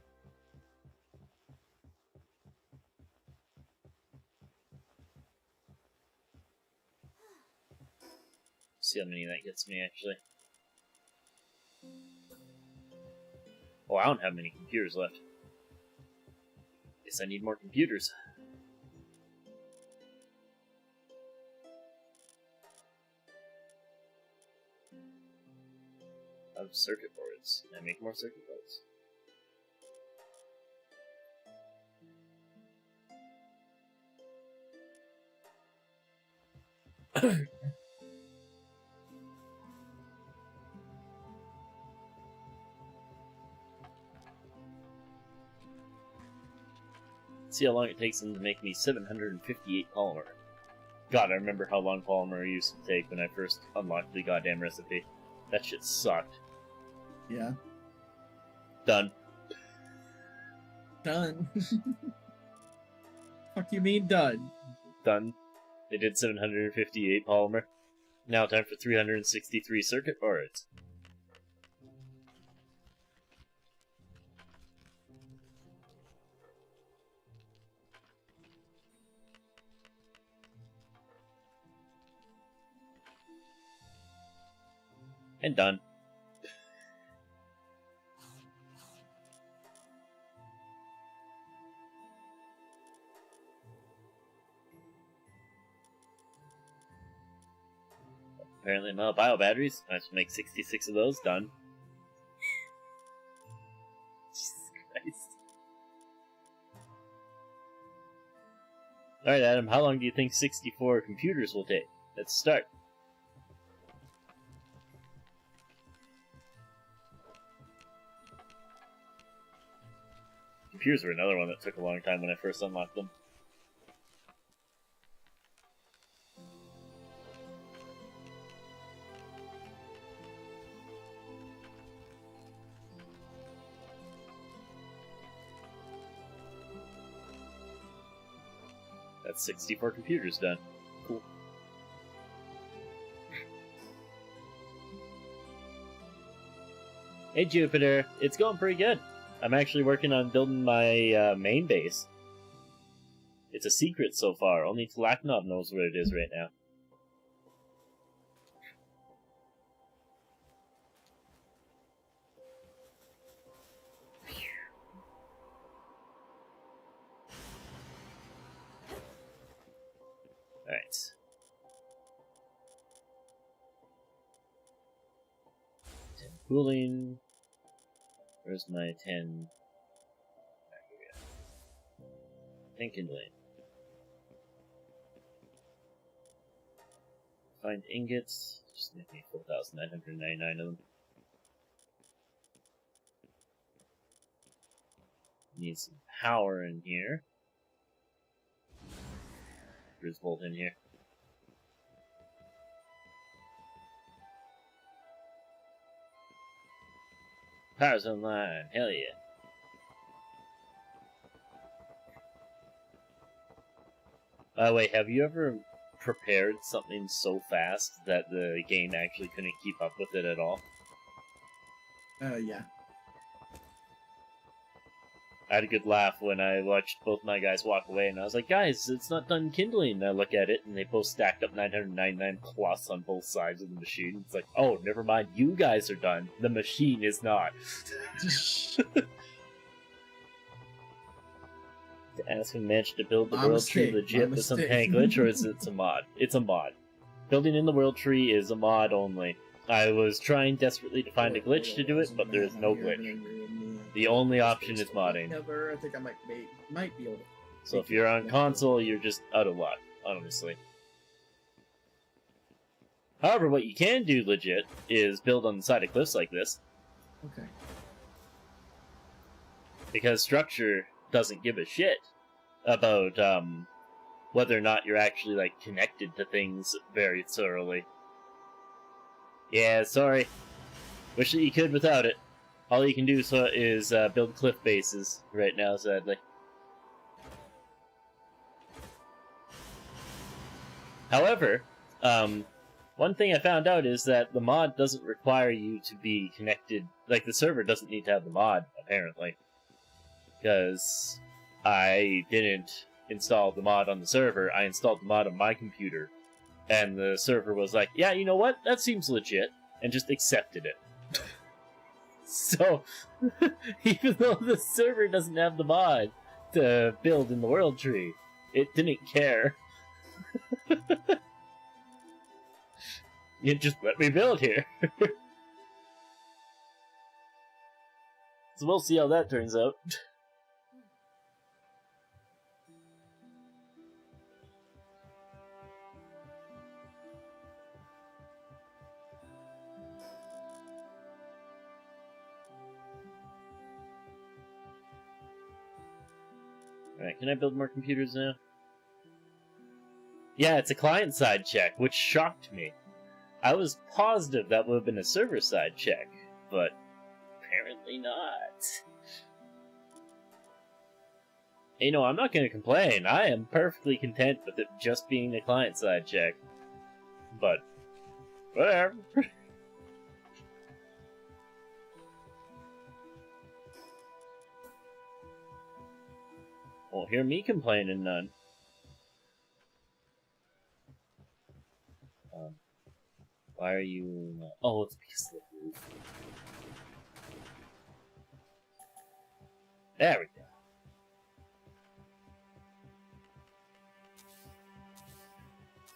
See how many that gets me, actually. Oh, I don't have many computers left. Guess I need more computers. Of circuit boards. Can I make more circuit boards? See how long it takes them to make me 758 polymer. God, I remember how long polymer used to take when I first unlocked the goddamn recipe. That shit sucked. Yeah. Done. Done. Fuck you mean done? Done. They did 758 polymer. Now time for 363 circuit boards. And done. Apparently I'm out of bio batteries. I have to make 66 of those. Done. Jesus Christ. Alright, Adam, how long do you think 64 computers will take? Let's start. Computers were another one that took a long time when I first unlocked them. That's 64 computers done. Cool. Hey Jupiter, it's going pretty good. I'm actually working on building my main base. It's a secret so far, only Tlaknov knows where it is right now. Alright. Cooling. Where's my 10? 10 kindling. Find ingots. Just make me 4,999 of them. Need some power in here. There's volt in here. Power's online, hell yeah. By the way, have you ever prepared something so fast that the game actually couldn't keep up with it at all? Yeah. I had a good laugh when I watched both my guys walk away, and I was like, guys, it's not done kindling. And I look at it, and they both stacked up 999 plus on both sides of the machine. It's like, oh, never mind, you guys are done. The machine is not. To ask him managed to build the world tree legit with some tank glitch, or is it a mod? It's a mod. Building in the world tree is a mod only. I was trying desperately to find a glitch to do it, but there is no glitch. The only option is modding. I think I might be able to. So if you're on console, you're just out of luck, honestly. However, what you can do legit is build on the side of cliffs like this. Okay. Because structure doesn't give a shit about whether or not you're actually like connected to things very thoroughly. Yeah, sorry. Wish that you could without it. All you can do is build cliff bases right now, sadly. However, one thing I found out is that the mod doesn't require you to be connected. Like, the server doesn't need to have the mod, apparently. Because I didn't install the mod on the server, I installed the mod on my computer. And the server was like, yeah, you know what? That seems legit. And just accepted it. So, even though the server doesn't have the mod to build in the world tree, it didn't care. You just let me build here. So we'll see how that turns out. Alright, can I build more computers now? Yeah, it's a client-side check, which shocked me. I was positive that would have been a server-side check, but apparently not. You know, I'm not going to complain. I am perfectly content with it just being a client-side check. But, whatever. Won't hear me complaining none. Why are you... Oh, it's because of the roof. There we go.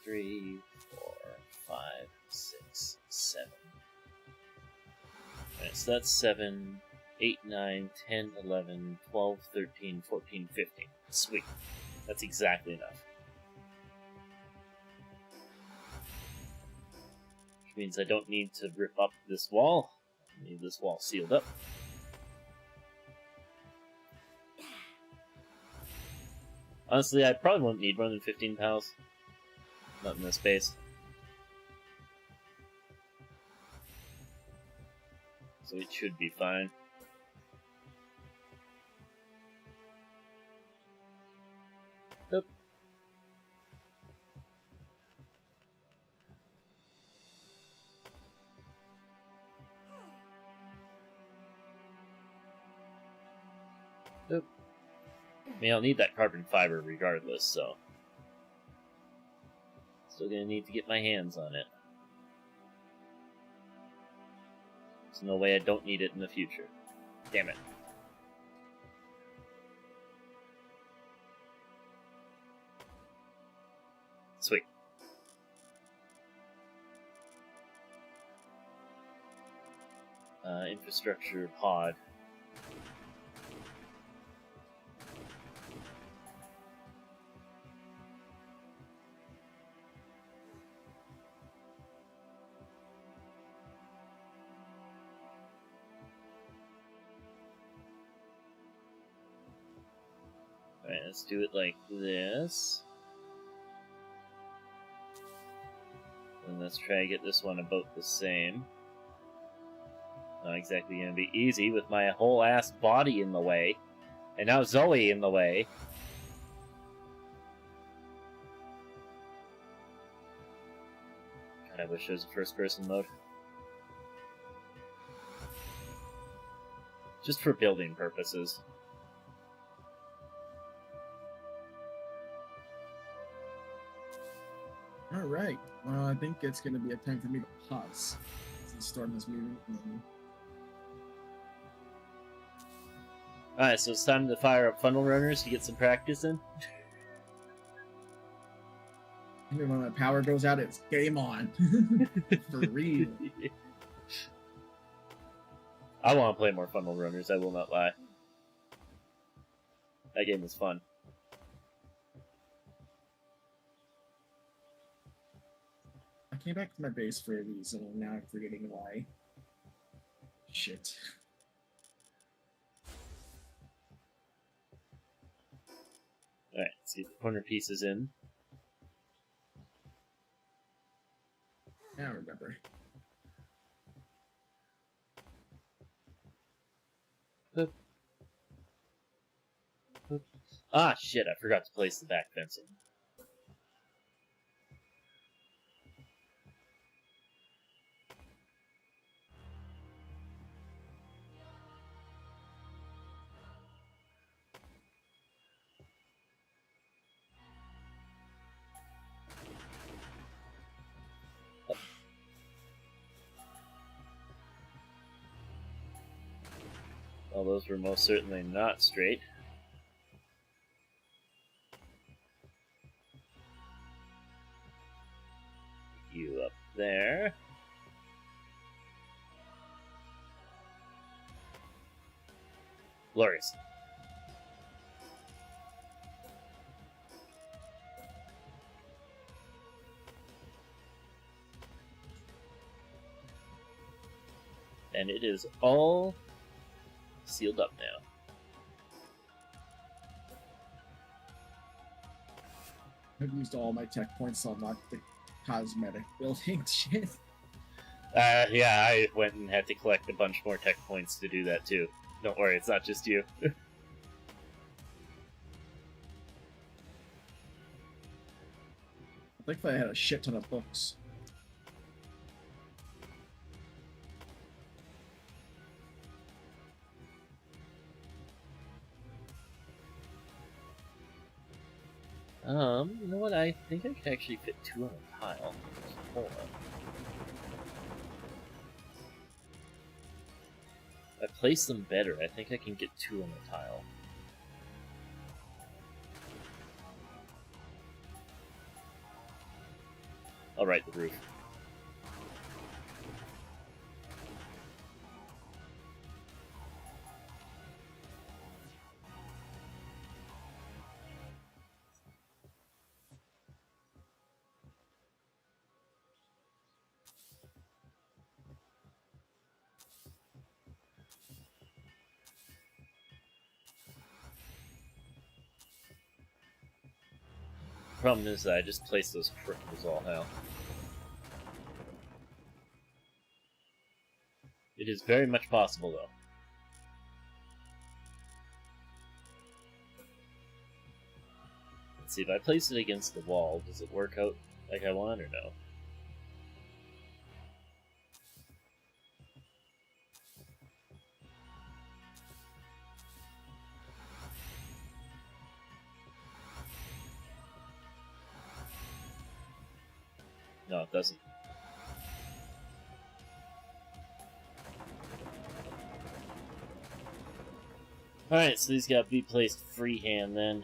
Three, 4, 5, 6, 7. Alright, so that's 7, 8, 9, 10, 11, 12, 13, 14, 15. Sweet. That's exactly enough. Which means I don't need to rip up this wall. I need this wall sealed up. Honestly, I probably won't need more than 15 pals. Not in this space. So it should be fine. Oop. Oop. I mean, I'll need that carbon fiber regardless, so... Still gonna need to get my hands on it. There's no way I don't need it in the future. Damn it. Sweet. Infrastructure pod. Alright, let's do it like this. And let's try to get this one about the same. Not exactly gonna be easy with my whole ass body in the way. And now Zoe in the way. God, I wish there was a first person mode. Just for building purposes. Alright, well, I think it's going to be a time for me to pause. Since starting this meeting. Alright, so it's time to fire up funnel runners to get some practice in. Even when my power goes out, it's game on. For real. I want to play more funnel runners, I will not lie. That game was fun. I came back to my base for a reason, and now I'm forgetting why. Shit. Alright, let's get the corner pieces in. Now I remember. Boop. Boop. Ah, shit, I forgot to place the back fencing. Well, those were most certainly not straight. You up there. Glorious. And it is all sealed up now. I've used all my tech points on not the cosmetic building shit. Yeah, I went and had to collect a bunch more tech points to do that too. Don't worry, it's not just you. I think if I had a shit ton of books. You know what? I think I could actually fit 2 on a tile. Hold on. If I place them better, I think I can get 2 on the tile. I'll write the roof. Problem is that I just placed those cripples all now. It is very much possible, though. Let's see, if I place it against the wall, does it work out like I want or no? No, it doesn't. Alright, so these gotta be placed freehand then.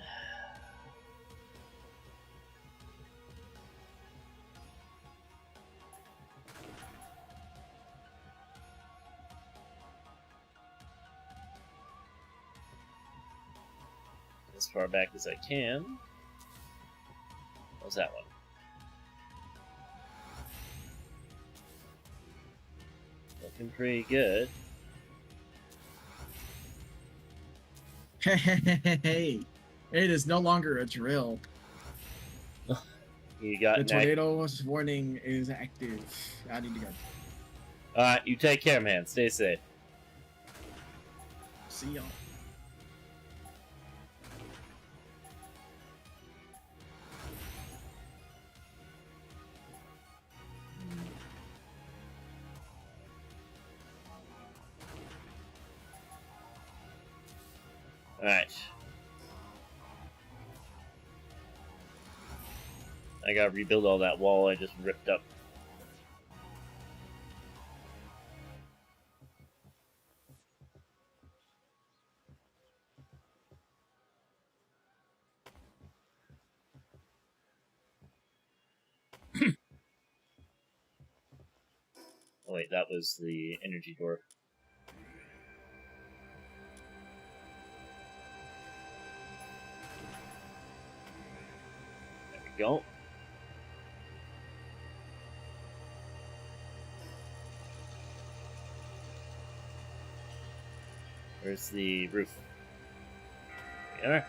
As far back as I can. How's that one? Looking pretty good. Hey, it is no longer a drill. You got The tornado warning is active. I need to go. Alright, you take care, man. Stay safe. See y'all. Alright. I gotta rebuild all that wall I just ripped up. Oh wait, that was the energy door. There we go. Where's the roof? There.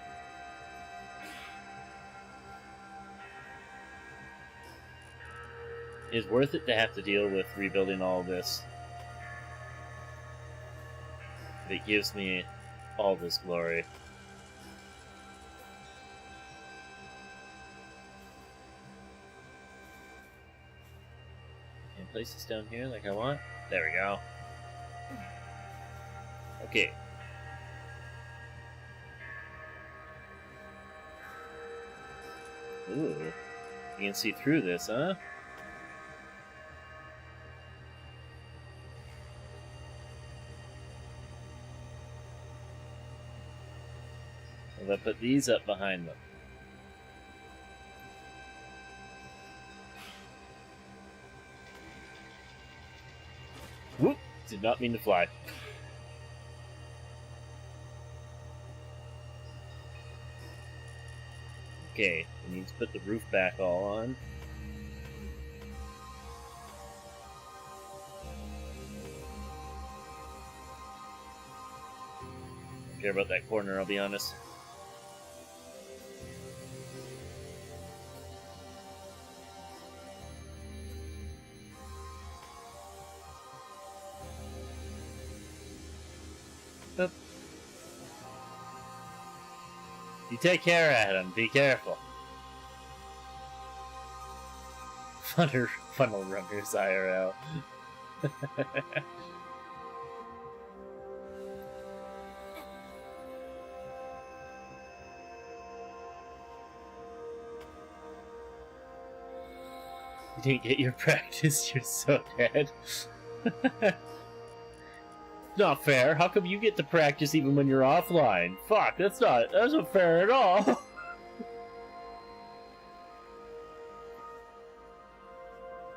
It's worth it to have to deal with rebuilding all this. It gives me all this glory. Can I place this down here like I want? There we go. Okay. Ooh. You can see through this, huh? Well, I put these up behind them. Whoop! Did not mean to fly. Okay, we need to put the roof back all on. Don't care about that corner, I'll be honest. Boop. You take care, Adam. Be careful. Funnel runners IRL. You didn't get your practice, you're so dead. Not fair. How come you get to practice even when you're offline? Fuck, that's not fair at all.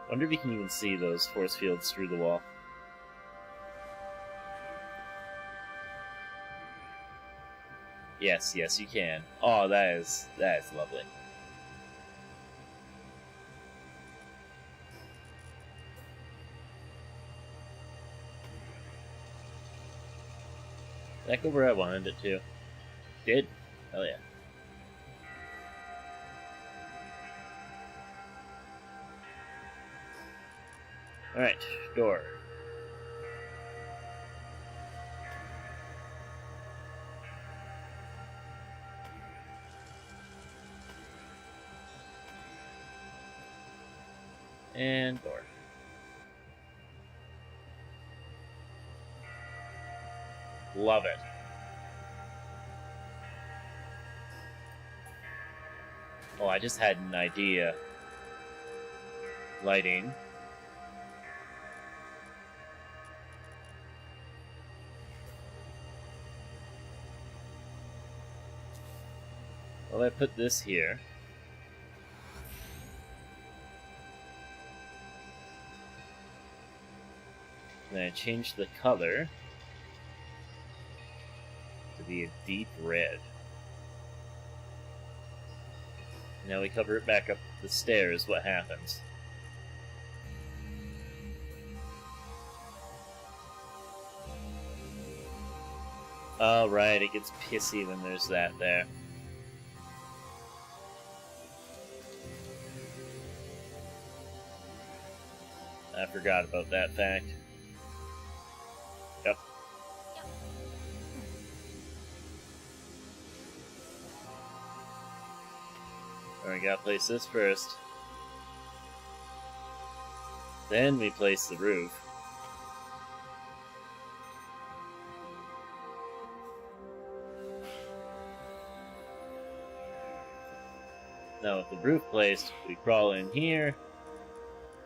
Wonder if you can even see those force fields through the wall. Yes, you can. Oh, that is lovely. Did that go where I wanted it to? Did? Hell yeah. Alright, door. And door. Love it. Oh, I just had an idea. Lighting. Well, I put this here. Then I change the color to be a deep red. Now we cover it back up the stairs. What happens? Oh, right, it gets pissy when there's that there. I forgot about that fact. Yep. Alright, gotta place this first. Then we place the roof. Now with the roof placed, we crawl in here,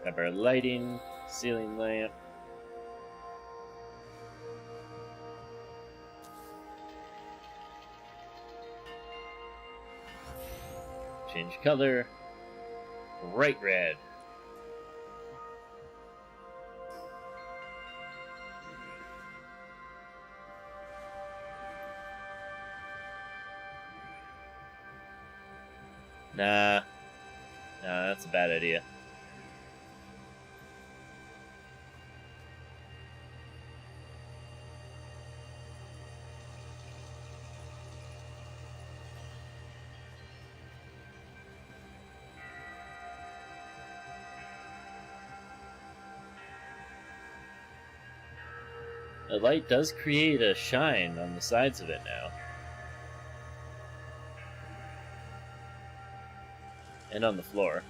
grab our lighting, ceiling lamp. Change color, bright red. Nah, that's a bad idea. The light does create a shine on the sides of it now. And on the floor.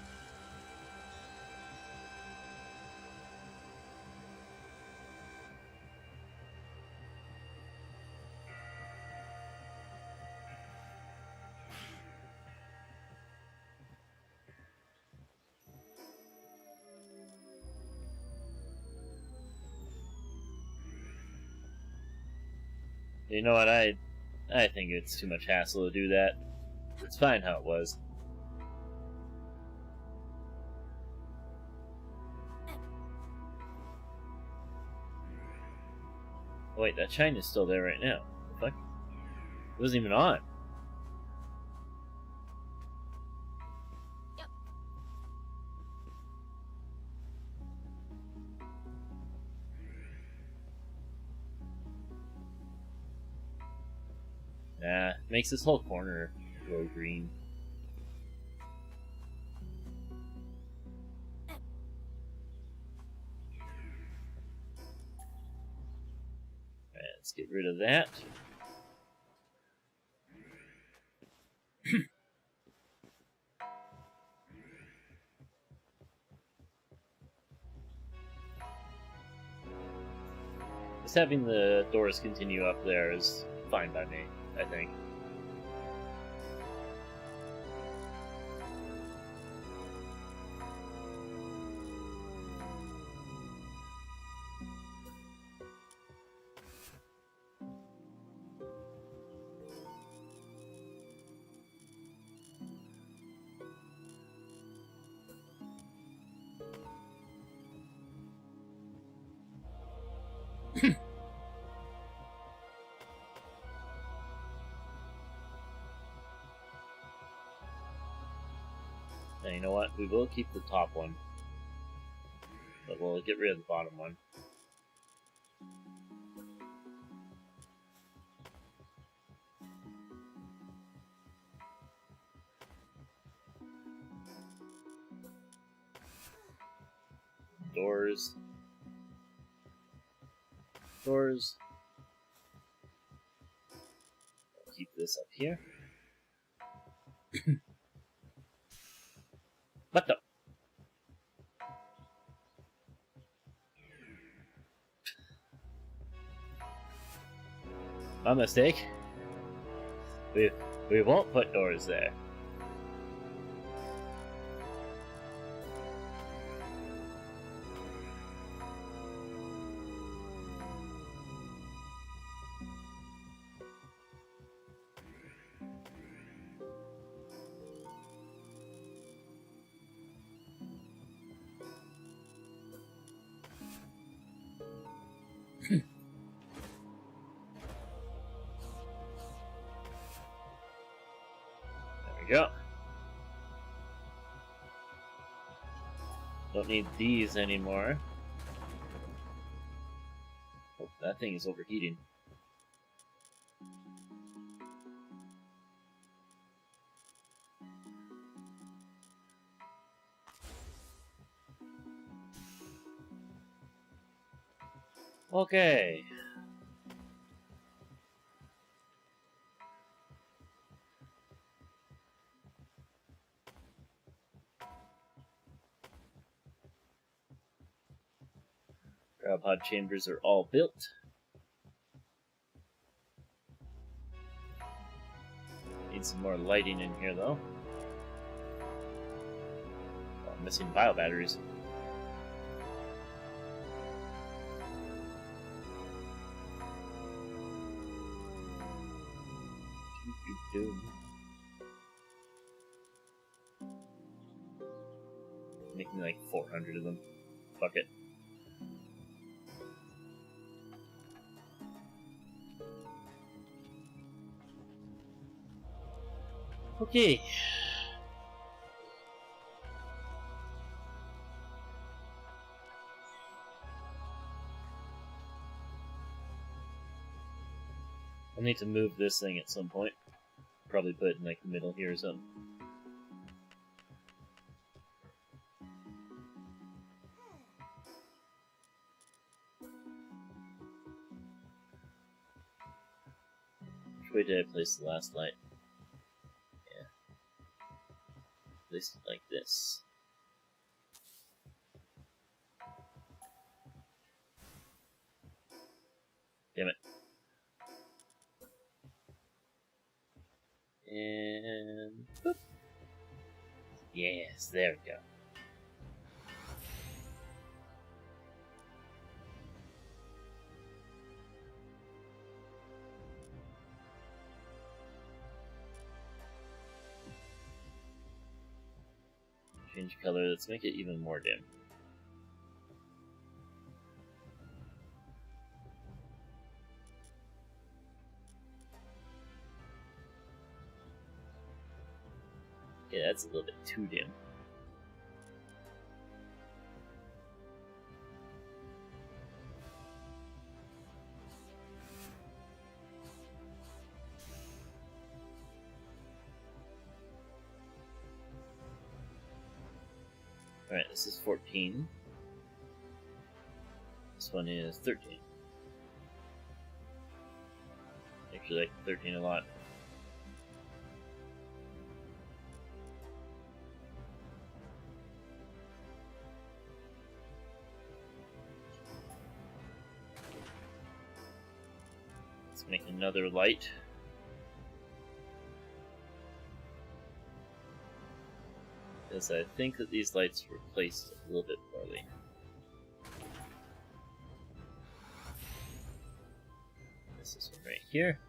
You know what, I think it's too much hassle to do that. It's fine how it was. Oh, wait, that shine is still there right now. What the fuck? It wasn't even on. Yep. Nah, makes this whole corner glow green. Alright, Let's get rid of that. Just having the doors continue up there is fine by me, I think. Now, you know what? We will keep the top one, but we'll get rid of the bottom one. Doors. Doors. I'll keep this up here. What the? My mistake. We won't put doors there. There we go. Don't need these anymore. Oh, that thing is overheating. Okay. Grab pod chambers are all built. Need some more lighting in here though. Oh, I'm missing bio batteries. Make me like 400 of them. Fuck it. Okay. I'll need to move this thing at some point. Probably put it in like the middle here or something. Which way did I place the last light? Yeah. Place it like this. Damn it. And boop. Yes, there we go. Change color, let's make it even more dim. Yeah, that's a little bit too dim. Alright, this is 14. This one is 13. actually like 13 a lot. Let's make another light. Because I think that these lights were placed a little bit poorly. This is one right here.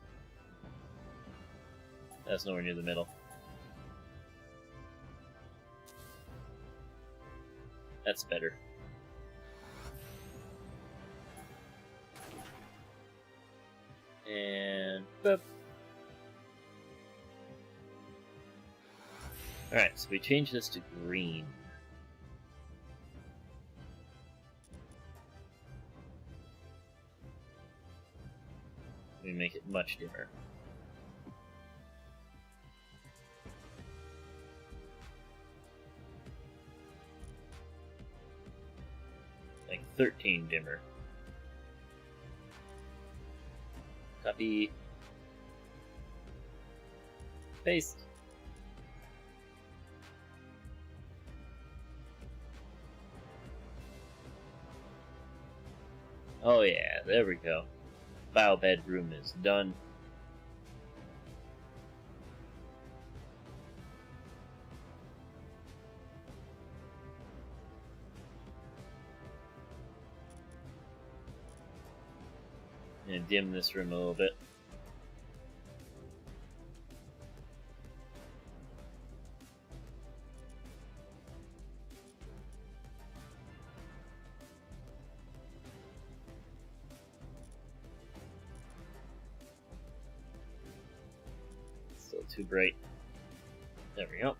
That's nowhere near the middle. That's better. And boop. Alright, so we change this to green. We make it much dimmer. Like 13 dimmer. Copy. Paste. Oh yeah, there we go. Bio bedroom is done. And dim this room a little bit. Still too bright. There we go.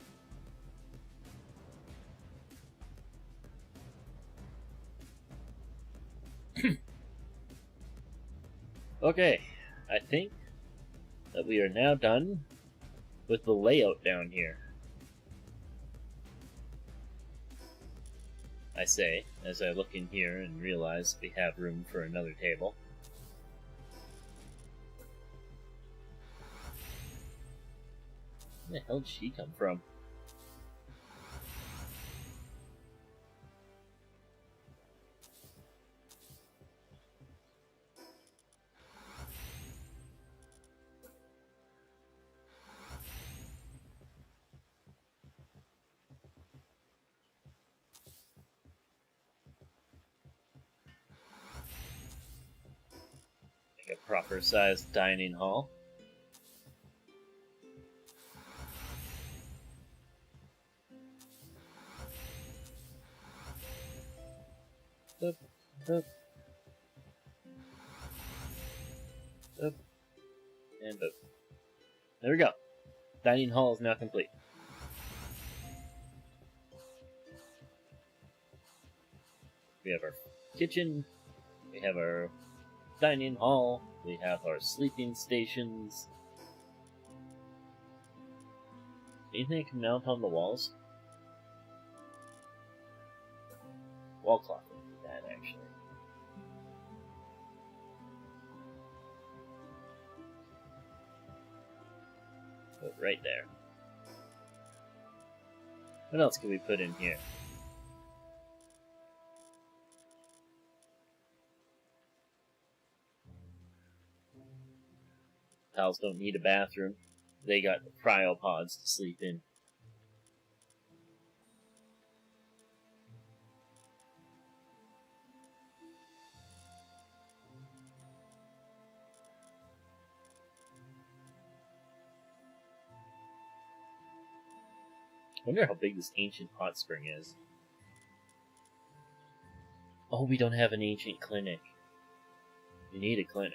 Okay, I think that we are now done with the layout down here. I say, as I look in here and realize we have room for another table. Where the hell did she come from? Like a proper sized dining hall. Boop, boop. Boop. And boop. There we go. Dining hall is now complete. We have our kitchen, we have our dining hall, we have our sleeping stations. Anything I can mount on the walls? Wall clock would be that, actually. Put right there. What else can we put in here? Pals don't need a bathroom. They got cryopods to sleep in. I wonder how big this ancient hot spring is. Oh, we don't have an ancient clinic. We need a clinic.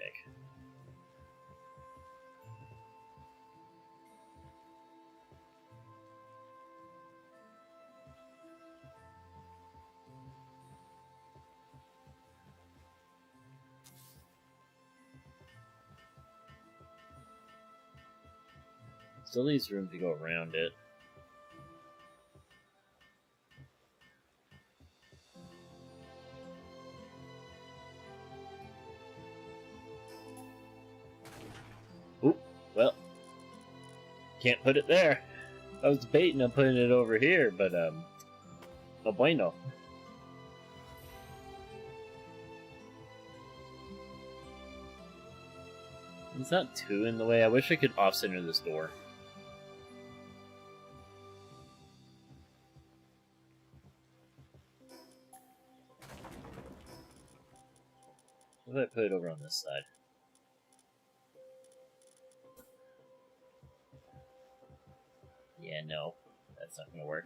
Still leaves room to go around it. Can't put it there. I was debating on putting it over here, but no bueno. It's not too in the way. I wish I could off-center this door. What if I put it over on this side? Yeah, no. That's not gonna work.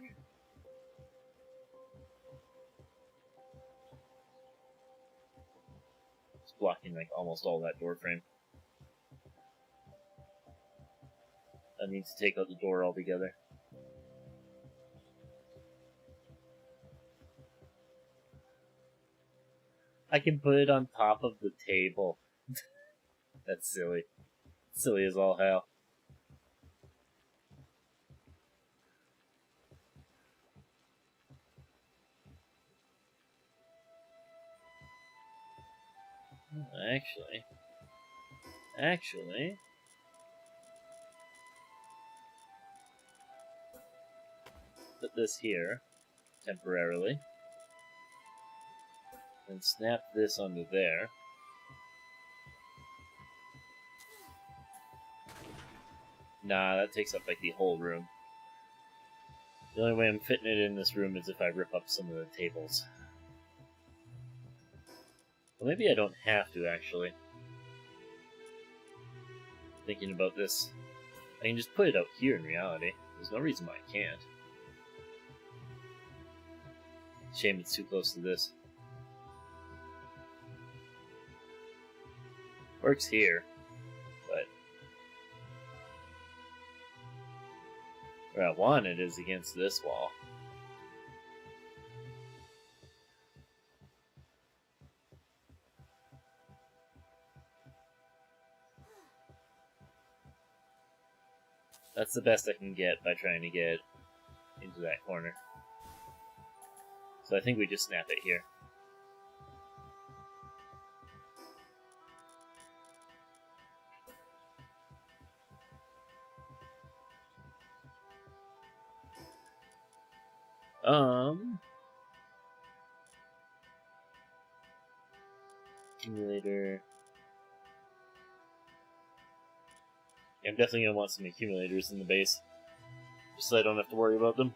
It's blocking like almost all that door frame. I need to take out the door altogether. I can put it on top of the table. That's silly. Silly as all hell. Actually, put this here temporarily, and snap this onto there. Nah, that takes up like the whole room. The only way I'm fitting it in this room is if I rip up some of the tables. Well, maybe I don't have to, actually. Thinking about this, I can just put it out here in reality. There's no reason why I can't. Shame it's too close to this. Works here, but where I want it is against this wall. That's the best I can get by trying to get into that corner. So I think we just snap it here. Accumulator. Yeah, I'm definitely gonna want some accumulators in the base, just so I don't have to worry about them.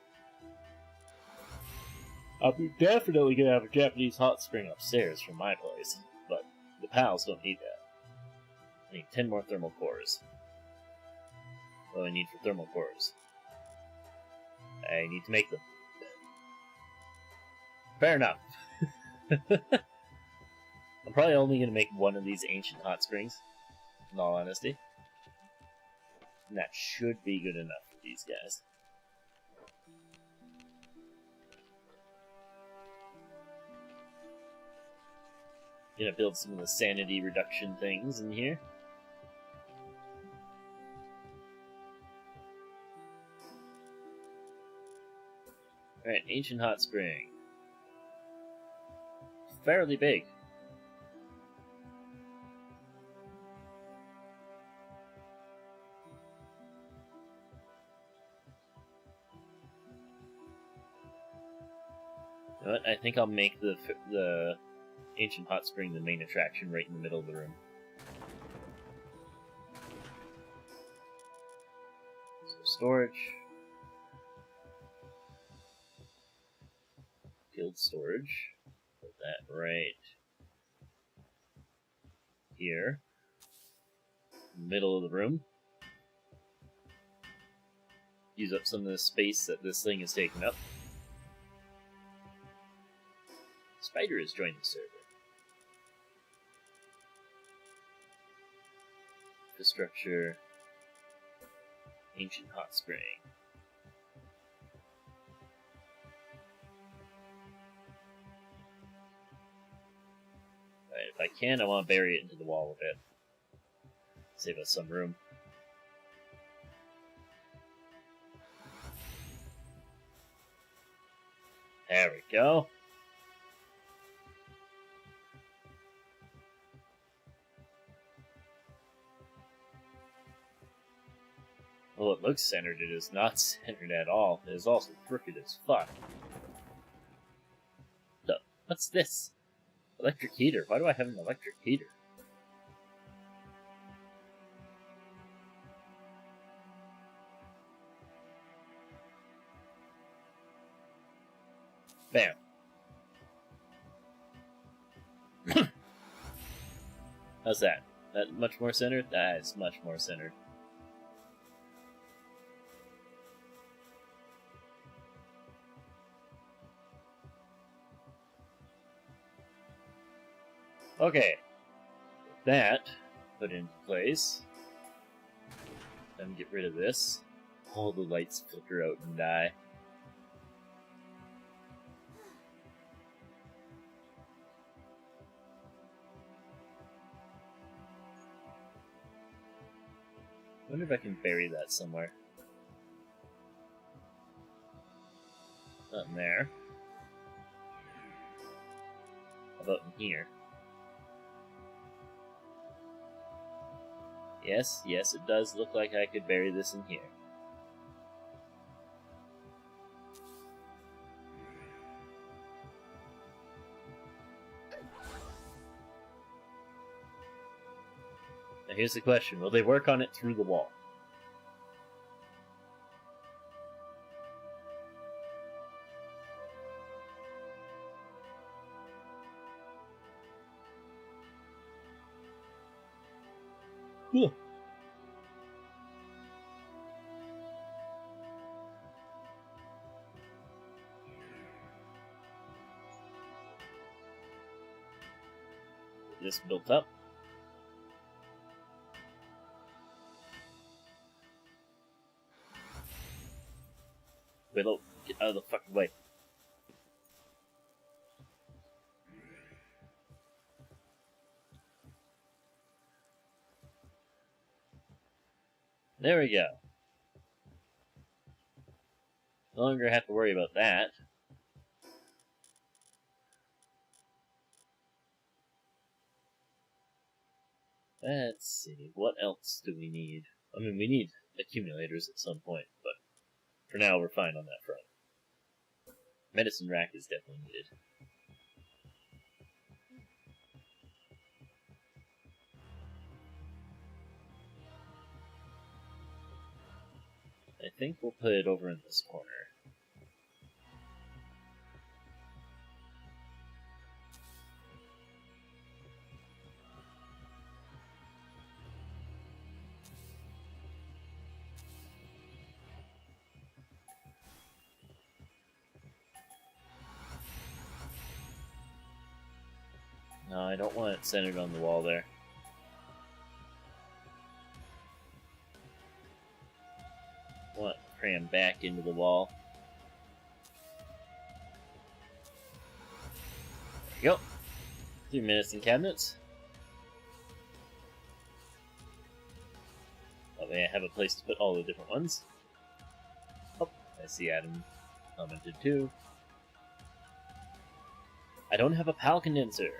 I'll be definitely gonna have a Japanese hot spring upstairs from my place, but the pals don't need that. I need 10 more thermal cores. What do I need for thermal cores? I need to make them. Fair enough. I'm probably only going to make one of these ancient hot springs, in all honesty. And that should be good enough for these guys. Gonna build some of the sanity reduction things in here. Alright, ancient hot spring. Fairly big. You know what? I think I'll make the ancient hot spring the main attraction right in the middle of the room. So storage. Guild storage. Put that right here. Middle of the room. Use up some of the space that this thing is taking up. Spider has joined the server. Infrastructure. Ancient hot spring. Alright, if I can, I want to bury it into the wall a bit. Save us some room. There we go. Well, it looks centered. It is not centered at all. It is also crooked as fuck. What's this? Electric heater. Why do I have an electric heater? Bam. How's that? That much more centered? That is much more centered. Okay. That put into place. Then get rid of this. All the lights filter out and die. I wonder if I can bury that somewhere. Not in there. How about in here? Yes, it does look like I could bury this in here. Now here's the question, will they work on it through the wall? Cool. This built up. Willow, get out of the fucking way. There we go. No longer have to worry about that. Let's see, what else do we need? I mean, we need accumulators at some point, but for now we're fine on that front. Medicine rack is definitely needed. I think we'll put it over in this corner. No, I don't want it centered on the wall there. I want it crammed back into the wall. There you go. 2 medicine cabinets. That way I have a place to put all the different ones. Oh, I see Adam commented too. I don't have a PAL condenser.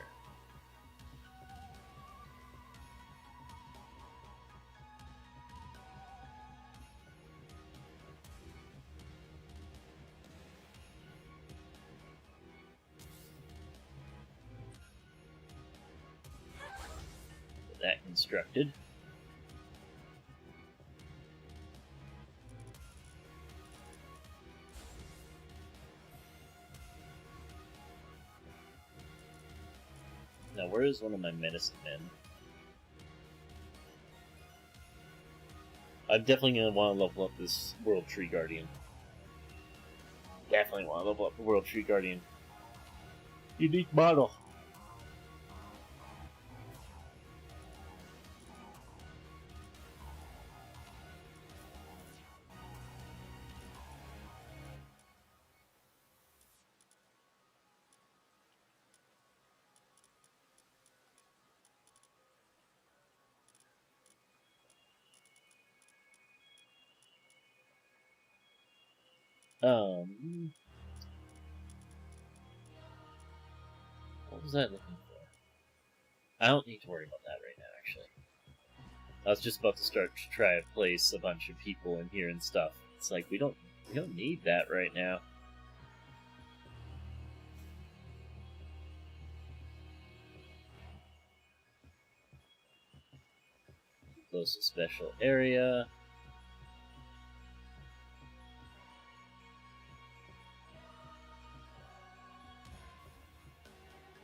That constructed. Now, where is one of my medicine men? I'm definitely going to want to level up this World Tree Guardian. Definitely want to level up the World Tree Guardian. Unique model. What was I looking for? I don't need to worry about that right now, actually. I was just about to start to try to place a bunch of people in here and stuff. It's like we don't need that right now. Close to special area.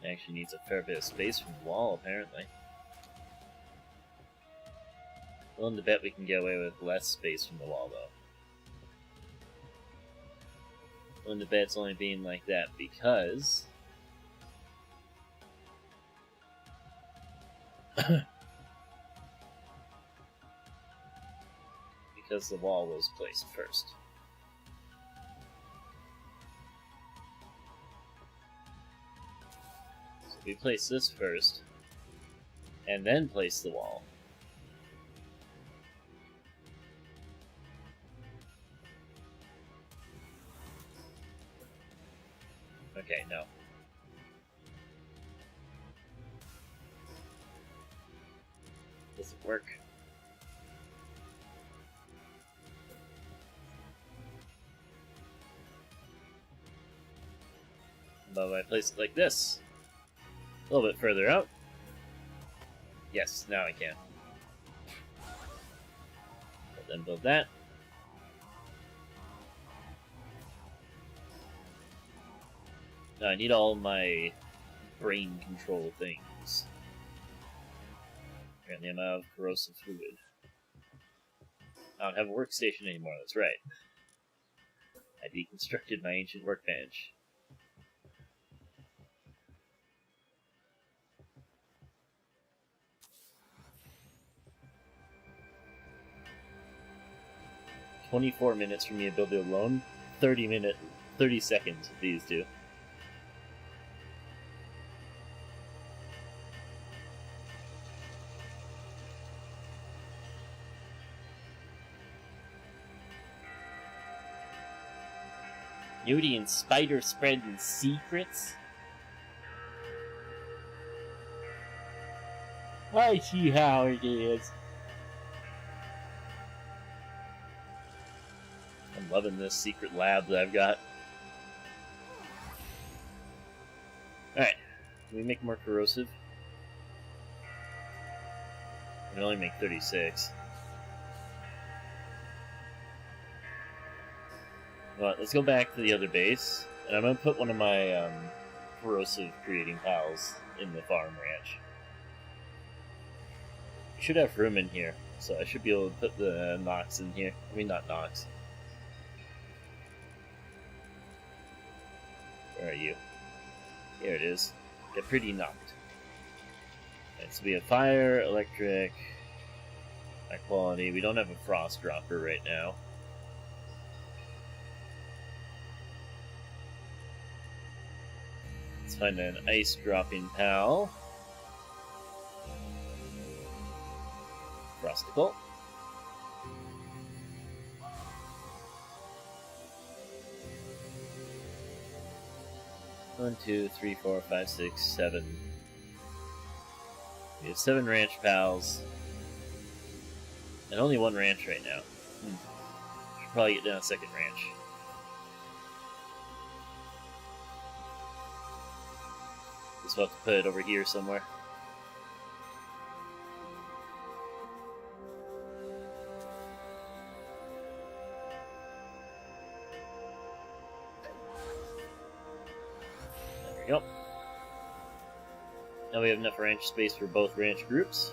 Actually needs a fair bit of space from the wall, apparently. Willing to bet we can get away with less space from the wall, though. Willing to bet it's only being like that because... because the wall was placed first. So we place this first, and then place the wall. Okay, no. Doesn't work. But if I place it like this, a little bit further out. Yes, now I can. But then build that. Now I need all my brain control things. Apparently I'm out of corrosive fluid. I don't have a workstation anymore, that's right. I deconstructed my ancient workbench. "24 minutes for me to build it alone, 30 seconds with these two. Nudie and spider spreading secrets? I see how it is. I'm loving this secret lab that I've got. Alright, can we make more corrosive? I can only make 36. Well, let's go back to the other base, and I'm going to put one of my corrosive creating pals in the farm ranch. We should have room in here, so I should be able to put the Nox in here. I mean, not Nox. Where are you? Here it is. Get pretty knocked. Alright, so we have fire, electric, high quality. We don't have a frost dropper right now. Let's find an ice dropping pal. Frosticle. One, two, three, four, five, six, seven. We have 7 ranch pals. And only 1 ranch right now. Should probably get down a second ranch. Just about to put it over here somewhere. There we go. Now we have enough ranch space for both ranch groups.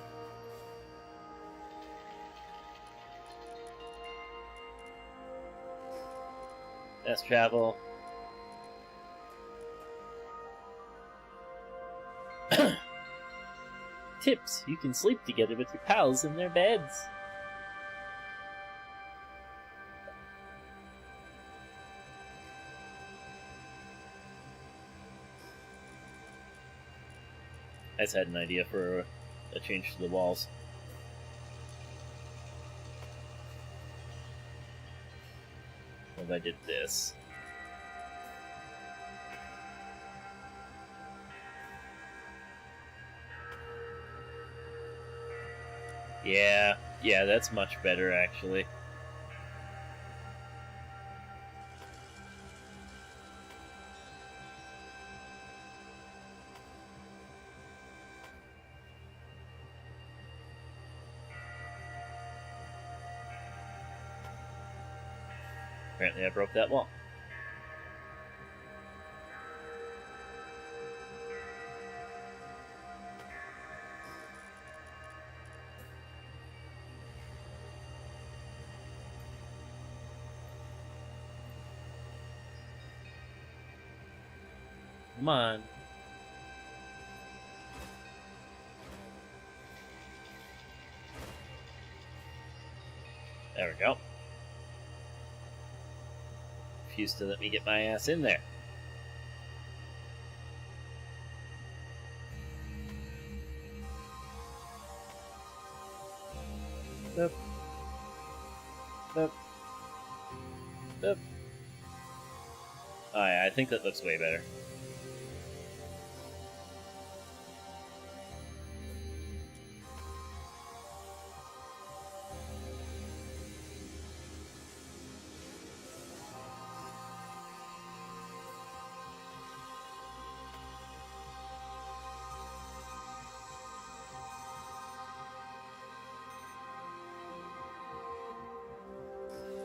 Fast travel. Tips: you can sleep together with your pals in their beds. I just had an idea for a change to the walls. What if I did this? Yeah, that's much better actually. Apparently I broke that wall. Come on. There we go. Refuse to let me get my ass in there. Nope. Nope. Nope. Oh yeah, I think that looks way better.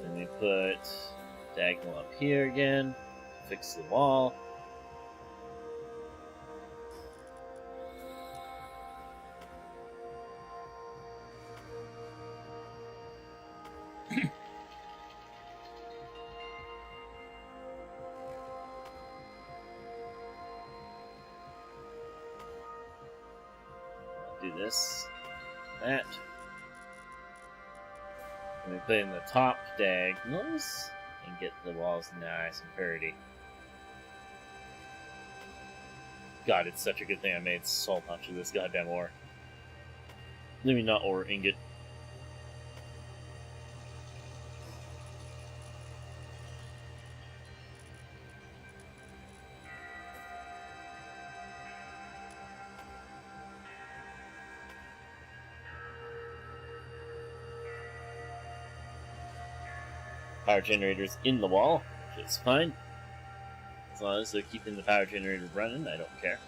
Then we put diagonal up here again. Fix the wall. Do this, that. And we put in the top diagonals and get the walls nice and pretty. God, it's such a good thing I made so much of this goddamn ore. I mean, not ore, ingot. Power generators in the wall, which is fine. As long as they're keeping the power generator running, I don't care.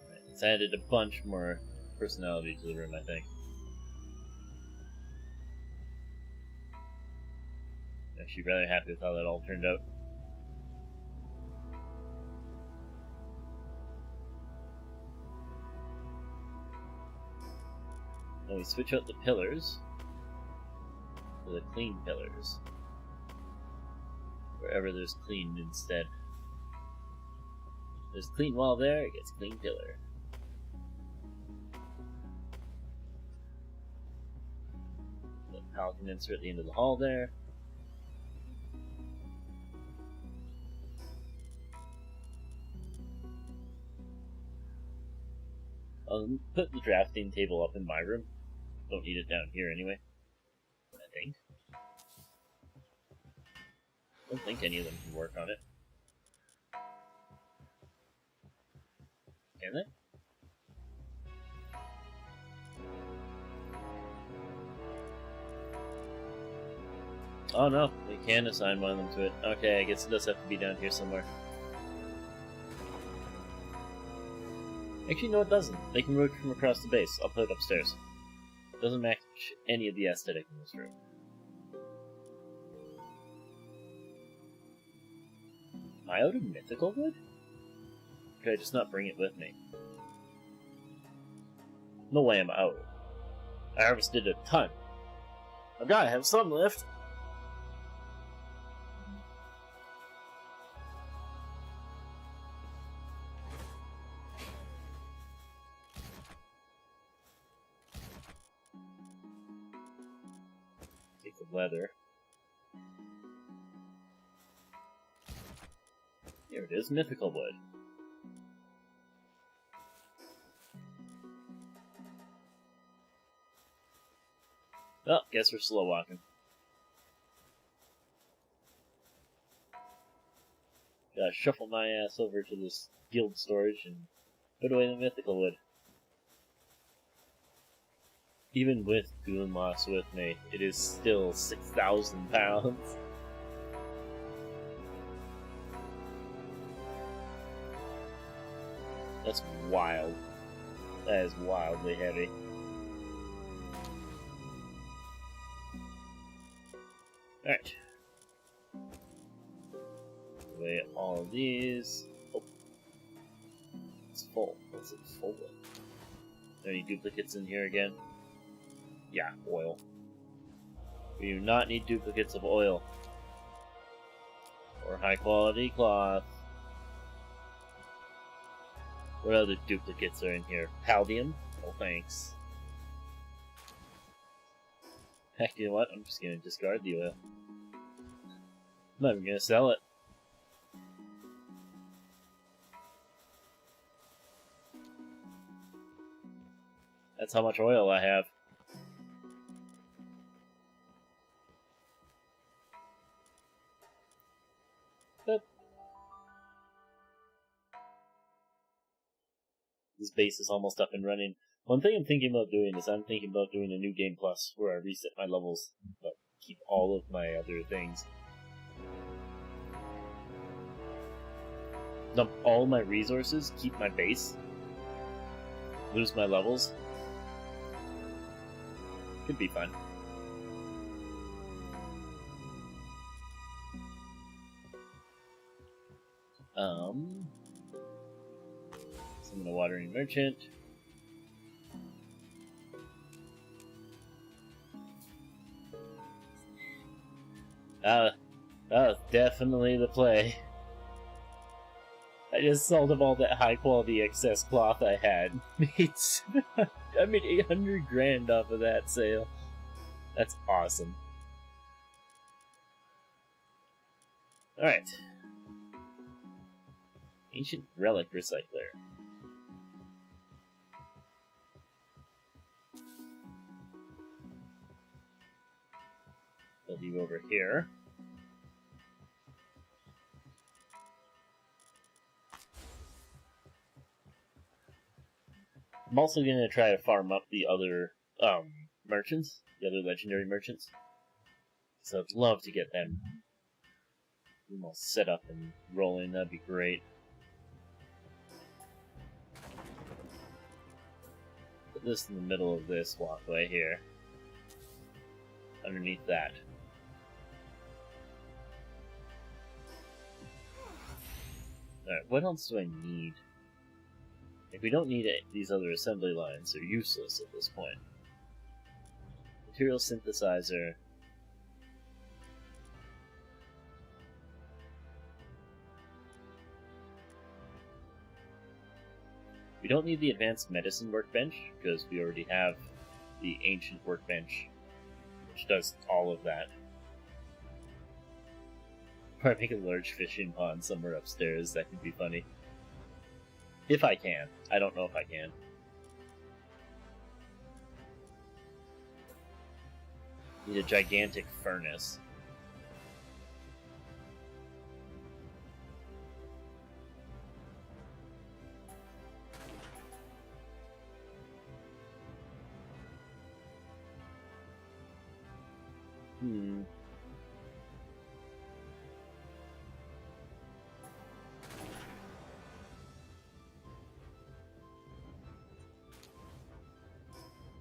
Right, it's added a bunch more personality to the room, I think. Actually, really happy with how that all turned out. Then we switch out the pillars for the clean pillars. Wherever there's clean instead. There's clean wall there, it gets clean pillar. The power condenser at the end of the hall there. I'll put the drafting table up in my room. Don't need it down here anyway. I think. Don't think any of them can work on it. Can they? Oh no, we can assign one of them to it. Okay, I guess it does have to be down here somewhere. Actually, no, it doesn't. They can work from across the base. I'll put it upstairs. Doesn't match any of the aesthetic in this room. Am I out of mythical wood? Could I just not bring it with me? No way I'm out. I harvested a ton. I've gotta have some left. Take the leather. Here it is, mythical wood. Well, guess we're slow walking. Gotta shuffle my ass over to this guild storage and put away the mythical wood. Even with goon moss with me, it is still 6,000 pounds. That's wild. That is wildly heavy. Alright. Away all of these. Oh. It's full. What's it full of? Any duplicates in here again? Yeah, oil. We do not need duplicates of oil. Or high quality cloth. What other duplicates are in here? Paldium? Oh, thanks. Heck, you know what? I'm just gonna discard the oil. I'm not even gonna sell it. That's how much oil I have. But this base is almost up and running. One thing I'm thinking about doing is I'm thinking about doing a new game plus where I reset my levels, but keep all of my other things. Dump all my resources, keep my base, lose my levels. Could be fun. Summon a watering merchant. That was definitely the play. I just sold him all that high quality excess cloth I had. I made 800 grand off of that sale. That's awesome. Alright. Ancient relic recycler. I'll leave over here. I'm also going to try to farm up the other merchants, the other legendary merchants. So I'd love to get them all set up and rolling, that'd be great. Put this in the middle of this walkway here. Underneath that. Alright, what else do I need? If we don't need it, these other assembly lines are useless at this point. Material synthesizer. We don't need the advanced medicine workbench, because we already have the ancient workbench, which does all of that. Probably make a large fishing pond somewhere upstairs, that could be funny. If I can. I don't know if I can. Need a gigantic furnace.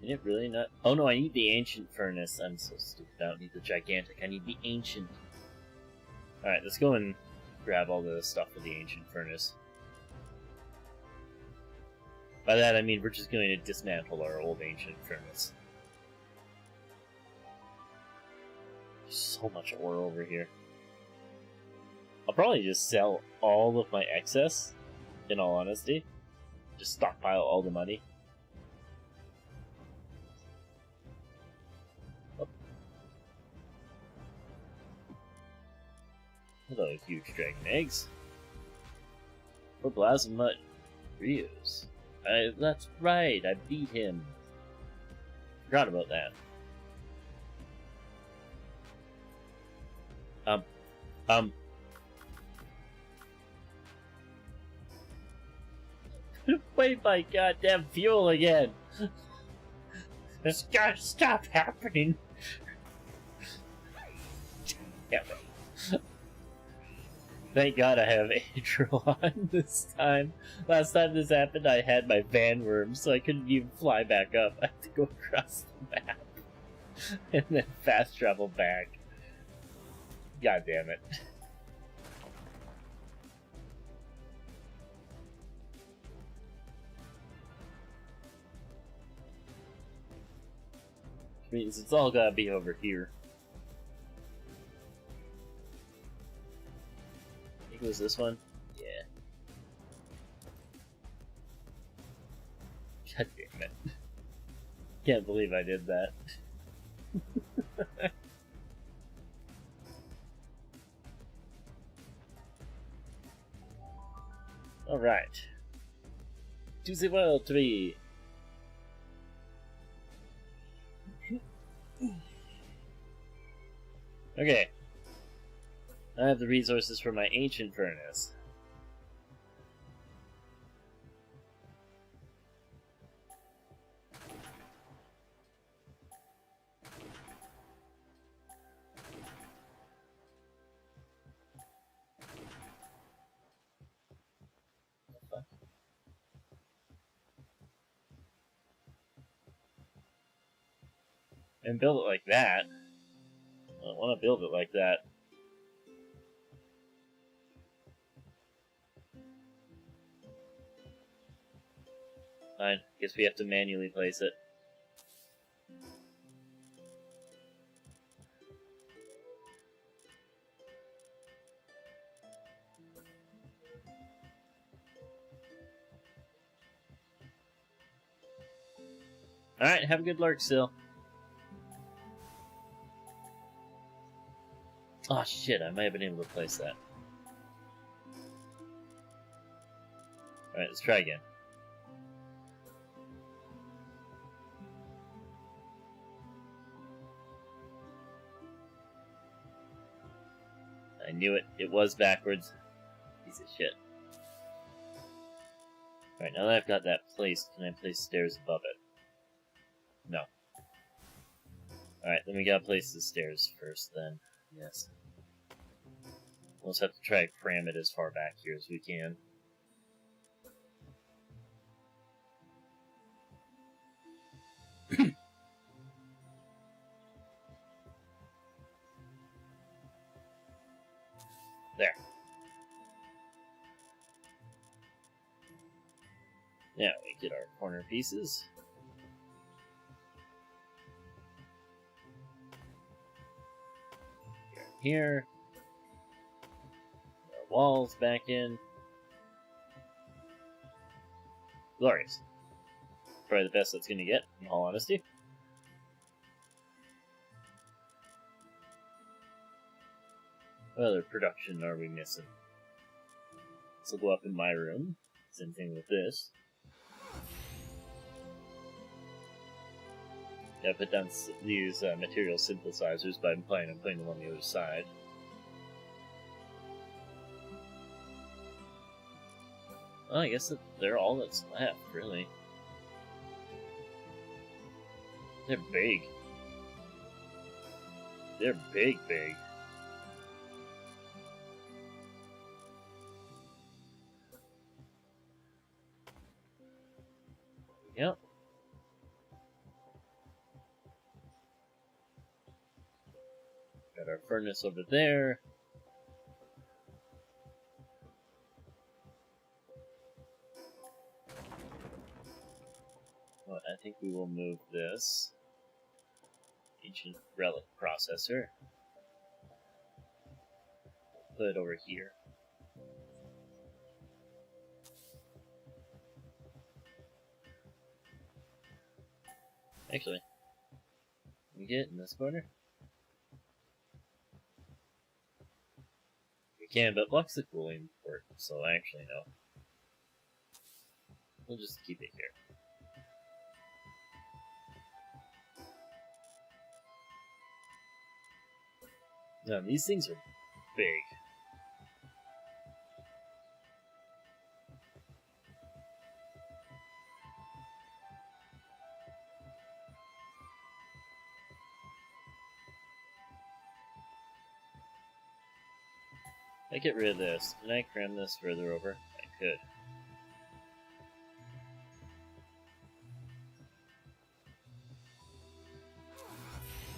Did it really not? Oh no, I need the ancient furnace. I'm so stupid. I don't need the gigantic. I need the ancient. Alright, let's go and grab all the stuff for the ancient furnace. By that I mean we're just going to dismantle our old ancient furnace. There's so much ore over here. I'll probably just sell all of my excess, in all honesty. Just stockpile all the money. Hello, huge dragon eggs. For Plasma Rios. That's right, I beat him. Forgot about that. Wait, my goddamn fuel again! This gotta stop happening! Damn it. Thank God I have Adro on this time. Last time this happened, I had my van worm, so I couldn't even fly back up. I had to go across the map. And then fast travel back. God damn it. Which means it's all gotta be over here. I think it was this one? Yeah. God damn it. Can't believe I did that. Alright. To the world 3. Okay. I have the resources for my ancient furnace. And build it like that. I don't want to build it like that. Fine, guess we have to manually place it. Alright, have a good lurk still. Oh shit, I might have been able to place that. Alright, let's try again. I knew it. It was backwards. Piece of shit. Alright, now that I've got that placed, can I place stairs above it? No. Alright, then we gotta place the stairs first then. Yes. We'll just have to try to cram it as far back here as we can. There. Now we get our corner pieces. Here. Our walls back in. Glorious. Probably the best that's gonna get, in all honesty. What other production are we missing? This will go up in my room. Same thing with this. Gotta put down these material synthesizers, but I'm planning on putting them on the other side. Well, I guess they're all that's left, really. They're big. They're big. Yep. Got our furnace over there. Well, I think we will move this ancient relic processor. Put it over here. Actually, can we get it in this corner? We can, but block's the cooling port, so actually no. We'll just keep it here. Now, these things are big. If I get rid of this, can I cram this further over? I could.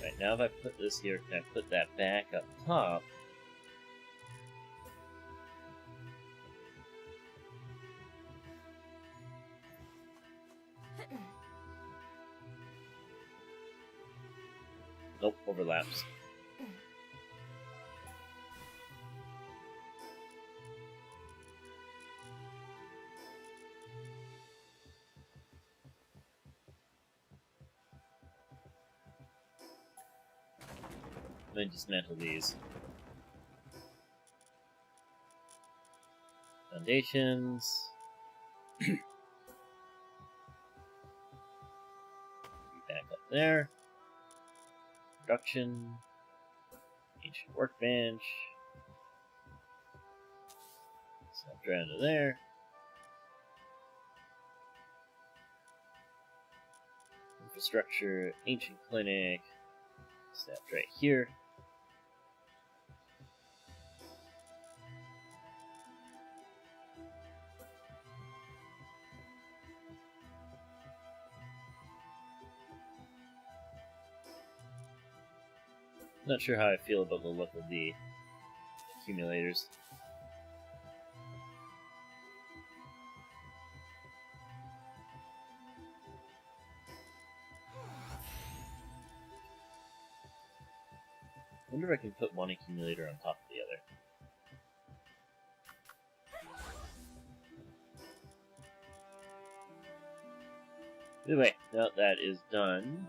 Right, now if I put this here, can I put that back up top? Nope, overlaps. Then dismantle these. Foundations. Back up there. Production. Ancient workbench. Snap right under there. Infrastructure. Ancient clinic. Snapped right here. Not sure how I feel about the look of the accumulators. I wonder if I can put one accumulator on top of the other. Anyway, now that is done.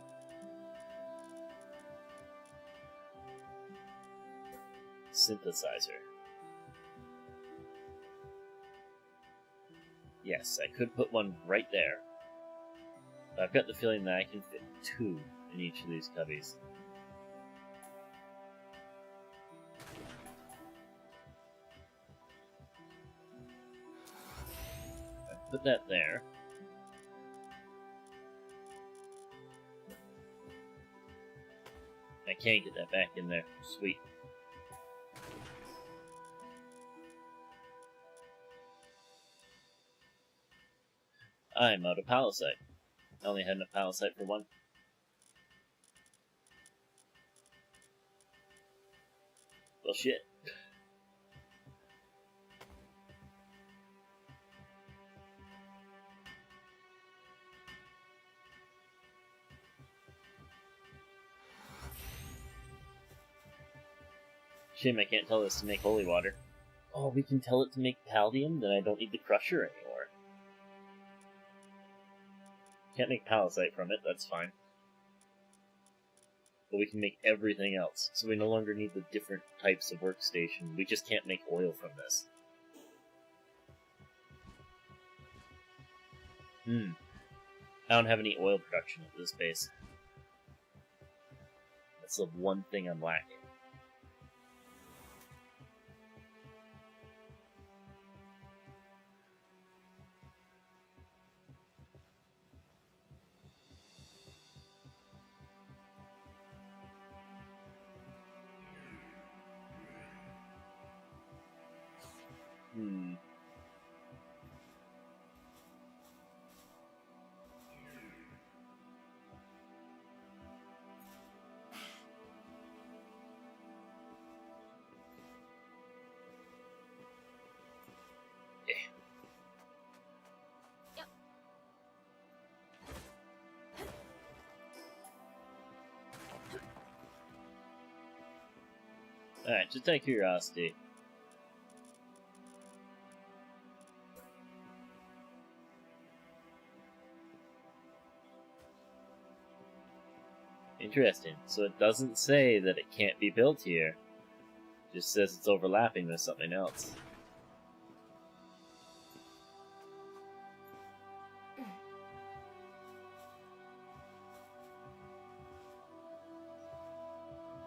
Synthesizer. Yes, I could put one right there. But I've got the feeling that I can fit two in each of these cubbies. I put that there. I can't get that back in there. Sweet. I'm out of palisite. I only had enough palisite for one. Well, shit. Shame I can't tell this to make holy water. Oh, we can tell it to make paldium? Then I don't need the crusher anymore. Can't make palisite from it, that's fine. But we can make everything else, so we no longer need the different types of workstation. We just can't make oil from this. I don't have any oil production at this base. That's the one thing I'm lacking. Alright, just out of curiosity. Interesting. So it doesn't say that it can't be built here. It just says it's overlapping with something else.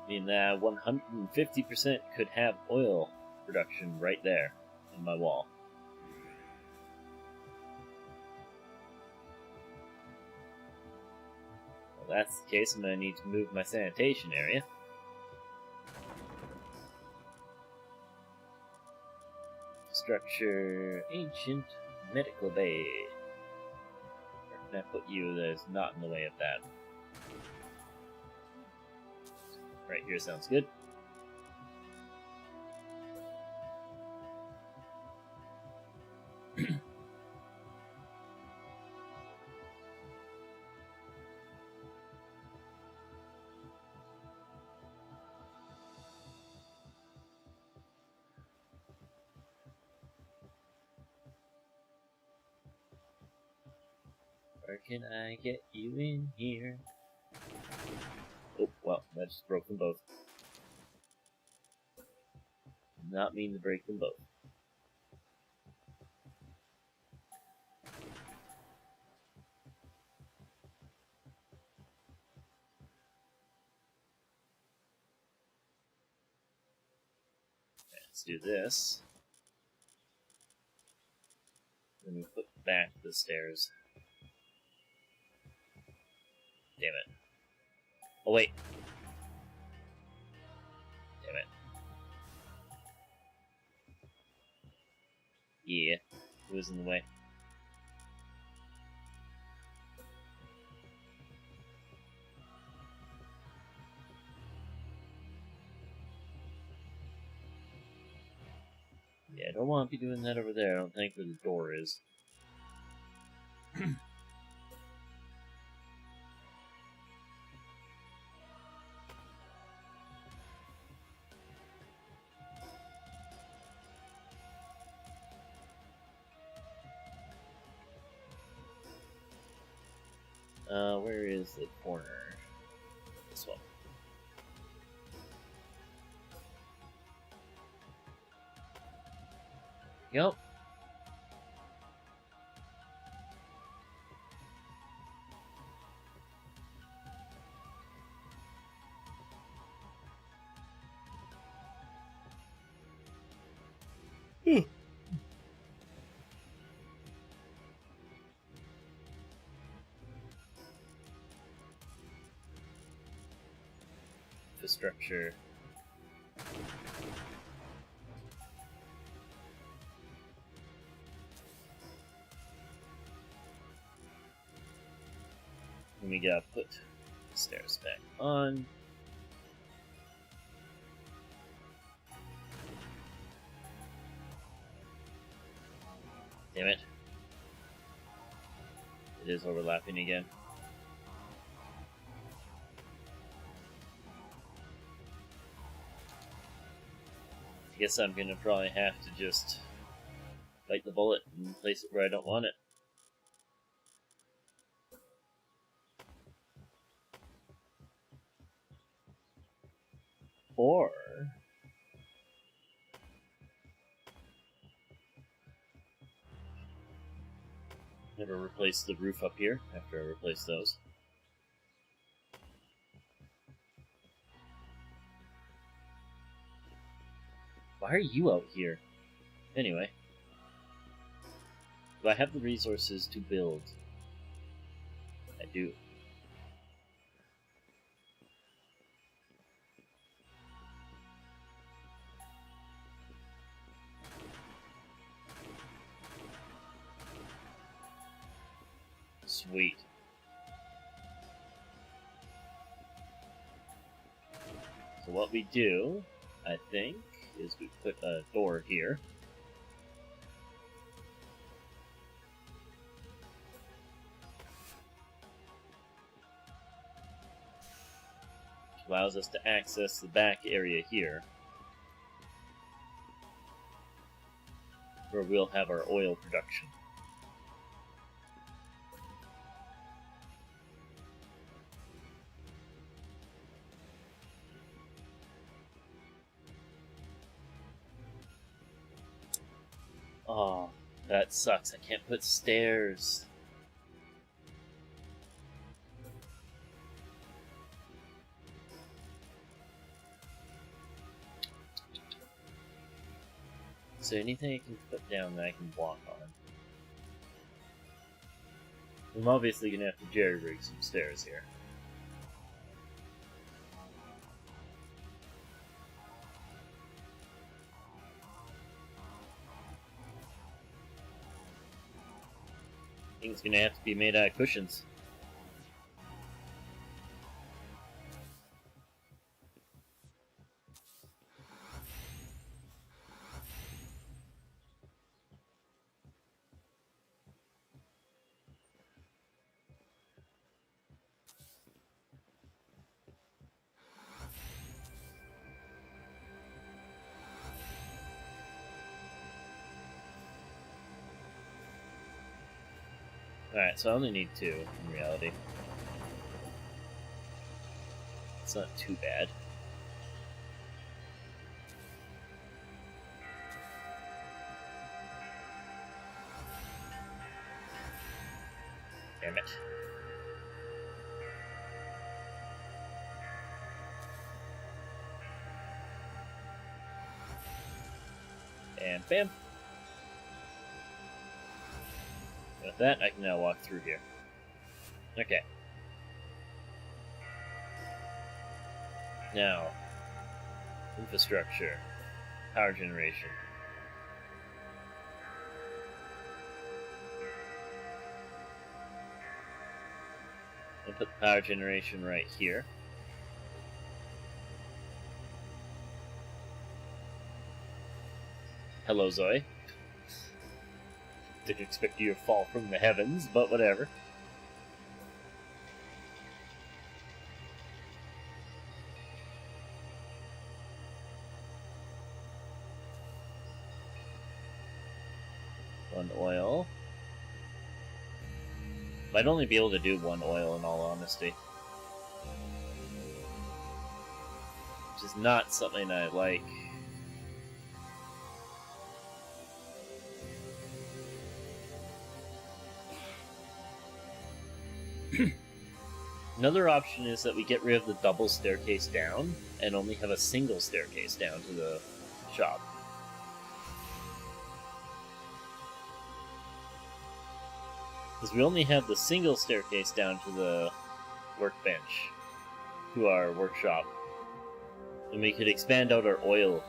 I mean, 150% could have oil production right there on my wall. Well, that's the case. I'm going to need to move my sanitation area. Structure Ancient Medical Bay. Where can I put you that is not in the way of that? Right here sounds good. Where can I get you in here? Oh, well, that just broke them both. Did not mean to break them both. Okay, let's do this. Then we put back the stairs. Damn it. Oh, wait. Damn it. Yeah, it was in the way. Yeah, I don't want to be doing that over there. I don't think where the door is. Where is the corner? This one. Yep. Infrastructure. And we gotta put the stairs back on. Damn it. It is overlapping again. I guess I'm gonna probably have to just bite the bullet and place it where I don't want it. Or never replace the roof up here after I replace those. Why are you out here? Anyway. Do I have the resources to build? I do. Sweet. So what we do, I think, is we put a door here. Which allows us to access the back area here, where we'll have our oil production. Oh, that sucks. I can't put stairs. Is there anything I can put down that I can walk on? I'm obviously gonna have to jerry-rig some stairs here. I think it's gonna have to be made out of cushions. Alright, so I only need 2 in reality. It's not too bad. Damn it. And bam! With that, I can now walk through here. Okay. Now, infrastructure, power generation. I'll put the power generation right here. Hello, Zoe. Didn't expect you to fall from the heavens, but whatever. One oil. Might only be able to do 1 oil in all honesty. Which is not something I like. Another option is that we get rid of the double staircase down and only have a single staircase down to the shop. Because we only have the single staircase down to the workbench, to our workshop. And we could expand out our oil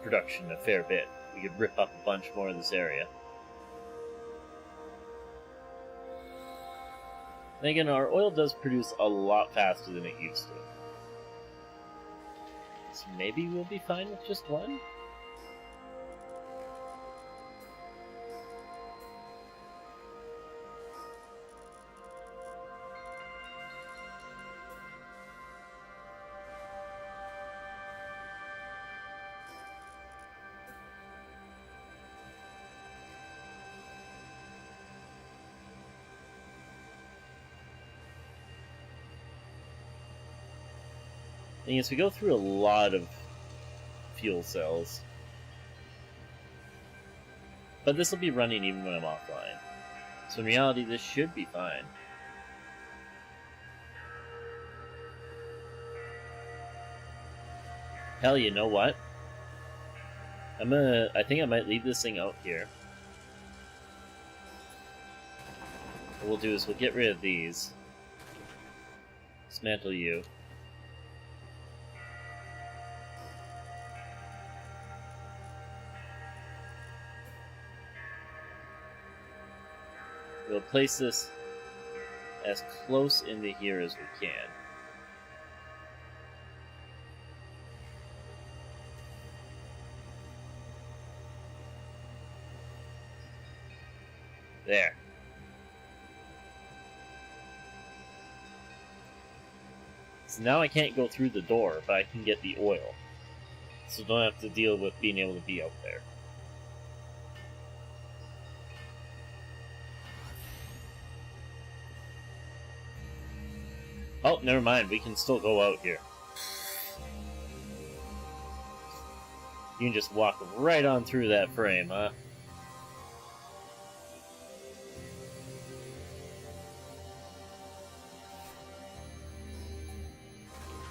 production a fair bit. We could rip up a bunch more of this area. And again, our oil does produce a lot faster than it used to. So maybe we'll be fine with just 1? Thing is, we go through a lot of fuel cells. But this will be running even when I'm offline. So in reality, this should be fine. Hell, you know what? I think I might leave this thing out here. What we'll do is we'll get rid of these. Dismantle you. We'll place this as close into here as we can. There. So now I can't go through the door, but I can get the oil. So don't have to deal with being able to be out there. Oh, never mind. We can still go out here. You can just walk right on through that frame, huh?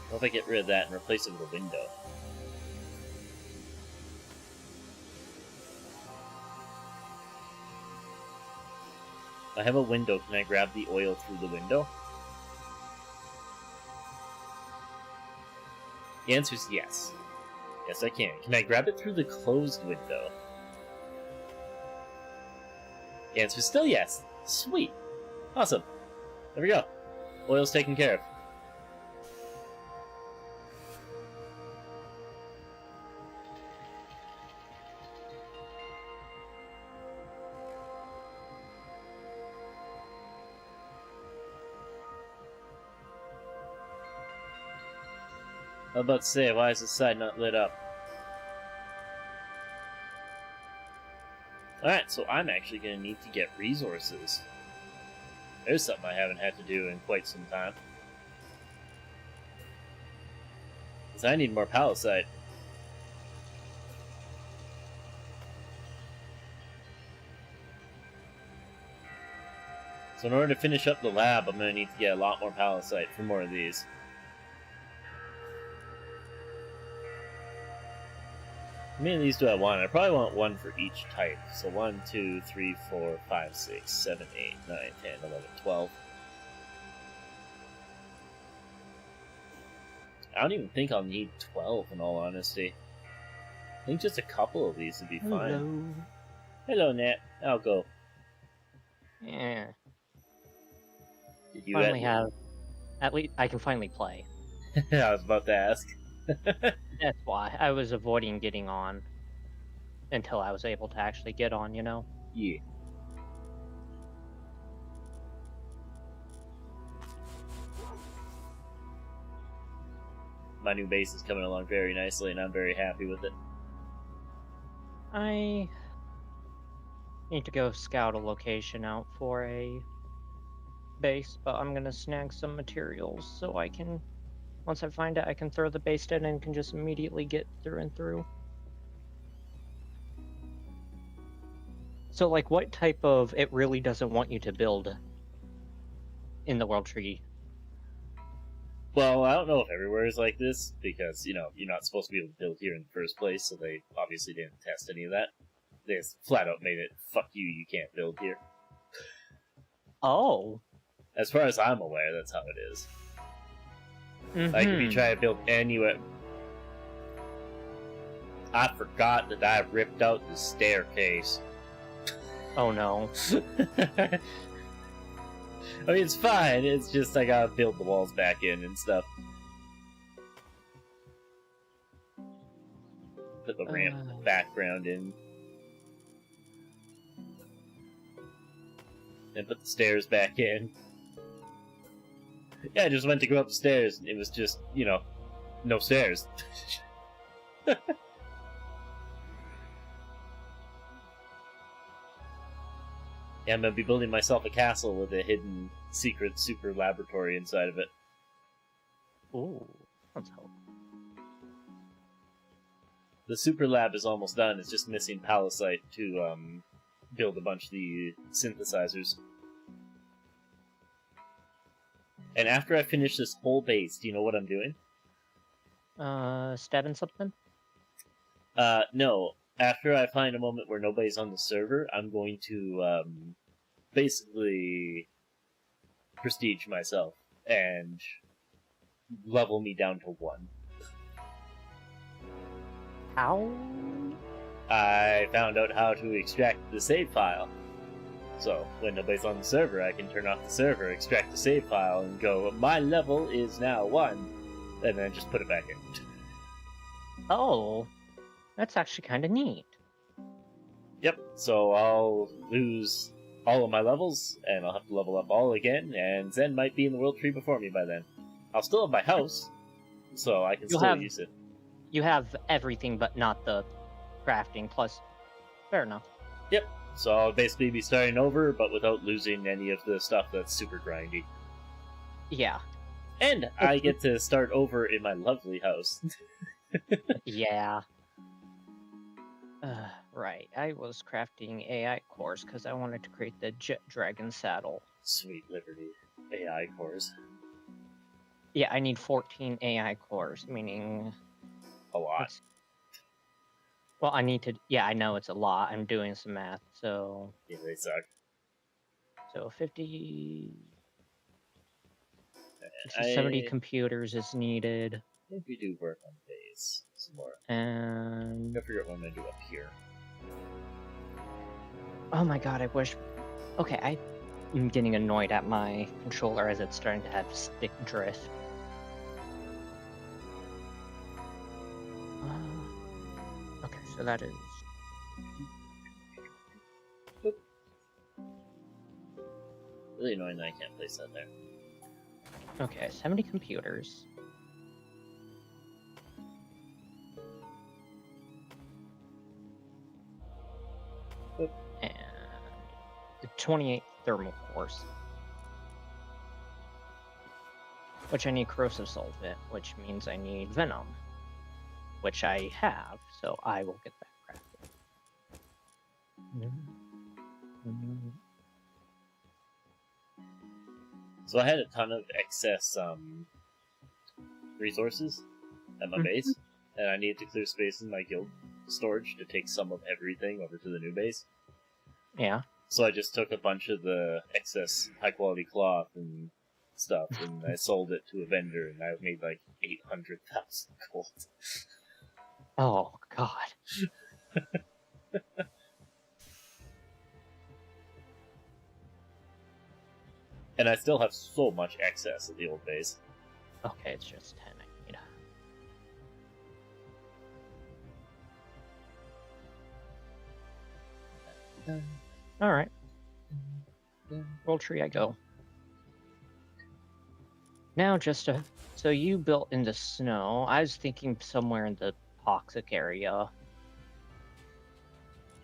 What if I get rid of that and replace it with a window? I have a window. Can I grab the oil through the window? The answer is yes. Yes, I can. Can I grab it through the closed window? The answer is still yes. Sweet. Awesome. There we go. Oil's taken care of. I was about to say, why is this side not lit up? Alright, so I'm actually going to need to get resources. There's something I haven't had to do in quite some time. Because I need more palisite. So in order to finish up the lab, I'm going to need to get a lot more palisite for more of these. How many of these do I want? I probably want one for each type. So 1, 2, 3, 4, 5, 6, 7, 8, 9, 10, 11, 12. I don't even think I'll need 12 in all honesty. I think just a couple of these would be fine. Hello, Nat. I'll go. Yeah. Did you Finally have. At least I can finally play. I was about to ask. That's why I was avoiding getting on until I was able to actually get on, you know? Yeah. My new base is coming along very nicely, and I'm very happy with it. I need to go scout a location out for a base, but I'm gonna snag some materials so I can, once I find it, I can throw the base in and can just immediately get through and through. So, like, what type of it really doesn't want you to build in the world tree? Well, I don't know if everywhere is like this, because, you know, you're not supposed to be able to build here in the first place, so they obviously didn't test any of that. They just flat out made it, fuck you, you can't build here. Oh. As far as I'm aware, that's how it is. Mm-hmm. Like, if you try to build anywhere... I forgot that I ripped out the staircase. Oh no. I mean, it's fine, it's just I gotta build the walls back in and stuff. Put the ramp background in. And put the stairs back in. Yeah, I just went to go upstairs, and it was just, you know, no stairs. Yeah, I'm gonna be building myself a castle with a hidden secret super laboratory inside of it. Ooh, let's hope. The super lab is almost done, it's just missing palisite to build a bunch of the synthesizers. And after I finish this whole base, do you know what I'm doing? Stabbing something? No. After I find a moment where nobody's on the server, I'm going to, basically prestige myself and level me down to 1. How? I found out how to extract the save file. So, when nobody's on the server, I can turn off the server, extract the save file, and go, my level is now 1, and then just put it back in. Oh, that's actually kind of neat. Yep, so I'll lose all of my levels, and I'll have to level up all again, and Zen might be in the world tree before me by then. I'll still have my house, so I can still use it. You have everything, but not the crafting, plus... Fair enough. Yep, so I'll basically be starting over, but without losing any of the stuff that's super grindy. Yeah. And I get to start over in my lovely house. Yeah. Right, I was crafting AI cores because I wanted to create the Jet Dragon saddle. Sweet Liberty. AI cores. Yeah, I need 14 AI cores, meaning... A lot. Well, I need to... Yeah, I know it's a lot. I'm doing some math, so... Yeah, they suck. So 50. So 70 computers is needed. I think we do work on base some more. And I figure out what I'm gonna do up here. oh my god, I wish. Okay, I'm getting annoyed at my controller as it's starting to have stick drift. Okay, so that is. Really annoying that I can't place that there. Okay, 70 computers. And 28 thermal cores. Which I need corrosive solvent, which means I need venom. Which I have, so I will get that crafted. So I had a ton of excess resources at my base, and I needed to clear space in my guild storage to take some of everything over to the new base. Yeah. So I just took a bunch of the excess high quality cloth and stuff, and I sold it to a vendor, and I made like 800,000 gold. Oh god. And I still have so much excess at the old base. Okay, it's just 10 I need. Alright. Roll tree I go. Now just a... So you built in the snow. I was thinking somewhere in the toxic area.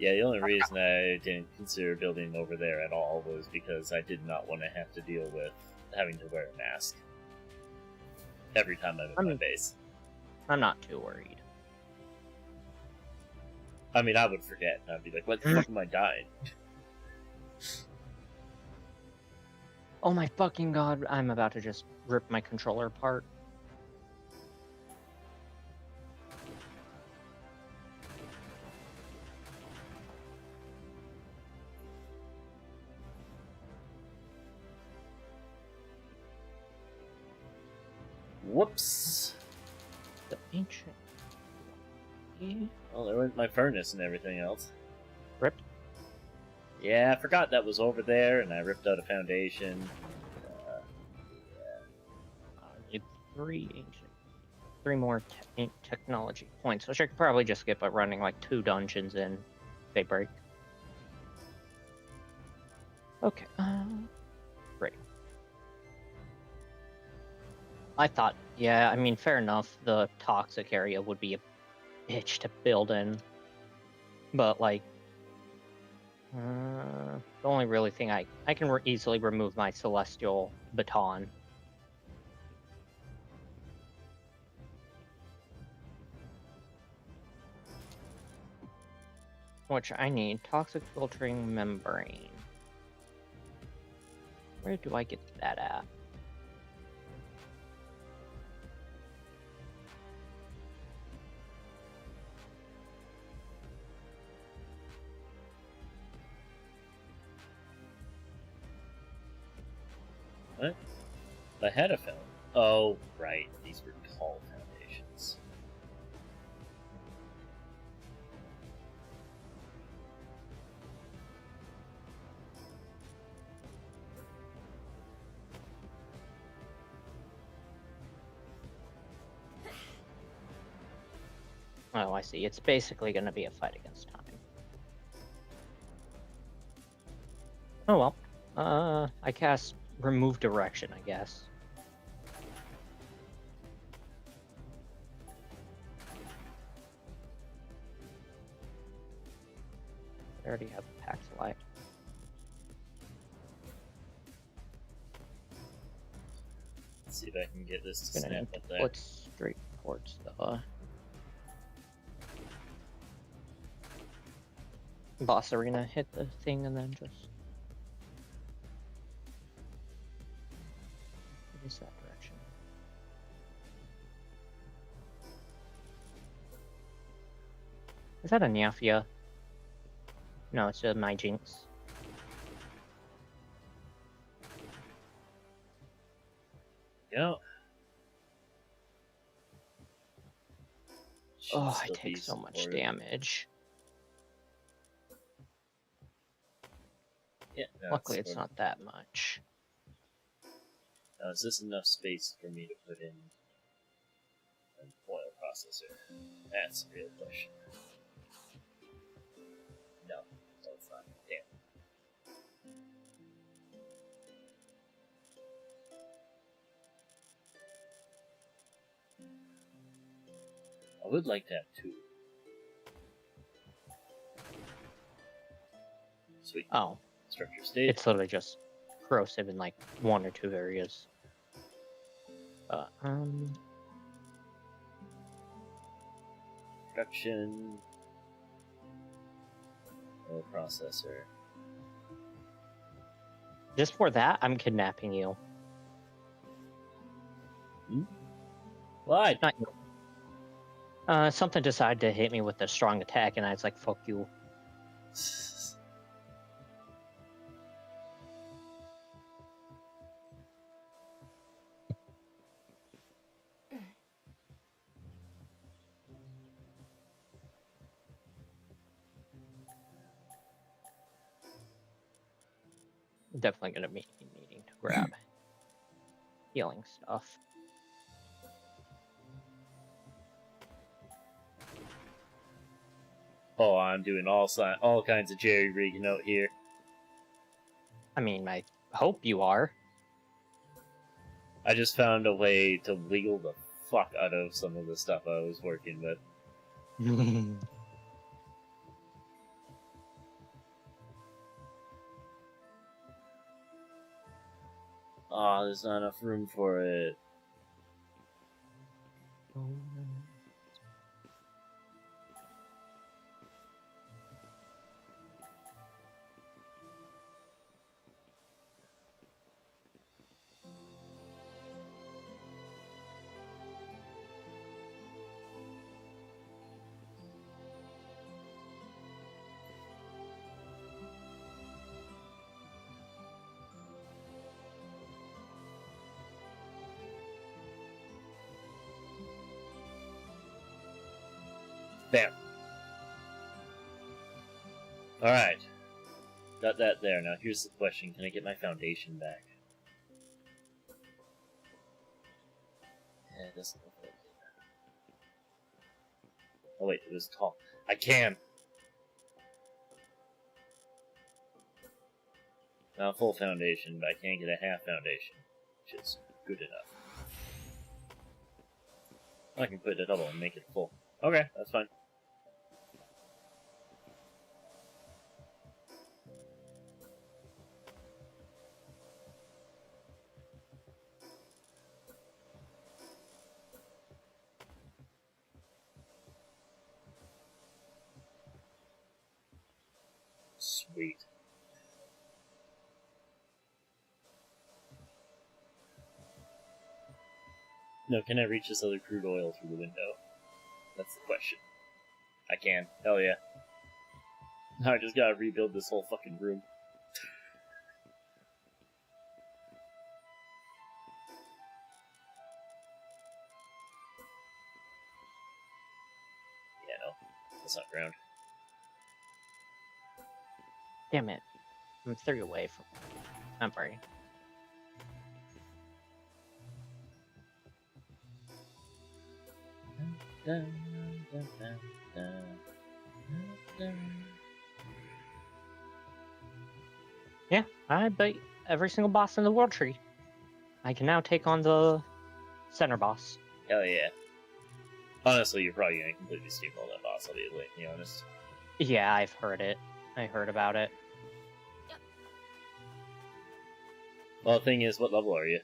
Yeah, the only reason I didn't consider building over there at all was because I did not want to have to deal with having to wear a mask every time I'm in my base. I'm not too worried. I mean, I would forget, and I'd be like, what the fuck am I dying? Oh my fucking god, I'm about to just rip my controller apart. Whoops! The ancient... Well, there went my furnace and everything else. Ripped? Yeah, I forgot that was over there, and I ripped out a foundation. Need 3 ancient... 3 more technology points, which I could probably just get by running like 2 dungeons in Daybreak. Okay, ready. I thought, yeah, I mean, fair enough, the toxic area would be a bitch to build in. But, like, the only really thing I can easily remove my celestial baton. Which I need toxic filtering membrane. Where do I get that at? What? I had a fountain. Oh, right. These were tall foundations. Oh, I see. It's basically going to be a fight against time. Oh well. I cast remove direction, I guess. I already have the Paxilite. Let's see if I can get this to Gonna snap need with to that. put straight towards the boss arena, hit the thing, and then just face that direction. Is that a Nyafia? No, it's a Myjinx. go. Should Oh, I still take be so much supported. damage. Yeah, no, Luckily, it's supported. not that much. Now, is this enough space for me to put in an oil processor? That's the real question. No, it's not. Damn. I would like to have two. Sweet. Oh, Structure state. it's literally just corrosive in like 1 or 2 areas. Production. Oil processor. Just for that, I'm kidnapping you. Why? Not you. Something decided to hit me with a strong attack, and I was like, "Fuck you." Definitely gonna be needing to grab healing stuff. Oh, I'm doing all kinds of jerry rigging out here. I mean, I hope you are. I just found a way to wiggle the fuck out of some of the stuff I was working with. Oh, there's not enough room for it. Bam. Alright. Got that there. Now here's the question. Can I get my foundation back? Yeah, it doesn't look like it. Oh wait, it was tall. I can! Not full foundation, but I can get a half foundation, which is good enough. I can put a double and make it full. Okay, that's fine. Sweet. No, can I reach this other crude oil through the window? That's the question. I can. Hell yeah. Now I just gotta rebuild this whole fucking room. Yeah, no. That's not ground. Damn it! I'm 3 away from. I'm sorry. Yeah, I beat every single boss in the world tree. I can now take on the center boss. Hell yeah. Honestly, you're probably gonna completely steamroll that boss, I'll be honest. Yeah, I've heard it. I heard about it. Well, the thing is, what level are you?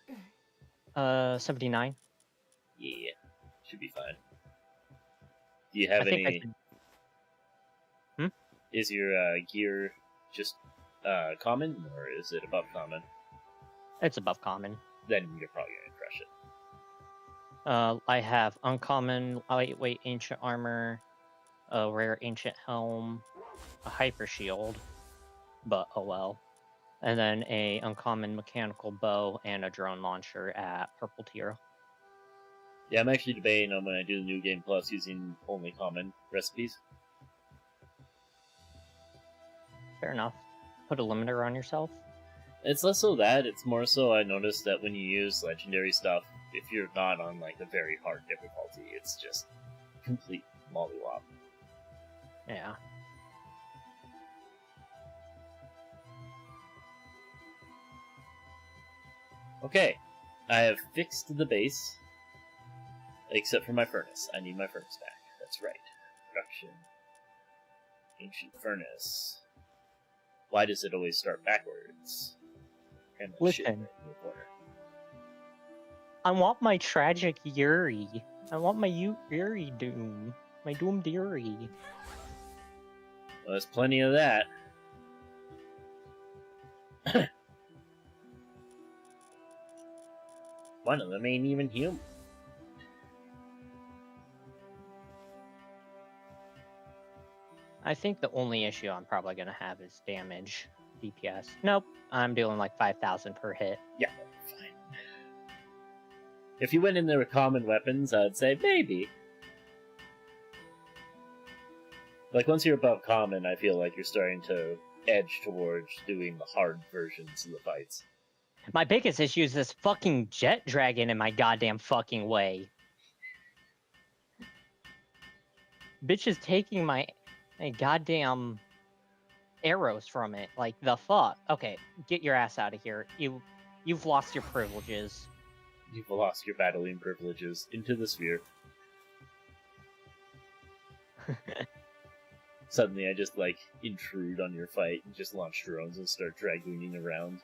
79. Yeah, should be fine. Do you have I think I any... should... Is your gear just common, or is it above common? It's above common. Then you're probably gonna crush it. I have uncommon, lightweight ancient armor, a rare ancient helm, a hyper shield, but oh well. And then a uncommon mechanical bow and a drone launcher at purple tier. Yeah, I'm actually debating on when I do the New Game Plus using only common recipes. Fair enough. Put a limiter on yourself. It's less so that, it's more so I noticed that when you use legendary stuff, if you're not on like a very hard difficulty, it's just complete mollywop. Yeah. Okay, I have fixed the base, except for my furnace. I need my furnace back. That's right. Production. Ancient furnace. Why does it always start backwards? And shit right Listen. in the corner. I want my tragic Yuri. I want my Yuri Doom. My Doom Yuri. Well, there's plenty of that. One of them ain't even human. I think the only issue I'm probably gonna have is damage. DPS. Nope. I'm doing like 5,000 per hit. Yeah, fine. If you went in there with common weapons, I'd say maybe. Like, once you're above common, I feel like you're starting to edge towards doing the hard versions of the fights. My biggest issue is this fucking jet dragon in my goddamn fucking way. Bitch is taking my goddamn arrows from it. Like, the fuck? Okay, get your ass out of here. You've lost your privileges. You've lost your battling privileges into the sphere. Suddenly I just, like, intrude on your fight and just launch drones and start dragooning around.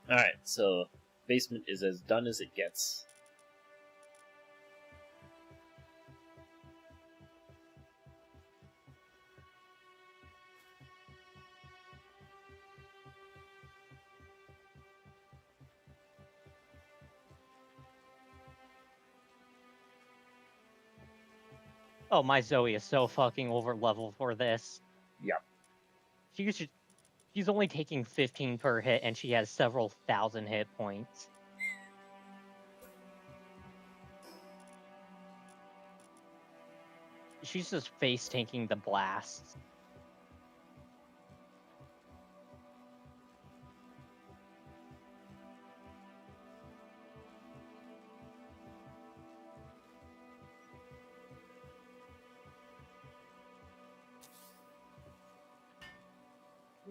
Alright, so basement is as done as it gets. Oh, my Zoe is so fucking over level for this. Yep. She's only taking 15 per hit, and she has several thousand hit points. She's just face tanking the blasts.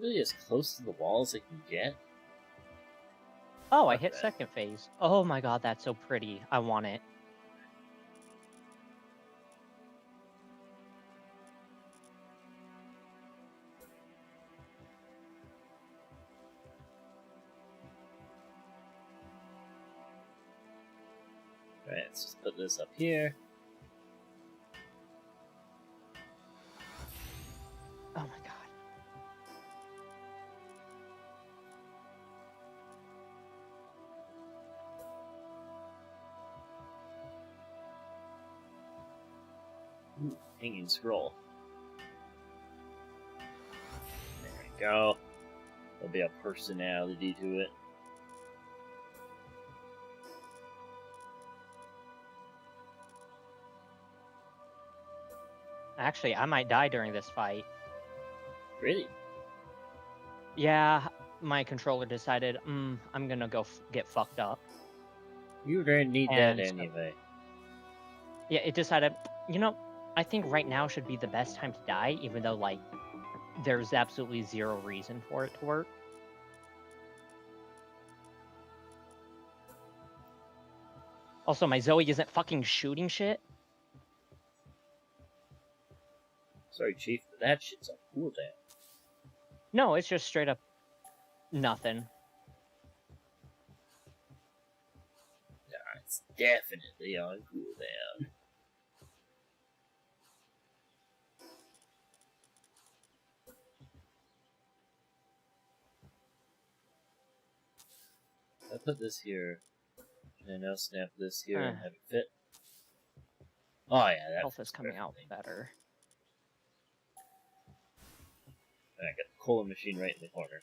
Really as close to the wall as I can get. Oh, I Not hit bad. second phase. Oh my god, that's so pretty. I want it. Alright, let's just put this up here. Oh my god. Ooh, hanging scroll. There we go. There'll be a personality to it. Actually, I might die during this fight. Really? Yeah, my controller decided, I'm gonna go get fucked up. You're gonna need And that so- anyway. Yeah, it decided, you know, I think right now should be the best time to die, even though, like, there's absolutely zero reason for it to work. Also, my Zoe isn't fucking shooting shit. Sorry, Chief, but that shit's on cooldown. No, it's just straight up nothing. Nah, it's definitely on cooldown. I put this here, and I now snap this here and have it fit. Oh yeah, that Health fits is coming out perfectly. better. And I got the cola machine right in the corner.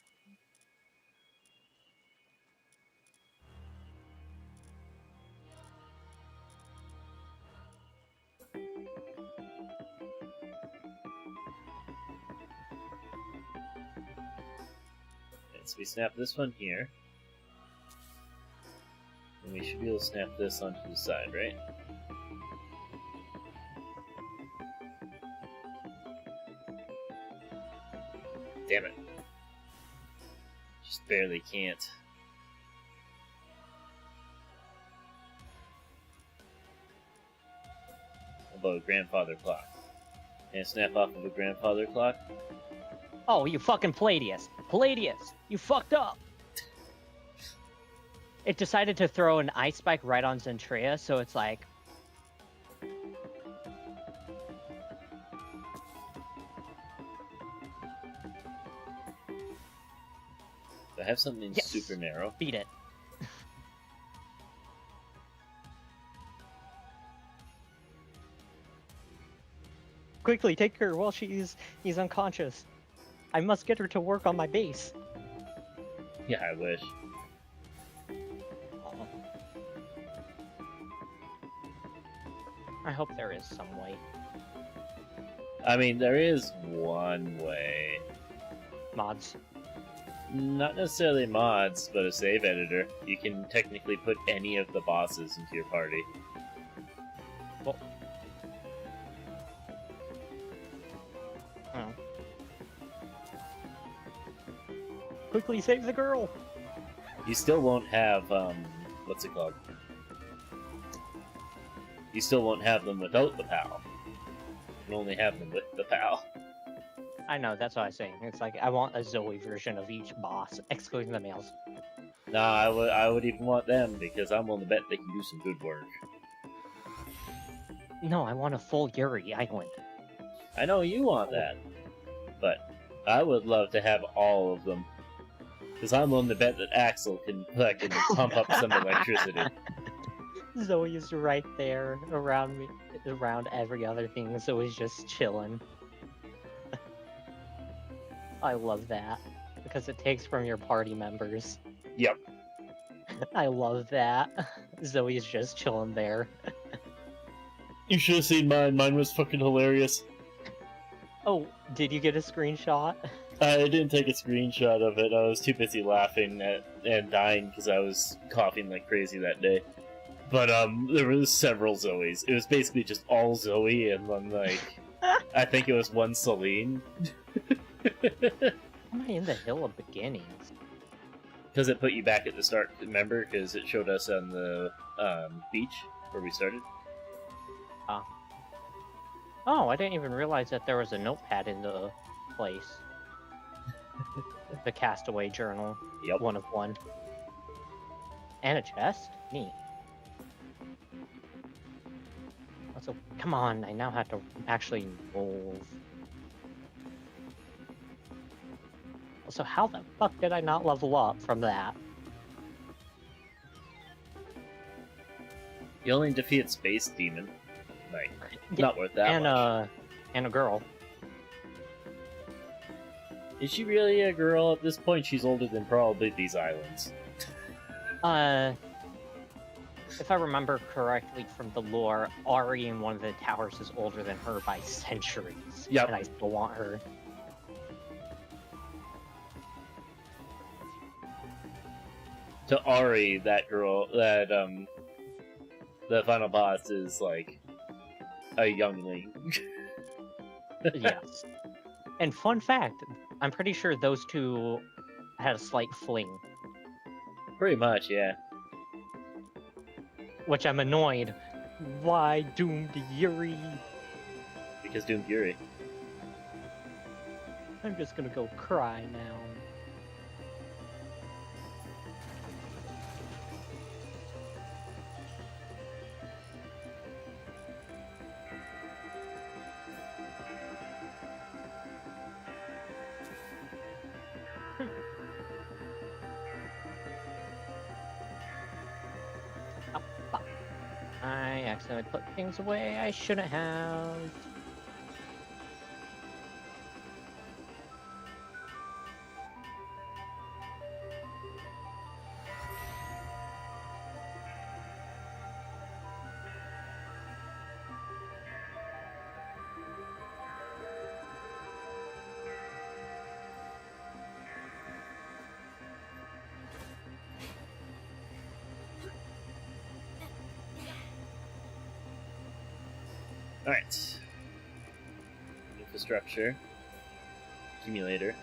Okay, so we snap this one here. And we should be able to snap this onto the side, right? Damn it. Just barely can't. About a grandfather clock. Can I snap off of a grandfather clock? Oh, you fucking Palladius! Palladius! You fucked up! It decided to throw an ice spike right on Zentria, so it's like... Do I have something Yes. super narrow? Beat it. Quickly, take her while he's unconscious. I must get her to work on my base. Yeah, I wish. I hope there is some way. I mean, there is one way. Mods. Not necessarily mods, but a save editor. You can technically put any of the bosses into your party. Well... Oh. Quickly save the girl! You still won't have, what's it called? You still won't have them without the PAL. You can only have them with the PAL. I know, that's what I was saying. It's like, I want a Zoe version of each boss, excluding the males. Nah, I would even want them, because I'm willing to bet they can do some good work. No, I want a full Yuri Island. I know you want that, but I would love to have all of them. Because I'm willing to bet that Axel can fucking pump up some electricity. Zoe's right there around me, around every other thing. Zoe's just chilling. I love that because it takes from your party members. Yep. I love that. Zoe's just chilling there. You should have seen mine. Mine was fucking hilarious. Oh, did you get a screenshot? I didn't take a screenshot of it. I was too busy laughing and dying because I was coughing like crazy that day. But there was several Zoes. It was basically just all Zoe and then like I think it was one Celine. Am I in the hill of beginnings? Because it put you back at the start, remember? Because it showed us on the beach where we started. Oh, I didn't even realize that there was a notepad in the place. The Castaway Journal. Yep. 1 of 1. And a chest? Neat. Also, come on, I now have to actually move. Also, how the fuck did I not level up from that? You only defeated Space Demon. Like, Yeah, not worth that much. And a girl. Is she really a girl at this point? She's older than probably these islands. If I remember correctly from the lore, Ari in one of the towers is older than her by centuries. Yep. And I still want her. To Ari, that girl, that, the final boss is, like, a youngling. Yes. And fun fact, I'm pretty sure those two had a slight fling. Pretty much, yeah. Which I'm annoyed. Why doomed Yuri? Because Doom Fury. I'm just gonna go cry now. I accidentally put things away I shouldn't have. Alright. Infrastructure. Accumulator.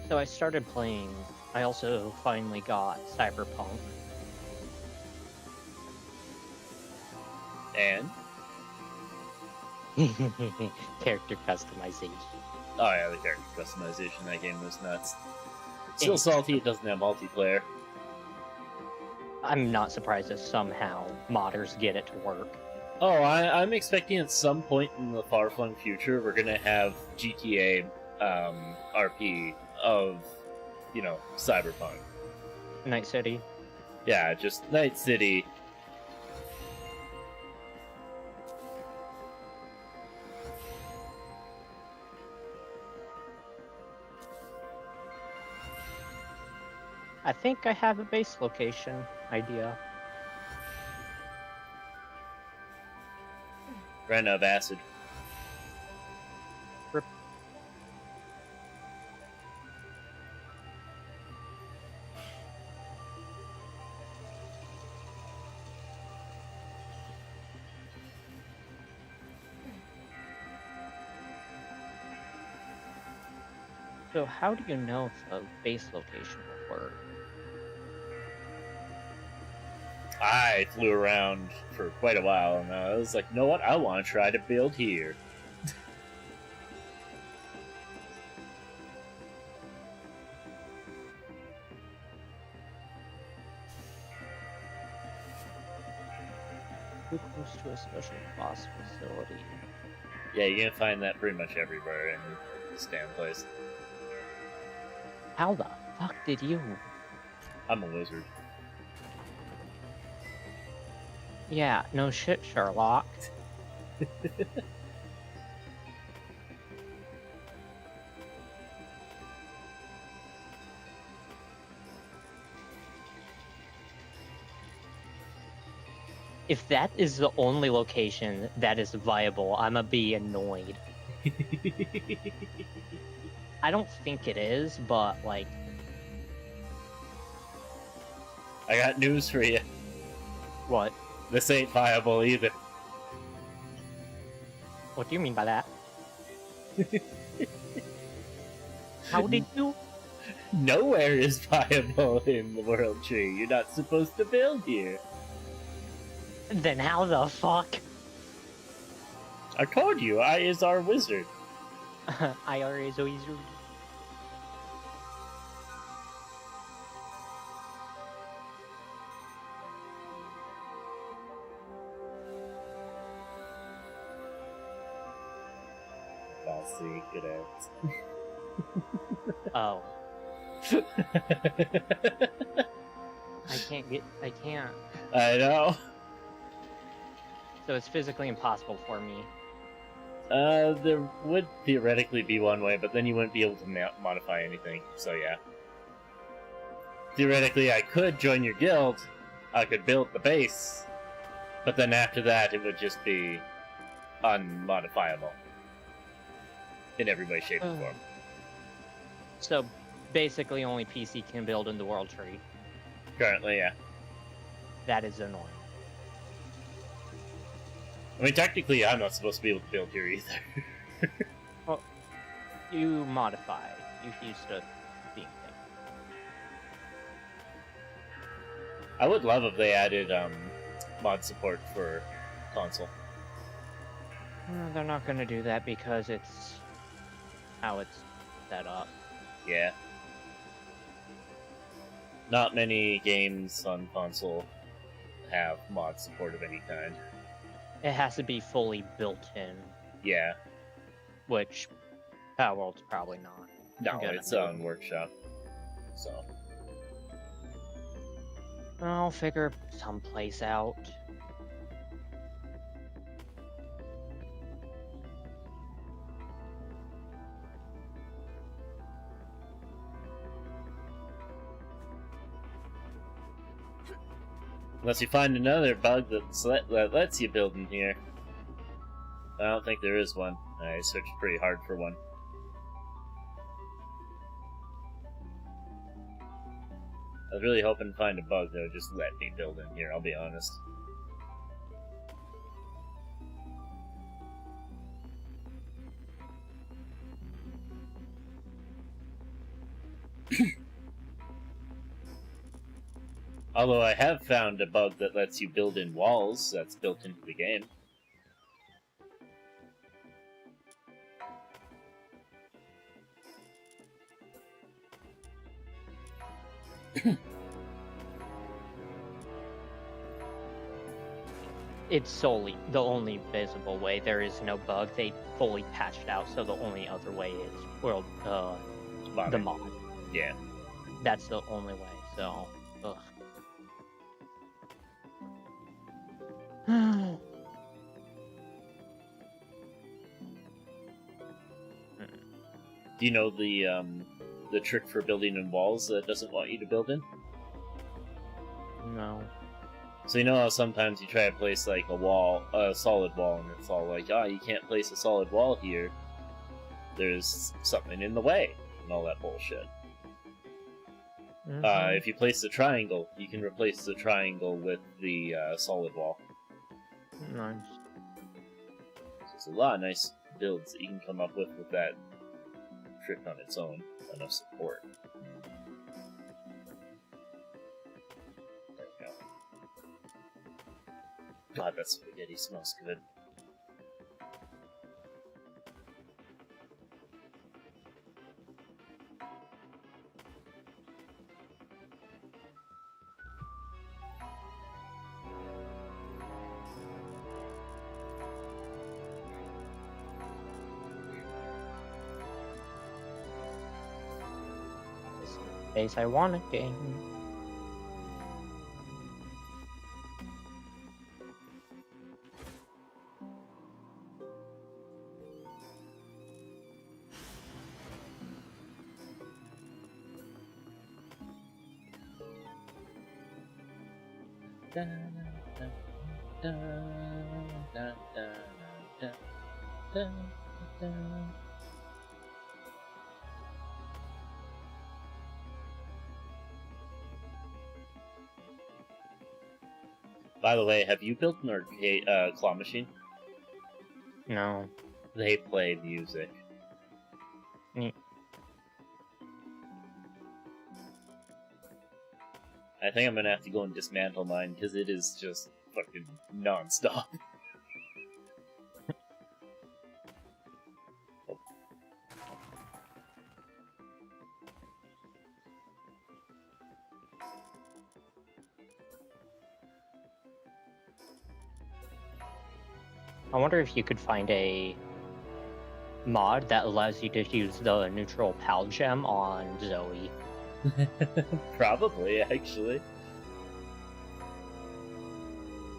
So I started playing. I also finally got Cyberpunk. And? Character customization. Oh yeah, the character customization in that game was nuts. It's still salty, it doesn't have multiplayer. I'm not surprised that somehow modders get it to work. Oh, I'm expecting at some point in the far-flung future we're gonna have GTA RP of, you know, Cyberpunk. Night City. Yeah, just Night City. I think I have a base location idea. Ran out of acid. Rip. So how do you know if a base location will work? I flew around for quite a while, and I was like, you know what? I want to try to build here. Too close to a special boss facility. Yeah, you can find that pretty much everywhere in this damn place. How the fuck did you? I'm a wizard. Yeah, no shit, Sherlock. If that is the only location that is viable, I'ma be annoyed. I don't think it is, but like, I got news for you. what? This ain't viable either. What do you mean by that? How did you? Nowhere is viable in the world tree. You're not supposed to build here. Then how the fuck? I told you, I is our wizard. IR is a wizard. Bossy, good ass. Oh. I can't. I know. So it's physically impossible for me. There would theoretically be one way, but then you wouldn't be able to modify anything, so yeah. Theoretically, I could join your guild, I could build the base, but then after that, it would just be unmodifiable. In every way, shape, or form. So basically only PC can build in the world tree. Currently, yeah. That is annoying. I mean, technically, I'm not supposed to be able to build here either. Well, you modify. You used to being thing. I would love if they added mod support for console. They're not going to do that because it's how it's set up. Yeah. Not many games on console have mod support of any kind. It has to be fully built in, Yeah. which Palworld's probably not. No, gonna it's do. on Workshop. So. I'll figure someplace out. Unless you find another bug that lets you build in here. I don't think there is one. I searched pretty hard for one. I was really hoping to find a bug that would just let me build in here, I'll be honest. Although I have found a bug that lets you build in walls that's built into the game. It's solely the only visible way. There is no bug. They fully patched out, so the only other way is world the mod. Yeah. That's the only way. So, ugh. Do you know the trick for building in walls that it doesn't want you to build in? No. So you know how sometimes you try to place like a solid wall, and it's all like, you can't place a solid wall here. There's something in the way, and all that bullshit. Mhm. If you place the triangle, you can replace the triangle with the solid wall. Nice. So there's a lot of nice builds that you can come up with that trick on its own. Enough support. There we go. God, that spaghetti smells good. Base I want a game. Da, da, da, da, da, da, da, da. By the way, have you built an arcade claw machine? No. They play music. Mm. I think I'm gonna have to go and dismantle mine because it is just fucking non-stop. I wonder if you could find a mod that allows you to use the neutral pal gem on Zoe. Probably, actually.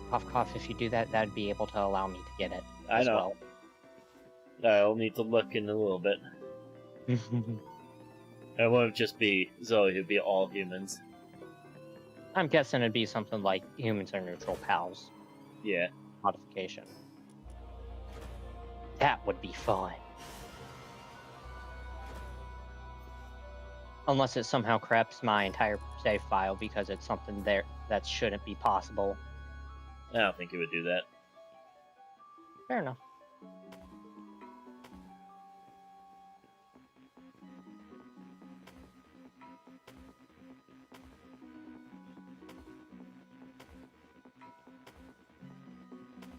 Cough cough, if you do that, that'd be able to allow me to get it I as know. I'll need to look in a little bit. well. It won't just be Zoe, it'd be all humans. I'm guessing it'd be something like humans are neutral pals Yeah. modification. That would be fun. Unless it somehow corrupts my entire save file because it's something there that shouldn't be possible. I don't think it would do that. Fair enough.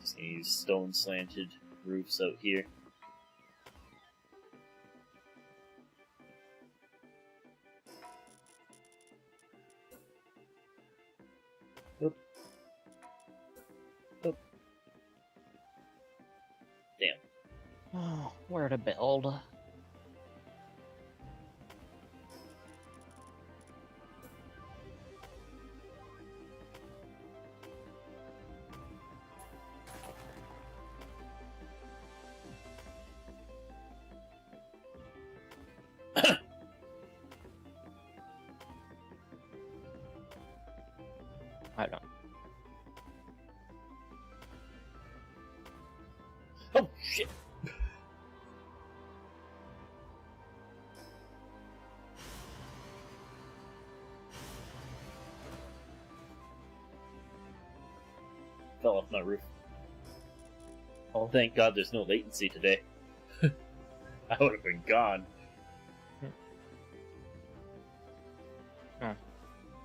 Just gonna use stone slanted roofs out here. Oop. Oop. Damn. Oh, where to build? I don't. fell off my roof. Oh, Thank God there's no latency today. I would have been gone.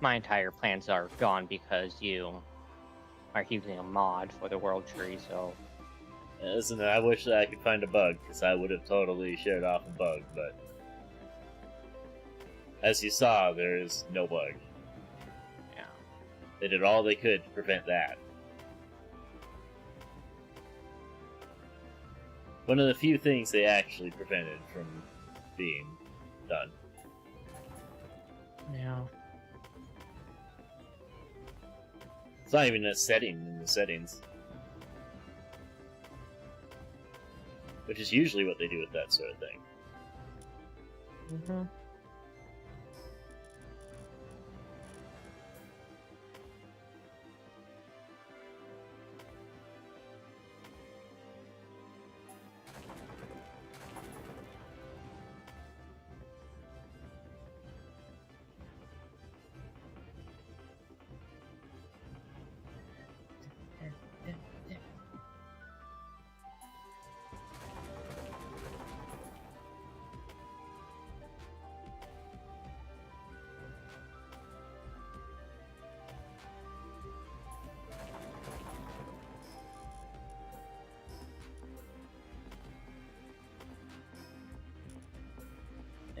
my entire plans are gone because you are using a mod for the world tree, so... Listen, I wish that I could find a bug, because I would have totally shared off a bug, but... As you saw, there is no bug. Yeah. They did all they could to prevent that. One of the few things they actually prevented from being done. Yeah. It's not even a setting in the settings. Which is usually what they do with that sort of thing. Mm-hmm.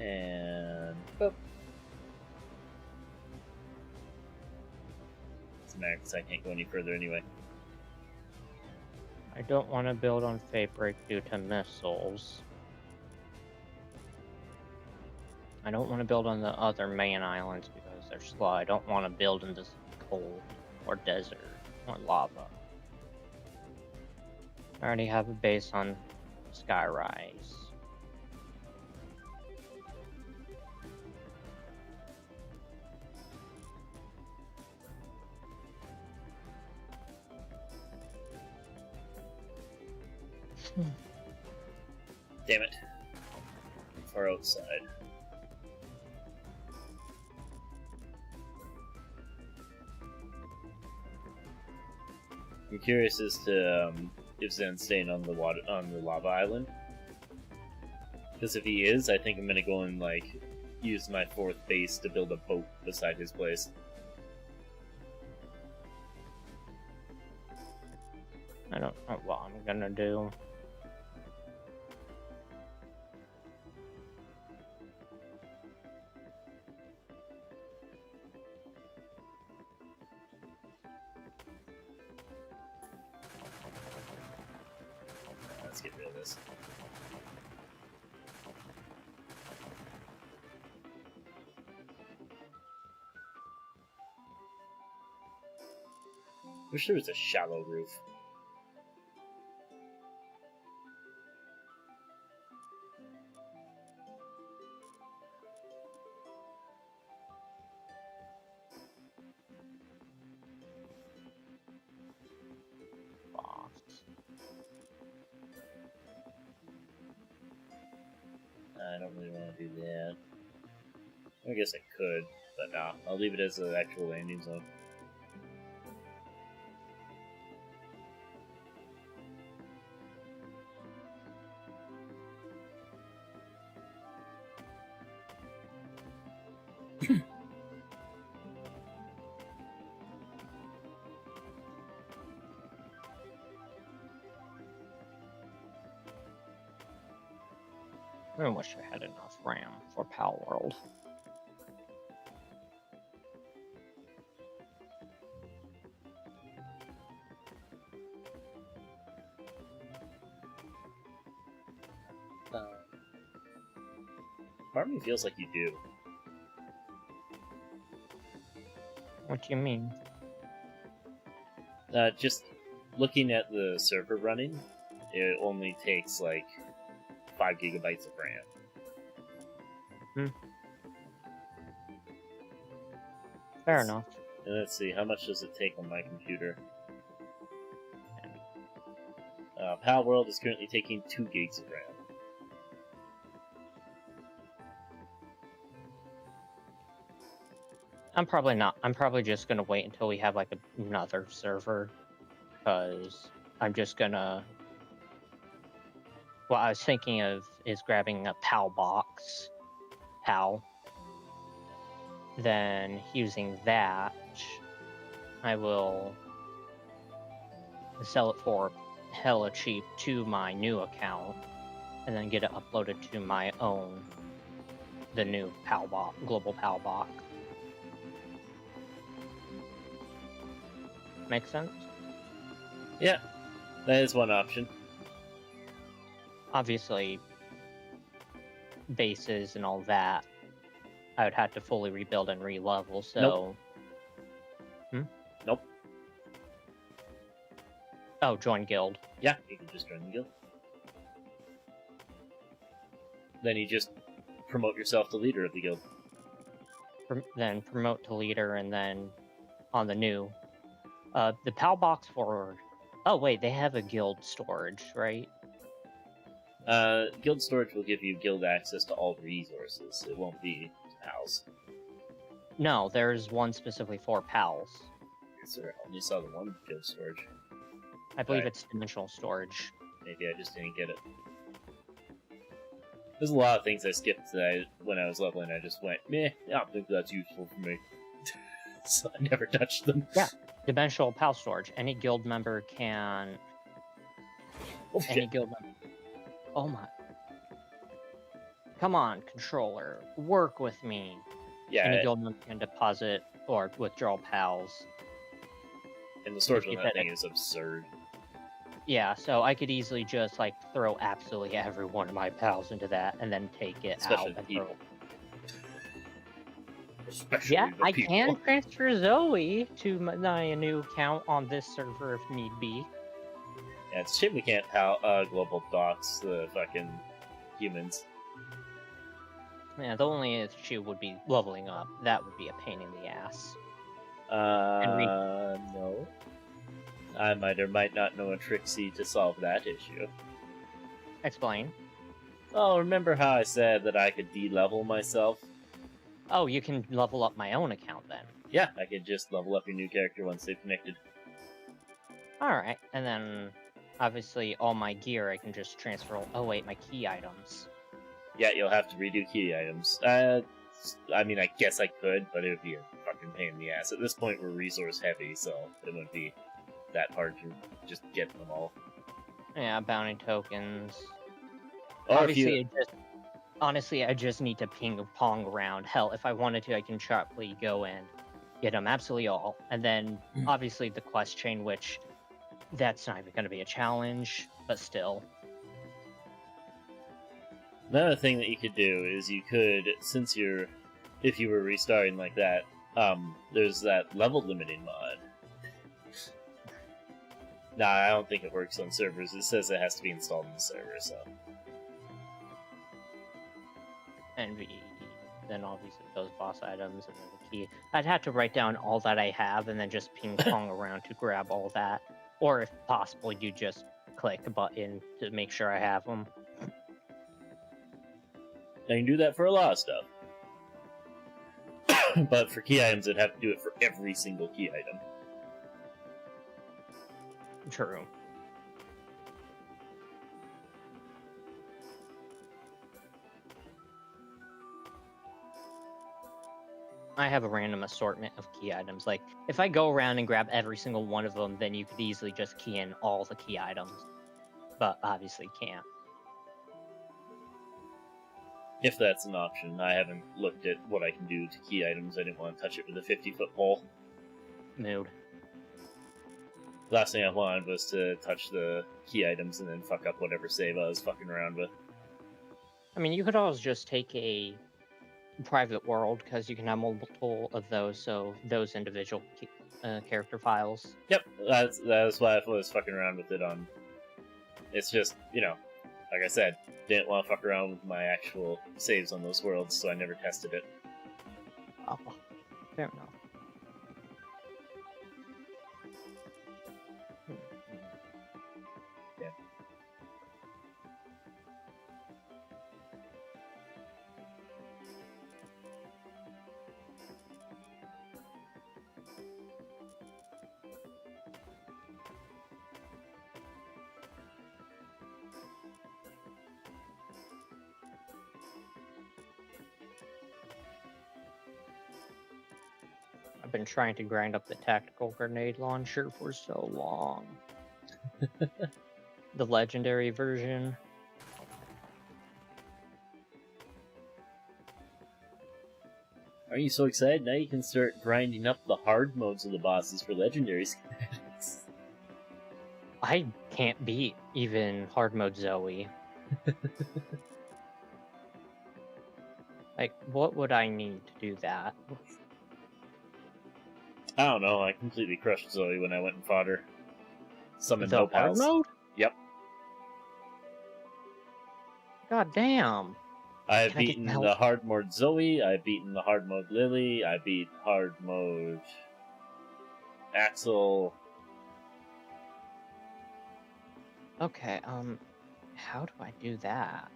And... boop. Doesn't matter because I can't go any further anyway. I don't want to build on Fabric due to missiles. I don't want to build on the other main islands because they're slow. I don't want to build in this cold or desert or lava. I already have a base on Skyrise. Damn it. Far outside. I'm curious as to if Zen's staying on the lava island. Because if he is, I think I'm gonna go and like use my 4th base to build a boat beside his place. I don't know what I'm gonna do. Let's get rid of this. Wish there was a shallow roof. I don't really want to do that. I guess I could, but nah, I'll leave it as an actual landing zone. I wish I had enough RAM for Palworld. Part of me feels like you do. What do you mean? Just looking at the server running, it only takes like 5 gigabytes of RAM. Fair enough. And let's see, how much does it take on my computer? Palworld is currently taking 2 gigs of RAM. I'm probably not. I'm probably just gonna wait until we have like another server because I'm just gonna. What I was thinking of is grabbing a PAL box, PAL. Then using that, I will sell it for hella cheap to my new account, and then get it uploaded to my own, the new PAL box, global PAL box. Make sense? Yeah, that is one option. Obviously, bases and all that, I would have to fully rebuild and re-level, so... Nope. Oh, join guild. Yeah, you can just join the guild. Then you just promote yourself to leader of the guild. Then promote to leader, and then on the new... the PAL box for... Oh, wait, they have a guild storage, right? Guild storage will give you guild access to all resources. It won't be PALs. No, there's one specifically for PALs. Sir, I only saw the one guild storage. I believe Right. it's dimensional storage. Maybe I just didn't get it. There's a lot of things I skipped that when I was leveling. I just went, meh, I don't think that's useful for me. So I never touched them. Yeah. Dimensional PAL storage. Any guild member can... Oh, Any shit. guild member... Oh my... Come on, controller. Work with me. Any Yeah, guild member can deposit or withdraw PALs. and the storage on Keep that it- thing is absurd. Yeah, so I could easily just, like, throw absolutely every one of my PALs into that and then take it Especially out. the And people. throw... Especially Yeah, the I people. can transfer Zoe to my new account on this server if need be. Yeah, it's a shame we can't global docs the fucking humans. Yeah, the only issue would be leveling up. That would be a pain in the ass. No. I might or might not know a Trixie to solve that issue. Explain. Oh, remember how I said that I could de-level myself? Oh, you can level up my own account then. Yeah, I could just level up your new character once they've connected. Alright, and then obviously all my gear I can just transfer. Oh wait, my key items. Yeah, you'll have to redo key items. I mean, I guess I could, but it would be a fucking pain in the ass. At this point, we're resource heavy, so it wouldn't be that hard to just get them all. Yeah, bounty tokens. Or if Obviously, you, honestly, I just need to ping pong around. Hell, if I wanted to, I can sharply go and get them absolutely all. And then, obviously, the quest chain, which that's not even going to be a challenge, but still. another thing that you could do is you could, if you were restarting like that, there's that level limiting mod. Nah, I don't think it works on servers. It says it has to be installed on the server, so. And then obviously those boss items and then the key. I'd have to write down all that I have and then just ping pong around to grab all that. Or if possible, you just click a button to make sure I have them. Now you can do that for a lot of stuff. But for key items, I'd have to do it for every single key item. True. I have a random assortment of key items. Like, if I go around and grab every single one of them, then you could easily just key in all the key items. But obviously can't. If that's an option. I haven't looked at what I can do to key items. I didn't want to touch it with a 50-foot pole. Mood. Last thing I wanted was to touch the key items and then fuck up whatever save I was fucking around with. I mean, you could always just take a private world, because you can have multiple of those, so those individual character files. Yep, that's why I was fucking around with it on. It's just, like I said, didn't want to fuck around with my actual saves on those worlds, so I never tested it. Oh, fair enough. Yeah. I've been trying to grind up the tactical grenade launcher for so long. The legendary version. Are you so excited? Now you can start grinding up the hard modes of the bosses for legendary schematics. I can't beat even hard mode Zoe. Like, what would I need to do that? I don't know, I completely crushed Zoe when I went and fought her. Summoned The no hard pals. mode? Yep. God damn. I've Can I get beaten help? the hard mode Zoe, I've beaten the hard mode Lily, I beat hard mode Axel. Okay, how do I do that?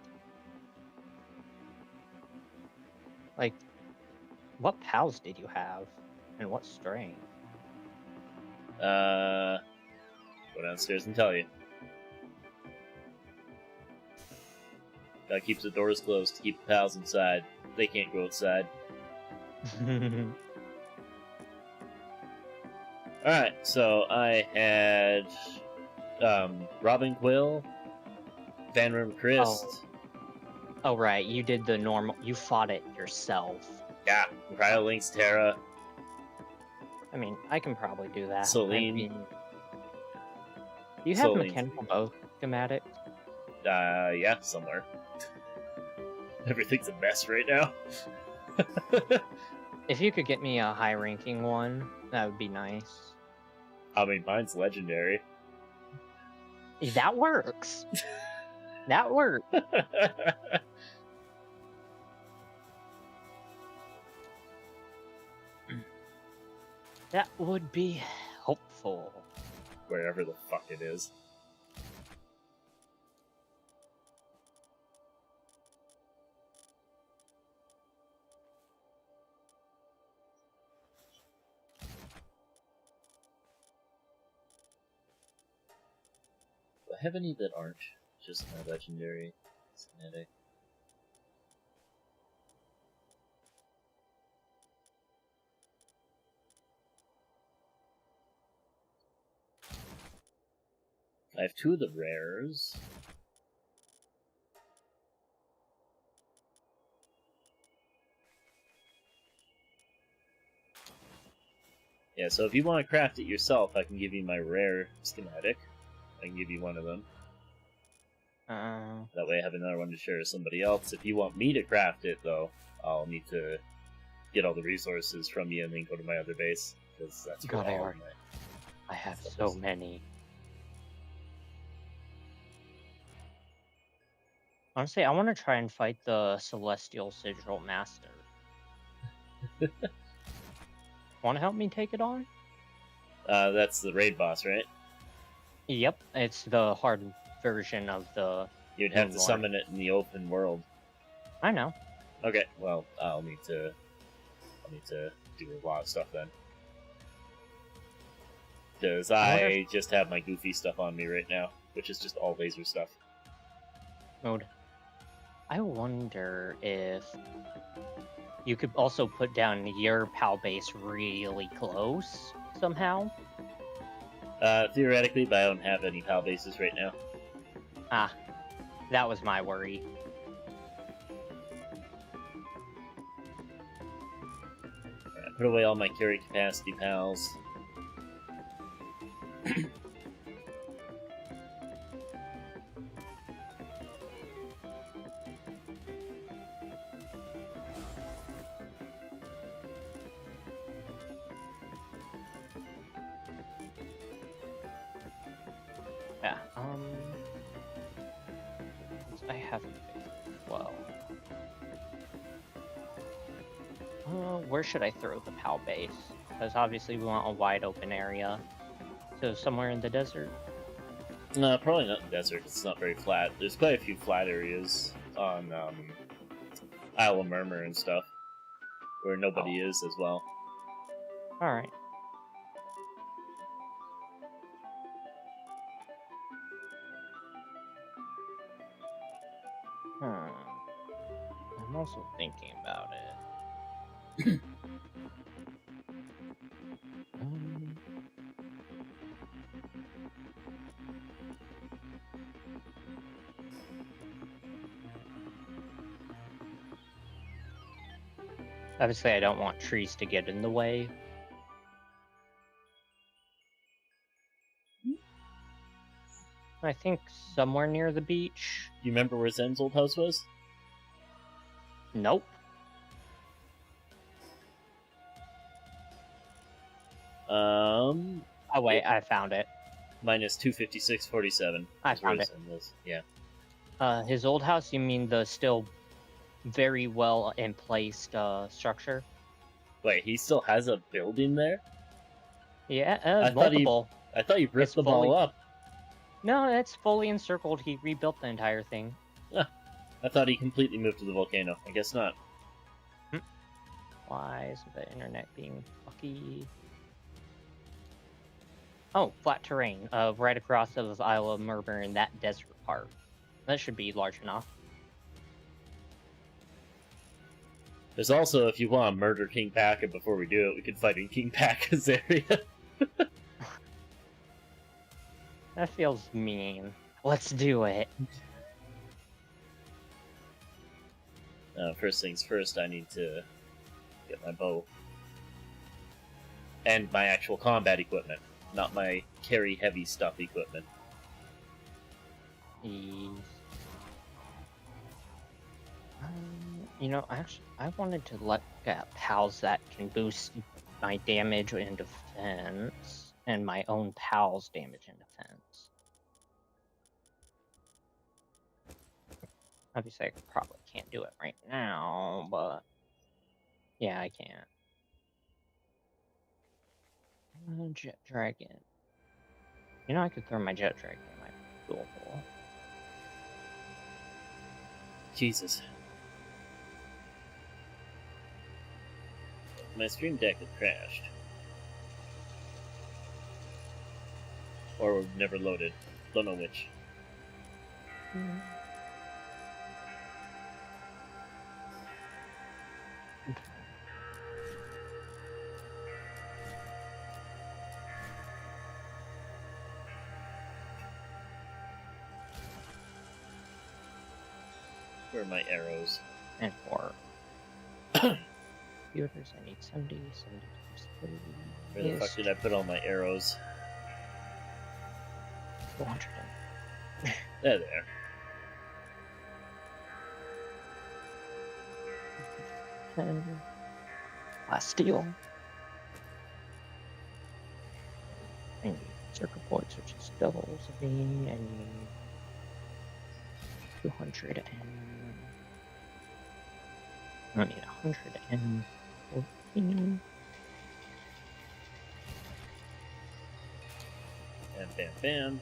Like, what pals did you have? And what strain? Go downstairs and tell you. Gotta keep the doors closed to keep the pals inside. They can't go outside. Alright, so I had Robin Quill, Van Rim Christ, Oh, right, you did the normal. You fought it yourself. yeah, Cryolink's Terra, I mean, I can probably do that. Celine. Do you have Celine's mechanical bow schematics? Yeah, somewhere. Everything's a mess right now. If you could get me a high-ranking one, that would be nice. I mean, mine's legendary. That works. That works. That would be helpful. Wherever the fuck it is. Do I have any that aren't just my legendary schematic? I have two of the rares. Yeah, so if you want to craft it yourself, I can give you my rare schematic. I can give you one of them. That way I have another one to share with somebody else. If you want me to craft it, though, I'll need to get all the resources from you and then go to my other base. Because that's God, where all I my... I have so many. Honestly, I want to try and fight the Celestial Sigil Master. Want to help me take it on? That's the raid boss, right? Yep, it's the hard version of the... You'd have to Moonlord. summon it in the open world. I know. Okay, well, I'll need to do a lot of stuff then. Because I just have my goofy stuff on me right now, which is just all laser stuff. Mode. I wonder if you could also put down your PAL base really close somehow. Theoretically, but I don't have any PAL bases right now. Ah, that was my worry. Alright, put away all my carry capacity PALs. Yeah, I have well. Where should I throw the PAL base? Because obviously we want a wide open area. So somewhere in the desert? No, probably not in the desert. It's not very flat. There's quite a few flat areas on Isle of Murmur and stuff, where nobody is as well. Alright. I'm also thinking about it. Obviously, I don't want trees to get in the way. I think somewhere near the beach. You remember where Zen's old house was? Nope. Oh wait, I found it. Minus 256.47. I found it. Yeah. His old house, you mean the still very well in placed structure? Wait, he still has a building there? Yeah, I thought he- multiple. I thought you ripped It's them all fully- up. No, it's fully encircled. He rebuilt the entire thing. I thought he completely moved to the volcano. I guess not. Why is the internet being fucky? Oh, flat terrain. Right across of Isle of Murmur in that desert part. That should be large enough. There's also, if you want to murder King Paka before we do it, we could fight in King Paka's area. That feels mean. Let's do it. First things first, I need to get my bow. And my actual combat equipment, not my carry heavy stuff equipment. You know, actually, I wanted to look at pals that can boost my damage and defense, and my own pal's damage and defense. Obviously, I probably can't do it right now, but yeah, I can. Jet dragon. You know, I could throw my jet dragon in my dual hole. Jesus. My stream deck had crashed. Or never loaded. Don't know which. Where are my arrows? And 4. Computers, I need 70, 70 Where the fuck did I put all my arrows? 400. There, there. And last steel. I need circuit boards, which is doubles of me. I need 200 and I need 114. And bam bam.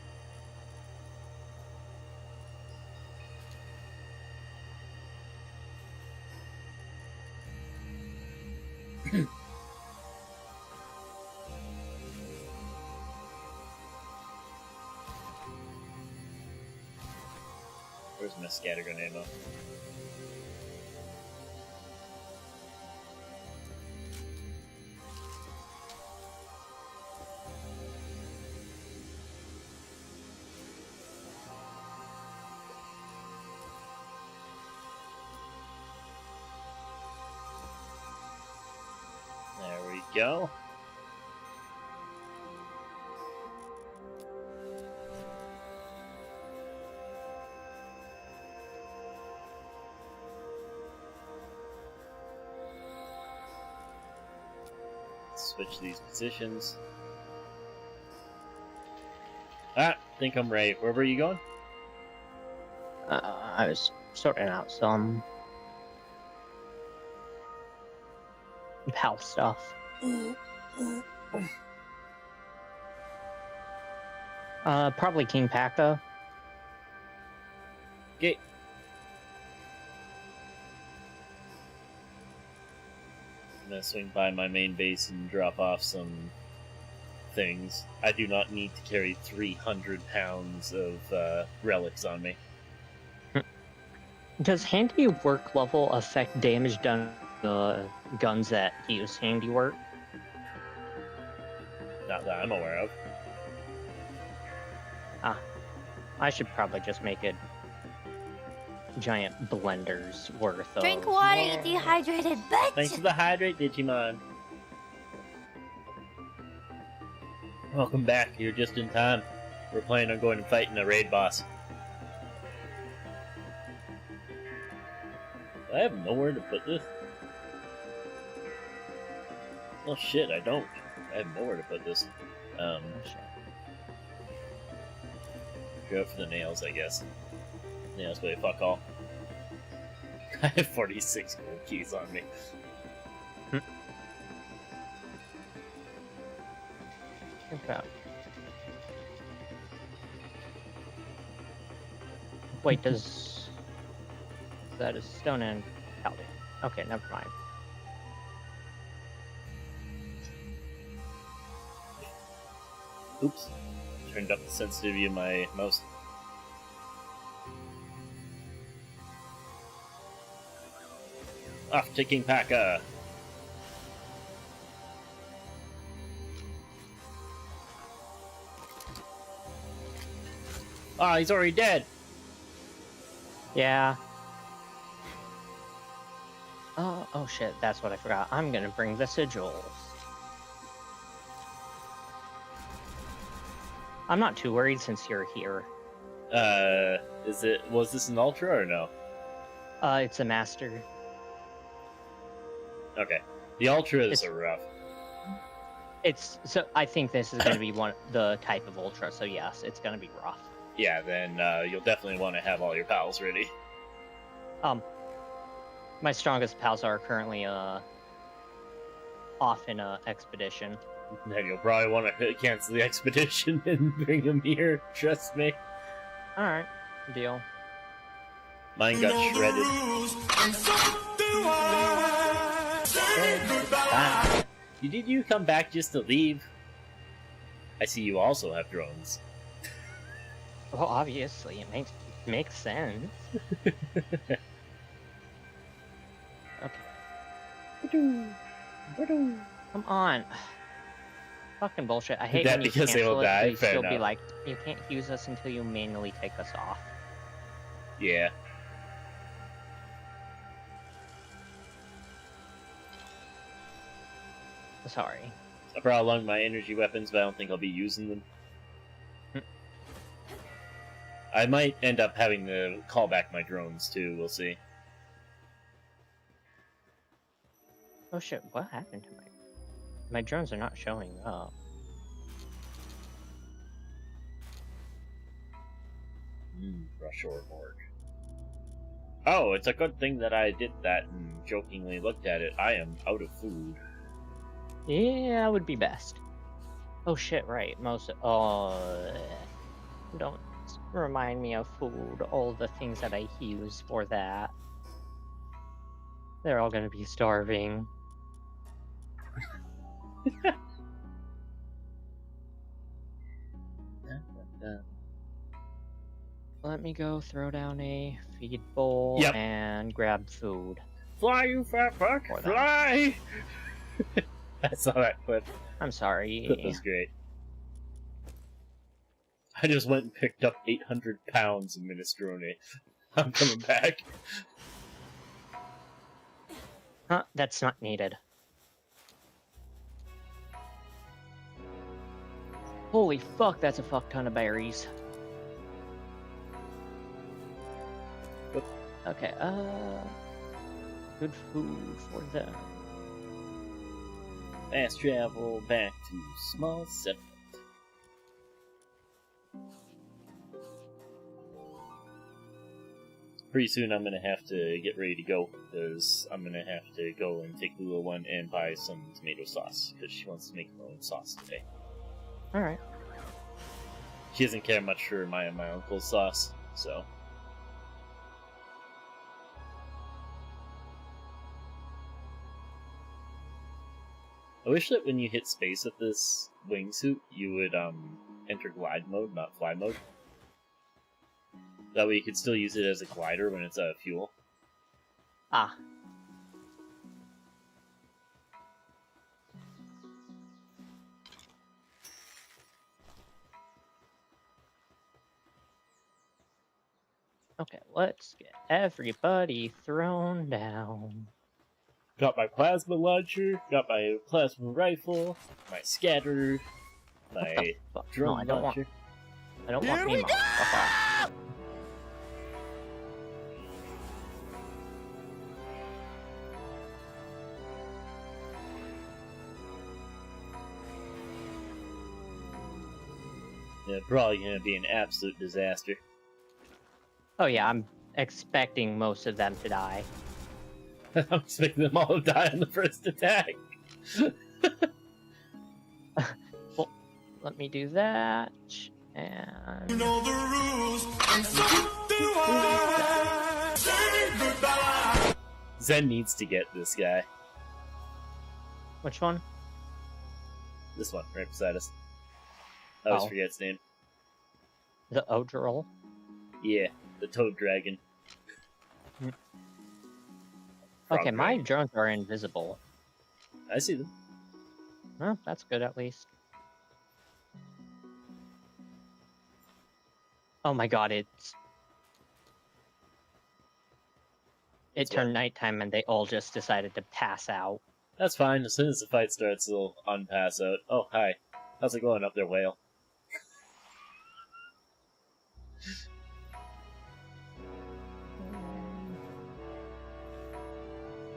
Where's my scattergun ammo? There we go. Switch these positions. Ah, think I'm ready. Where were you going? I was sorting out some PAL stuff. Probably King Paka. Okay. I'm gonna swing by my main base and drop off some things. I do not need to carry 300 pounds of relics on me. Does handiwork level affect damage done to guns that use handiwork? Not that I'm aware of. I should probably just make it giant blender's worth of. Drink water, you dehydrated bitch! Thanks for the hydrate, Digimon. Welcome back. You're just in time. We're planning on going and fighting a raid boss. I have nowhere to put this. Oh shit, I don't. I have nowhere to put this. Go for the nails, I guess. Nails weigh fuck all. I have 46 gold keys on me. Okay. Wait, does that is stone and paladin? Okay, never mind. Oops. Turned up the sensitivity of my mouse. Off to King Paka. Ah, he's already dead. Yeah. Oh shit, that's what I forgot. I'm gonna bring the sigils. I'm not too worried since you're here. Was this an ultra or no? It's a master. Okay. The ultras are rough. So I think this is gonna be the type of ultra, so yes, it's gonna be rough. Yeah, then you'll definitely want to have all your pals ready. My strongest pals are currently off in a expedition. Then you'll probably want to cancel the expedition and bring them here, trust me. Alright, deal. Mine got shredded. Did you come back just to leave? I see you also have drones. Well, obviously, it makes sense. Okay. Come on. Fucking bullshit. I hate That when you because they cancel will it, die? but you Fair still be enough. like, you can't use us until you manually take us off. Yeah. Sorry. I brought along my energy weapons, but I don't think I'll be using them. I might end up having to call back my drones too, we'll see. Oh shit, what happened to my drones are not showing up. Rush or morgue. Oh, it's a good thing that I did that and jokingly looked at it. I am out of food. Yeah, would be best. Oh shit, right. Don't remind me of food. All the things that I use for that. They're all gonna be starving. Let me go throw down a feed bowl Yep. and grab food. Fly, you fat fuck! For them. Fly! I saw that clip. I'm sorry. Clip was great. I just went and picked up 800 pounds of minestrone. I'm coming back. Huh, that's not needed. Holy fuck, that's a fuck ton of berries. Okay, good food for them. Fast travel back to small settlement. Pretty soon I'm gonna have to get ready to go, because I'm gonna have to go and take the little one and buy some tomato sauce, because she wants to make her own sauce today. Alright. She doesn't care much for my and my uncle's sauce, so... I wish that when you hit space with this wingsuit, you would enter glide mode, not fly mode. That way you could still use it as a glider when it's fuel. Ah. Okay, let's get everybody thrown down. Got my plasma launcher, got my plasma rifle, my scatter, my Fuck. No, drone I don't want. launcher. I don't want me. Fuck off. Yeah, probably gonna be an absolute disaster. Oh yeah, I'm expecting most of them to die. I'm expecting them all to die on the first attack. Well, let me do that. And You know the rules, and so do I. Say goodbye. Zen needs to get this guy. which one? This one, right beside us. I always Oh. forget its name. The Odril. Yeah, the toad dragon. Hmm. Frog Okay, my dragon. drones are invisible. I see them. Well, that's good at least. Oh my god, it It's what? turned nighttime and they all just decided to pass out. That's fine. As soon as the fight starts, they'll unpass out. Oh, hi. How's it going up there, whale?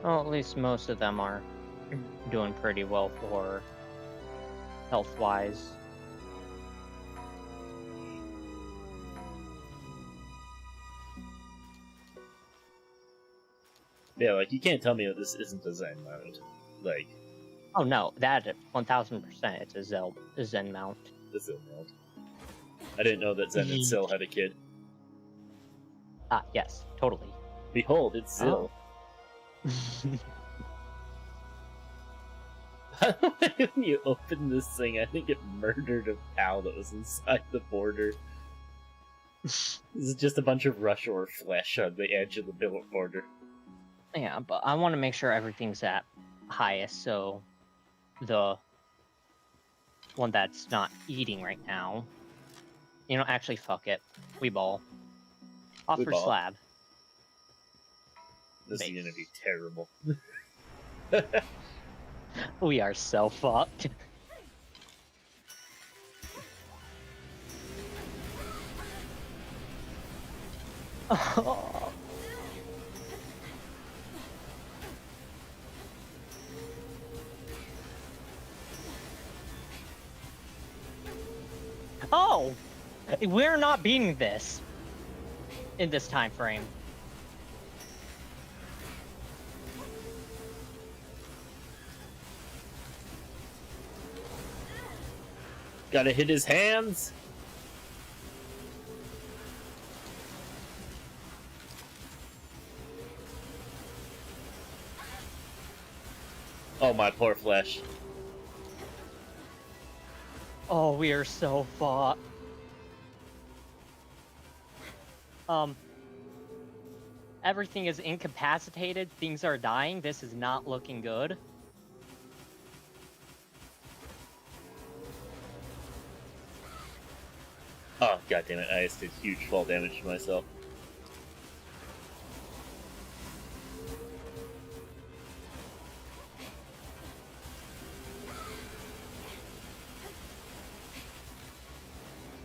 Well, at least most of them are doing pretty well for health-wise. Yeah, like, you can't tell me that this isn't a Zen mode. Like, Oh no, that 1000%. It's a Zen mount. the Zen mode. I didn't know that Zen and Syl had a kid. Ah, yes, totally. Behold, it's Syl. When you open this thing, I think it murdered a cow that was inside the border. This is just a bunch of rush or flesh on the edge of the billet border. Yeah, but I want to make sure everything's at highest, so the one that's not eating right now. You know, actually, fuck it. We ball. We Offer ball. slab. This is Base. gonna be terrible. We are so fucked. Oh! We're not beating this in this time frame. Gotta hit his hands! Oh, my poor flesh. Oh, we are so fucked. Everything is incapacitated. Things are dying. This is not looking good. Oh, goddammit, I just did huge fall damage to myself.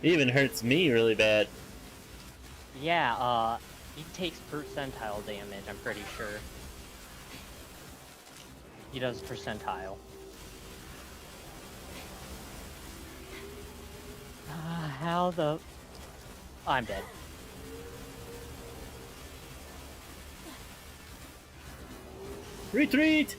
It even hurts me really bad. Yeah, he takes percentile damage, I'm pretty sure. He does percentile. How the... I'm dead. Retreat!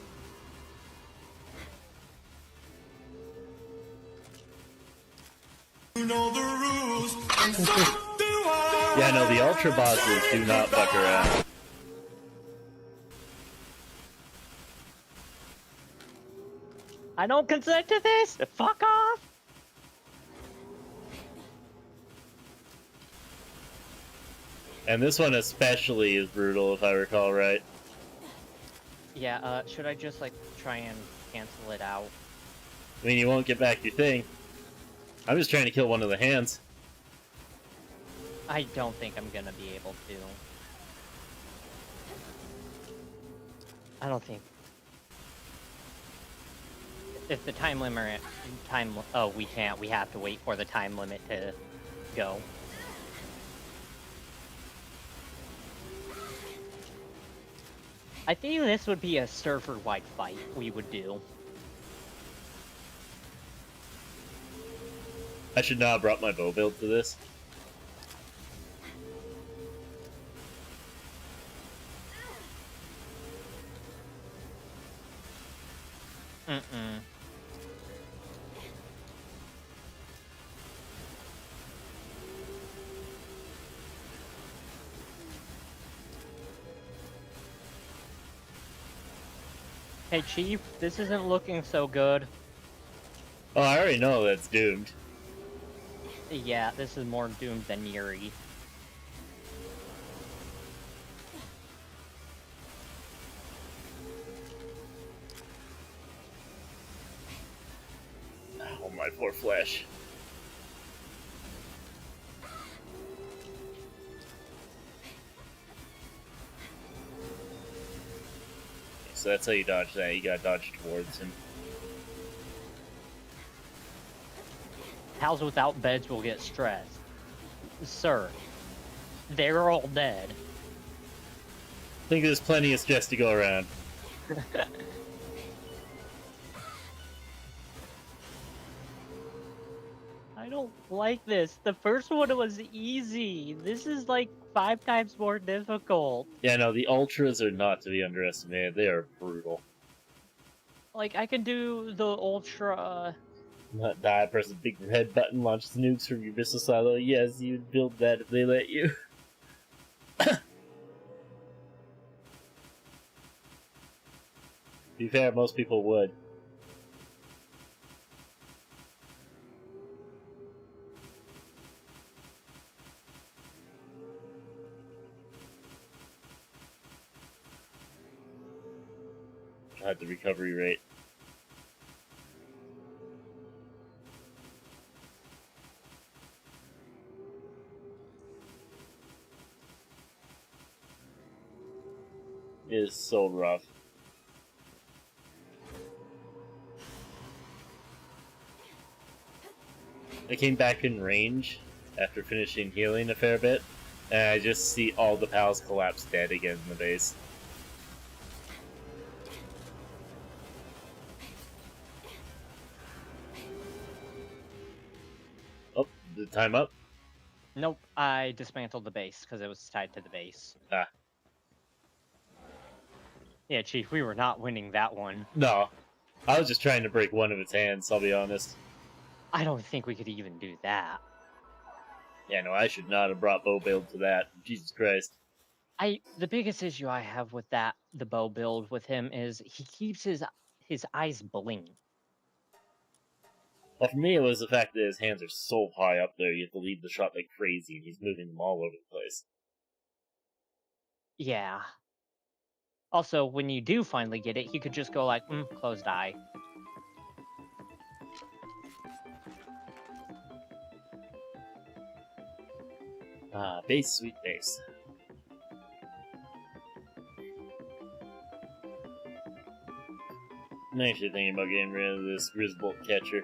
You know the rules, and so do I. Yeah, no, the Ultra bosses do not fuck around. I don't consent to this! Fuck off! And this one especially is brutal, if I recall right. Yeah, should I just, like, try and cancel it out? I mean, you won't get back your thing. I'm just trying to kill one of the hands. I don't think I'm gonna be able to. I don't think. If the time limit, oh, we can't. We have to wait for the time limit to go. I think this would be a server-wide fight we would do. I should not have brought my bow build to this. Mm-mm. Hey, Chief, this isn't looking so good. Oh, I already know that's doomed. Yeah, this is more doomed than Yuri. Oh, my poor flesh. So that's how you dodge that. You gotta dodge towards him. Pals without beds will get stressed. Sir, they're all dead. I think there's plenty of stress to go around. I don't like this. The first one was easy. This is like 5 times more difficult. Yeah, no, the ultras are not to be underestimated. They are brutal. Like, I can do the ultra... Not die, press a big red button, launch the nukes from your missile silo. Yes, you'd build that if they let you. To be fair, most people would. God, the recovery rate. Is so rough. I came back in range after finishing healing a fair bit, and I just see all the pals collapse dead again in the base. Oh, the time up? Nope, I dismantled the base because it was tied to the base. Ah. Yeah, Chief, we were not winning that one. No. I was just trying to break one of its hands, I'll be honest. I don't think we could even do that. Yeah, no, I should not have brought bow build to that. Jesus Christ. The biggest issue I have with the bow build with him is he keeps his eyes bling. Well, for me, it was the fact that his hands are so high up there, you have to lead the shot like crazy, and he's moving them all over the place. Yeah. Also, when you do finally get it, he could just go like, closed eye. Ah, base, sweet base. I'm actually thinking about getting rid of this Grisbolt catcher.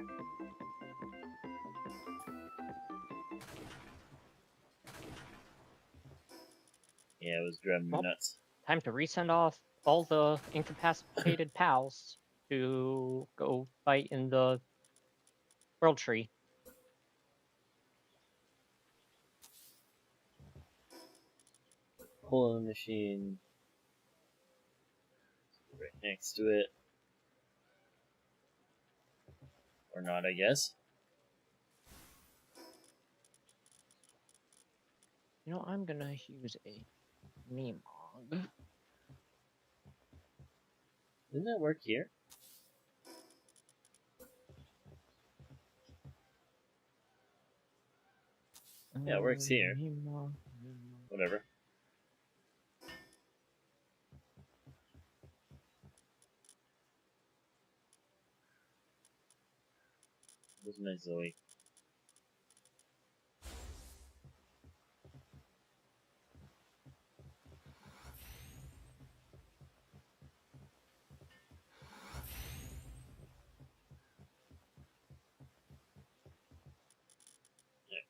Yeah, it was driving me Well, nuts. Time to resend off all the incapacitated pals to go fight in the World Tree. Pulling the machine right next to it. Or not, I guess. You know, I'm gonna use a Nemog. Doesn't that work here? Yeah, it works here. Nemog. Whatever. Where's my Zoe?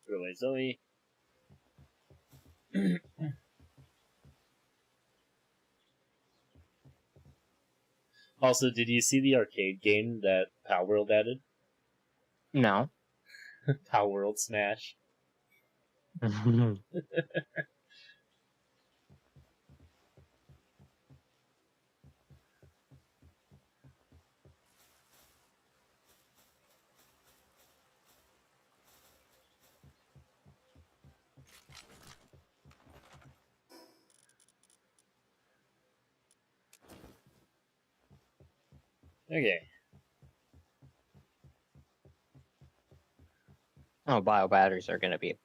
Throw away Zoe. Also, did you see the arcade game that Palworld added? No. Palworld Smash. Okay. Oh, bio batteries are gonna be a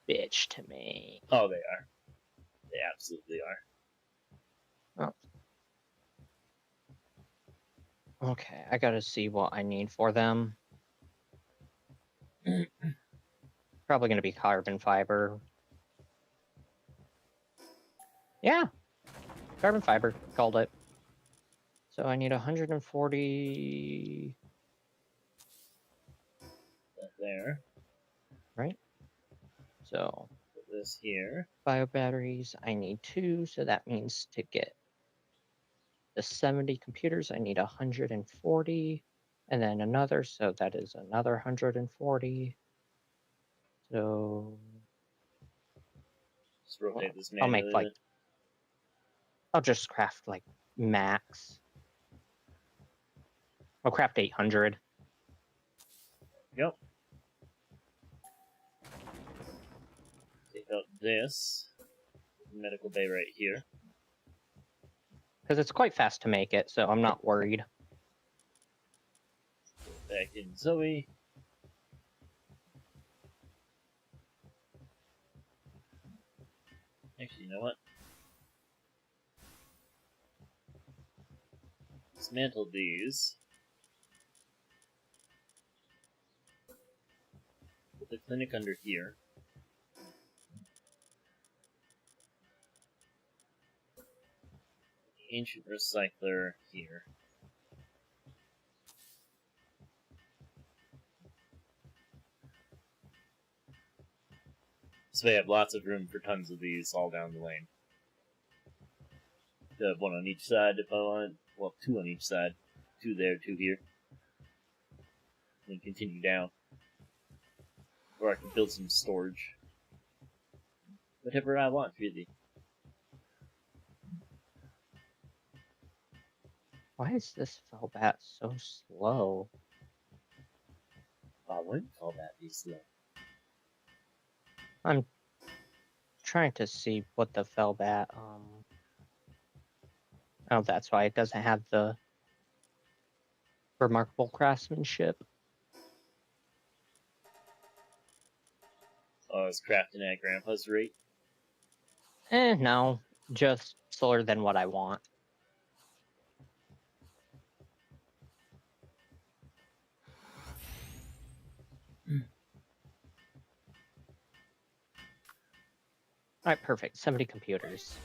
bitch to me. Oh, they are. They absolutely are. Okay, I gotta see what I need for them. Probably gonna be carbon fiber. Yeah, carbon fiber, called it. So I need 140, That there. right? So Put this here. bio batteries, I need 2, so that means to get the 70 computers, I need 140, and then another, so that is another 140. So Just rotate this I'll make manually. I'll just craft like max. I'll craft 800. Yep. Take out this medical bay right here. Because it's quite fast to make it, so I'm not worried. Back in Zoe. Actually, you know what? Dismantle these. Put the clinic under here. Ancient recycler here. So they have lots of room for tons of these all down the lane. I have one on each side if I want. Well, 2 on each side. 2 there, 2 here. And continue down. Or I can build some storage. Whatever I want, really. Why is this Felbat so slow? I wouldn't call that be slow. I'm trying to see what the Felbat, oh, that's why it doesn't have the remarkable craftsmanship. Oh, I was crafting at Grandpa's rate. No, just slower than what I want. Alright, perfect. 70 computers.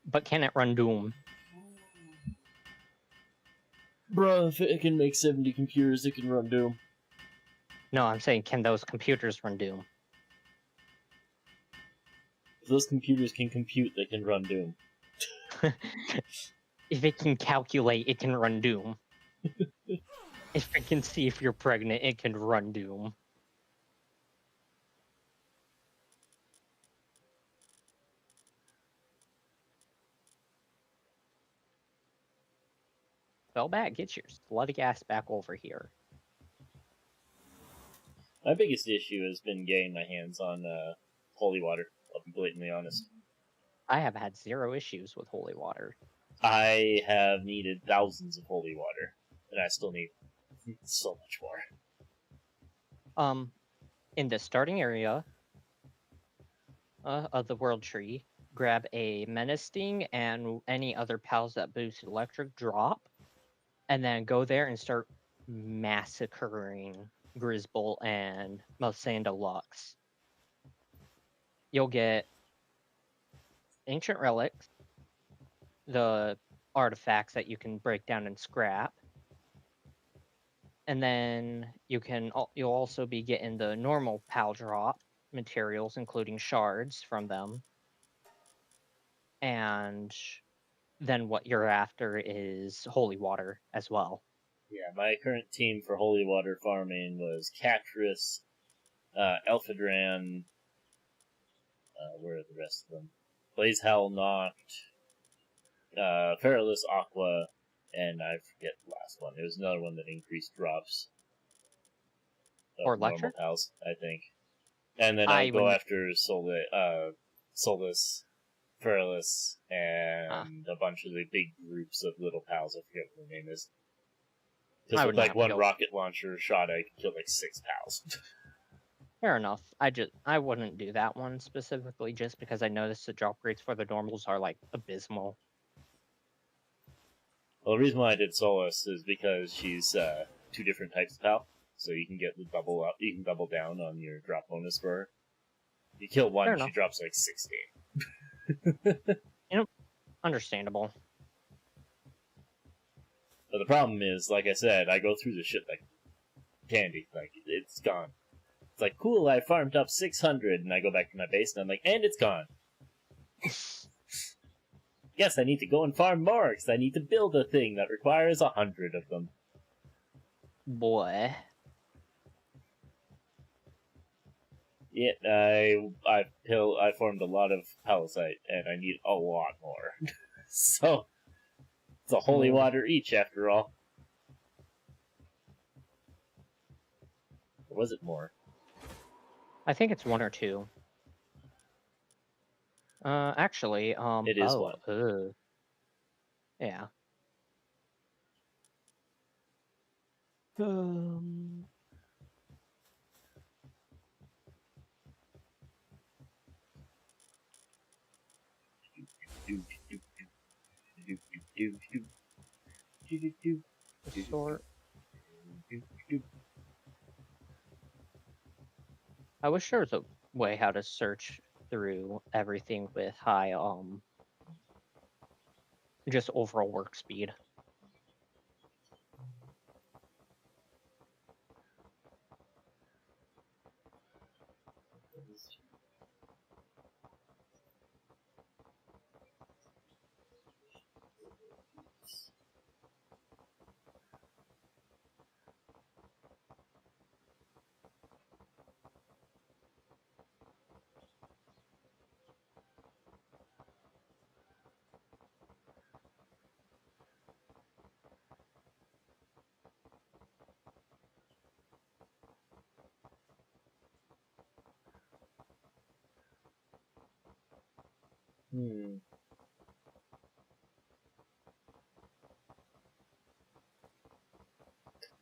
But can it run Doom? Bro, if it can make 70 computers, it can run Doom. No, I'm saying, can those computers run Doom? If those computers can compute, they can run Doom. If it can calculate, it can run Doom. If it can see if you're pregnant, it can run Doom. Felbat, get your slutty ass back over here. My biggest issue has been getting my hands on holy water, I'll be blatantly honest. I have had 0 issues with holy water. I have needed thousands of holy water, and I still need so much more. In the starting area of the world tree, grab a menacing and any other pals that boost electric drop, and then go there and start massacring Grizzbolt and Melsanda Lux. You'll get ancient relics, the artifacts that you can break down and scrap, And then you'll also be getting the normal PAL drop materials, including shards from them. And then what you're after is holy water as well. Yeah, my current team for holy water farming was Catris, Elphadran, where are the rest of them? Blaze Howl Noct, Perilous Aqua, and I forget the last one. There was another one that increased drops Or of normal electric? pals, I think. And then I would go after Solus, Perilous, and a bunch of the big groups of little pals. I forget what their name is. Because with like one rocket launcher shot, I could kill like 6 pals. Fair enough. I wouldn't do that one specifically just because I noticed the drop rates for the normals are like abysmal. Well, the reason why I did Solus is because she's 2 different types of pal, so you can get the double up. You can double down on your drop bonus for her. You kill one, she drops like 16. Understandable. But the problem is, like I said, I go through the shit like candy. Like, it's gone. It's like, cool, I farmed up 600, and I go back to my base, and I'm like, and it's gone. Yes, I need to go and farm more, because I need to build a thing that requires 100 of them. Boy. Yeah, I formed a lot of palisite, and I need a lot more. So, it's a holy water each, after all. Or was it more? I think it's 1 or 2. Actually, it is 1. Yeah. Sort. I wish there was a way how to search through everything with high just overall work speed.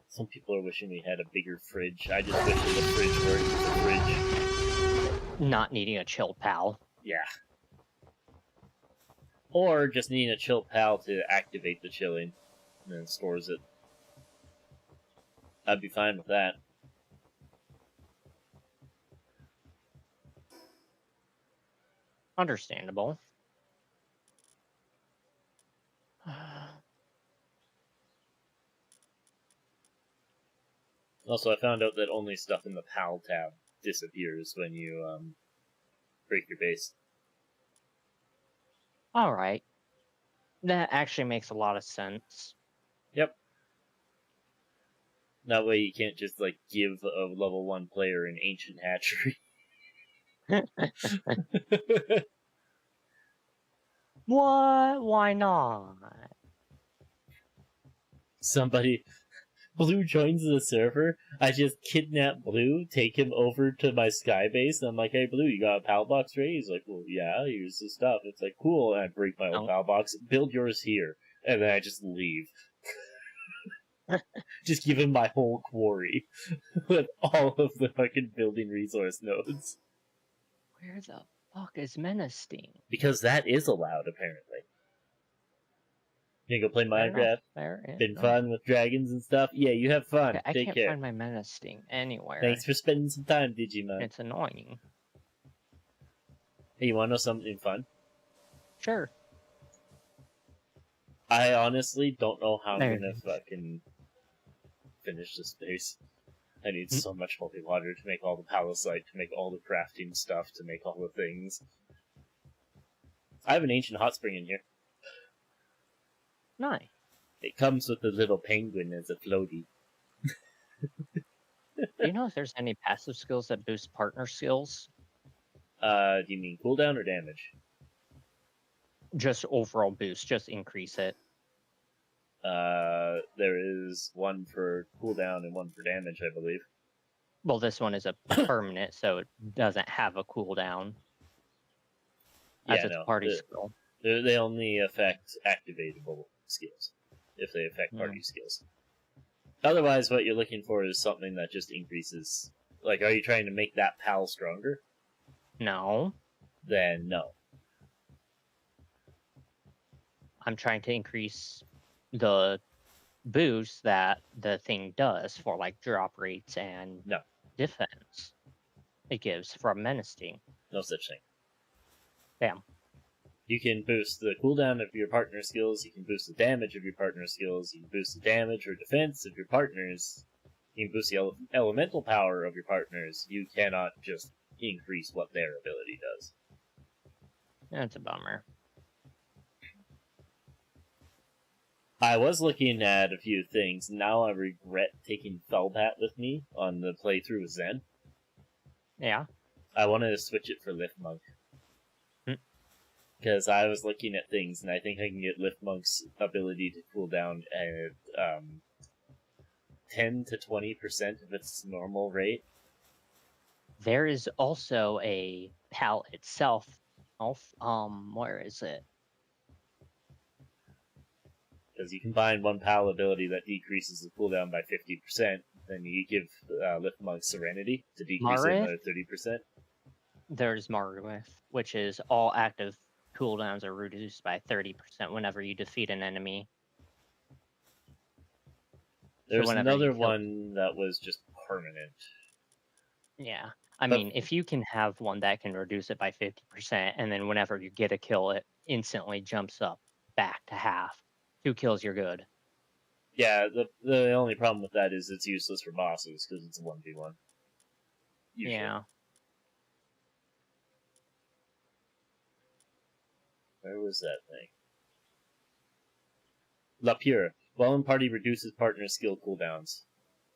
Some people are wishing we had a bigger fridge. I just wish that the fridge worked as a fridge. Not needing a chill pal. Yeah. Or just needing a chill pal to activate the chilling, and then stores it. I'd be fine with that. Understandable. Also, I found out that only stuff in the PAL tab disappears when you break your base. Alright. That actually makes a lot of sense. Yep. That way you can't just, like, give a level 1 player an ancient hatchery. What? Why not? Somebody... Blue joins the server, I just kidnap Blue, take him over to my sky base, and I'm like, hey Blue, you got a PAL box ready? He's like, well, yeah, here's the stuff. It's like, cool, and I break my old PAL box, build yours here, and then I just leave. Just give him my whole quarry, with all of the fucking building resource nodes. Where the fuck is Menacing? Because that is allowed, apparently. You go play Minecraft? Been fun with dragons and stuff? Yeah, you have fun. Okay, I Take can't care. find my Menacing anywhere. Thanks for spending some time, Digimon. It's annoying. Hey, you wanna know something fun? Sure. I honestly don't know how I'm gonna fucking finish this base. I need so much holy water to make all the palisite, to make all the crafting stuff, to make all the things. I have an ancient hot spring in here. Nice. It comes with a little penguin as a floaty. Do you know if there's any passive skills that boost partner skills? Do you mean cooldown or damage? Just overall boost, just increase it. There is one for cooldown and one for damage, I believe. Well, this one is a permanent, so it doesn't have a cooldown. As its party skill. They only affect activatable skills, if they affect party skills. Otherwise, what you're looking for is something that just increases... Like, are you trying to make that pal stronger? No. Then no. I'm trying to increase the boost that the thing does for, like, drop rates and defense it gives from menacing. No such thing. Damn. You can boost the cooldown of your partner skills, you can boost the damage of your partner skills, you can boost the damage or defense of your partners, you can boost the elemental power of your partners. You cannot just increase what their ability does. That's a bummer. I was looking at a few things. Now I regret taking Felbat with me on the playthrough with Zen. Yeah. I wanted to switch it for Lift Monk. Because I was looking at things, and I think I can get Lift Monk's ability to cool down at 10 to 20% of its normal rate. There is also a PAL itself. Where is it? Because you combine one PAL ability that decreases the cooldown by 50%, then you give Lift Monk Serenity to decrease it by 30%. There's Marwith, which is all active cooldowns are reduced by 30% whenever you defeat an enemy. There's another one that was just permanent. Yeah. I mean, if you can have one that can reduce it by 50%, and then whenever you get a kill, it instantly jumps up back to half. 2 kills, you're good. Yeah, the only problem with that is it's useless for bosses, because it's a 1v1. Usually. Yeah. Where was that thing? La Pure. While in party reduces partner skill cooldowns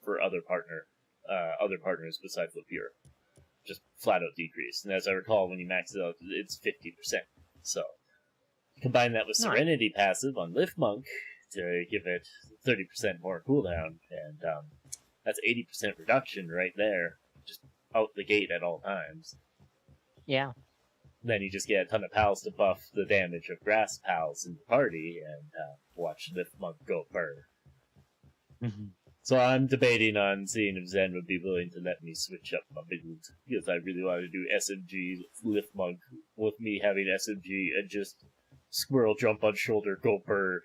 for other partners besides La Pure. Just flat out decrease. And as I recall, when you max it out, it's 50%. So, combine that with Serenity passive on Lift Monk to give it 30% more cooldown, and that's 80% reduction right there, just out the gate at all times. Yeah. Then you just get a ton of pals to buff the damage of grass pals in the party, and watch Lift Monk go burr. So I'm debating on seeing if Zen would be willing to let me switch up my build, because I really want to do SMG Lift Monk with me having SMG and just squirrel jump on shoulder, go burr.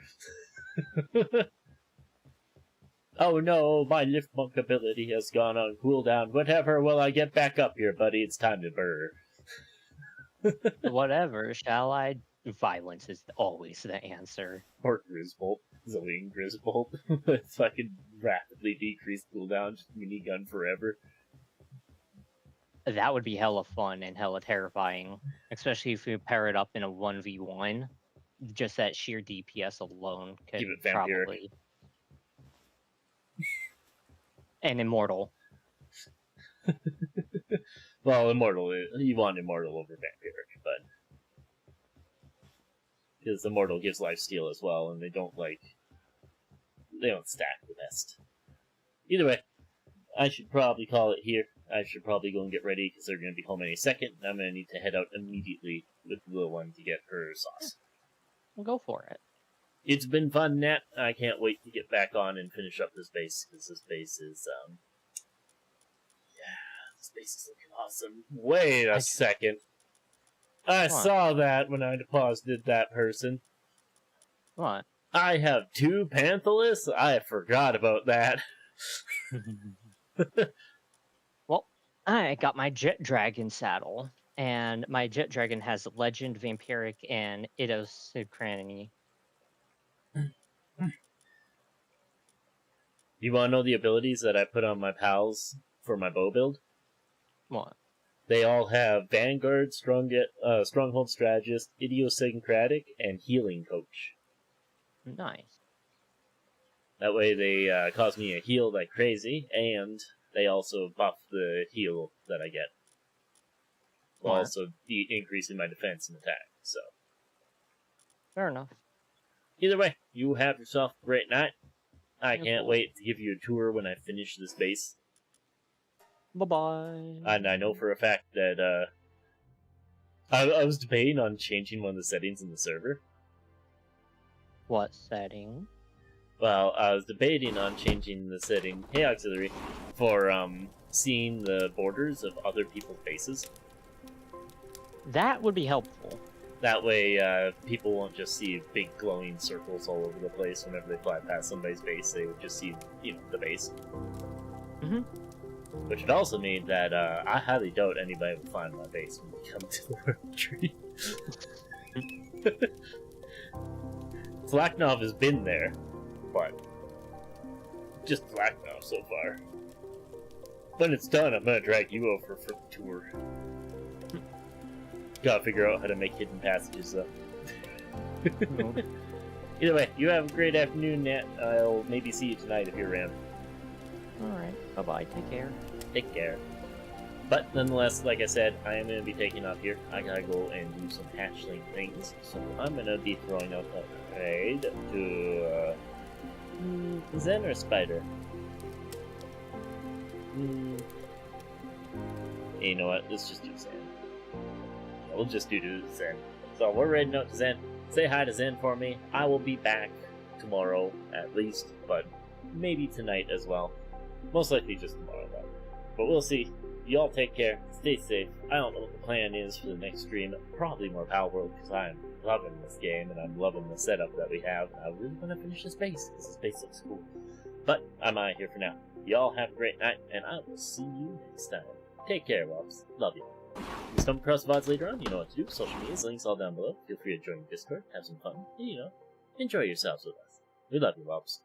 Oh no, my Lift Monk ability has gone on cooldown. Whatever will I get back up here, buddy? It's time to burr. Whatever, shall I? Violence is always the answer. Or Grisbolt. Zoe Grisbolt. It's fucking rapidly decreased cooldown, just minigun forever. That would be hella fun and hella terrifying. Especially if you pair it up in a 1v1. Just that sheer DPS alone could Keep it vampiric. probably... And immortal. Well, immortal, you want immortal over vampiric, but... Because immortal gives lifesteal as well, and they don't stack the best. Either way, I should probably call it here. I should probably go and get ready, because they're going to be home any second, and I'm going to need to head out immediately with the little one to get her sauce. We'll go for it. It's been fun, Nat. I can't wait to get back on and finish up this base, because this base is, this base is looking awesome. Wait a second. I saw that when I deposited that person. What? I have 2 Panthalus? I forgot about that. Well, I got my Jet Dragon saddle, and my Jet Dragon has Legend, Vampiric, and Idiosyncrany. You want to know the abilities that I put on my pals for my bow build? What? They all have Vanguard, Stronghold Strategist, Idiosyncratic, and Healing Coach. Nice. That way they cause me a heal like crazy, and they also buff the heal that I get. While Smart. also increasing my defense and attack, so. Fair enough. Either way, you have yourself a great night. I Yeah, can't cool. wait to give you a tour when I finish this base. Bye-bye. And I know for a fact that, I was debating on changing one of the settings in the server. What setting? Well, I was debating on changing the setting, hey auxiliary, for, seeing the borders of other people's bases. That would be helpful. That way, people won't just see big glowing circles all over the place whenever they fly past somebody's base. They would just see, the base. Mhm. Which would also mean that I highly doubt anybody would find my base when we come to the world tree. Flaknov has been there, but just Flaknov so far. When it's done, I'm gonna drag you over for the tour. Gotta figure out how to make hidden passages, though. Either way, you have a great afternoon, Nat. I'll maybe see you tonight if you're around. Alright, bye-bye. Take care. Take care. But nonetheless, like I said, I am going to be taking off here. I gotta go and do some hatchling things. So I'm going to be throwing out a raid to Zen or Spider? You know what? Let's just do Zen. We'll just do Zen. So we're raiding out to Zen. Say hi to Zen for me. I will be back tomorrow at least, but maybe tonight as well. Most likely just tomorrow though. But we'll see. Y'all take care. Stay safe. I don't know what the plan is for the next stream. Probably more Palworld because I'm loving this game and I'm loving the setup that we have. I really want to finish this base because this base looks cool. But I'm out of here for now. Y'all have a great night and I will see you next time. Take care, Wops. Love you. If you stumble across the VODs later on, you know what to do. Social medias, links all down below. Feel free to join Discord, have some fun, and, enjoy yourselves with us. We love you, Wops.